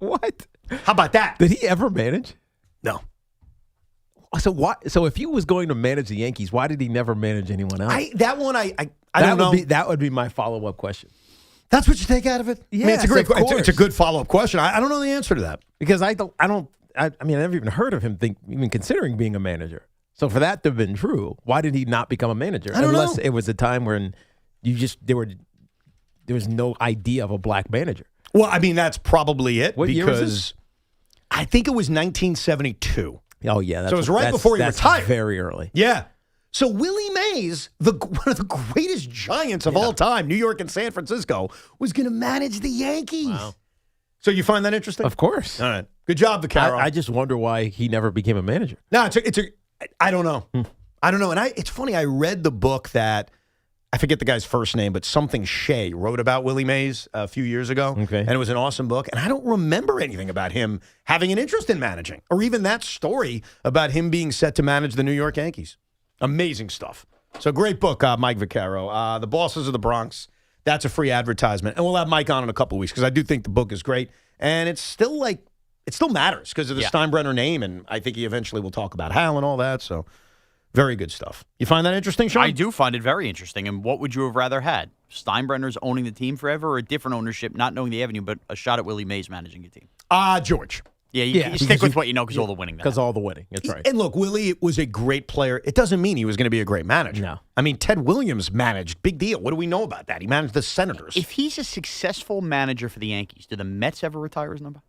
What? How about that? Did he ever manage? No. So why? So if he was going to manage the Yankees, why did he never manage anyone else? I don't know. That would be my follow-up question. That's what you take out of it? Yeah, I mean, it's a good follow-up question. I don't know the answer to that. Because I never even heard of him even considering being a manager. So for that to have been true, why did he not become a manager? I don't know. Unless it was a time when there was no idea of a black manager. Well, I mean, that's probably it. What year was this? I think it was 1972. Oh, yeah. So it was right before he retired. Very early. Yeah. So Willie Mays, one of the greatest Giants of all time, New York and San Francisco, was going to manage the Yankees. Wow. So you find that interesting? Of course. All right. Good job, Vaccaro. I just wonder why he never became a manager. No, I don't know. I don't know. And it's funny, I read the book that, I forget the guy's first name, but something Shea wrote about Willie Mays a few years ago. Okay. And it was an awesome book. And I don't remember anything about him having an interest in managing, or even that story about him being set to manage the New York Yankees. Amazing stuff. So great book, Mike Vaccaro. The Bosses of the Bronx. That's a free advertisement. And we'll have Mike on in a couple of weeks because I do think the book is great. And it's still like it still matters because of the Steinbrenner name, and I think he eventually will talk about Hal and all that. So, very good stuff. You find that interesting, Sean? I do find it very interesting. And what would you have rather had? Steinbrenner's owning the team forever, or a different ownership, not knowing the avenue, but a shot at Willie Mays managing a team? George. Yeah, you stick with what you know because all the winning. Because all the winning. That's right. And look, Willie was a great player. It doesn't mean he was going to be a great manager. No. I mean, Ted Williams managed. Big deal. What do we know about that? He managed the Senators. If he's a successful manager for the Yankees, do the Mets ever retire his number?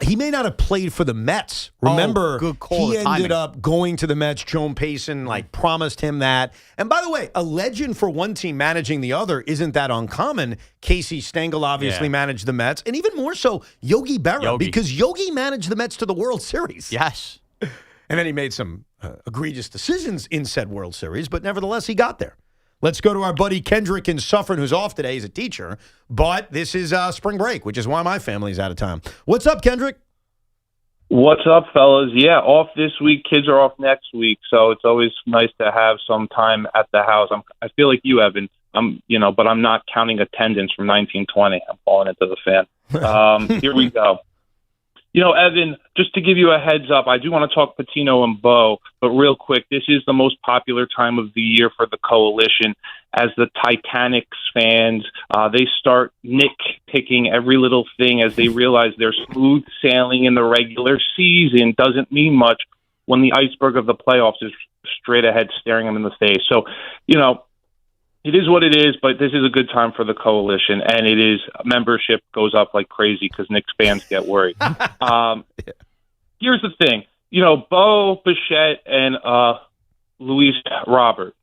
He may not have played for the Mets. Remember, good call. He ended up going to the Mets. Joan Payson promised him that. And by the way, a legend for one team managing the other isn't that uncommon. Casey Stengel obviously managed the Mets, and even more so, Yogi Berra, because Yogi managed the Mets to the World Series. Yes. And then he made some egregious decisions in said World Series, but nevertheless, he got there. Let's go to our buddy Kendrick in Suffern, who's off today. He's a teacher, but this is spring break, which is why my family's out of town. What's up, Kendrick? What's up, fellas? Yeah, off this week. Kids are off next week, so it's always nice to have some time at the house. I feel like you, Evan. But I'm not counting attendance from 1920. I'm falling into the fan. Here we go. Evan, just to give you a heads up, I do want to talk Patino and Bo, but real quick, this is the most popular time of the year for the coalition. As the Titanic's fans, they start nitpicking every little thing as they realize their smooth sailing in the regular season doesn't mean much when the iceberg of the playoffs is straight ahead staring them in the face. So, it is what it is, but this is a good time for the coalition, and membership goes up like crazy because Knicks fans get worried. Here's the thing. Bo, Bichette, and Luis Robert.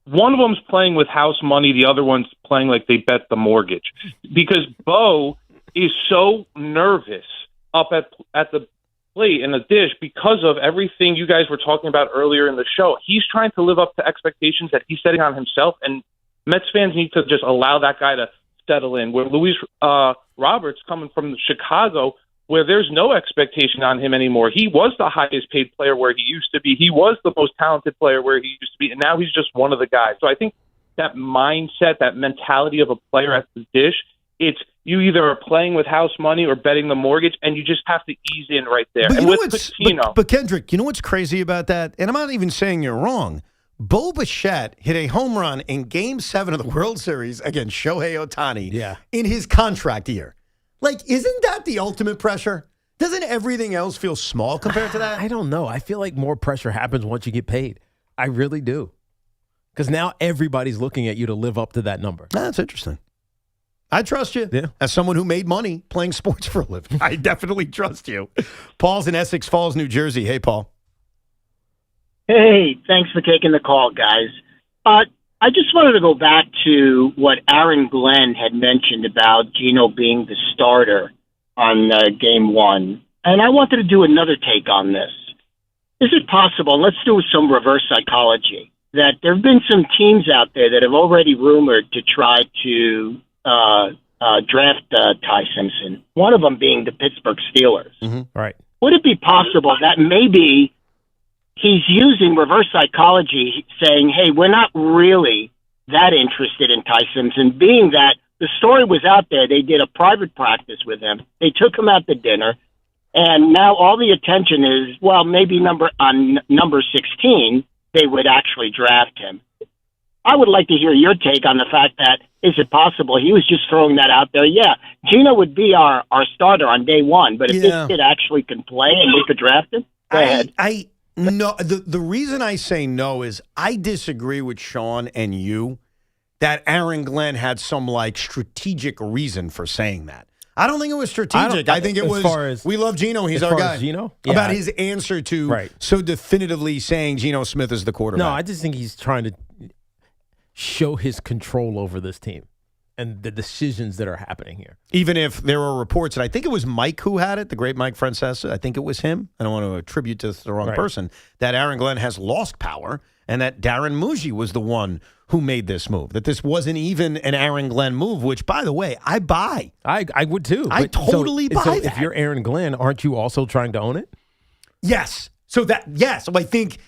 One of them's playing with house money. The other one's playing like they bet the mortgage. Because Bo is so nervous up at the plate in the dish because of everything you guys were talking about earlier in the show. He's trying to live up to expectations that he's setting on himself, and Mets fans need to just allow that guy to settle in. Where Luis Roberts coming from Chicago, where there's no expectation on him anymore. He was the highest paid player where he used to be. He was the most talented player where he used to be, and now he's just one of the guys. So I think that mindset, that mentality of a player at the dish, it's you either are playing with house money or betting the mortgage, and you just have to ease in right there. But and with Patino, but Kendrick, you know what's crazy about that? And I'm not even saying you're wrong. Bo Bichette hit a home run in Game 7 of the World Series against Shohei Ohtani in his contract year. Isn't that the ultimate pressure? Doesn't everything else feel small compared to that? I don't know. I feel like more pressure happens once you get paid. I really do. Because now everybody's looking at you to live up to that number. That's interesting. I trust you. Yeah. As someone who made money playing sports for a living, I definitely trust you. Paul's in Essex Falls, New Jersey. Hey, Paul. Hey, thanks for taking the call, guys. I just wanted to go back to what Aaron Glenn had mentioned about Gino being the starter on Game 1. And I wanted to do another take on this. Is it possible, let's do some reverse psychology, that there have been some teams out there that have already rumored to try to draft Ty Simpson, one of them being the Pittsburgh Steelers. Mm-hmm. Right. Would it be possible that maybe he's using reverse psychology, saying, hey, we're not really that interested in Ty Simpson, being that the story was out there. They did a private practice with him. They took him out to dinner. And now all the attention is, well, maybe number 16, they would actually draft him. I would like to hear your take on the fact that, is it possible he was just throwing that out there? Yeah, Gino would be our starter on day one, but if this kid actually can play and we could draft him, go ahead. No, the reason I say no is I disagree with Sean and you that Aaron Glenn had some strategic reason for saying that. I don't think it was strategic. I think it was, we love Gino, he's our guy. Gino? About his answer to so definitively saying Geno Smith is the quarterback. No, I just think he's trying to show his control over this team and the decisions that are happening here. Even if there were reports, and I think it was Mike who had it, the great Mike Francesa, I think it was him, I don't want to attribute to the wrong person, that Aaron Glenn has lost power and that Darren Muji was the one who made this move, that this wasn't even an Aaron Glenn move, which, by the way, I buy. I would too. I totally buy that. If you're Aaron Glenn, aren't you also trying to own it? Yes. So I think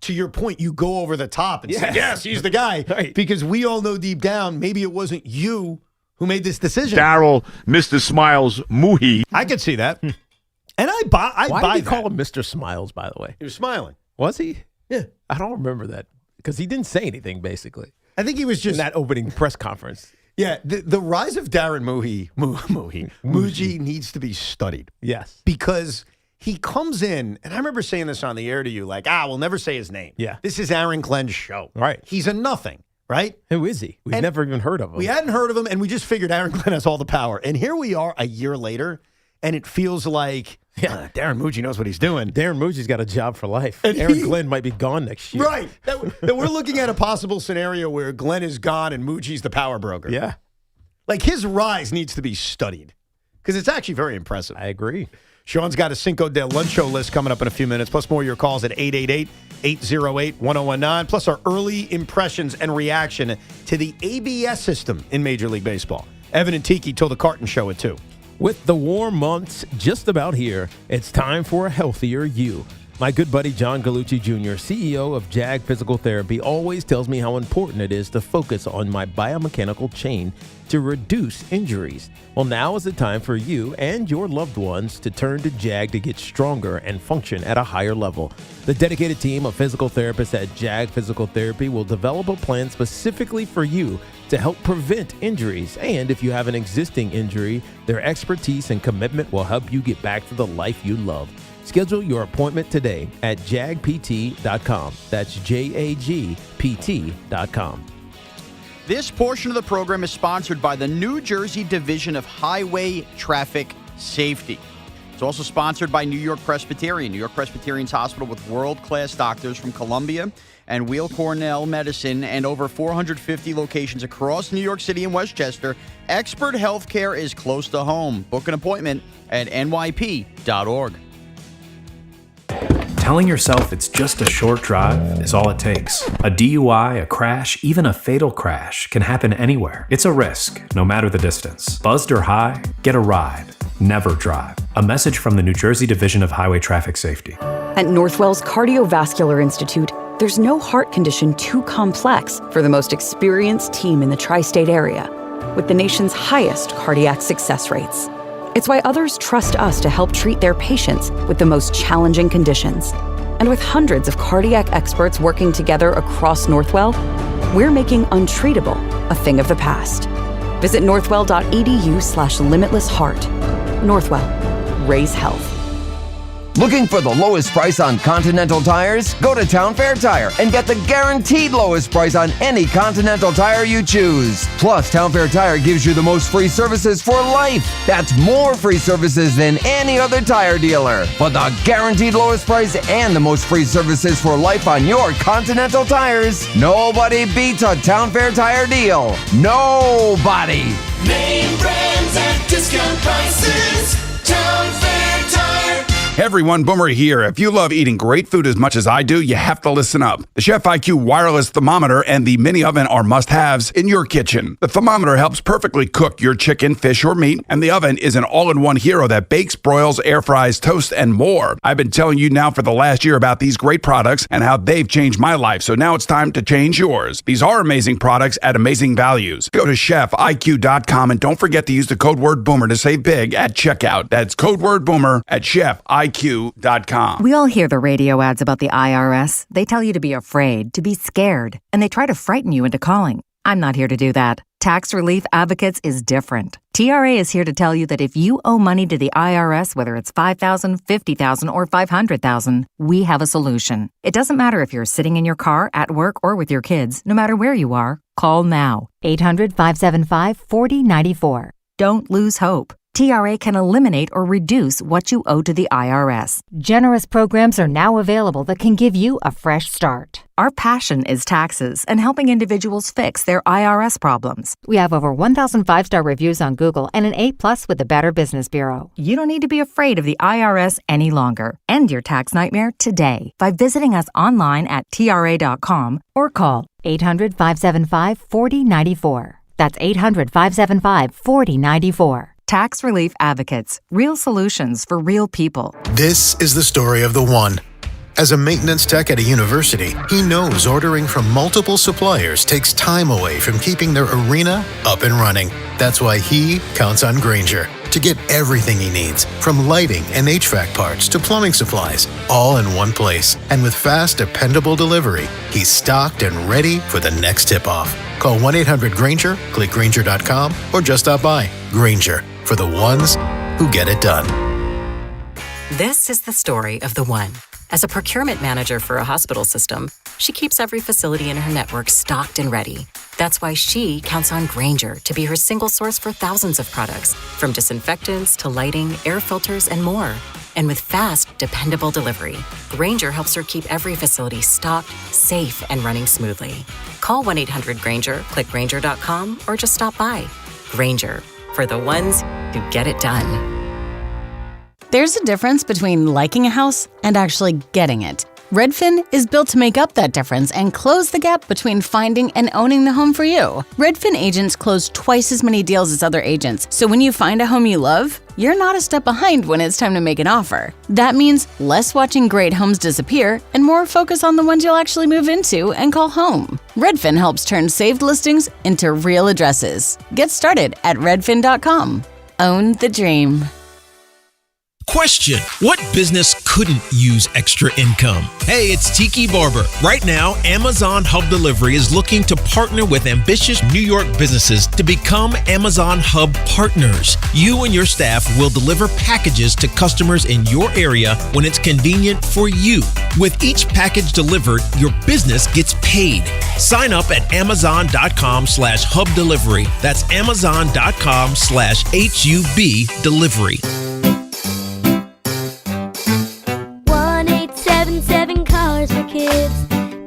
to your point, you go over the top and say, yes, he's the guy. Because we all know deep down, maybe it wasn't you who made this decision. Darryl, Mr. Smiles, Muhi. I could see that. And I buy Why did he that. call him Mr. Smiles, by the way? He was smiling. Was he? Yeah. I don't remember that because he didn't say anything, basically. I think he was just in that opening press conference. Yeah, the rise of Darren Muji needs to be studied. Yes. Because he comes in, and I remember saying this on the air to you, like, we'll never say his name. Yeah. This is Aaron Glenn's show. Right. He's a nothing, right? Who is he? We've never even heard of him. We hadn't heard of him, and we just figured Aaron Glenn has all the power. And here we are a year later, and it feels like Darren Muji knows what he's doing. Darren Muji's got a job for life. And Aaron Glenn might be gone next year. Right. That we're looking at a possible scenario where Glenn is gone and Muji's the power broker. Yeah. Like, his rise needs to be studied because it's actually very impressive. I agree. Sean's got a Cinco de Lunch Show list coming up in a few minutes, plus more of your calls at 888-808-1019, plus our early impressions and reaction to the ABS system in Major League Baseball. Evan and Tiki till the Carton Show at 2. With the warm months just about here, it's time for a healthier you. My good buddy John Gallucci Jr., CEO of JAG Physical Therapy, always tells me how important it is to focus on my biomechanical chain to reduce injuries. Well, now is the time for you and your loved ones to turn to JAG to get stronger and function at a higher level. The dedicated team of physical therapists at JAG Physical Therapy will develop a plan specifically for you to help prevent injuries. And if you have an existing injury, their expertise and commitment will help you get back to the life you love. Schedule your appointment today at jagpt.com. That's JAGPT.com. This portion of the program is sponsored by the New Jersey Division of Highway Traffic Safety. It's also sponsored by New York Presbyterian. New York Presbyterian's hospital with world-class doctors from Columbia and Weill Cornell Medicine and over 450 locations across New York City and Westchester. Expert healthcare is close to home. Book an appointment at nyp.org. Telling yourself it's just a short drive is all it takes. A DUI, a crash, even a fatal crash can happen anywhere. It's a risk, no matter the distance. Buzzed or high, get a ride. Never drive. A message from the New Jersey Division of Highway Traffic Safety. At Northwell's Cardiovascular Institute, there's no heart condition too complex for the most experienced team in the tri-state area, with the nation's highest cardiac success rates. It's why others trust us to help treat their patients with the most challenging conditions. And with hundreds of cardiac experts working together across Northwell, we're making untreatable a thing of the past. Visit northwell.edu/limitlessheart. Northwell. Raise health. Looking for the lowest price on Continental tires? Go to Town Fair Tire and get the guaranteed lowest price on any Continental tire you choose. Plus, Town Fair Tire gives you the most free services for life. That's more free services than any other tire dealer. For the guaranteed lowest price and the most free services for life on your Continental tires, nobody beats a Town Fair Tire deal. Nobody. Name brands at discount prices. Town Fair Tire. Hey everyone, Boomer here. If you love eating great food as much as I do, you have to listen up. The Chef IQ wireless thermometer and the mini oven are must-haves in your kitchen. The thermometer helps perfectly cook your chicken, fish, or meat, and the oven is an all-in-one hero that bakes, broils, air fries, toasts, and more. I've been telling you now for the last year about these great products and how they've changed my life, so now it's time to change yours. These are amazing products at amazing values. Go to chefiq.com and don't forget to use the code word BOOMER to save big at checkout. That's code word BOOMER at chefiq.com. We all hear the radio ads about the IRS. They tell you to be afraid, to be scared, and they try to frighten you into calling. I'm not here to do that. Tax Relief Advocates is different. TRA is here to tell you that if you owe money to the IRS, whether it's $5,000, $50,000, or $500,000, we have a solution. It doesn't matter if you're sitting in your car, at work, or with your kids. No matter where you are, call now. 800-575-4094. Don't lose hope. TRA can eliminate or reduce what you owe to the IRS. Generous programs are now available that can give you a fresh start. Our passion is taxes and helping individuals fix their IRS problems. We have over 1,000 5-star reviews on Google and an A+ with the Better Business Bureau. You don't need to be afraid of the IRS any longer. End your tax nightmare today by visiting us online at TRA.com or call 800-575-4094. That's 800-575-4094. Tax Relief Advocates. Real solutions for real people. This is the story of the one. As a maintenance tech at a university, he knows ordering from multiple suppliers takes time away from keeping their arena up and running. That's why he counts on Grainger, to get everything he needs, from lighting and HVAC parts to plumbing supplies, all in one place. And with fast, dependable delivery, he's stocked and ready for the next tip-off. Call 1-800-GRAINGER, click Grainger.com, or just stop by. Grainger, for the ones who get it done. This is the story of the one. As a procurement manager for a hospital system, she keeps every facility in her network stocked and ready. That's why she counts on Grainger to be her single source for thousands of products, from disinfectants to lighting, air filters, and more. And with fast, dependable delivery, Grainger helps her keep every facility stocked, safe, and running smoothly. Call 1-800-GRAINGER, click Grainger.com, or just stop by. Grainger, for the ones who get it done. There's a difference between liking a house and actually getting it. Redfin is built to make up that difference and close the gap between finding and owning the home for you. Redfin agents close twice as many deals as other agents, so when you find a home you love, you're not a step behind when it's time to make an offer. That means less watching great homes disappear and more focus on the ones you'll actually move into and call home. Redfin helps turn saved listings into real addresses. Get started at redfin.com. Own the dream. Question: what business couldn't use extra income? Hey, it's Tiki Barber. Right now, Amazon Hub Delivery is looking to partner with ambitious New York businesses to become Amazon Hub partners. You and your staff will deliver packages to customers in your area when it's convenient for you. With each package delivered, your business gets paid. Sign up at amazon.com/hub delivery. That's amazon.com/HUB delivery. 1-877 Cars for Kids.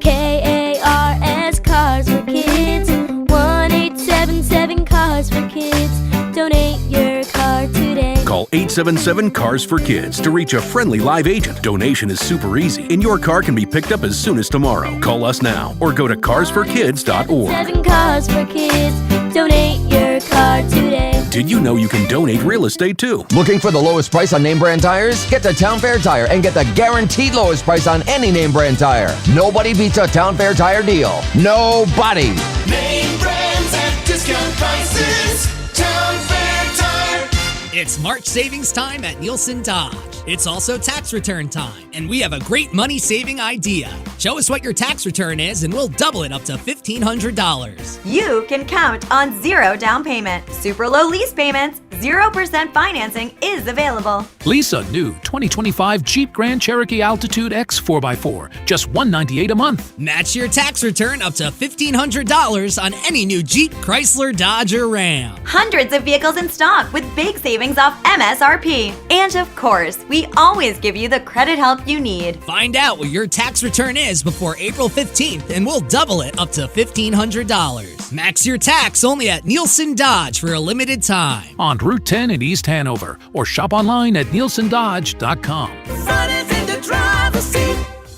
KARS Cars for Kids. 1-877 Cars for Kids. Donate your car today. Call 877-CARS for Kids to reach a friendly live agent. Donation is super easy, and your car can be picked up as soon as tomorrow. Call us now or go to carsforkids.org. 7 Cars for Kids. Donate your car today. Did you know you can donate real estate too? Looking for the lowest price on name brand tires? Get to Town Fair Tire and get the guaranteed lowest price on any name brand tire. Nobody beats a Town Fair Tire deal. Nobody. Name brands at discount prices. Town Fair Tire. It's March savings time at Nielsen Dodge. It's also tax return time, and we have a great money-saving idea. Show us what your tax return is, and we'll double it up to $1,500. You can count on 0 down payment, super low lease payments, 0% financing is available. Lease a new 2025 Jeep Grand Cherokee Altitude X 4x4, just $198 a month. Match your tax return up to $1,500 on any new Jeep, Chrysler, Dodge, or Ram. Hundreds of vehicles in stock with big savings off MSRP. And of course, we always give you the credit help you need. Find out what your tax return is before April 15th, and we'll double it up to $1,500. Max your tax only at Nielsen Dodge for a limited time. On Route 10 in East Hanover, or shop online at nielsendodge.com.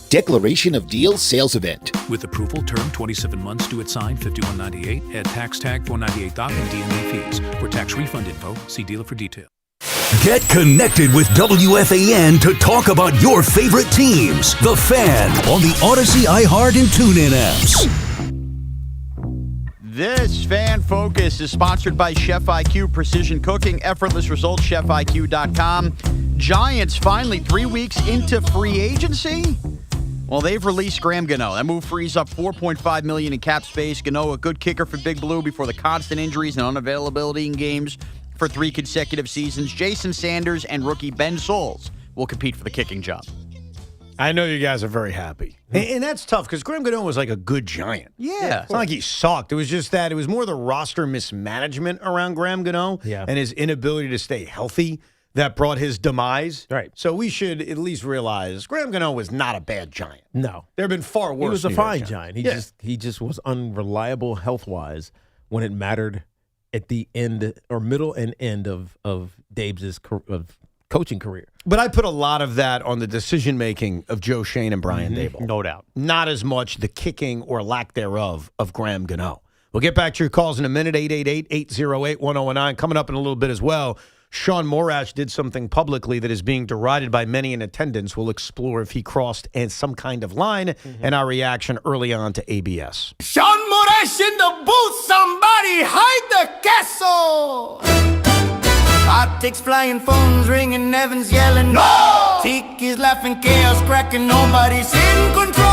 Declaration of Deal Sales Event. With approval, term 27 months, due at sign, $51.98. Add tax tag $498 and DMV fees. For tax refund info, see dealer for detail. Get connected with WFAN to talk about your favorite teams. The Fan on the Odyssey, iHeart, and TuneIn apps. This Fan Focus is sponsored by Chef IQ Precision Cooking, effortless results, chefiq.com. Giants finally 3 weeks into free agency. Well, they've released Graham Gano. That move frees up $4.5 million in cap space. Gano, a good kicker for Big Blue before the constant injuries and unavailability in games for 3 consecutive seasons. Jason Sanders and rookie Ben Souls will compete for the kicking job. I know you guys are very happy. And that's tough because Graham Gano was like a good Giant. Yeah. It's not like he sucked. It was just that it was more the roster mismanagement around Graham Gano and his inability to stay healthy that brought his demise. Right. So we should at least realize Graham Gano was not a bad Giant. No. There have been far worse. He was a New York fine Giants. Giant. He just was unreliable health-wise when it mattered at the end or middle and end of Dave's coaching career. But I put a lot of that on the decision-making of Joe Shane and Brian Daboll. No doubt. Not as much the kicking or lack thereof of Graham Gano. We'll get back to your calls in a minute, 888-808-1009. Coming up in a little bit as well, Sean Morash did something publicly that is being derided by many in attendance. We'll explore if he crossed some kind of line and our reaction early on to ABS. Sean Morash in the booth. Somebody hide the queso. Optics flying, phones ringing, Evans yelling. No! Tiki's laughing, chaos cracking, nobody's in control.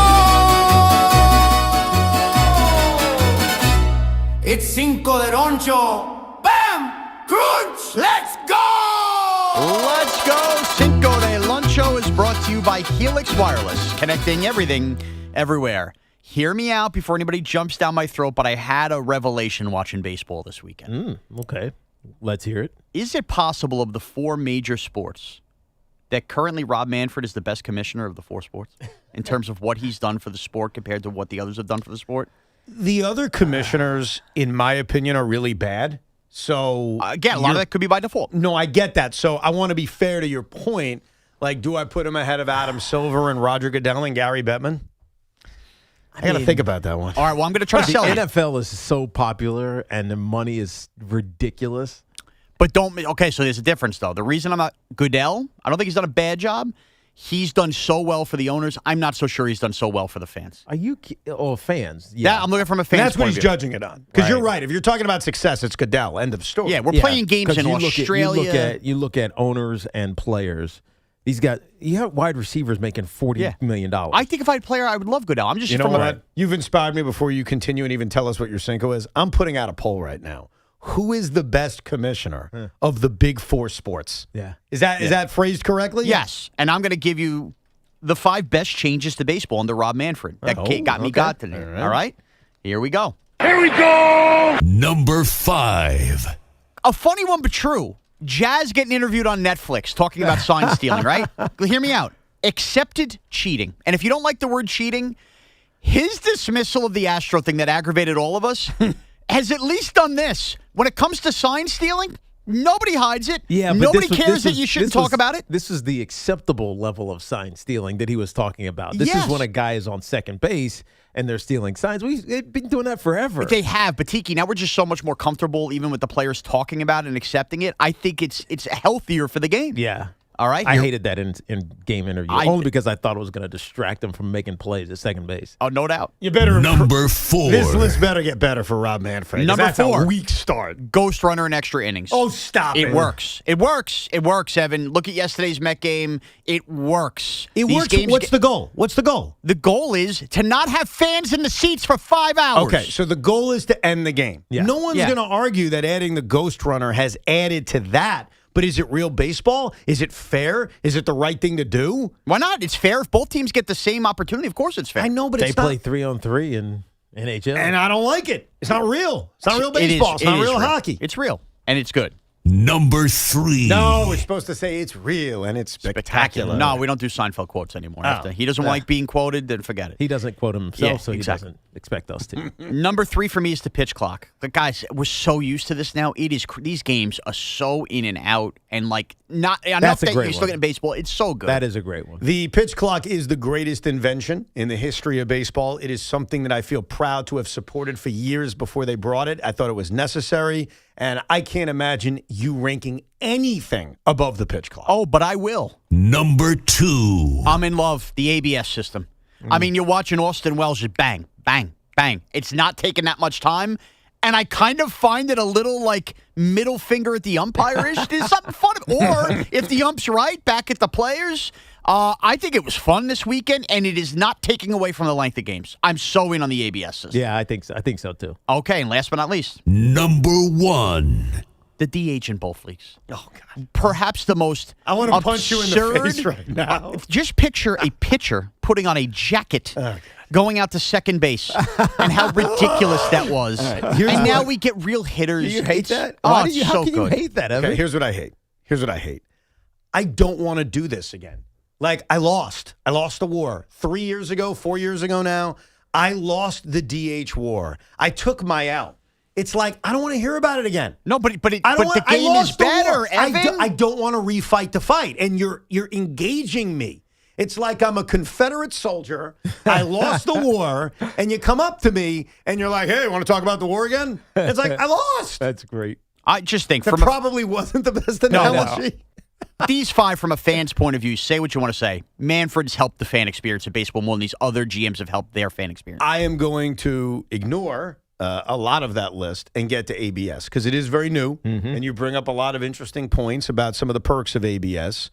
It's Cinco de Roncho. Bam! Cruz! Let's go! Let's go! Cinco de Loncho is brought to you by Helix Wireless, connecting everything, everywhere. Hear me out before anybody jumps down my throat, but I had a revelation watching baseball this weekend. Okay. Let's hear it. Is it possible of the four major sports that currently Rob Manfred is the best commissioner of the four sports in terms of what he's done for the sport compared to what the others have done for the sport? The other commissioners, in my opinion, are really bad. So again, a lot of that could be by default. No, I get that. So I want to be fair to your point. Like, do I put him ahead of Adam Silver and Roger Goodell and Gary Bettman? I got to think about that one. All right, well, I'm going to try to The sell it. NFL is so popular and the money is ridiculous. But okay, so there's a difference, though. The reason I'm not Goodell, I don't think he's done a bad job. He's done so well for the owners. I'm not so sure he's done so well for the fans. Are you fans? Yeah, I'm looking from a fan's And that's what point he's of view. judging it on. Because you're right. If you're talking about success, it's Goodell. End of story. Yeah, we're playing games in Australia. You look at owners and players. You have wide receivers making $40 million. I think if I had a player, I would love Goodell. I'm just You know what? You've inspired me before you continue and even tell us what your Cinco is. I'm putting out a poll right now. Who is the best commissioner of the big four sports? Yeah. Is that phrased correctly? Yes, and I'm going to give you the 5 best changes to baseball under Rob Manfred. That got today. All right? Here we go. Here we go! Number 5. A funny one, but true. Jazz getting interviewed on Netflix talking about sign stealing, right? Hear me out. Accepted cheating. And if you don't like the word cheating, his dismissal of the Astro thing that aggravated all of us has at least done this. When it comes to sign stealing, nobody hides it. Yeah, but nobody cares that you shouldn't talk about it. This is the acceptable level of sign stealing that he was talking about. This is when a guy is on second base and they're stealing signs. We've been doing that forever. They have, but Tiki, now we're just so much more comfortable even with the players talking about it and accepting it. I think it's healthier for the game. Yeah. All right? I hated that in game interview, only because I thought it was going to distract him from making plays at second base. Oh, no doubt. You better Number 4. This list better get better for Rob Manfred. Number that's 4. a weak start. Ghost runner in extra innings. Oh, stop it. It works. It works. It works, Evan. Look at yesterday's Met game. It works. It works. What's the goal? What's the goal? The goal is to not have fans in the seats for 5 hours. Okay, so the goal is to end the game. Yeah. No one's going to argue that adding the ghost runner has added to that. But is it real baseball? Is it fair? Is it the right thing to do? Why not? It's fair if both teams get the same opportunity. Of course it's fair. I know, but they it's play not. 3-on-3 in NHL. And I don't like it. It's not real. It's not real baseball. It's not real hockey. It's real. And it's good. Number 3. No, we're supposed to say it's real and it's spectacular. No, we don't do Seinfeld quotes anymore. He doesn't like being quoted, then forget it. He doesn't quote himself, Yeah, so exactly. he doesn't expect us to. Number 3 for me is the pitch clock. The guys, we're so used to this now. It is these games are so in and out, and like not enough That's a that great you're still one. getting baseball. It's so good. That is a great one. The pitch clock is the greatest invention in the history of baseball. It is something that I feel proud to have supported for years before they brought it. I thought it was necessary, and I can't imagine you ranking anything above the pitch clock. Oh, but I will. Number 2. I'm in love. The ABS system. I mean, you're watching Austin Wells just bang, bang, bang. It's not taking that much time. And I kind of find it a little like middle finger at the umpire-ish. There's something fun. Or if the ump's right, back at the players. I think it was fun this weekend, and it is not taking away from the length of games. I'm so in on the ABS system. Yeah, I think so too. Okay, and last but not least. Number 1. The DH in both leagues. Oh, God. Perhaps the most I want to punch you in the absurd- face right now. Just picture a pitcher putting on a jacket, going out to second base, and how ridiculous that was. And now we get real hitters. Do you hate that? Oh, How so can good. you hate that, Evan? Okay, here's what I hate. I don't want to do this again. Like, I lost the war 3 years ago, 4 years ago now. I lost the DH war. I took my out. It's like, I don't want to hear about it again. No, but the I game is lost the better, war. Evan. I don't want to refight the fight, and you're engaging me. It's like I'm a Confederate soldier. I lost the war, and you come up to me, and you're like, hey, want to talk about the war again? It's like, I lost. That's great. I just think That probably wasn't the best analogy. These 5 from a fan's point of view, say what you want to say. Manfred's helped the fan experience of baseball more than these other GMs have helped their fan experience. I am going to ignore a lot of that list and get to ABS because it is very new, and you bring up a lot of interesting points about some of the perks of ABS.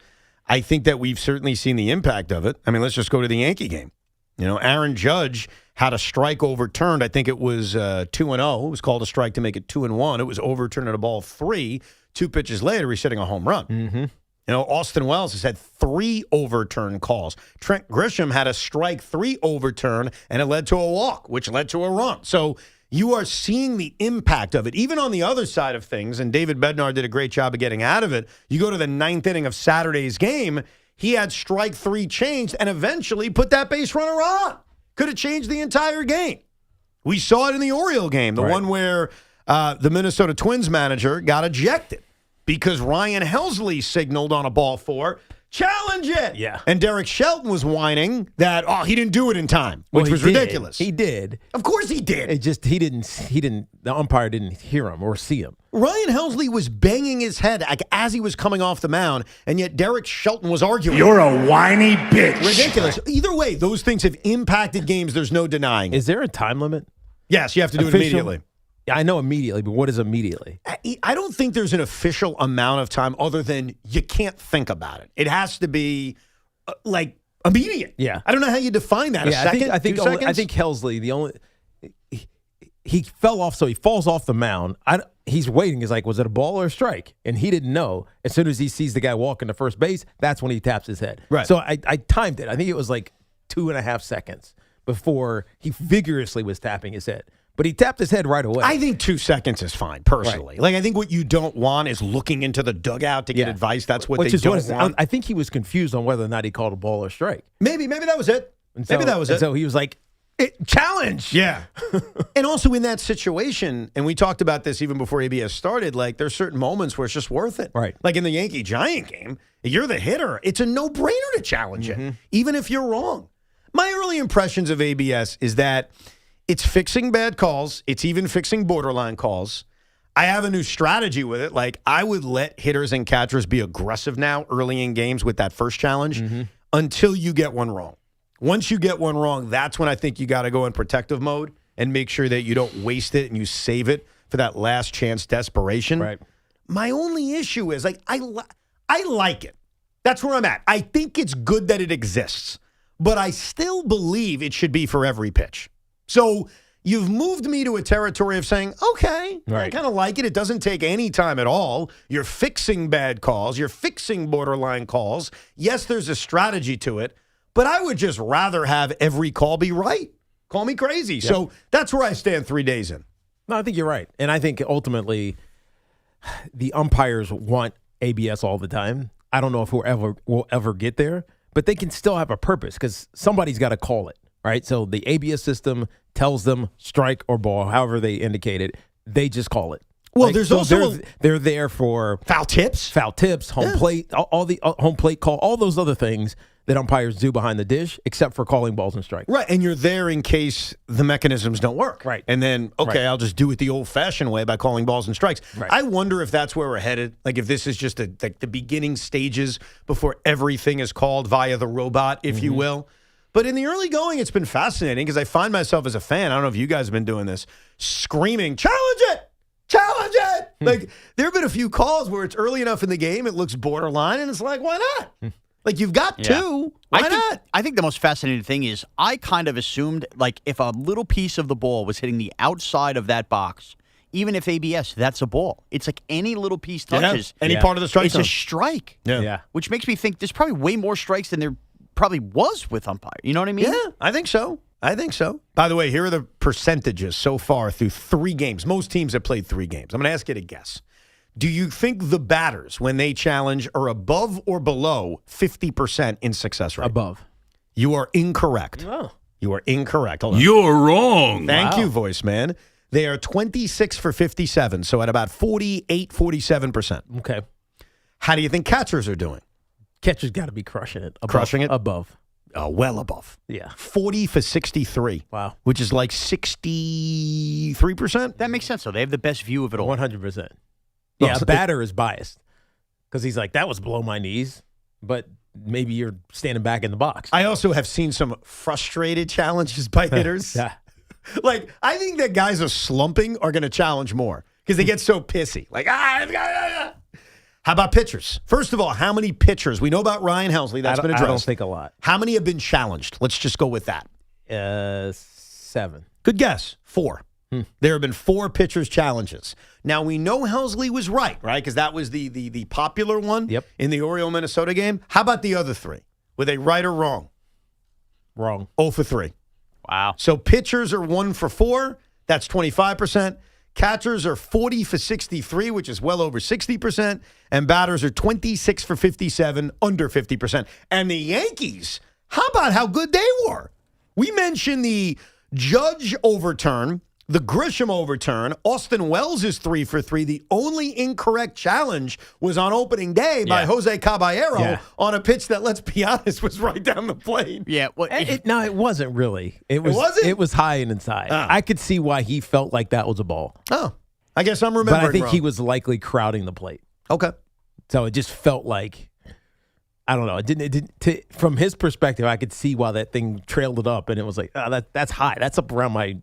I think that we've certainly seen the impact of it. I mean, let's just go to the Yankee game. Aaron Judge had a strike overturned. I think it was 2-0. It was called a strike to make it 2-1. It was overturned at a ball 3. 2 pitches later, he's hitting a home run. Austin Wells has had 3 overturned calls. Trent Grisham had a strike 3 overturn, and it led to a walk, which led to a run. So you are seeing the impact of it. Even on the other side of things, and David Bednar did a great job of getting out of it, you go to the 9th inning of Saturday's game, he had strike 3 changed and eventually put that base runner on. Could have changed the entire game. We saw it in the Oriole game, the one where the Minnesota Twins manager got ejected because Ryan Helsley signaled on a ball 4, challenge it. Yeah. And Derek Shelton was whining that, he didn't do it in time, which was ridiculous. He did. Of course he did. It just, he didn't, the umpire didn't hear him or see him. Ryan Helsley was banging his head as he was coming off the mound, and yet Derek Shelton was arguing. You're a whiny bitch. Ridiculous. Either way, those things have impacted games. There's no denying. Is there a time limit? Yes, you have to do it immediately. I know immediately, but what is immediately? I don't think there's an official amount of time other than you can't think about it. It has to be immediate. Yeah. I don't know how you define that. Yeah, a second? I think Helsley, he fell off, so he falls off the mound. He's waiting. He's like, was it a ball or a strike? And he didn't know. As soon as he sees the guy walking to first base, that's when he taps his head. Right. So I timed it. I think it was like 2.5 seconds before he vigorously was tapping his head. But he tapped his head right away. I think 2 seconds is fine, personally. Right. I think what you don't want is looking into the dugout to get advice. That's what they don't want. I think he was confused on whether or not he called a ball or strike. Maybe that was it. Maybe that was it. So he was like, challenge. Yeah. And also in that situation, and we talked about this even before ABS started, there's certain moments where it's just worth it. Right. Like in the Yankee-Giant game, you're the hitter. It's a no-brainer to challenge it, even if you're wrong. My early impressions of ABS is that it's fixing bad calls. It's even fixing borderline calls. I have a new strategy with it. I would let hitters and catchers be aggressive now early in games with that first challenge until you get one wrong. Once you get one wrong, that's when I think you got to go in protective mode and make sure that you don't waste it and you save it for that last chance desperation. Right. My only issue is I like it. That's where I'm at. I think it's good that it exists, but I still believe it should be for every pitch. So you've moved me to a territory of saying, okay, I kind of like it. It doesn't take any time at all. You're fixing bad calls. You're fixing borderline calls. Yes, there's a strategy to it, but I would just rather have every call be right. Call me crazy. Yep. So that's where I stand 3 days in. No, I think you're right. And I think ultimately the umpires want ABS all the time. I don't know if we'll ever get there, but they can still have a purpose because somebody's got to call it. Right, so the ABS system tells them strike or ball, however they indicate it. They just call it. Well, there's also they're there for foul tips, home plate, all the home plate call, all those other things that umpires do behind the dish, except for calling balls and strikes. Right, and you're there in case the mechanisms don't work. Right, and then I'll just do it the old-fashioned way by calling balls and strikes. Right. I wonder if that's where we're headed. If this is just the beginning stages before everything is called via the robot, if you will. But in the early going, it's been fascinating because I find myself as a fan, I don't know if you guys have been doing this, screaming, challenge it! Challenge it! There have been a few calls where it's early enough in the game, it looks borderline, and it's like, why not? You've got two. Why not? I think the most fascinating thing is I kind of assumed, if a little piece of the ball was hitting the outside of that box, even if ABS, that's a ball. It's like any little piece touches. Any part of the strike zone. It's a strike. Yeah. Which makes me think there's probably way more strikes than there probably was with umpire. You know what I mean? Yeah, I think so. By the way, here are the percentages so far through 3 games. Most teams have played 3 games. I'm going to ask you to guess. Do you think the batters, when they challenge, are above or below 50% in success rate? Above. You are incorrect. Oh. You are incorrect. Hold on. You're wrong. Thank you, voice man. They are 26 for 57, so at about 48, 47%. Okay. How do you think catchers are doing? Catcher's got to be crushing it. Crushing it? Above. Well above. Yeah. 40 for 63. Wow. Which is like 63%. That makes sense, though. They have the best view of it all. 100%. Yeah, a batter is biased because he's like, that was below my knees, but maybe you're standing back in the box. I also have seen some frustrated challenges by hitters. Yeah. Like, I think that guys are slumping are going to challenge more because they get so pissy. Like, How about pitchers? First of all, how many pitchers? We know about Ryan Helsley. That's been addressed. I don't think a lot. How many have been challenged? Let's just go with that. 7. Good guess. 4. There have been 4 pitchers' challenges. Now, we know Helsley was right? Because that was the popular one in the Oriole-Minnesota game. How about the other 3? Were they right or wrong? Wrong. 0 for 3. Wow. So pitchers are 1 for 4. That's 25%. Catchers are 40 for 63, which is well over 60%. And batters are 26 for 57, under 50%. And the Yankees, how about how good they were? We mentioned the Judge overturn, the Grisham overturn. Austin Wells is 3 for 3. The only incorrect challenge was on opening day by Jose Caballero on a pitch that, let's be honest, was right down the plate. Yeah. Well, no, it wasn't really. It wasn't? It was high and inside. I could see why he felt like that was a ball. Oh, I guess I'm remembering But I think wrong. he was likely crowding the plate. Okay. So it just felt like, I don't know. It didn't. From his perspective, I could see why that thing trailed it up, and it was like, that's high. That's up around my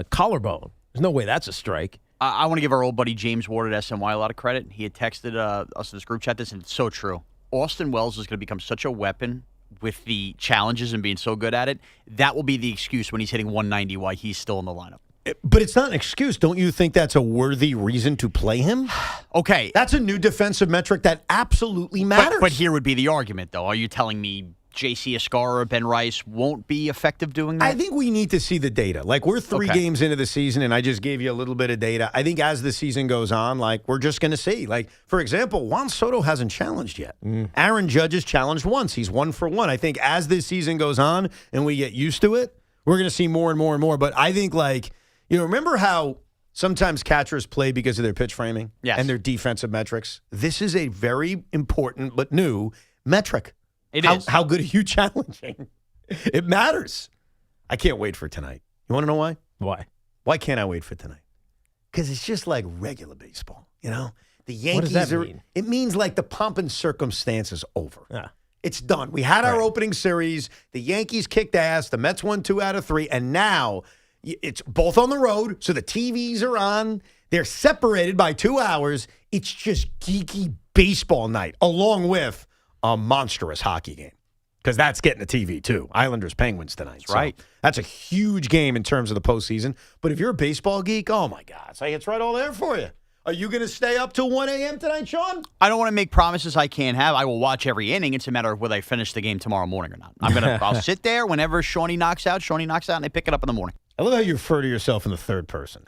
collarbone. There's no way that's a strike. I want to give our old buddy James Ward at SNY a lot of credit. He had texted us in this group chat and it's so true. Austin Wells is going to become such a weapon with the challenges and being so good at it. That will be the excuse when he's hitting 190 why he's still in the lineup. But it's not an excuse. Don't you think that's a worthy reason to play him? Okay. That's a new defensive metric that absolutely matters. But here would be the argument, though. Are you telling me J.C. Escara or Ben Rice won't be effective doing that? I think we need to see the data. Like, we're 3 games into the season, and I just gave you a little bit of data. I think as the season goes on, we're just going to see. Like, for example, Juan Soto hasn't challenged yet. Aaron Judge has challenged once. He's 1 for 1. I think as this season goes on and we get used to it, we're going to see more and more and more. But I think, remember how sometimes catchers play because of their pitch framing and their defensive metrics? This is a very important but new metric. How good are you challenging? It matters. I can't wait for tonight. You want to know why? Why? Why can't I wait for tonight? Because it's just like regular baseball, The Yankees What does that mean? It means like the pomp and circumstance is over. It's done. We had our opening series. The Yankees kicked ass. The Mets won 2 out of 3. And now it's both on the road, so the TVs are on. They're separated by 2 hours. It's just geeky baseball night, along with a monstrous hockey game, because that's getting the TV too. Islanders-Penguins tonight. That's right. That's a huge game in terms of the postseason. But if you're a baseball geek, oh, my God. It's right all there for you. Are you going to stay up till 1 a.m. tonight, Sean? I don't want to make promises I can't have. I will watch every inning. It's a matter of whether I finish the game tomorrow morning or not. I'll sit there whenever Shawnee knocks out, and they pick it up in the morning. I love how you refer to yourself in the third person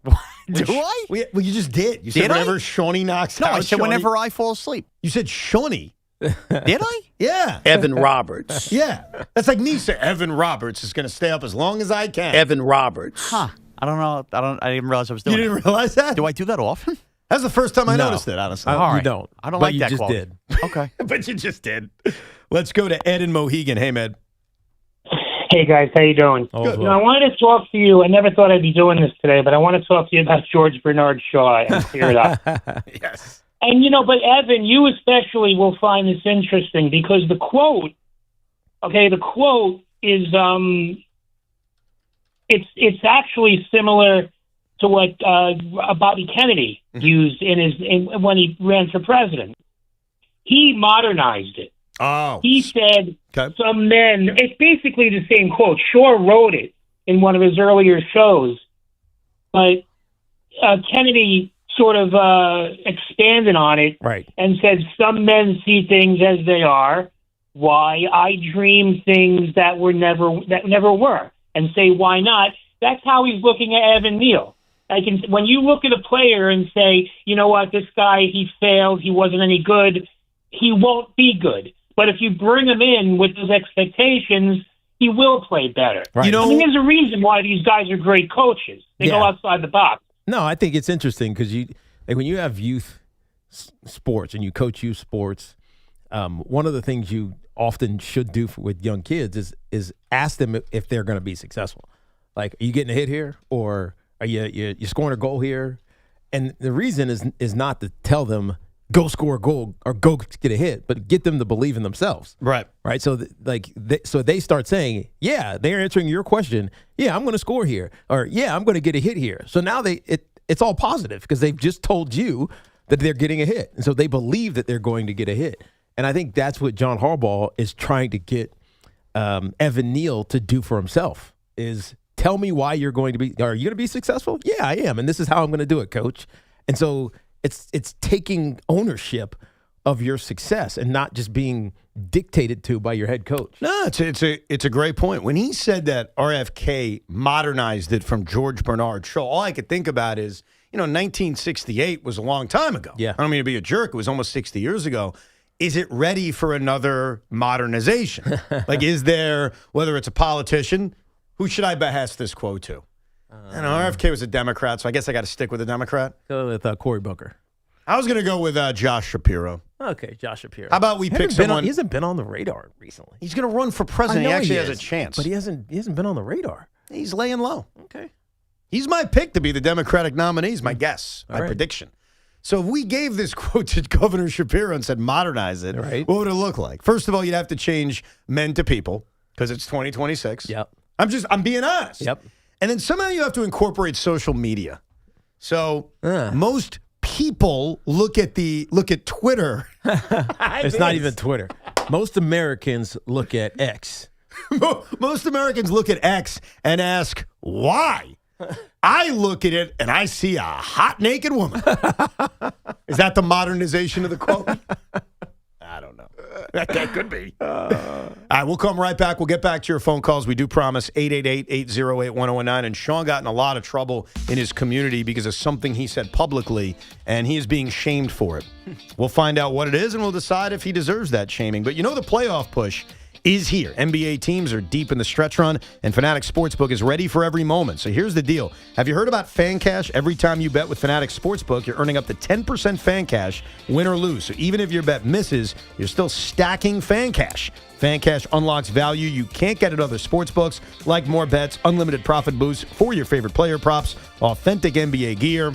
now. Do I? Well, you just did. You said whenever Shawnee knocks out. No, I said whenever I fall asleep. You said Shawnee. Did I? Yeah. Evan Roberts. Yeah. That's like me saying Evan Roberts is going to stay up as long as I can. Evan Roberts. Huh. I don't know. I didn't realize I was doing You didn't realize that? Do I do that often? That's the first time I No. noticed it, honestly. All right. You don't. I don't but like you that just quality. did. Okay. But you just did. Let's go to Ed in Mohegan. Hey, Ed. Hey guys, how you doing? Good. I wanted to talk to you. I never thought I'd be doing this today, but I want to talk to you about George Bernard Shaw and clear it up. Yes. And but Evan, you especially will find this interesting because the quote is it's actually similar to what Bobby Kennedy used when he ran for president. He modernized it. Oh. He said, some men, it's basically the same quote. Shaw wrote it in one of his earlier shows, but Kennedy sort of expanded on it and said, some men see things as they are. Why? I dream things that never were. And say, why not? That's how he's looking at Evan Neal. When you look at a player and say, you know what, this guy, he failed, he wasn't any good, he won't be good. But if you bring him in with those expectations, he will play better. Right. There's a reason why these guys are great coaches. They go outside the box. No, I think it's interesting because when you have youth sports and you coach youth sports, one of the things you often should do with young kids is ask them if they're going to be successful. Like, are you getting a hit here, or are you scoring a goal here? And the reason is not to tell them go score a goal or go get a hit, but get them to believe in themselves. Right. Right. So they start saying, yeah, they're answering your question. Yeah, I'm going to score here, or yeah, I'm going to get a hit here. So now it's all positive because they've just told you that they're getting a hit, and so they believe that they're going to get a hit. And I think that's what John Harbaugh is trying to get Evan Neal to do for himself. Is tell me why you're going to be. Are you going to be successful? Yeah, I am, and this is how I'm going to do it, Coach. And so it's taking ownership of your success and not just being dictated to by your head coach. No, it's a great point. When he said that RFK modernized it from George Bernard Shaw, all I could think about is, 1968 was a long time ago. Yeah. I don't mean to be a jerk. It was almost 60 years ago. Is it ready for another modernization? Like, is there, whether it's a politician, who should I behest this quote to? RFK was a Democrat, so I guess I got to stick with a Democrat. Go with Cory Booker. I was going to go with Josh Shapiro. Okay, Josh Shapiro. How about we pick someone? He hasn't been on the radar recently. He's going to run for president. He actually has a chance. But he hasn't been on the radar. He's laying low. Okay. He's my pick to be the Democratic nominee. He's my guess, my prediction. So if we gave this quote to Governor Shapiro and said modernize it, what would it look like? First of all, you'd have to change men to people because it's 2026. Yep. I'm being honest. Yep. And then somehow you have to incorporate social media. So most people look at Twitter. It's not even Twitter. Most Americans look at X. Most Americans look at X and ask, why? I look at it and I see a hot naked woman. Is that the modernization of the quote? I don't know. That could be. All right, we'll come right back. We'll get back to your phone calls. We do promise 888-808-1019. And Sean got in a lot of trouble in his community because of something he said publicly, and he is being shamed for it. We'll find out what it is, and we'll decide if he deserves that shaming. But the playoff push is here. NBA teams are deep in the stretch run, and Fanatics Sportsbook is ready for every moment. So here's the deal. Have you heard about Fan Cash? Every time you bet with Fanatics Sportsbook, you're earning up to 10% Fan Cash, win or lose. So even if your bet misses, you're still stacking Fan Cash. Fan Cash unlocks value you can't get at other sportsbooks, like more bets, unlimited profit boosts for your favorite player props, authentic NBA gear,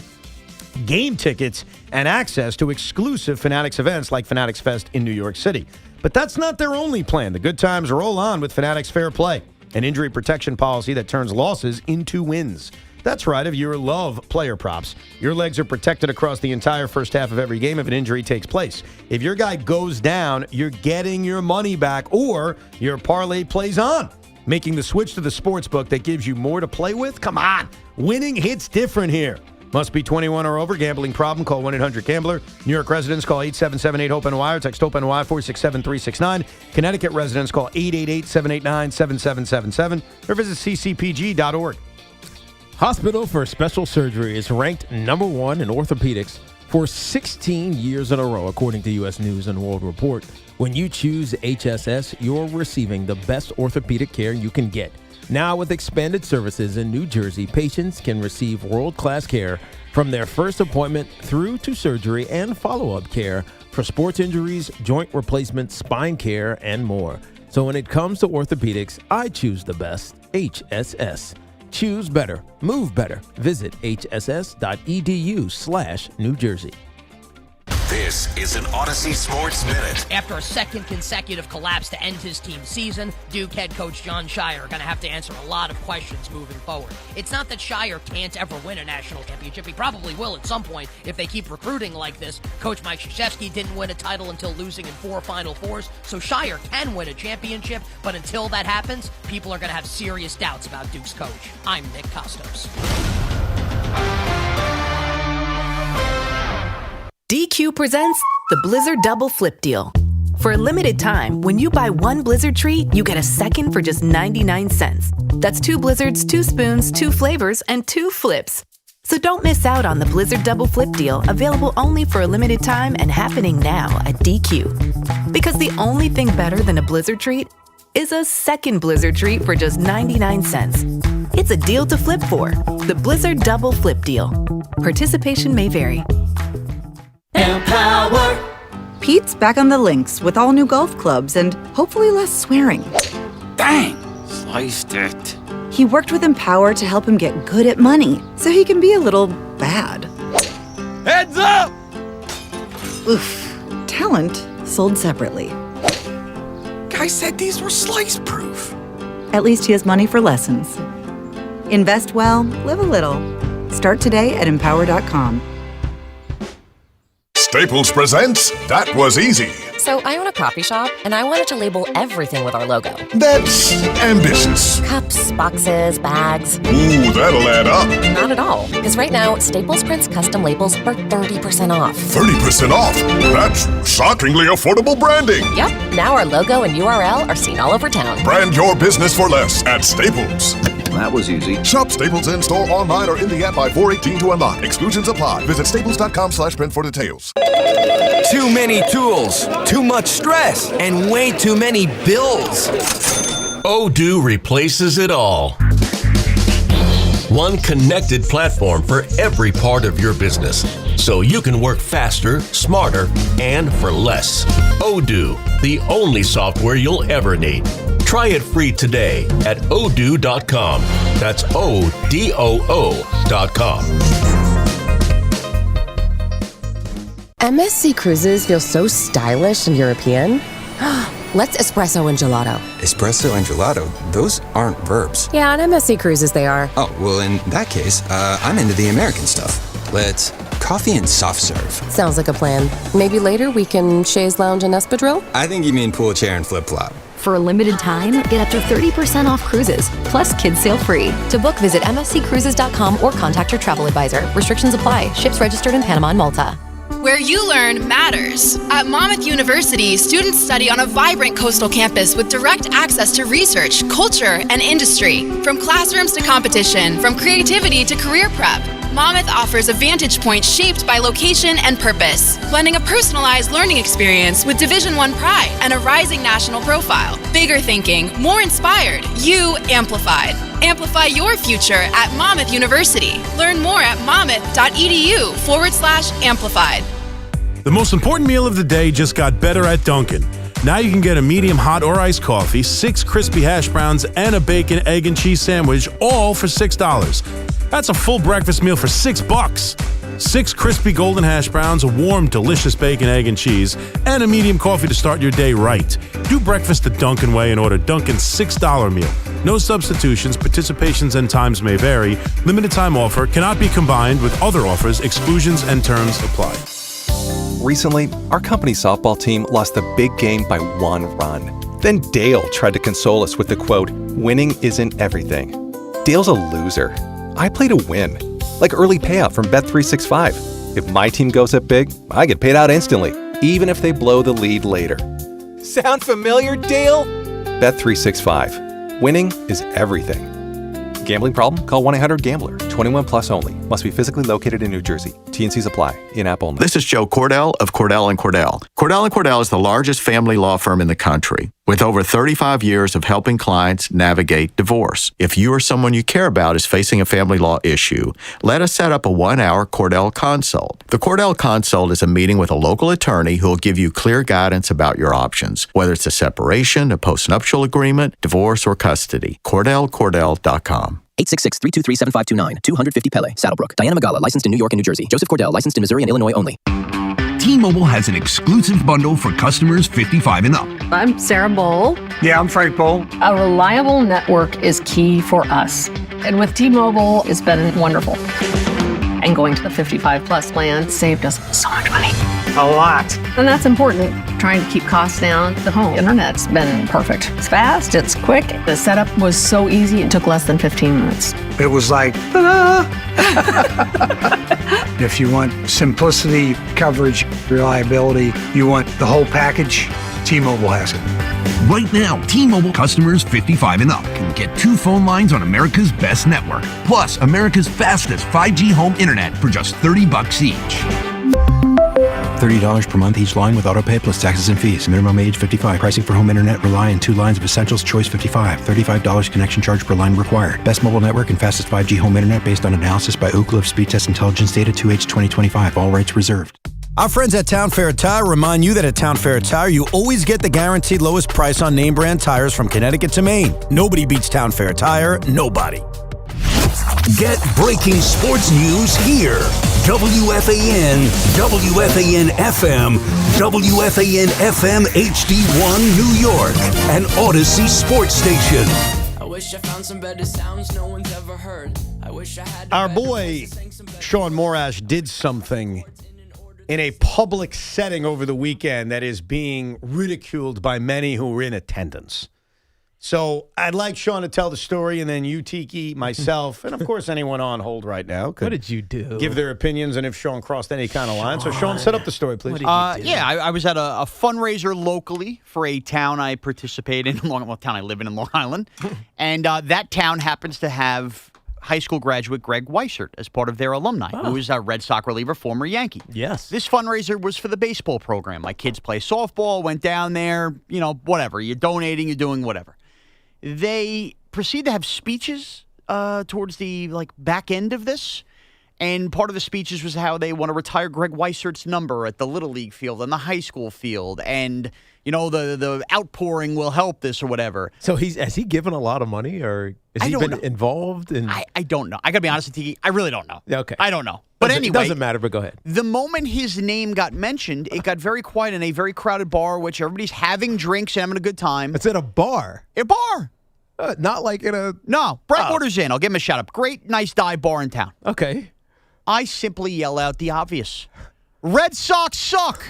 game tickets, and access to exclusive Fanatics events like Fanatics Fest in New York City. But that's not their only plan. The good times roll on with Fanatics Fair Play, an injury protection policy that turns losses into wins. That's right. If you love player props, your legs are protected across the entire first half of every game if an injury takes place. If your guy goes down, you're getting your money back or your parlay plays on. Making the switch to the sportsbook that gives you more to play with? Come on. Winning hits different here. Must be 21 or over. Gambling problem? Call 1-800-GAMBLER. New York residents call 877-8-HOPE-NY or text HOPE-NY 467-369. Connecticut residents call 888-789-7777 or visit ccpg.org. Hospital for Special Surgery is ranked number 1 in orthopedics for 16 years in a row, according to U.S. News and World Report. When you choose HSS, you're receiving the best orthopedic care you can get. Now, with expanded services in New Jersey, patients can receive world-class care from their first appointment through to surgery and follow-up care for sports injuries, joint replacement, spine care, and more. So when it comes to orthopedics, I choose the best, HSS. Choose better. Move better. Visit hss.edu/New Jersey. This is an Odyssey Sports Minute. After a second consecutive collapse to end his team's season, Duke head coach John Shire are going to have to answer a lot of questions moving forward. It's not that Shire can't ever win a national championship. He probably will at some point if they keep recruiting like this. Coach Mike Krzyzewski didn't win a title until losing in 4 Final Fours, so Shire can win a championship, but until that happens, people are going to have serious doubts about Duke's coach. I'm Nick Costos. DQ presents the Blizzard Double Flip Deal. For a limited time, when you buy one Blizzard treat, you get a second for just 99 cents. That's 2 Blizzards, 2 spoons, 2 flavors, and 2 flips. So don't miss out on the Blizzard Double Flip Deal, available only for a limited time and happening now at DQ. Because the only thing better than a Blizzard treat is a second Blizzard treat for just 99 cents. It's a deal to flip for. The Blizzard Double Flip Deal. Participation may vary. Empower! Pete's back on the links with all new golf clubs and hopefully less swearing. Dang! Sliced it. He worked with Empower to help him get good at money so he can be a little bad. Heads up! Oof. Talent sold separately. Guy said these were slice-proof. At least he has money for lessons. Invest well, live a little. Start today at Empower.com. Staples presents That Was Easy. So I own a coffee shop, and I wanted to label everything with our logo. That's ambitious. Cups, boxes, bags. Ooh, that'll add up. Not at all, because right now, Staples prints custom labels for 30% off. 30% off? That's shockingly affordable branding. Yep, now our logo and URL are seen all over town. Brand your business for less at Staples. That was easy. Shop Staples in-store, online, or in the app by 4/18 to unlock. Exclusions apply. Visit staples.com/print for details. Too many tools, too much stress, and way too many bills. Odoo replaces it all. One connected platform for every part of your business, so you can work faster, smarter, and for less. Odoo, the only software you'll ever need. Try it free today at odoo.com. That's ODOO.com. MSC Cruises feel so stylish and European. Let's espresso and gelato. Espresso and gelato? Those aren't verbs. Yeah, on MSC Cruises they are. Oh, well, in that case, I'm into the American stuff. Let's coffee and soft serve. Sounds like a plan. Maybe later we can chaise lounge and espadrille? I think you mean pool chair and flip-flop. For a limited time, get up to 30% off cruises, plus kids sail free. To book, visit msccruises.com or contact your travel advisor. Restrictions apply. Ships registered in Panama and Malta. Where you learn matters. At Monmouth University, students study on a vibrant coastal campus with direct access to research, culture, and industry. From classrooms to competition, from creativity to career prep, Monmouth offers a vantage point shaped by location and purpose, blending a personalized learning experience with Division I pride and a rising national profile. Bigger thinking, more inspired, you amplified. Amplify your future at Monmouth University. Learn more at monmouth.edu/amplified. The most important meal of the day just got better at Dunkin'. Now you can get a medium hot or iced coffee, 6 crispy hash browns, and a bacon, egg, and cheese sandwich, all for $6. That's a full breakfast meal for $6. 6 crispy golden hash browns, a warm, delicious bacon, egg, and cheese, and a medium coffee to start your day right. Do breakfast the Dunkin' way and order Dunkin's $6 meal. No substitutions, participations, and times may vary. Limited time offer cannot be combined with other offers. Exclusions and terms apply. Recently, our company softball team lost the big game by 1 run. Then Dale tried to console us with the quote, "Winning isn't everything." Dale's a loser. I play to win. Like early payout from Bet365. If my team goes up big, I get paid out instantly, even if they blow the lead later. Sound familiar, Dale? Bet365. Winning is everything. Gambling problem? Call 1-800-GAMBLER. 21 plus only. Must be physically located in New Jersey. T&Cs apply. In-app only. This is Joe Cordell of Cordell & Cordell. Cordell & Cordell is the largest family law firm in the country with over 35 years of helping clients navigate divorce. If you or someone you care about is facing a family law issue, let us set up a 1-hour Cordell Consult. The Cordell Consult is a meeting with a local attorney who will give you clear guidance about your options, whether it's a separation, a postnuptial agreement, divorce, or custody. CordellCordell.com. 866-323-7529. 250 Pele, Saddlebrook. Diana Magala, licensed in New York and New Jersey. Joseph Cordell, licensed in Missouri and Illinois only. T-Mobile has an exclusive bundle for customers 55 and up. I'm Sarah Bowl. Yeah, I'm Frank Bowl. A reliable network is key for us. And with T-Mobile, it's been wonderful. And going to the 55 plus plan saved us so much money. A lot. And that's important. Trying to keep costs down. The home internet's been perfect. It's fast, it's quick. The setup was so easy, it took less than 15 minutes. It was like, ta-da! If you want simplicity, coverage, reliability, you want the whole package, T-Mobile has it. Right now, T-Mobile customers 55 and up can get 2 phone lines on America's best network, plus America's fastest 5G home internet for just $30 each. $30 per month each line with autopay plus taxes and fees. Minimum age 55. Pricing for home internet rely on 2 lines of Essentials Choice 55. $35 connection charge per line required. Best mobile network and fastest 5G home internet based on analysis by Ookla of Speed Test Intelligence Data 2H 2025. All rights reserved. Our friends at Town Fair Tire remind you that at Town Fair Tire, you always get the guaranteed lowest price on name brand tires from Connecticut to Maine. Nobody beats Town Fair Tire. Nobody. Get breaking sports news here. WFAN, WFAN FM, WFAN FM HD1 New York, an Odyssey sports station. I wish I found some better sounds no one's ever heard. I wish I had. Our boy Sean Morash did something in a public setting over the weekend that is being ridiculed by many who were in attendance. So I'd like Sean to tell the story, and then you, Tiki, myself, and of course anyone on hold right now could what did you do? Give their opinions and if Sean crossed any kind of line. So Sean, set up the story, please. I was at a fundraiser locally for a town I participate in, town I live in Long Island, and that town happens to have high school graduate Greg Weissert as part of their alumni, who is a Red Sox reliever, former Yankee. Yes. This fundraiser was for the baseball program. My kids play softball, went down there, whatever. You're donating, you're doing whatever. They proceed to have speeches towards the back end of this. And part of the speeches was how they want to retire Greg Weissert's number at the Little League field and the high school field. And, the outpouring will help this or whatever. So has he given a lot of money or has he been involved? I don't know. I got to be honest with you, I really don't know. Okay. I don't know. But anyway. It doesn't matter, but go ahead. The moment his name got mentioned, it got very quiet in a very crowded bar, which everybody's having drinks and having a good time. It's at a bar? A bar. Not like in a... No. Brightwater's Inn. I'll give him a shout out. Great, nice dive bar in town. Okay. I simply yell out the obvious. Red Sox suck!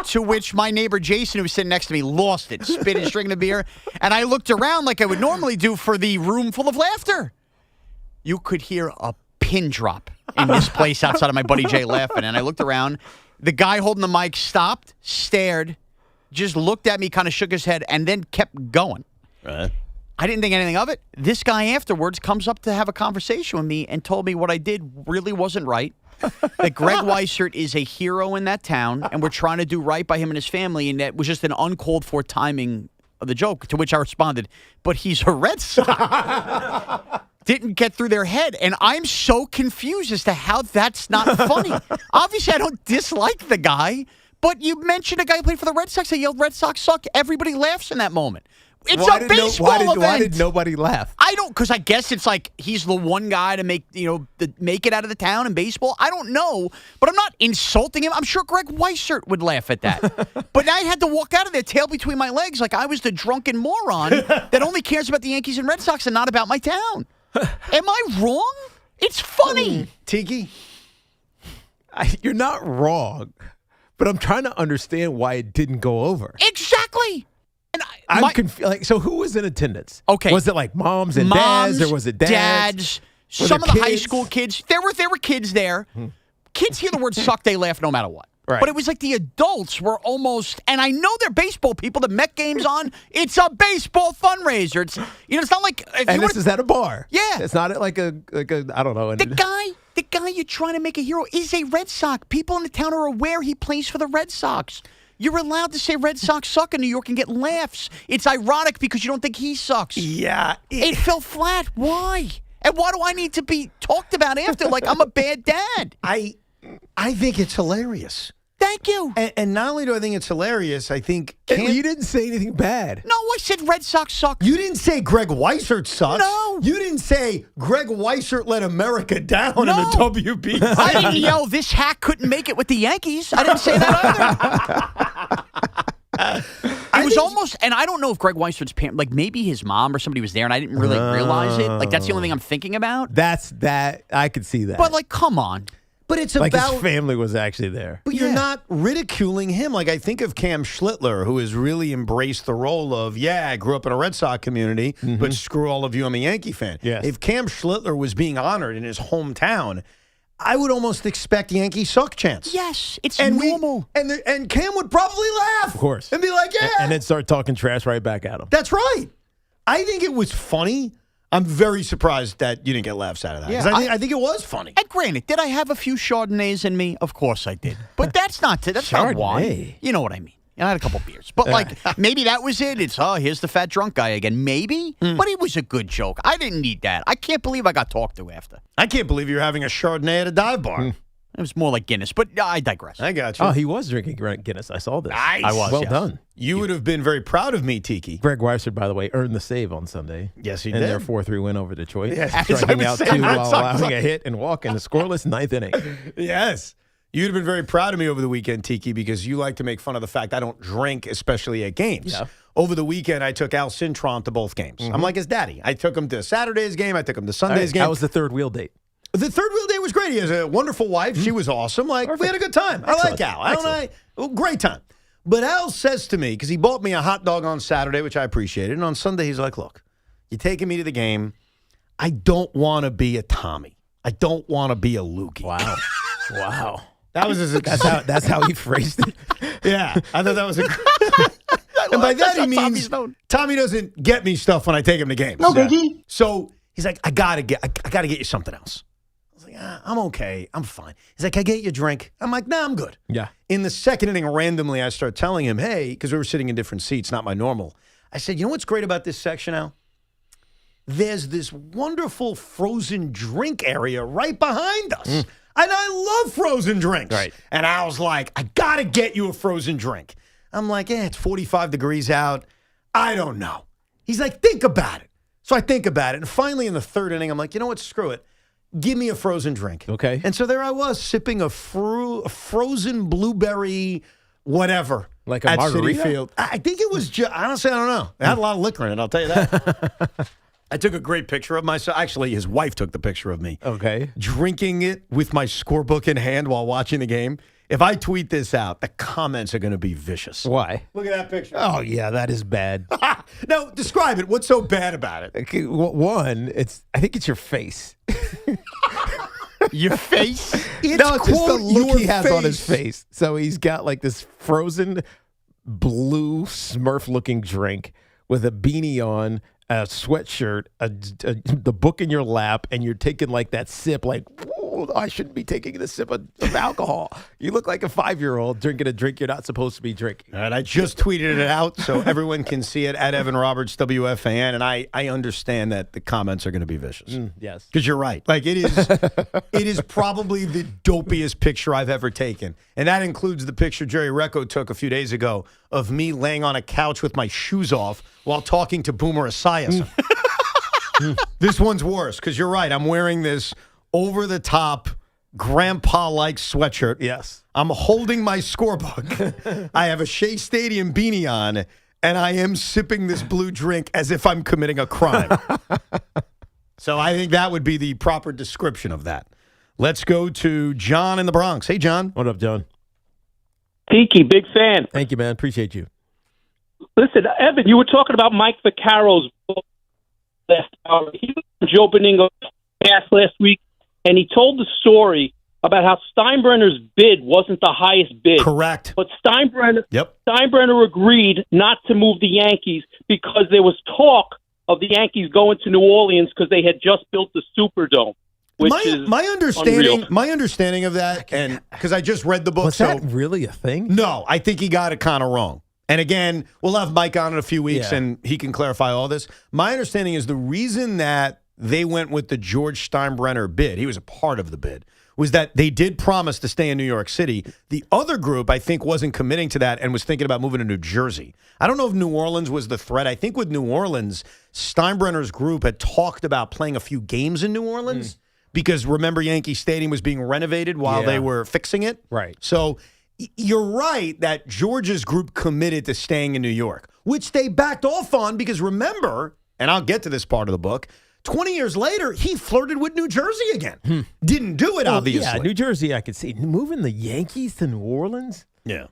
To which my neighbor Jason, who was sitting next to me, lost it, spit his drink in the beer. And I looked around like I would normally do for the room full of laughter. You could hear a pin drop in this place outside of my buddy Jay laughing. And I looked around. The guy holding the mic stopped, stared, just looked at me, kind of shook his head, and then kept going. I didn't think anything of it. This guy afterwards comes up to have a conversation with me and told me what I did really wasn't right. That Greg Weissert is a hero in that town, and we're trying to do right by him and his family, and that was just an uncalled for timing of the joke, to which I responded, but he's a Red Sox. Didn't get through their head, and I'm so confused as to how that's not funny. Obviously, I don't dislike the guy, but you mentioned a guy who played for the Red Sox. They yelled, Red Sox suck. Everybody laughs in that moment. It's a baseball event. Why did nobody laugh? I don't, because I guess it's like he's the one guy to make it out of the town in baseball. I don't know, but I'm not insulting him. I'm sure Greg Weissert would laugh at that. But I had to walk out of there, tail between my legs, like I was the drunken moron that only cares about the Yankees and Red Sox and not about my town. Am I wrong? It's funny. Tiki? You're not wrong, but I'm trying to understand why it didn't go over. Exactly. And I'm confused. So who was in attendance? Okay. Was it like moms and dads, or was it dads? Some of the high school kids. There were kids there. Kids hear the word suck, they laugh no matter what. Right. But it was like the adults were almost, and I know they're baseball people. The Met game's on. It's a baseball fundraiser. It's not like. And this is at a bar. Yeah. It's not like a I don't know. The guy you're trying to make a hero is a Red Sox. People in the town are aware he plays for the Red Sox. You're allowed to say Red Sox suck in New York and get laughs. It's ironic because you don't think he sucks. Yeah. It fell flat. Why? And why do I need to be talked about after like I'm a bad dad? I think it's hilarious. Thank you. And not only do I think it's hilarious, I think... You didn't say anything bad. No, I said Red Sox suck. You didn't say Greg Weissert sucks. No. You didn't say Greg Weissert let America down in the WBC. I didn't yell, this hack couldn't make it with the Yankees. I didn't say that either. It was almost, and I don't know if Greg Weissert's parent, like maybe his mom or somebody was there and I didn't really realize it. Like that's the only thing I'm thinking about. I could see that. But like, come on. But it's like about... his family was actually there. But you're not ridiculing him. Like, I think of Cam Schlitter, who has really embraced the role of, I grew up in a Red Sox community, but screw all of you, I'm a Yankee fan. Yes. If Cam Schlitter was being honored in his hometown, I would almost expect Yankee suck chants. Yes, it's normal. And Cam would probably laugh. Of course. And be like, And then start talking trash right back at him. That's right. I think it was funny. I'm very surprised that you didn't get laughs out of that. Yeah, I think it was funny. And granted, did I have a few Chardonnays in me? Of course I did. But that's not why. You know what I mean. I had a couple beers. But like, maybe that was it. It's, here's the fat drunk guy again. Maybe. But it was a good joke. I didn't need that. I can't believe I got talked to after. I can't believe you're having a Chardonnay at a dive bar. It was more like Guinness, but I digress. I got you. Oh, he was drinking Guinness. I saw this. Nice. I was. Well done. You would have been very proud of me, Tiki. Greg Weissert, by the way, earned the save on Sunday. Yes, he in did. their 4-3 win over Detroit. Yes. Striking out 2 while allowing a hit and walk in the scoreless 9th inning. Yes. You'd have been very proud of me over the weekend, Tiki, because you like to make fun of the fact I don't drink, especially at games. Yeah. Over the weekend, I took Al Cintron to both games. I'm like his daddy. I took him to Saturday's game. I took him to Sunday's game. How was the third wheel date? The third wheel day was great. He has a wonderful wife. She was awesome. We had a good time. Excellent. I like Al. Great time. But Al says to me, because he bought me a hot dog on Saturday, which I appreciated, and on Sunday he's like, look, you're taking me to the game. I don't want to be a Tommy. I don't want to be a Lukey. Wow. Wow. That was his That's how he phrased it. Yeah. I thought that was a and by that he means Tommy doesn't get me stuff when I take him to games. No biggie. So he's like, I gotta get you something else. I was like, I'm okay. I'm fine. He's like, I get you a drink. I'm like, nah, I'm good. Yeah. In the second inning, randomly, I start telling him, hey, because we were sitting in different seats, not my normal. I said, you know what's great about this section, Al? There's this wonderful frozen drink area right behind us. And I love frozen drinks. Right. And Al's like, I got to get you a frozen drink. I'm like, it's 45 degrees out. I don't know. He's like, think about it. So I think about it. And finally, in the third inning, I'm like, you know what? Screw it. Give me a frozen drink. Okay. And so there I was sipping a frozen blueberry whatever. Like a at margarita? Citi Field. I think it was honestly, I don't know. It had a lot of liquor in it, I'll tell you that. I took a great picture of myself. Actually, his wife took the picture of me. Okay. Drinking it with my scorebook in hand while watching the game. If I tweet this out, the comments are going to be vicious. Why? Look at that picture. Oh, yeah, that is bad. No, describe it. What's so bad about it? Okay, one, I think it's your face. Your face? No, it's just the look your he has on his face. face. So he's got like this frozen blue Smurf-looking drink with a beanie on, a sweatshirt, the book in your lap, and you're taking like that sip like, I shouldn't be taking this sip of alcohol. You look like a 5-year-old drinking a drink you're not supposed to be drinking. All right, I just tweeted it out so everyone can see it at Evan Roberts, WFAN, and I understand that the comments are going to be vicious. Yes. Because you're right. Like, it is probably the dopiest picture I've ever taken. And that includes the picture Jerry Recco took a few days ago of me laying on a couch with my shoes off while talking to Boomer Esiason. This one's worse because you're right. I'm wearing this over-the-top, grandpa-like sweatshirt. Yes. I'm holding my scorebook. I have a Shea Stadium beanie on, and I am sipping this blue drink as if I'm committing a crime. So I think that would be the proper description of that. Let's go to John in the Bronx. Hey, John. What up, John? Tiki, big fan. Thank you, man. Appreciate you. Listen, Evan, you were talking about Mike Vaccaro's book last hour. He was Joe Beningo's cast last week, and he told the story about how Steinbrenner's bid wasn't the highest bid. Correct. But Steinbrenner agreed not to move the Yankees because there was talk of the Yankees going to New Orleans because they had just built the Superdome. My understanding of that, and because I just read the book. Was that really a thing? No, I think he got it kind of wrong. And again, we'll have Mike on in a few weeks, and he can clarify all this. My understanding is the reason that they went with the George Steinbrenner bid, he was a part of the bid, was that they did promise to stay in New York City. The other group, I think, wasn't committing to that and was thinking about moving to New Jersey. I don't know if New Orleans was the threat. I think with New Orleans, Steinbrenner's group had talked about playing a few games in New Orleans because, remember, Yankee Stadium was being renovated while they were fixing it. Right. So you're right that George's group committed to staying in New York, which they backed off on because, remember, and I'll get to this part of the book, 20 years later, he flirted with New Jersey again. Didn't do it, obviously. Yeah, New Jersey, I could see. Moving the Yankees to New Orleans? Yeah.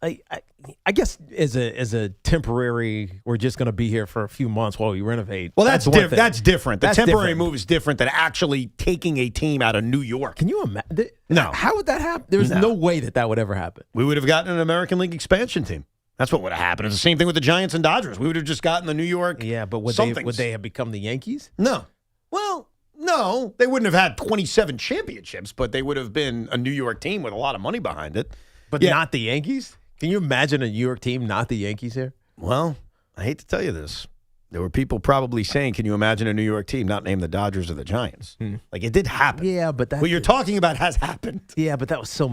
I guess as a temporary, we're just going to be here for a few months while we renovate. Well, that's different. The temporary different. move is different than actually taking a team out of New York. Can you imagine? No. How would that happen? There's no way that would ever happen. We would have gotten an American League expansion team. That's what would have happened. It's the same thing with the Giants and Dodgers. We would have just gotten the New York. Yeah, but would they have become the Yankees? No. Well, no. They wouldn't have had 27 championships, but they would have been a New York team with a lot of money behind it. But not the Yankees? Can you imagine a New York team, not the Yankees here? Well, I hate to tell you this. There were people probably saying, can you imagine a New York team not named the Dodgers or the Giants? Like, it did happen. Yeah, but what you're talking about has happened. Yeah, but that was so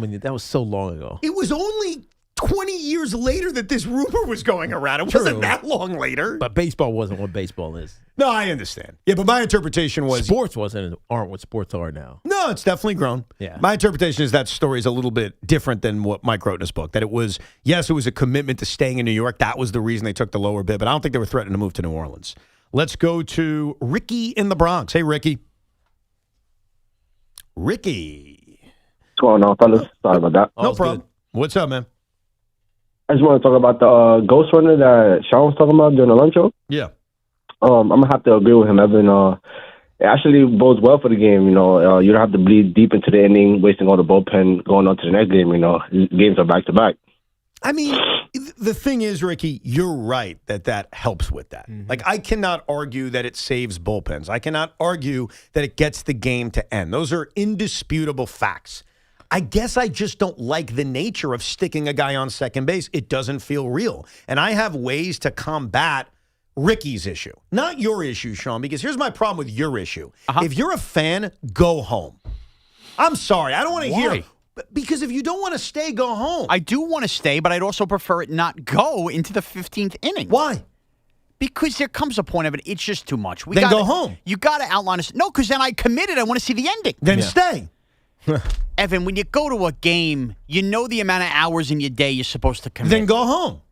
long ago. It was only 20 years later that this rumor was going around. It wasn't that long later. But baseball wasn't what baseball is. No, I understand. Yeah, but my interpretation was sports aren't what sports are now. No, it's definitely grown. Yeah. My interpretation is that story is a little bit different than what Mike wrote in his book. That it was, yes, it was a commitment to staying in New York. That was the reason they took the lower bid, but I don't think they were threatening to move to New Orleans. Let's go to Ricky in the Bronx. Hey, Ricky. Ricky. What's going on, fellas? Sorry about that. No problem. Good. What's up, man? I just want to talk about the Ghost Runner that Sean was talking about during the lunch show. Yeah. I'm going to have to agree with him, Evan. It actually bodes well for the game. You don't have to bleed deep into the inning, wasting all the bullpen, going on to the next game. Games are back-to-back. I mean, the thing is, Ricky, you're right that helps with that. Mm-hmm. Like, I cannot argue that it saves bullpens. I cannot argue that it gets the game to end. Those are indisputable facts. I guess I just don't like the nature of sticking a guy on second base. It doesn't feel real. And I have ways to combat Ricky's issue. Not your issue, Sean, because here's my problem with your issue. If you're a fan, go home. I'm sorry. I don't want to hear. Because if you don't want to stay, go home. I do want to stay, but I'd also prefer it not go into the 15th inning. Why? Because there comes a point of it, it's just too much. Then go home. You got to outline us. No, because then I committed. I want to see the ending. Then stay. Evan, when you go to a game, you know the amount of hours in your day you're supposed to commit. Then go home.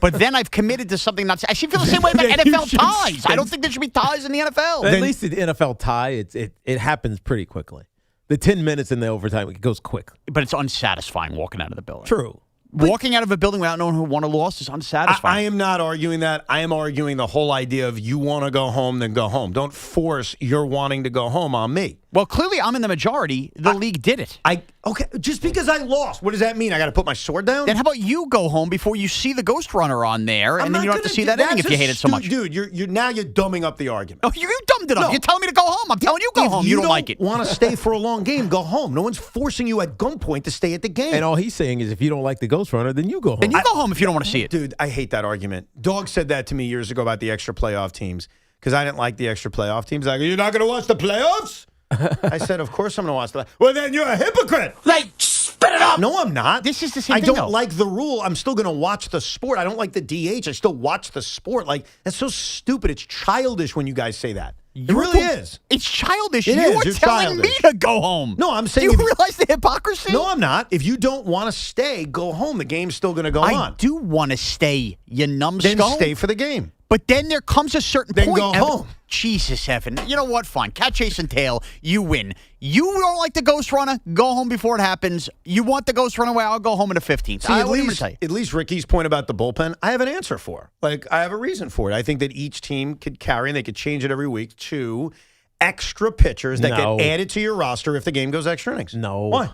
But then I've committed to something not. I should feel the same way about NFL ties. I don't think there should be ties in the NFL. At least the NFL tie, it happens pretty quickly. The 10 minutes in the overtime, it goes quick. But it's unsatisfying walking out of the building. True. Walking out of a building without knowing who won or lost is unsatisfying. I am not arguing that. I am arguing the whole idea of you want to go home, then go home. Don't force your wanting to go home on me. Well, clearly I'm in the majority. The league did it. Okay, just because I lost, what does that mean? I got to put my sword down? Then how about you go home before you see the Ghost Runner on there, and then you don't have to see that ending if you hate it so much. Dude, you're dumbing up the argument. Oh, you dumbed it up. No. You're telling me to go home. I'm telling you go home. You don't like it. Want to stay for a long game, go home. No one's forcing you at gunpoint to stay at the game. And all he's saying is if you don't like the Ghost Runner, then you go home. Then you go home if you don't want to see it. Dude, I hate that argument. Dog said that to me years ago about the extra playoff teams because I didn't like the extra playoff teams. Like, you're not going to watch the playoffs? I said, of course I'm going to watch the playoffs. Well, then you're a hypocrite. Like, spit it up. No, I'm not. This is the same thing, though. I don't like the rule. I'm still going to watch the sport. I don't like the DH. I still watch the sport. Like, that's so stupid. It's childish when you guys say that. It really is. It's childish. It you is. are You're telling childish. me to go home. No, I'm saying. Do you realize the hypocrisy? No, I'm not. If you don't want to stay, go home. The game's still going to go on. I do want to stay, you numbskull. Then stay for the game. But then there comes a certain then point. Then go home. Jesus, Evan. You know what? Fine. Cat, chase, and tail. You win. You don't like the Ghost Runner? Go home before it happens. You want the Ghost Runner? Well, I'll go home in the 15th. See, at least Ricky's point about the bullpen, I have an answer for. Like, I have a reason for it. I think that each team could carry, and they could change it every week, to extra pitchers that get added to your roster if the game goes extra innings. No. Why?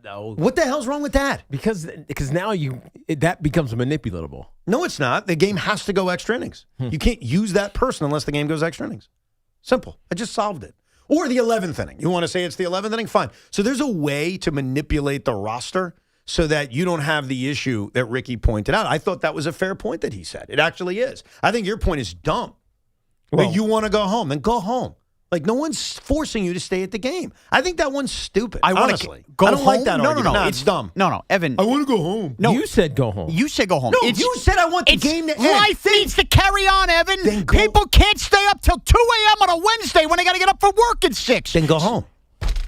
No. What the hell's wrong with that? Because now that becomes manipulatable. No, it's not. The game has to go extra innings. You can't use that person unless the game goes extra innings. Simple. I just solved it. Or the 11th inning. You want to say it's the 11th inning? Fine. So there's a way to manipulate the roster so that you don't have the issue that Ricky pointed out. I thought that was a fair point that he said. It actually is. I think your point is dumb. Well, you want to go home, then go home. Like, no one's forcing you to stay at the game. I think that one's stupid. Honestly, go I don't home? like that argument. No, it's dumb. No, Evan. I want to go home. No, you said go home. You said go home. No, you said I want the game to end. Life needs to carry on, Evan. People can't stay up till 2 a.m. on a Wednesday when they got to get up for work at 6. Then go home.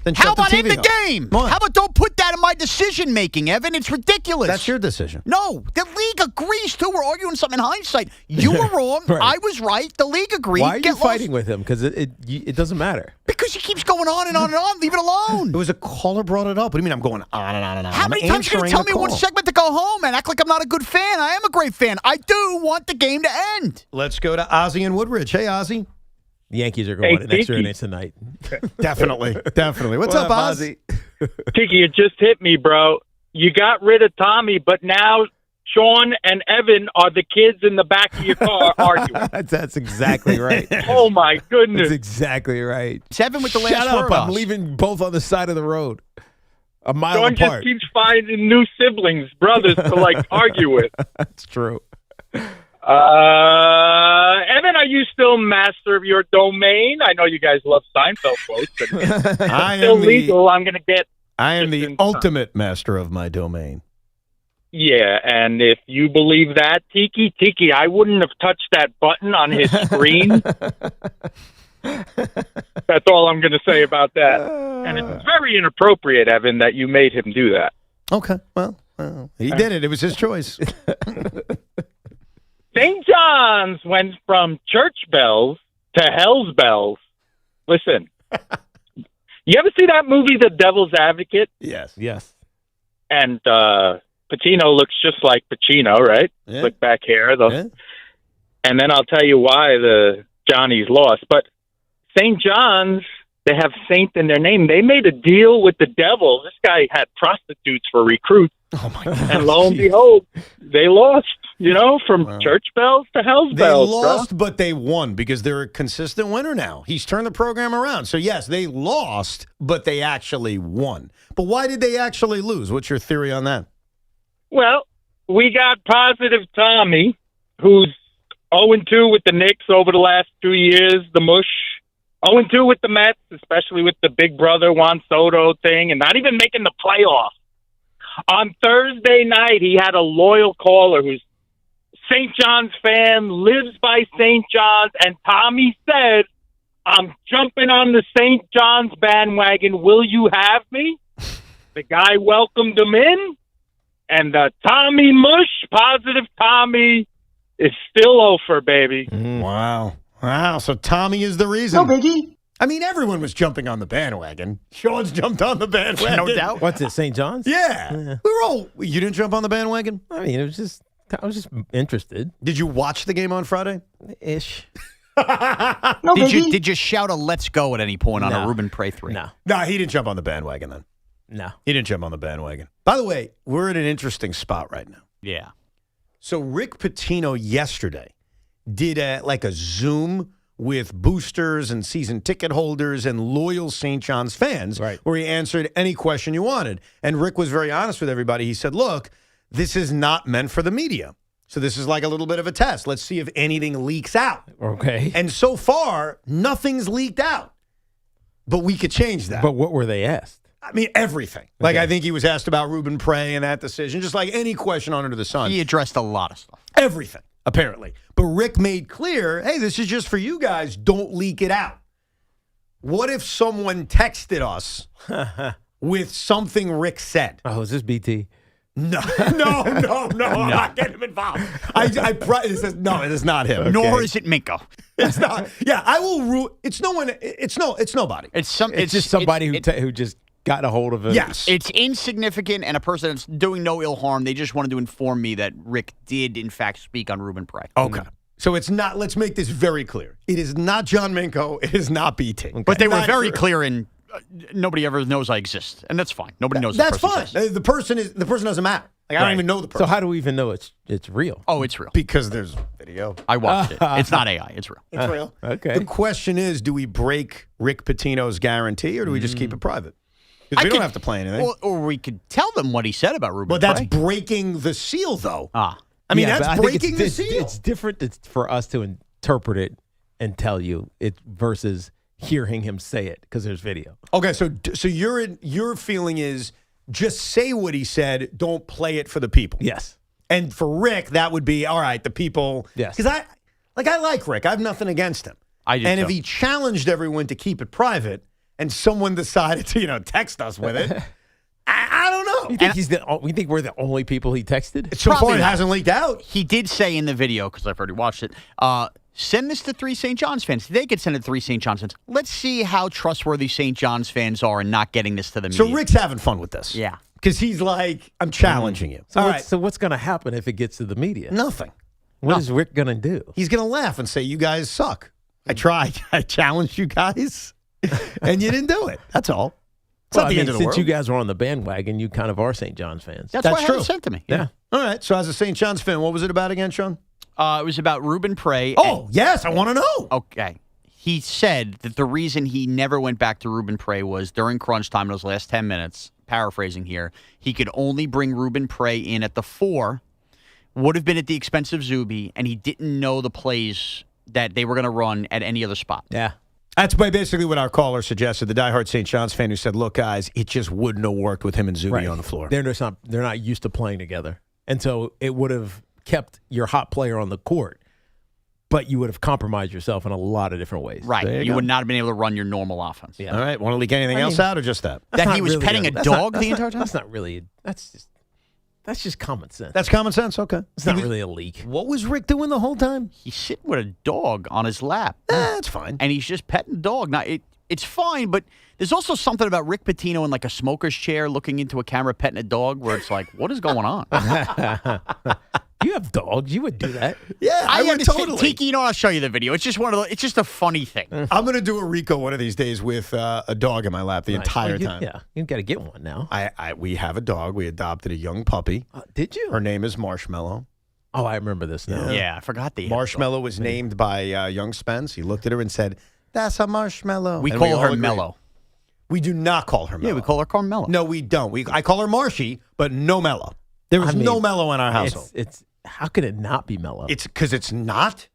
Then how shut the about TV end the off. game? How about don't put that in my decision making, Evan? It's ridiculous. That's your decision. No, the league agrees too. We're arguing something in hindsight. You were wrong. Right. I was right. The league agreed. Why are you fighting with him? Because it doesn't matter. Because he keeps going on and on and on. Leave it alone. It was a caller brought it up. What do you mean I'm going on and on and on? How many times are you going to tell me one segment to go home and act like I'm not a good fan? I am a great fan. I do want the game to end. Let's go to Ozzy and Woodridge. Hey, Ozzy. The Yankees are going to extra innings tonight. Definitely. What's up, Ozzy? Tiki, it just hit me, bro. You got rid of Tommy, but now Sean and Evan are the kids in the back of your car arguing. That's exactly right. Oh, my goodness. That's exactly right. It's Evan with the last Shut up. word. I'm leaving both on the side of the road. A mile Sean apart. just keeps finding new siblings, brothers, to, argue with. That's true. Evan, you still master of your domain? I know you guys love Seinfeld quotes, but if it's still legal, I'm going to get. I am the ultimate master of my domain. Yeah, and if you believe that, Tiki, I wouldn't have touched that button on his screen. That's all I'm going to say about that. And it's very inappropriate, Evan, that you made him do that. Okay, well, he did it. It was his choice. St. John's went from church bells to hell's bells. Listen, you ever see that movie, The Devil's Advocate? Yes. And Patino looks just like Pacino, right? Yeah. Slick back hair. Yeah. And then I'll tell you why the Johnnies lost. But St. John's, they have Saint in their name. They made a deal with the devil. This guy had prostitutes for recruits. Oh, my God. And lo and behold, they lost, from church bells to hell's bells. They lost, but they won because they're a consistent winner now. He's turned the program around. So, yes, they lost, but they actually won. But why did they actually lose? What's your theory on that? Well, we got positive Tommy, who's 0-2 with the Knicks over the last 2 years, the mush. 0-2 with the Mets, especially with the big brother Juan Soto thing, and not even making the playoffs. On Thursday night, he had a loyal caller who's St. John's fan, lives by St. John's, and Tommy said, I'm jumping on the St. John's bandwagon. Will you have me? The guy welcomed him in, and Tommy Mush, positive Tommy, is still over, baby. Wow. So Tommy is the reason. No biggie. I mean, everyone was jumping on the bandwagon. Sean's jumped on the bandwagon. No doubt. What's it, St. John's? Yeah. We were all. You didn't jump on the bandwagon? I mean, I was just interested. Did you watch the game on Friday? Ish. No did you shout a let's go at any point on a Ruben Prey 3? No, he didn't jump on the bandwagon then. No. He didn't jump on the bandwagon. By the way, we're in an interesting spot right now. Yeah. So Rick Pitino yesterday did a Zoom with boosters and season ticket holders and loyal St. John's fans, where he answered any question you wanted. And Rick was very honest with everybody. He said, look, this is not meant for the media. So this is like a little bit of a test. Let's see if anything leaks out. Okay. And so far, nothing's leaked out. But we could change that. But what were they asked? I mean, everything. Like, I think he was asked about Ruben Prey and that decision, just like any question under the sun. He addressed a lot of stuff. Everything, apparently. But Rick made clear, hey, this is just for you guys. Don't leak it out. What if someone texted us with something Rick said? Oh, is this BT? No. I'm not getting him involved. It is not him. Okay. Nor is it Minko. It's not. Yeah, I will rule. It's no one. It's nobody. It's just somebody who just got a hold of it. Yes. It's insignificant and a person that's doing no ill harm. They just wanted to inform me that Rick did, in fact, speak on Ruben Prey. Okay. So it's not, let's make this very clear. It is not John Minko. It is not BT. Okay. But they were very clear and nobody ever knows I exist. And that's fine. Nobody knows that's fine. Exists. The person doesn't matter. Like, I don't even know the person. So how do we even know it's real? Oh, it's real. Because there's video. I watched it. It's not AI. It's real. It's real. Okay. The question is, do we break Rick Pitino's guarantee or do we just keep it private? Because we don't have to play anything. Or we could tell them what he said about Ruben But that's Prey. breaking the seal, though. I mean, that's breaking the seal. It's different for us to interpret it and tell you it versus hearing him say it because there's video. Okay, so your feeling is just say what he said, don't play it for the people. Yes. And for Rick, that would be, all right, the people. Yes. Because I like Rick. I have nothing against him. I do And too. if he challenged everyone to keep it private and someone decided to, text us with it, I don't know. We think we're the only people he texted? So far, it hasn't leaked out. He did say in the video, because I've already watched it, send this to 3 St. John's fans. They could send it to 3 St. John's fans. Let's see how trustworthy St. John's fans are in not getting this to the media. So Rick's having fun with this. Yeah. Because he's like, I'm challenging you. So what's going to happen if it gets to the media? Nothing. What is Rick going to do? He's going to laugh and say, you guys suck. I tried. I challenged you guys, and you didn't do it. That's all. It's not the end of the world. Since you guys were on the bandwagon, you kind of are St. John's fans. That's why I had it sent to me. Yeah. All right. So as a St. John's fan, what was it about again, Sean? It was about Ruben Prey. Oh, yes. I want to know. Okay. He said that the reason he never went back to Ruben Prey was during crunch time in those last 10 minutes, paraphrasing here, he could only bring Ruben Prey in at the 4, would have been at the expense of Zuby, and he didn't know the plays that they were going to run at any other spot. Yeah. That's basically what our caller suggested, the diehard St. John's fan who said, look, guys, it just wouldn't have worked with him and Zuby on the floor. They're not used to playing together. And so it would have kept your hot player on the court, but you would have compromised yourself in a lot of different ways. Right. You would not have been able to run your normal offense. Yeah. All right. Want to leak anything else out or just that? That he was petting a dog the entire time? That's not really – that's just common sense. That's common sense? Okay. It's not really a leak. What was Rick doing the whole time? He's sitting with a dog on his lap. That's fine. And he's just petting the dog. Now, it's fine, but there's also something about Rick Pitino in like a smoker's chair looking into a camera petting a dog where it's like, what is going on? You have dogs. You would do that. Yeah, I would totally. Tiki, I'll show you the video. It's just it's just a funny thing. I'm going to do a Rico one of these days with a dog in my lap the entire time. Yeah, you got to get one now. We have a dog. We adopted a young puppy. Did you? Her name is Marshmallow. Oh, I remember this now. Yeah, I forgot the Marshmallow was named by young Spence. He looked at her and said, "That's a marshmallow." We call her Mellow. We do not call her Mellow. Yeah, we call her Carmelo. No, we don't. I call her Marshy, but no Mellow. There was no Mellow in our household. It's how could it not be Mellow? It's because it's not.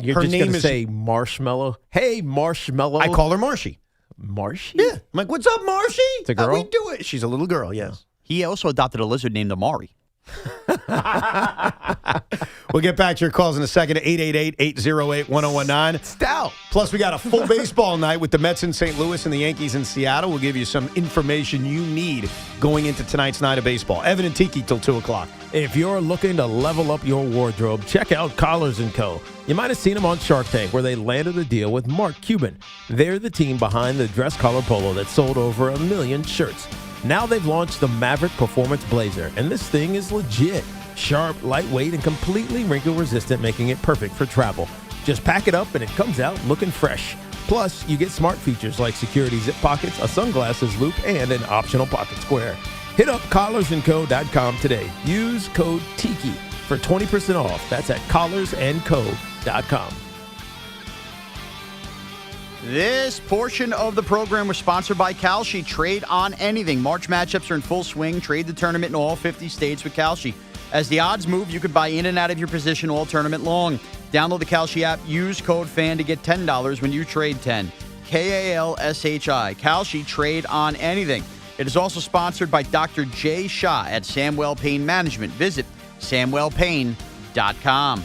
You're her just name going to is say Marshmallow. Hey, Marshmallow. I call her Marshy. Marshy? Yeah. I'm like, what's up, Marshy? It's a girl? How we do it? She's a little girl, yes. He also adopted a lizard named Amari. We'll get back to your calls in a second. 888-808-1019. Stout. Plus, we got a full baseball night with the Mets in St. Louis and the Yankees in Seattle. We'll give you some information you need going into tonight's night of baseball. Evan and Tiki till 2 o'clock. If you're looking to level up your wardrobe, check out Collars & Co. You might have seen them on Shark Tank, where they landed a deal with Mark Cuban. They're the team behind the dress collar polo that sold over 1 million shirts. Now they've launched the Maverick Performance Blazer, and this thing is legit. Sharp, lightweight, and completely wrinkle-resistant, making it perfect for travel. Just pack it up, and it comes out looking fresh. Plus, you get smart features like security zip pockets, a sunglasses loop, and an optional pocket square. Hit up collarsandco.com today. Use code TIKI for 20% off. That's at collarsandco.com. This portion of the program was sponsored by Kalshi. Trade on anything. March matchups are in full swing. Trade the tournament in all 50 states with Kalshi. As the odds move, you can buy in and out of your position all tournament long. Download the Kalshi app. Use code FAN to get $10 when you trade 10. Kalshi. Kalshi. Trade on anything. It is also sponsored by Dr. Jay Shah at Samwell Pain Management. Visit samwellpain.com.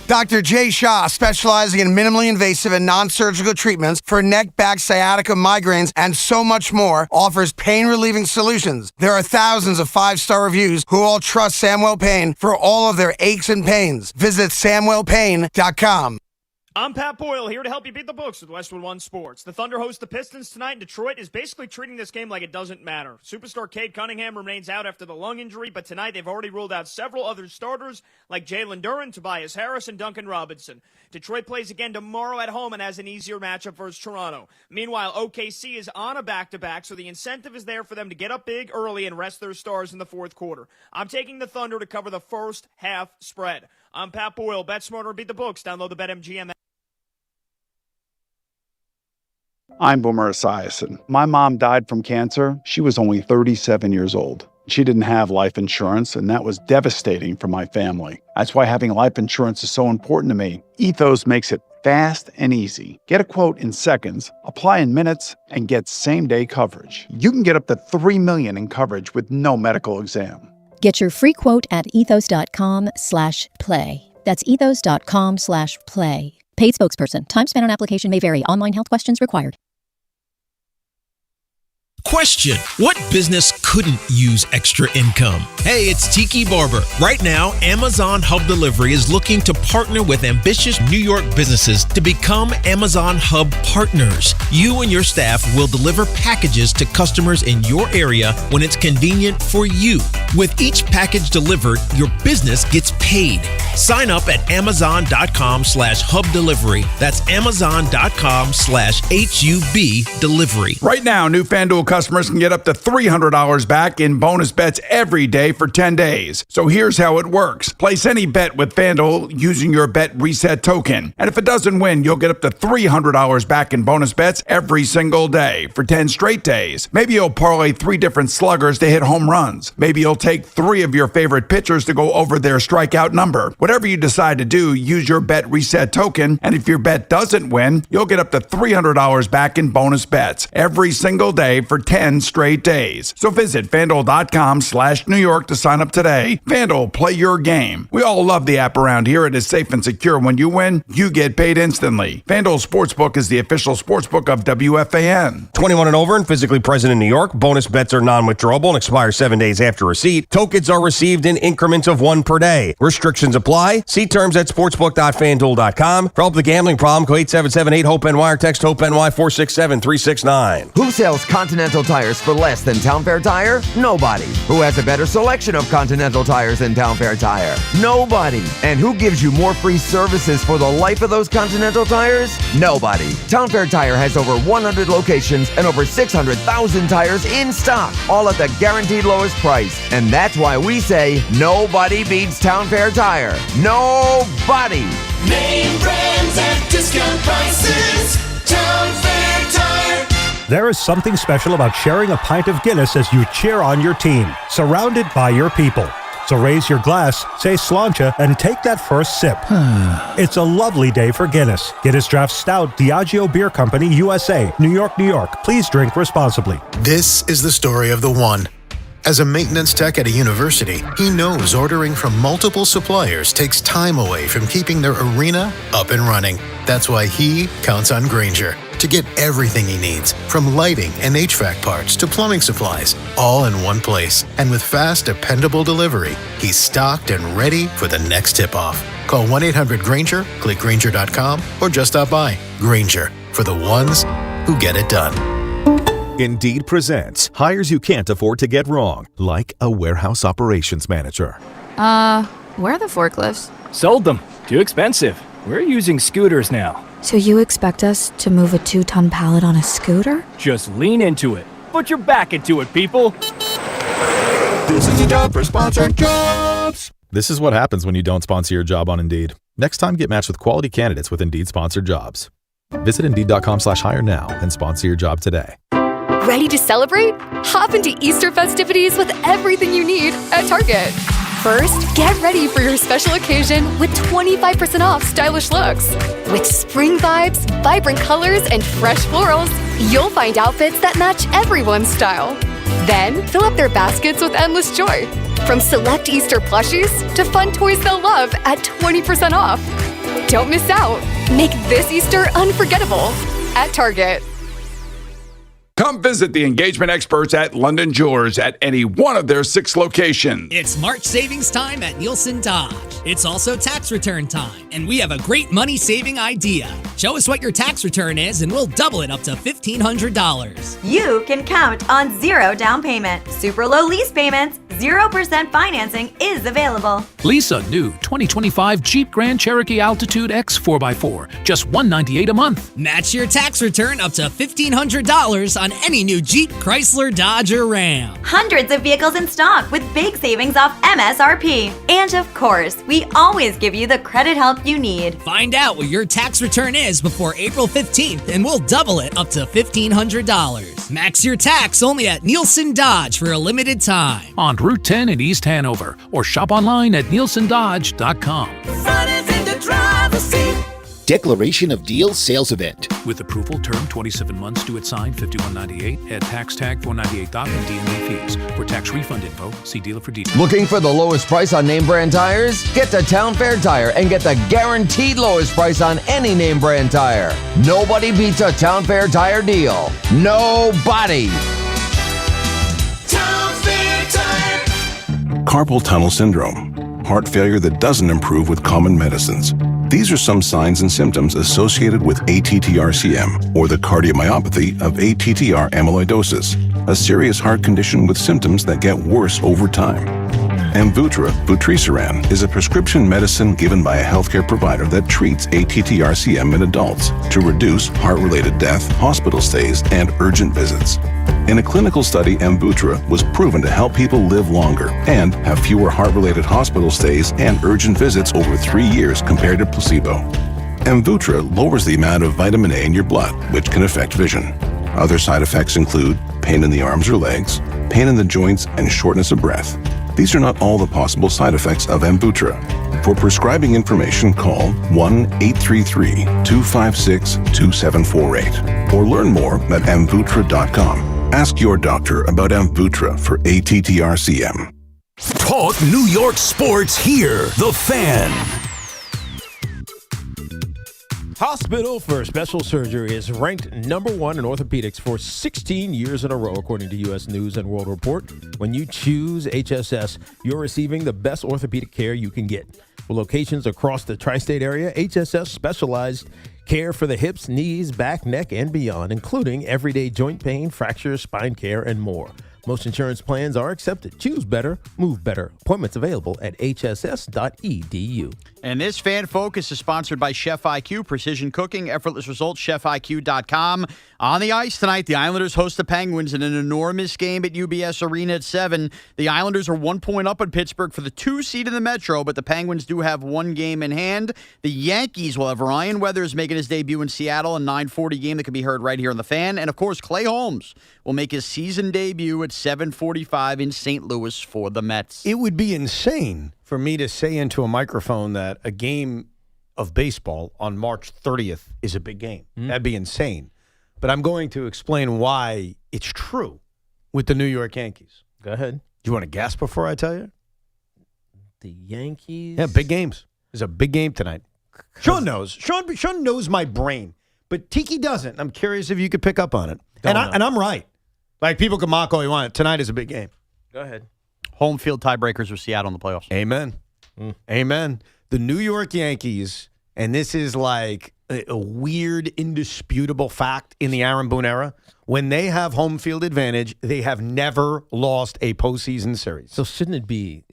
Dr. Jay Shah, specializing in minimally invasive and non-surgical treatments for neck, back, sciatica, migraines, and so much more, offers pain-relieving solutions. There are thousands of 5-star reviews who all trust Samwell Pain for all of their aches and pains. Visit samwellpain.com. I'm Pat Boyle, here to help you beat the books with Westwood One Sports. The Thunder host the Pistons tonight, and Detroit is basically treating this game like it doesn't matter. Superstar Cade Cunningham remains out after the lung injury, but tonight they've already ruled out several other starters like Jalen Duren, Tobias Harris, and Duncan Robinson. Detroit plays again tomorrow at home and has an easier matchup versus Toronto. Meanwhile, OKC is on a back-to-back, so the incentive is there for them to get up big early and rest their stars in the fourth quarter. I'm taking the Thunder to cover the first half spread. I'm Pat Boyle. Bet smarter, beat the books. Download the BetMGM app. I'm Boomer Esiason. My mom died from cancer. She was only 37 years old. She didn't have life insurance, and that was devastating for my family. That's why having life insurance is so important to me. Ethos makes it fast and easy. Get a quote in seconds, apply in minutes, and get same-day coverage. You can get up to $3 million in coverage with no medical exam. Get your free quote at ethos.com/play. That's ethos.com/play. Paid spokesperson. Time spent on application may vary. Online health questions required. Question: what business couldn't use extra income? Hey, it's Tiki Barber. Right now, Amazon Hub Delivery is looking to partner with ambitious New York businesses to become Amazon Hub partners. You and your staff will deliver packages to customers in your area when it's convenient for you. With each package delivered, your business gets paid. Sign up at Amazon.com/Hub Delivery. That's Amazon.com/HUB Delivery. Right now, new FanDuel customers can get up to $300 back in bonus bets every day for 10 days. So here's how it works. Place any bet with FanDuel using your bet reset token. And if it doesn't win, you'll get up to $300 back in bonus bets every single day for 10 straight days. Maybe you'll parlay 3 different sluggers to hit home runs. Maybe you'll take 3 of your favorite pitchers to go over their strikeout number. Whatever you decide to do, use your bet reset token. And if your bet doesn't win, you'll get up to $300 back in bonus bets every single day for 10 straight days. So visit FanDuel.com/New York to sign up today. FanDuel, play your game. We all love the app around here. It is safe and secure. When you win, you get paid instantly. FanDuel Sportsbook is the official sportsbook of WFAN. 21 and over and physically present in New York. Bonus bets are non-withdrawable and expire 7 days after receipt. Tokens are received in increments of 1 per day. Restrictions apply. See terms at sportsbook.fanduel.com. For help with the gambling problem, call 877-8-HOPE-NY or text HOPE-NY 467-369. Who sells Continental tires for less than Town Fair Tire? Nobody. Who has a better selection of Continental tires than Town Fair Tire? Nobody. And who gives you more free services for the life of those Continental tires? Nobody. Town Fair Tire has over 100 locations and over 600,000 tires in stock, all at the guaranteed lowest price. And that's why we say nobody beats Town Fair Tire. Nobody. Name brands at discount prices. Town Fair Tire. There is something special about sharing a pint of Guinness as you cheer on your team, surrounded by your people. So raise your glass, say sláinte, and take that first sip. It's a lovely day for Guinness. Guinness Draft Stout, Diageo Beer Company, USA, New York, New York. Please drink responsibly. This is the story of the one. As a maintenance tech at a university, he knows ordering from multiple suppliers takes time away from keeping their arena up and running. That's why he counts on Grainger to get everything he needs, from lighting and HVAC parts to plumbing supplies, all in one place. And with fast, dependable delivery, he's stocked and ready for the next tip-off. Call 1-800-GRAINGER, click Grainger.com, or just stop by. Grainger, for the ones who get it done. Indeed presents hires you can't afford to get wrong, like a warehouse operations manager. Where are the forklifts? Sold them. Too expensive. We're using scooters now. So you expect us to move a 2-ton pallet on a scooter? Just lean into it. Put your back into it, people. This is a job for sponsored jobs. This is what happens when you don't sponsor your job on Indeed. Next time, get matched with quality candidates with Indeed sponsored jobs. Visit Indeed.com/hire now and sponsor your job today. Ready to celebrate? Hop into Easter festivities with everything you need at Target. First, get ready for your special occasion with 25% off stylish looks. With spring vibes, vibrant colors, and fresh florals, you'll find outfits that match everyone's style. Then, fill up their baskets with endless joy. From select Easter plushies to fun toys they'll love at 20% off. Don't miss out. Make this Easter unforgettable at Target. Come visit the engagement experts at London Jewelers at any one of their 6 locations. It's March savings time at Nielsen Dodge. It's also tax return time, and we have a great money-saving idea. Show us what your tax return is, and we'll double it up to $1,500. You can count on 0 down payment, super low lease payments, 0% financing is available. Lease a new 2025 Jeep Grand Cherokee Altitude X 4x4, just $198 a month. Match your tax return up to $1,500 on any new Jeep, Chrysler, Dodge, or Ram. Hundreds of vehicles in stock with big savings off MSRP. And of course, we always give you the credit help you need. Find out what your tax return is before April 15th, and we'll double it up to $1,500. Max your tax only at Nielsen Dodge for a limited time. On Route 10 in East Hanover, or shop online at nielsendodge.com. Declaration of Deal Sales Event. With approval, term 27 months, due at sign, $51.98. Add tax tag $498 and DMV fees. For tax refund info, see dealer for details. Looking for the lowest price on name brand tires? Get to Town Fair Tire and get the guaranteed lowest price on any name brand tire. Nobody beats a Town Fair Tire deal. Nobody. Town Fair Tire. Carpal tunnel syndrome. Heart failure that doesn't improve with common medicines. These are some signs and symptoms associated with ATTR-CM, or the cardiomyopathy of ATTR amyloidosis, a serious heart condition with symptoms that get worse over time. Amvuttra, vutrisiran, is a prescription medicine given by a healthcare provider that treats ATTR-CM in adults to reduce heart-related death, hospital stays, and urgent visits. In a clinical study, Amvuttra was proven to help people live longer and have fewer heart-related hospital stays and urgent visits over 3 years compared to placebo. Amvuttra lowers the amount of vitamin A in your blood, which can affect vision. Other side effects include pain in the arms or legs, pain in the joints, and shortness of breath. These are not all the possible side effects of Amvuttra. For prescribing information, call 1-833-256-2748 or learn more at amvuttra.com. Ask your doctor about Amvuttra for ATTRCM. Talk New York sports here. The Fan. Hospital for Special Surgery is ranked #1 in orthopedics for 16 years in a row, according to U.S. News and World Report. When you choose HSS, you're receiving the best orthopedic care you can get. With locations across the tri-state area, HSS specialized care for the hips, knees, back, neck, and beyond, including everyday joint pain, fractures, spine care, and more. Most insurance plans are accepted. Choose better, move better. Appointments available at hss.edu. And this Fan Focus is sponsored by Chef IQ, precision cooking, effortless results, chefiq.com. On the ice tonight, the Islanders host the Penguins in an enormous game at UBS Arena at 7. The Islanders are 1 point up on Pittsburgh for the 2 seed in the Metro, but the Penguins do have 1 game in hand. The Yankees will have Ryan Weathers making his debut in Seattle, a 9:40 game that can be heard right here on the Fan. And, of course, Clay Holmes will make his season debut at 7:45 in St. Louis for the Mets. It would be insane for me to say into a microphone that a game of baseball on March 30th is a big game. That'd be insane. But I'm going to explain why it's true with the New York Yankees. Go ahead. Do you want to guess before I tell you? The Yankees? Yeah, big games. There's a big game tonight. Sean knows. Sean knows my brain, but Tiki doesn't. I'm curious if you could pick up on it. And I'm right. Like, people can mock all you want. Tonight is a big game. Go ahead. Home field tiebreakers with Seattle in the playoffs. Amen. Amen. The New York Yankees, and this is like a weird, indisputable fact in the Aaron Boone era, when they have home field advantage, they have never lost a postseason series. So shouldn't it be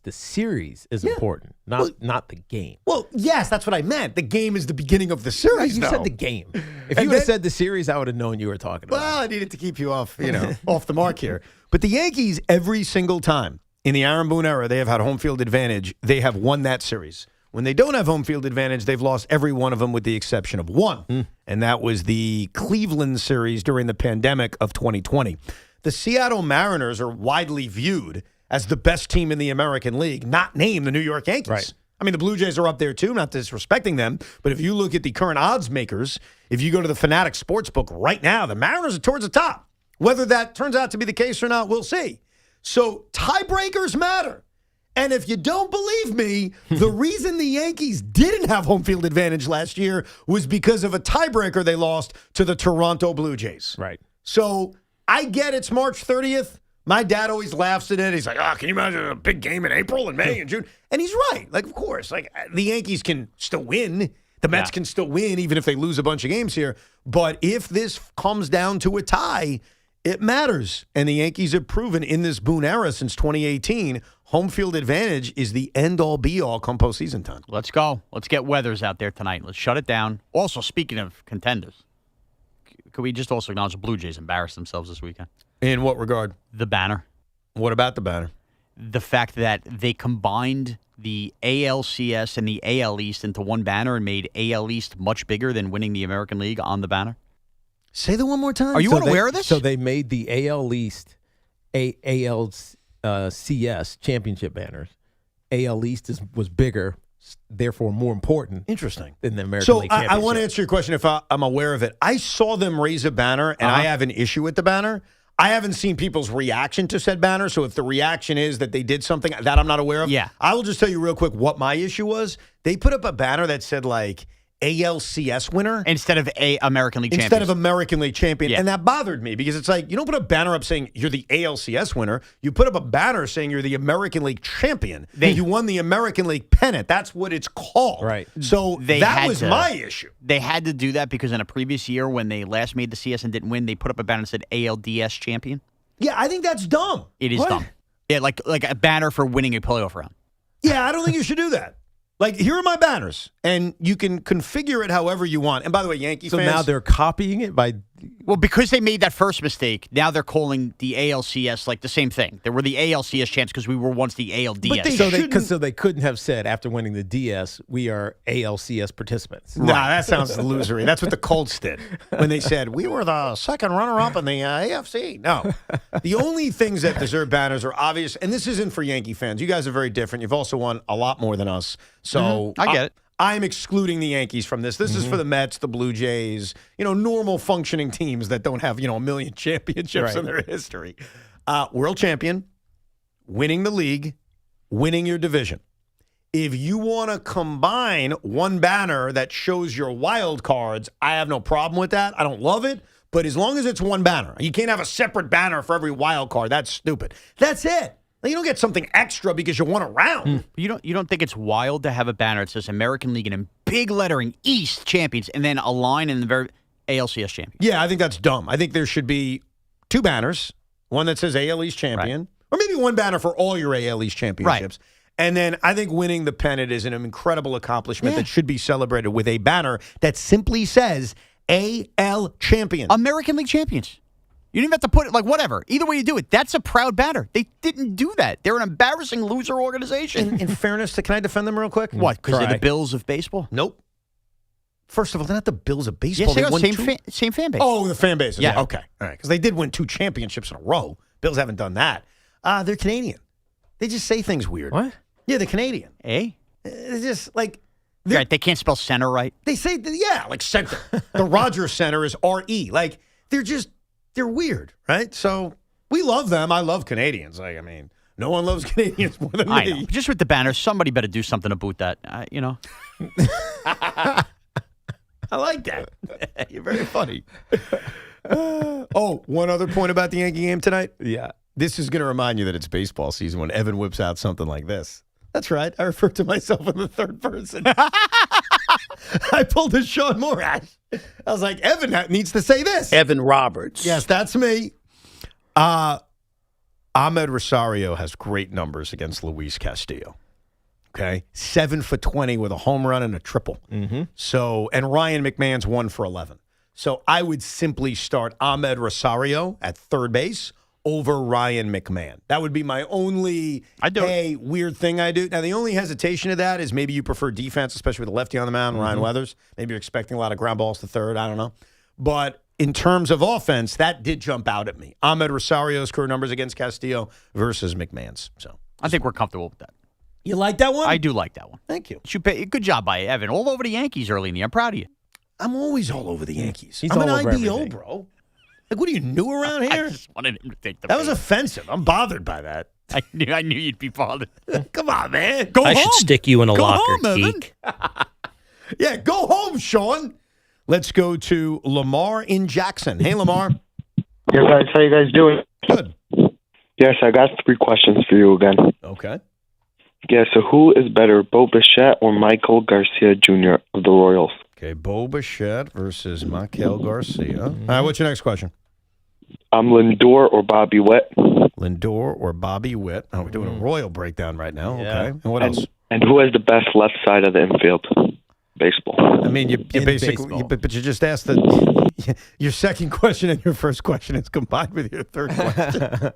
the series is important, not the game? Well, yes, that's what I meant. The game is the beginning of the series. You said the game. If you would have said the series, I would have known you were talking about. Well, I needed to keep you off, off the mark here. But the Yankees, every single time in the Aaron Boone era, they have had home field advantage. They have won that series. When they don't have home field advantage, they've lost every one of them with the exception of one. And that was the Cleveland series during the pandemic of 2020. The Seattle Mariners are widely viewed as the best team in the American League, not named the New York Yankees. Right. I mean, the Blue Jays are up there too, not disrespecting them. But if you look at the current odds makers, if you go to the Fanatic Sportsbook right now, the Mariners are towards the top. Whether that turns out to be the case or not, we'll see. So tiebreakers matter. And if you don't believe me, the reason the Yankees didn't have home field advantage last year was because of a tiebreaker they lost to the Toronto Blue Jays. Right. So I get it's March 30th. My dad always laughs at it. He's like, can you imagine a big game in April and May and June? And he's right. Like, of course. Like, the Yankees can still win. The Mets can still win even if they lose a bunch of games here. But if this comes down to a tie, it matters. And the Yankees have proven in this Boone era since 2018, home field advantage is the end-all, be-all come postseason time. Let's go. Let's get Weathers out there tonight. Let's shut it down. Also, speaking of contenders, could we just also acknowledge the Blue Jays embarrassed themselves this weekend? In what regard? The banner. What about the banner? The fact that they combined the ALCS and the AL East into one banner and made AL East much bigger than winning the American League on the banner. Say that one more time. Are you unaware of this? So they made the AL East, ALCS championship banners. AL East was bigger, therefore more important. Interesting. Than the American League championship. I want to answer your question if I'm aware of it. I saw them raise a banner, and I have an issue with the banner. I haven't seen people's reaction to said banner, so if the reaction is that they did something that I'm not aware of, I will just tell you real quick what my issue was. They put up a banner that said, like, ALCS winner. Instead of American League champion. Instead of American League champion. Yeah. And that bothered me because it's like, you don't put a banner up saying you're the ALCS winner. You put up a banner saying you're the American League champion. You won the American League pennant. That's what it's called. Right. So that was my issue. They had to do that because in a previous year when they last made the CS and didn't win, they put up a banner that said ALDS champion. Yeah, I think that's dumb. It is dumb. Yeah, like a banner for winning a playoff round. Yeah, I don't think you should do that. Like, here are my banners, and you can configure it however you want. And by the way, Yankee fans. So now they're copying it by Well, because they made that first mistake, now they're calling the ALCS like the same thing. They were the ALCS champs because we were once the ALDS. So they couldn't have said after winning the DS, we are ALCS participants. Nah, that sounds illusory. That's what the Colts did when they said, we were the second runner-up in the AFC. No. The only things that deserve banners are obvious, and this isn't for Yankee fans. You guys are very different. You've also won a lot more than us. So I get it. I'm excluding the Yankees from this. This is for the Mets, the Blue Jays, normal functioning teams that don't have, a million championships in their history. World champion, winning the league, winning your division. If you want to combine one banner that shows your wild cards, I have no problem with that. I don't love it, but as long as it's one banner, you can't have a separate banner for every wild card. That's stupid. That's it. You don't get something extra because you won a round. You don't think it's wild to have a banner that says American League and in big lettering East champions and then a line in the very ALCS champions? Yeah, I think that's dumb. I think there should be two banners, one that says AL East champion, or maybe one banner for all your AL East championships. Right. And then I think winning the pennant is an incredible accomplishment that should be celebrated with a banner that simply says AL champion. American League champions. You didn't even have to put it, whatever. Either way you do it, that's a proud banner. They didn't do that. They're an embarrassing loser organization. In fairness, can I defend them real quick? What, because they're the Bills of baseball? Nope. First of all, they're not the Bills of baseball. Yes, they got same fan base. Oh, the fan base. Yeah. Okay. All right. Because they did win 2 championships in a row. Bills haven't done that. They're Canadian. They just say things weird. What? Yeah, they're Canadian. Eh? It's just like... Right, they can't spell center right. They say, like center. The Rogers Center is R-E. Like, they're weird, right? So we love them. I love Canadians. No one loves Canadians more than me. I know. Just with the banners, somebody better do something about that. I like that. You're very funny. One other point about the Yankee game tonight. Yeah. This is going to remind you that it's baseball season when Evan whips out something like this. That's right. I refer to myself in the third person. I pulled a Sean Morash. I was like, Evan needs to say this. Evan Roberts. Yes, that's me. Ahmed Rosario has great numbers against Luis Castillo. Okay? 7 for 20 with a home run and a triple. Mm-hmm. So, and Ryan McMahon's 1 for 11. So I would simply start Ahmed Rosario at third base over Ryan McMahon. That would be my only weird thing I do. Now, the only hesitation of that is maybe you prefer defense, especially with a lefty on the mound, Ryan Weathers. Maybe you're expecting a lot of ground balls to third. I don't know. But in terms of offense, that did jump out at me. Ahmed Rosario's career numbers against Castillo versus McMahon's. So I think we're comfortable with that. You like that one? I do like that one. Thank you. Good job by Evan. All over the Yankees early in the year. I'm proud of you. I'm always all over the Yankees. He's I'm all an over IBO, everything. bro. Like, what are you, new around here? I just wanted him to take the That was offensive. I'm bothered by that. I knew you'd be bothered. Come on, man. I should stick you in a locker, geek. Yeah, go home, Sean. Let's go to Lamar in Jackson. Hey, Lamar. Hey, guys. How you guys doing? Good. Yes, I got 3 questions for you again. Okay. Yeah, so who is better, Bo Bichette or Michael Garcia Jr. of the Royals? Okay, Bo Bichette versus Michael Garcia. All right, what's your next question? Lindor or Bobby Witt? Lindor or Bobby Witt. Oh, we're doing a Royal breakdown right now. Yeah. Okay. And what else? And who has the best left side of the infield? Baseball. I mean, you basically, but you just asked your second question and your first question is combined with your third question.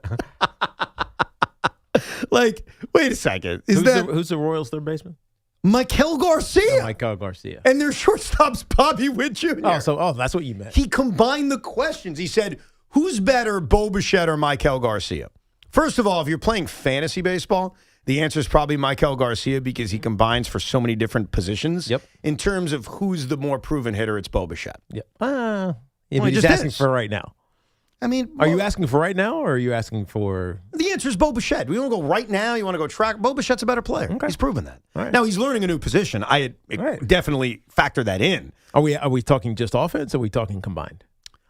Like, wait a second. Who's the Royals' third baseman? Michael Garcia. Michael Garcia. And their shortstop's Bobby Witt Jr. Oh, that's what you meant. He combined the questions. He said, who's better, Bo Bichette or Michael Garcia? First of all, if you're playing fantasy baseball, the answer is probably Michael Garcia because he combines for so many different positions. Yep. In terms of who's the more proven hitter, it's Bo Bichette. Yep. But he he's just asking is. for right now. I mean, Are you asking for right now or are you asking for... The answer is Bo Bichette. We want to go right now. You want to go track. Bo Bichette's a better player. Okay. He's proven that. All right. Now, he's learning a new position. I definitely factor that in. Are we talking just offense or are we talking combined?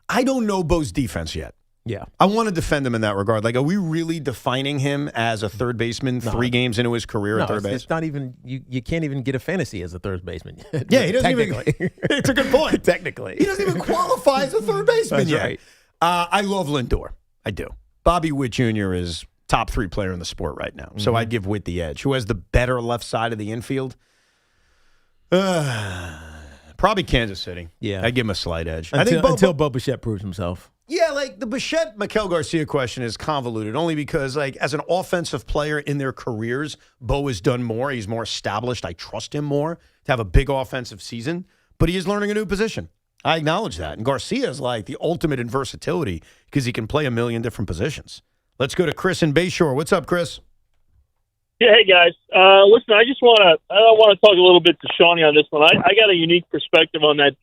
I don't know Bo's defense yet. Yeah. I want to defend him in that regard. Like, are we really defining him as a third baseman 3 games into his career at third base? It's not even, you can't even get a fantasy as a third baseman. Yeah, he doesn't even. It's a good point. Technically. He doesn't even qualify as a third baseman That's yet. right. I love Lindor. I do. Bobby Witt Jr. is top 3 player in the sport right now. So I'd give Witt the edge. Who has the better left side of the infield? Probably Kansas City. Yeah. I'd give him a slight edge. Until Bo Bichette proves himself. Yeah, like the Bichette Maikel Garcia question is convoluted only because, like, as an offensive player in their careers, Bo has done more. He's more established. I trust him more to have a big offensive season, but he is learning a new position. I acknowledge that. And Garcia is like the ultimate in versatility because he can play a million different positions. Let's go to Chris in Bayshore. What's up, Chris? Yeah, hey guys. Listen, I want to talk a little bit to Shawnee on this one. I got a unique perspective on that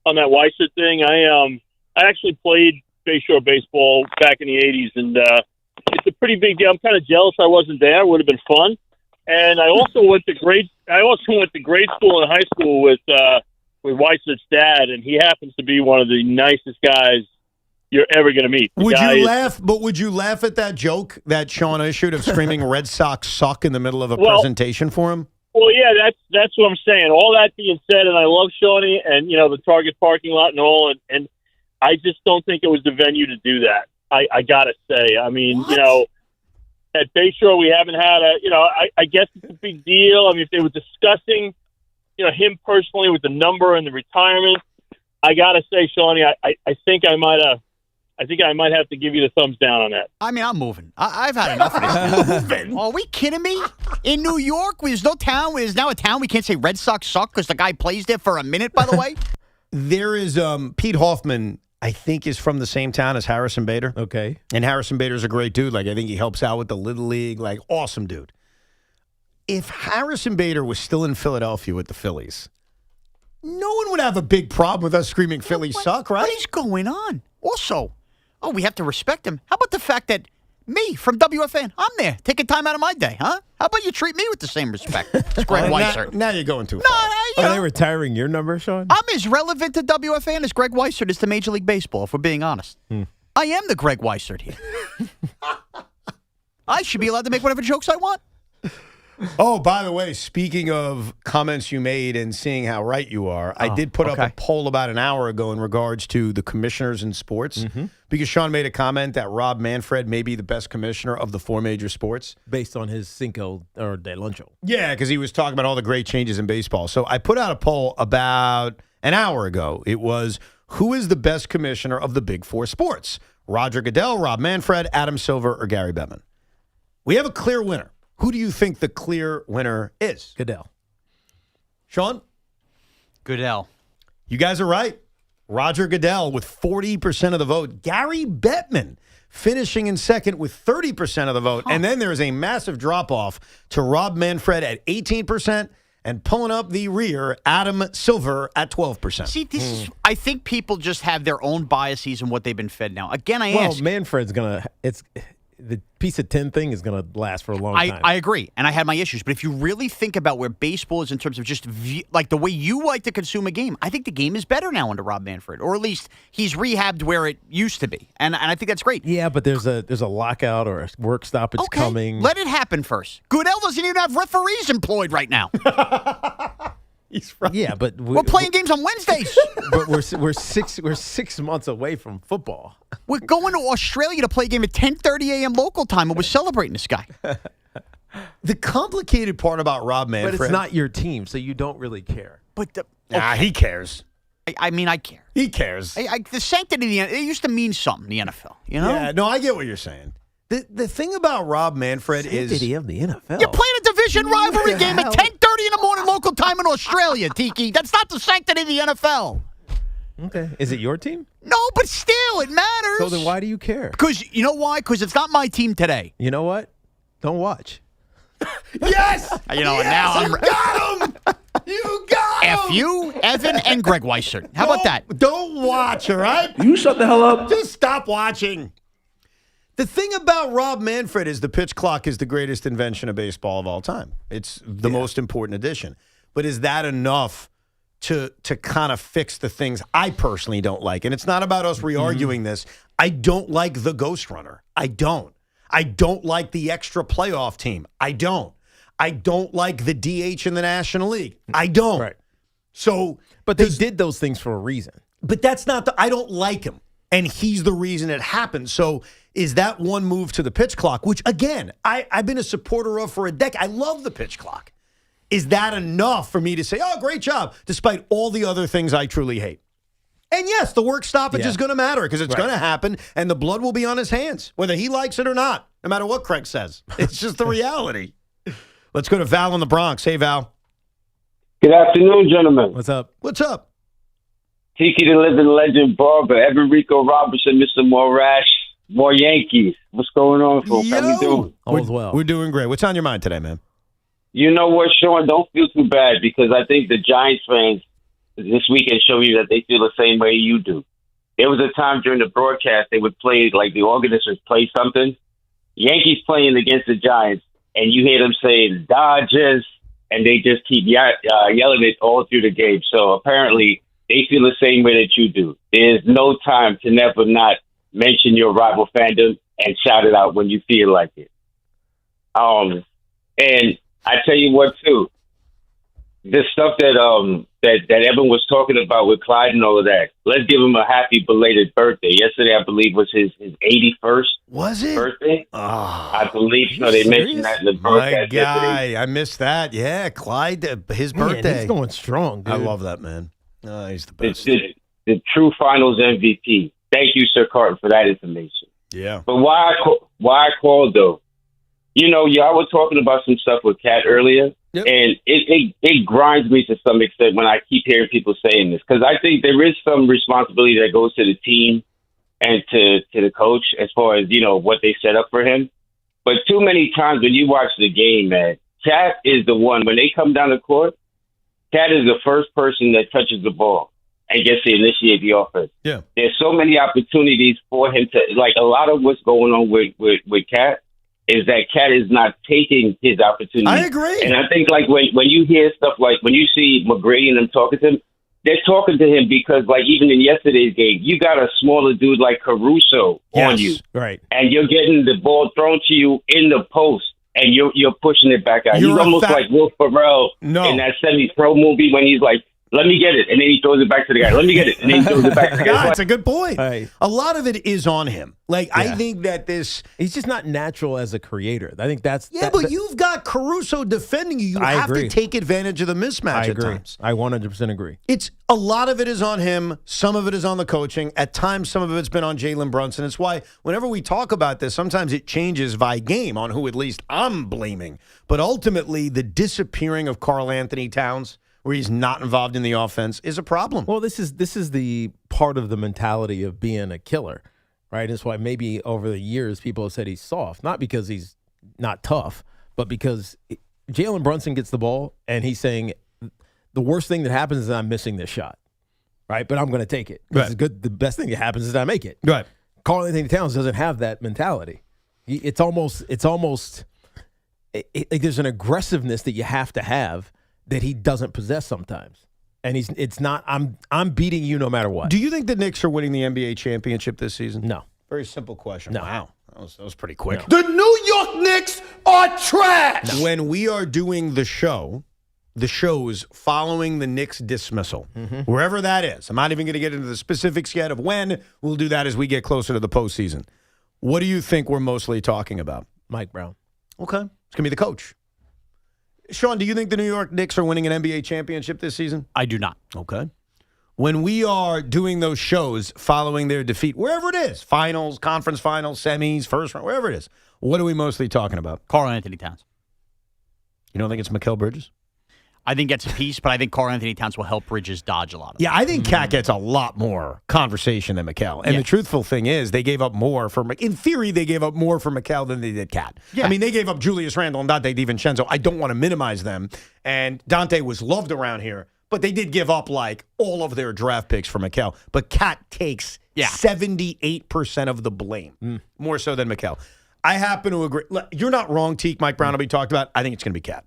Weiser thing. I actually played Bayshore baseball back in the 80s, and it's a pretty big deal. I'm kind of jealous I wasn't there. It would have been fun. And I also went to grade school and high school with Weiser's dad, and he happens to be one of the nicest guys you're ever going to meet. Would you laugh at that joke that Sean issued of screaming "Red Sox suck" in the middle of a presentation for him? Well, yeah, that's what I'm saying. All that being said, and I love Shawnee and the Target parking lot and all, and I just don't think it was the venue to do that. I gotta say, I mean, at Bayshore we haven't had I guess it's a big deal. I mean, if they were discussing, him personally with the number and the retirement, I gotta say, Shawnee, I think I might have to give you the thumbs down on that. I mean, I'm moving. I've had enough of this. Moving? Are we kidding me? In New York, there's no town. There's now a town we can't say Red Sox suck because the guy plays there for a minute, by the way. There is Pete Hoffman, I think, is from the same town as Harrison Bader. Okay. And Harrison Bader's a great dude. Like, I think he helps out with the Little League. Like, awesome dude. If Harrison Bader was still in Philadelphia with the Phillies, no one would have a big problem with us screaming Phillies suck, right? What is going on? Also, we have to respect him. How about the fact that me from WFAN, I'm there taking time out of my day, huh? How about you treat me with the same respect? It's Greg Weiser. Now you're going too far. Are they retiring your number, Sean? I'm as relevant to WFAN as Greg Weiser is to Major League Baseball, if we're being honest. I am the Greg Weiser here. I should be allowed to make whatever jokes I want. Oh, by the way, speaking of comments you made and seeing how right you are, I did put up a poll about an hour ago in regards to the commissioners in sports because Sean made a comment that Rob Manfred may be the best commissioner of the four major sports. Based on his Cinco or de Luncho. Yeah, because he was talking about all the great changes in baseball. So I put out a poll about an hour ago. It was, who is the best commissioner of the big four sports? Roger Goodell, Rob Manfred, Adam Silver, or Gary Bettman? We have a clear winner. Who do you think the clear winner is? Goodell. Sean? Goodell. You guys are right. Roger Goodell with 40% of the vote. Gary Bettman finishing in second with 30% of the vote. And then there is a massive drop-off to Rob Manfred at 18% and pulling up the rear, Adam Silver at 12%. See, this is, I think people just have their own biases and what they've been fed now. Again, I ask. Well, Manfred's going to the piece of tin thing is going to last for a long time. I agree, and I had my issues. But if you really think about where baseball is in terms of just like the way you like to consume a game, I think the game is better now under Rob Manfred, or at least he's rehabbed where it used to be, and I think that's great. Yeah, but there's a lockout or a work stoppage coming. Let it happen first. Goodell doesn't even have referees employed right now. He's right. Yeah, but we're playing games on Wednesdays. But we're 6 months away from football. We're going to Australia to play a game at 10:30 a.m. local time, and we're celebrating this guy. The complicated part about Rob Manfred, but it's not your team, so you don't really care. But he cares. I mean, I care. He cares. The sanctity of the it used to mean something. The NFL, you know. Yeah, no, I get what you're saying. The thing about Rob Manfred is sanctity of the NFL. You're playing a division rivalry game at 10:30 in the morning local time in Australia, Tiki. That's not the sanctity of the NFL. Okay. Is it your team? No, but still, it matters. So then why do you care? Because, you know why? Because it's not my team today. You know what? Don't watch. Yes! Now I'm... You got him! You got him! F you, Evan, and Greg Weiser. How about that? Don't watch, all right? You shut the hell up. Just stop watching. The thing about Rob Manfred is the pitch clock is the greatest invention of baseball of all time. It's the most important addition. But is that enough to kind of fix the things I personally don't like? And it's not about us re-arguing this. I don't like the Ghost Runner. I don't. I don't like the extra playoff team. I don't. I don't like the DH in the National League. I don't. Right. So, but they did those things for a reason. But that's not I don't like him. And he's the reason it happened. So is that one move to the pitch clock, which, again, I've been a supporter of for a decade. I love the pitch clock. is that enough for me to say, oh, great job, despite all the other things I truly hate? And yes, the work stoppage is going to matter because it's going to happen, and the blood will be on his hands, whether he likes it or not, no matter what Craig says. It's just the reality. Let's go to Val in the Bronx. Hey, Val. Good afternoon, gentlemen. What's up? What's up? Tiki, the living legend, barber, Rico Robertson, Mr. Morash, more Yankees. What's going on, folks? How we doing? All's well. We're doing great. What's on your mind today, man? You know what, Sean? Don't feel too bad because I think the Giants fans this weekend show you that they feel the same way you do. There was a time during the broadcast they would play, like the organist would play something. Yankees playing against the Giants, and you hear them saying, Dodgers, and they just keep yelling it all through the game. So apparently they feel the same way that you do. There's no time to never not mention your rival fandom and shout it out when you feel like it. And I tell you what, too, the stuff that Evan was talking about with Clyde and all of that, let's give him a happy belated birthday. Yesterday, I believe, was his 81st birthday. Oh, I believe so. They mentioned that in the broadcast my guy, yesterday. I missed that. Yeah, Clyde, his birthday. Man, he's going strong, dude. I love that, man. Oh, he's the best. The true finals MVP. Thank you, Sir Carton, for that information. Yeah. But why I called, though, you know, y'all were talking about some stuff with Cat earlier. Yep. And it grinds me to some extent when I keep hearing people saying this, because I think there is some responsibility that goes to the team and to the coach as far as, you know, what they set up for him. But too many times when you watch the game, man, Cat is the one, when they come down the court, Cat is the first person that touches the ball and gets to initiate the offense. Yeah. There's so many opportunities for him to, like, a lot of what's going on with Cat is that Cat is not taking his opportunity. I agree. And I think, like, when you hear stuff like, when you see McGrady and them talking to him, they're talking to him because, like, even in yesterday's game, you got a smaller dude like Caruso on you. Right. And you're getting the ball thrown to you in the post, and you're pushing it back out. He's almost like Will Ferrell in that semi-pro movie when he's like, let me get it, and then he throws it back to the guy. Let me get it, and then he throws it back to the guy. Yeah, it's a good point. Right. A lot of it is on him. Like, I think that he's just not natural as a creator. I think that's... but you've got Caruso defending you. You have to take advantage of the mismatch at times. I 100% agree. It's a lot of it is on him. Some of it is on the coaching. At times, some of it's been on Jalen Brunson. It's why whenever we talk about this, sometimes it changes by game on who at least I'm blaming. But ultimately, the disappearing of Karl Anthony Towns, where he's not involved in the offense, is a problem. Well, this is the part of the mentality of being a killer, right? That's why maybe over the years people have said he's soft, not because he's not tough, but because Jalen Brunson gets the ball and he's saying the worst thing that happens is I'm missing this shot, right? But I'm going to take it. Right. It's good. The best thing that happens is that I make it. Right. Karl Anthony Towns doesn't have that mentality. It's almost like there's an aggressiveness that you have to have that he doesn't possess sometimes. And it's not, I'm beating you no matter what. Do you think the Knicks are winning the NBA championship this season? No. Very simple question. No. Wow. That was pretty quick. No. The New York Knicks are trash! No. When we are doing the shows following the Knicks dismissal, wherever that is, I'm not even going to get into the specifics yet of when. We'll do that as we get closer to the postseason. What do you think we're mostly talking about? Mike Brown. Okay. It's going to be the coach. Sean, do you think the New York Knicks are winning an NBA championship this season? I do not. Okay. When we are doing those shows following their defeat, wherever it is, finals, conference finals, semis, first round, wherever it is, what are we mostly talking about? Karl Anthony Towns. You don't think it's Mikal Bridges? I think it's a piece, but I think Karl Anthony Towns will help Bridges dodge a lot of it. Yeah, I think Cat gets a lot more conversation than Mikal. And the truthful thing is, they gave up more for, in theory, they gave up more for Mikal than they did Cat. Yeah. I mean, they gave up Julius Randle and Dante DiVincenzo. I don't want to minimize them. And Dante was loved around here, but they did give up like all of their draft picks for Mikal. But Cat takes 78% of the blame, more so than Mikal. I happen to agree. You're not wrong, Teak. Mike Brown will be talked about. I think it's going to be Cat.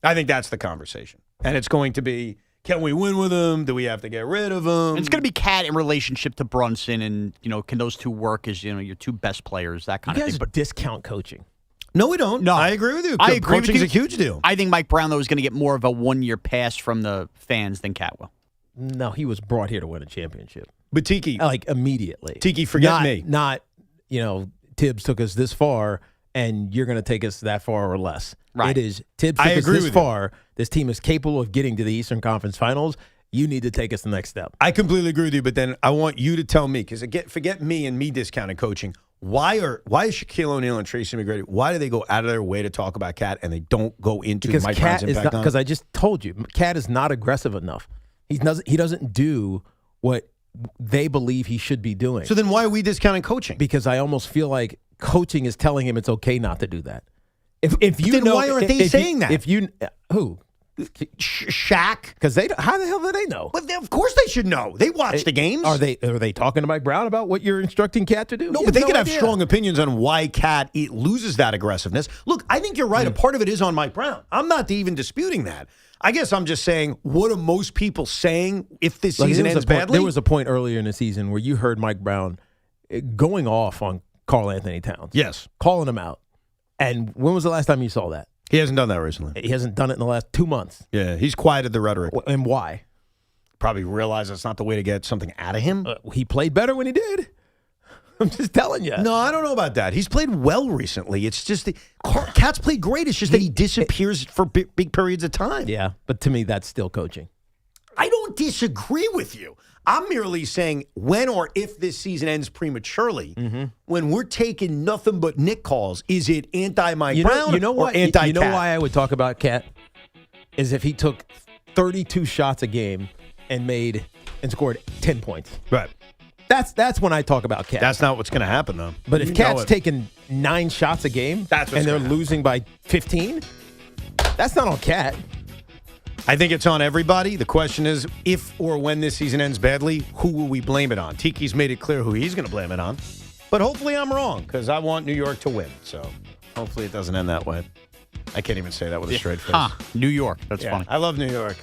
I think that's the conversation. And it's going to be, can we win with him? Do we have to get rid of him? It's going to be Cat in relationship to Brunson, and, you know, can those two work as, you know, your two best players, that kind of thing. But discount coaching. No, we don't. No, I agree with you. I agree Coaching's with you. a huge deal. I think Mike Brown, though, is going to get more of a one-year pass from the fans than Cat will. No, he was brought here to win a championship. But Tiki. Like, immediately. Tiki, forget me. Not, you know, Tibbs took us this far, and you're going to take us that far or less. Right. It is, Tibbs I took us agree this with you. far. This team is capable of getting to the Eastern Conference Finals. You need to take us the next step. I completely agree with you, but then I want you to tell me, because forget me and me discounting coaching. Why is Shaquille O'Neal and Tracy McGrady, why do they go out of their way to talk about Cat and they don't go into Because Mike Cat Brown's is impact not, on because I just told you, Cat is not aggressive enough. He doesn't do what they believe he should be doing. So then why are we discounting coaching? Because I almost feel like coaching is telling him it's okay not to do that. If you then know, why aren't they saying that? If you who? Shaq? Because how the hell do they know? But of course they should know. They watch the games. Are they talking to Mike Brown about what you're instructing Cat to do? No, but they could have strong opinions on why Cat loses that aggressiveness. Look, I think you're right. A part of it is on Mike Brown. I'm not even disputing that. I guess I'm just saying, what are most people saying if this season ends badly? There was a point earlier in the season where you heard Mike Brown going off on Karl Anthony Towns. Yes. Calling him out. And when was the last time you saw that? He hasn't done that recently. He hasn't done it in the last 2 months. Yeah, he's quieted the rhetoric. And why? Probably realized that's not the way to get something out of him. He played better when he did. I'm just telling you. No, I don't know about that. He's played well recently. It's just Cat's played great. It's just that he disappears for big periods of time. Yeah, but to me, that's still coaching. I don't disagree with you. I'm merely saying when or if this season ends prematurely, when we're taking nothing but Nick calls, is it anti-Mike Brown or anti-Cat? You know why I would talk about Cat? Is if he took 32 shots a game and scored 10 points. Right. That's when I talk about Cat. That's not what's going to happen, though. But if Cat's taking 9 shots a game and they're losing by 15, that's not on Cat. I think it's on everybody. The question is, if or when this season ends badly, who will we blame it on? Tiki's made it clear who he's going to blame it on. But hopefully I'm wrong, because I want New York to win. So hopefully it doesn't end that way. I can't even say that with a straight face. New York. That's funny. I love New York.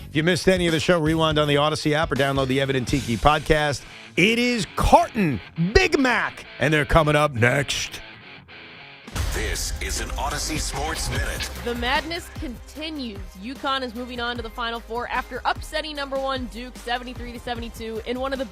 If you missed any of the show, rewind on the Odyssey app or download the Evident Tiki podcast. It is Carton Big Mac, and they're coming up next. This is an Odyssey Sports Minute. The madness continues. UConn is moving on to the Final Four after upsetting number 1 Duke 73-72 in one of the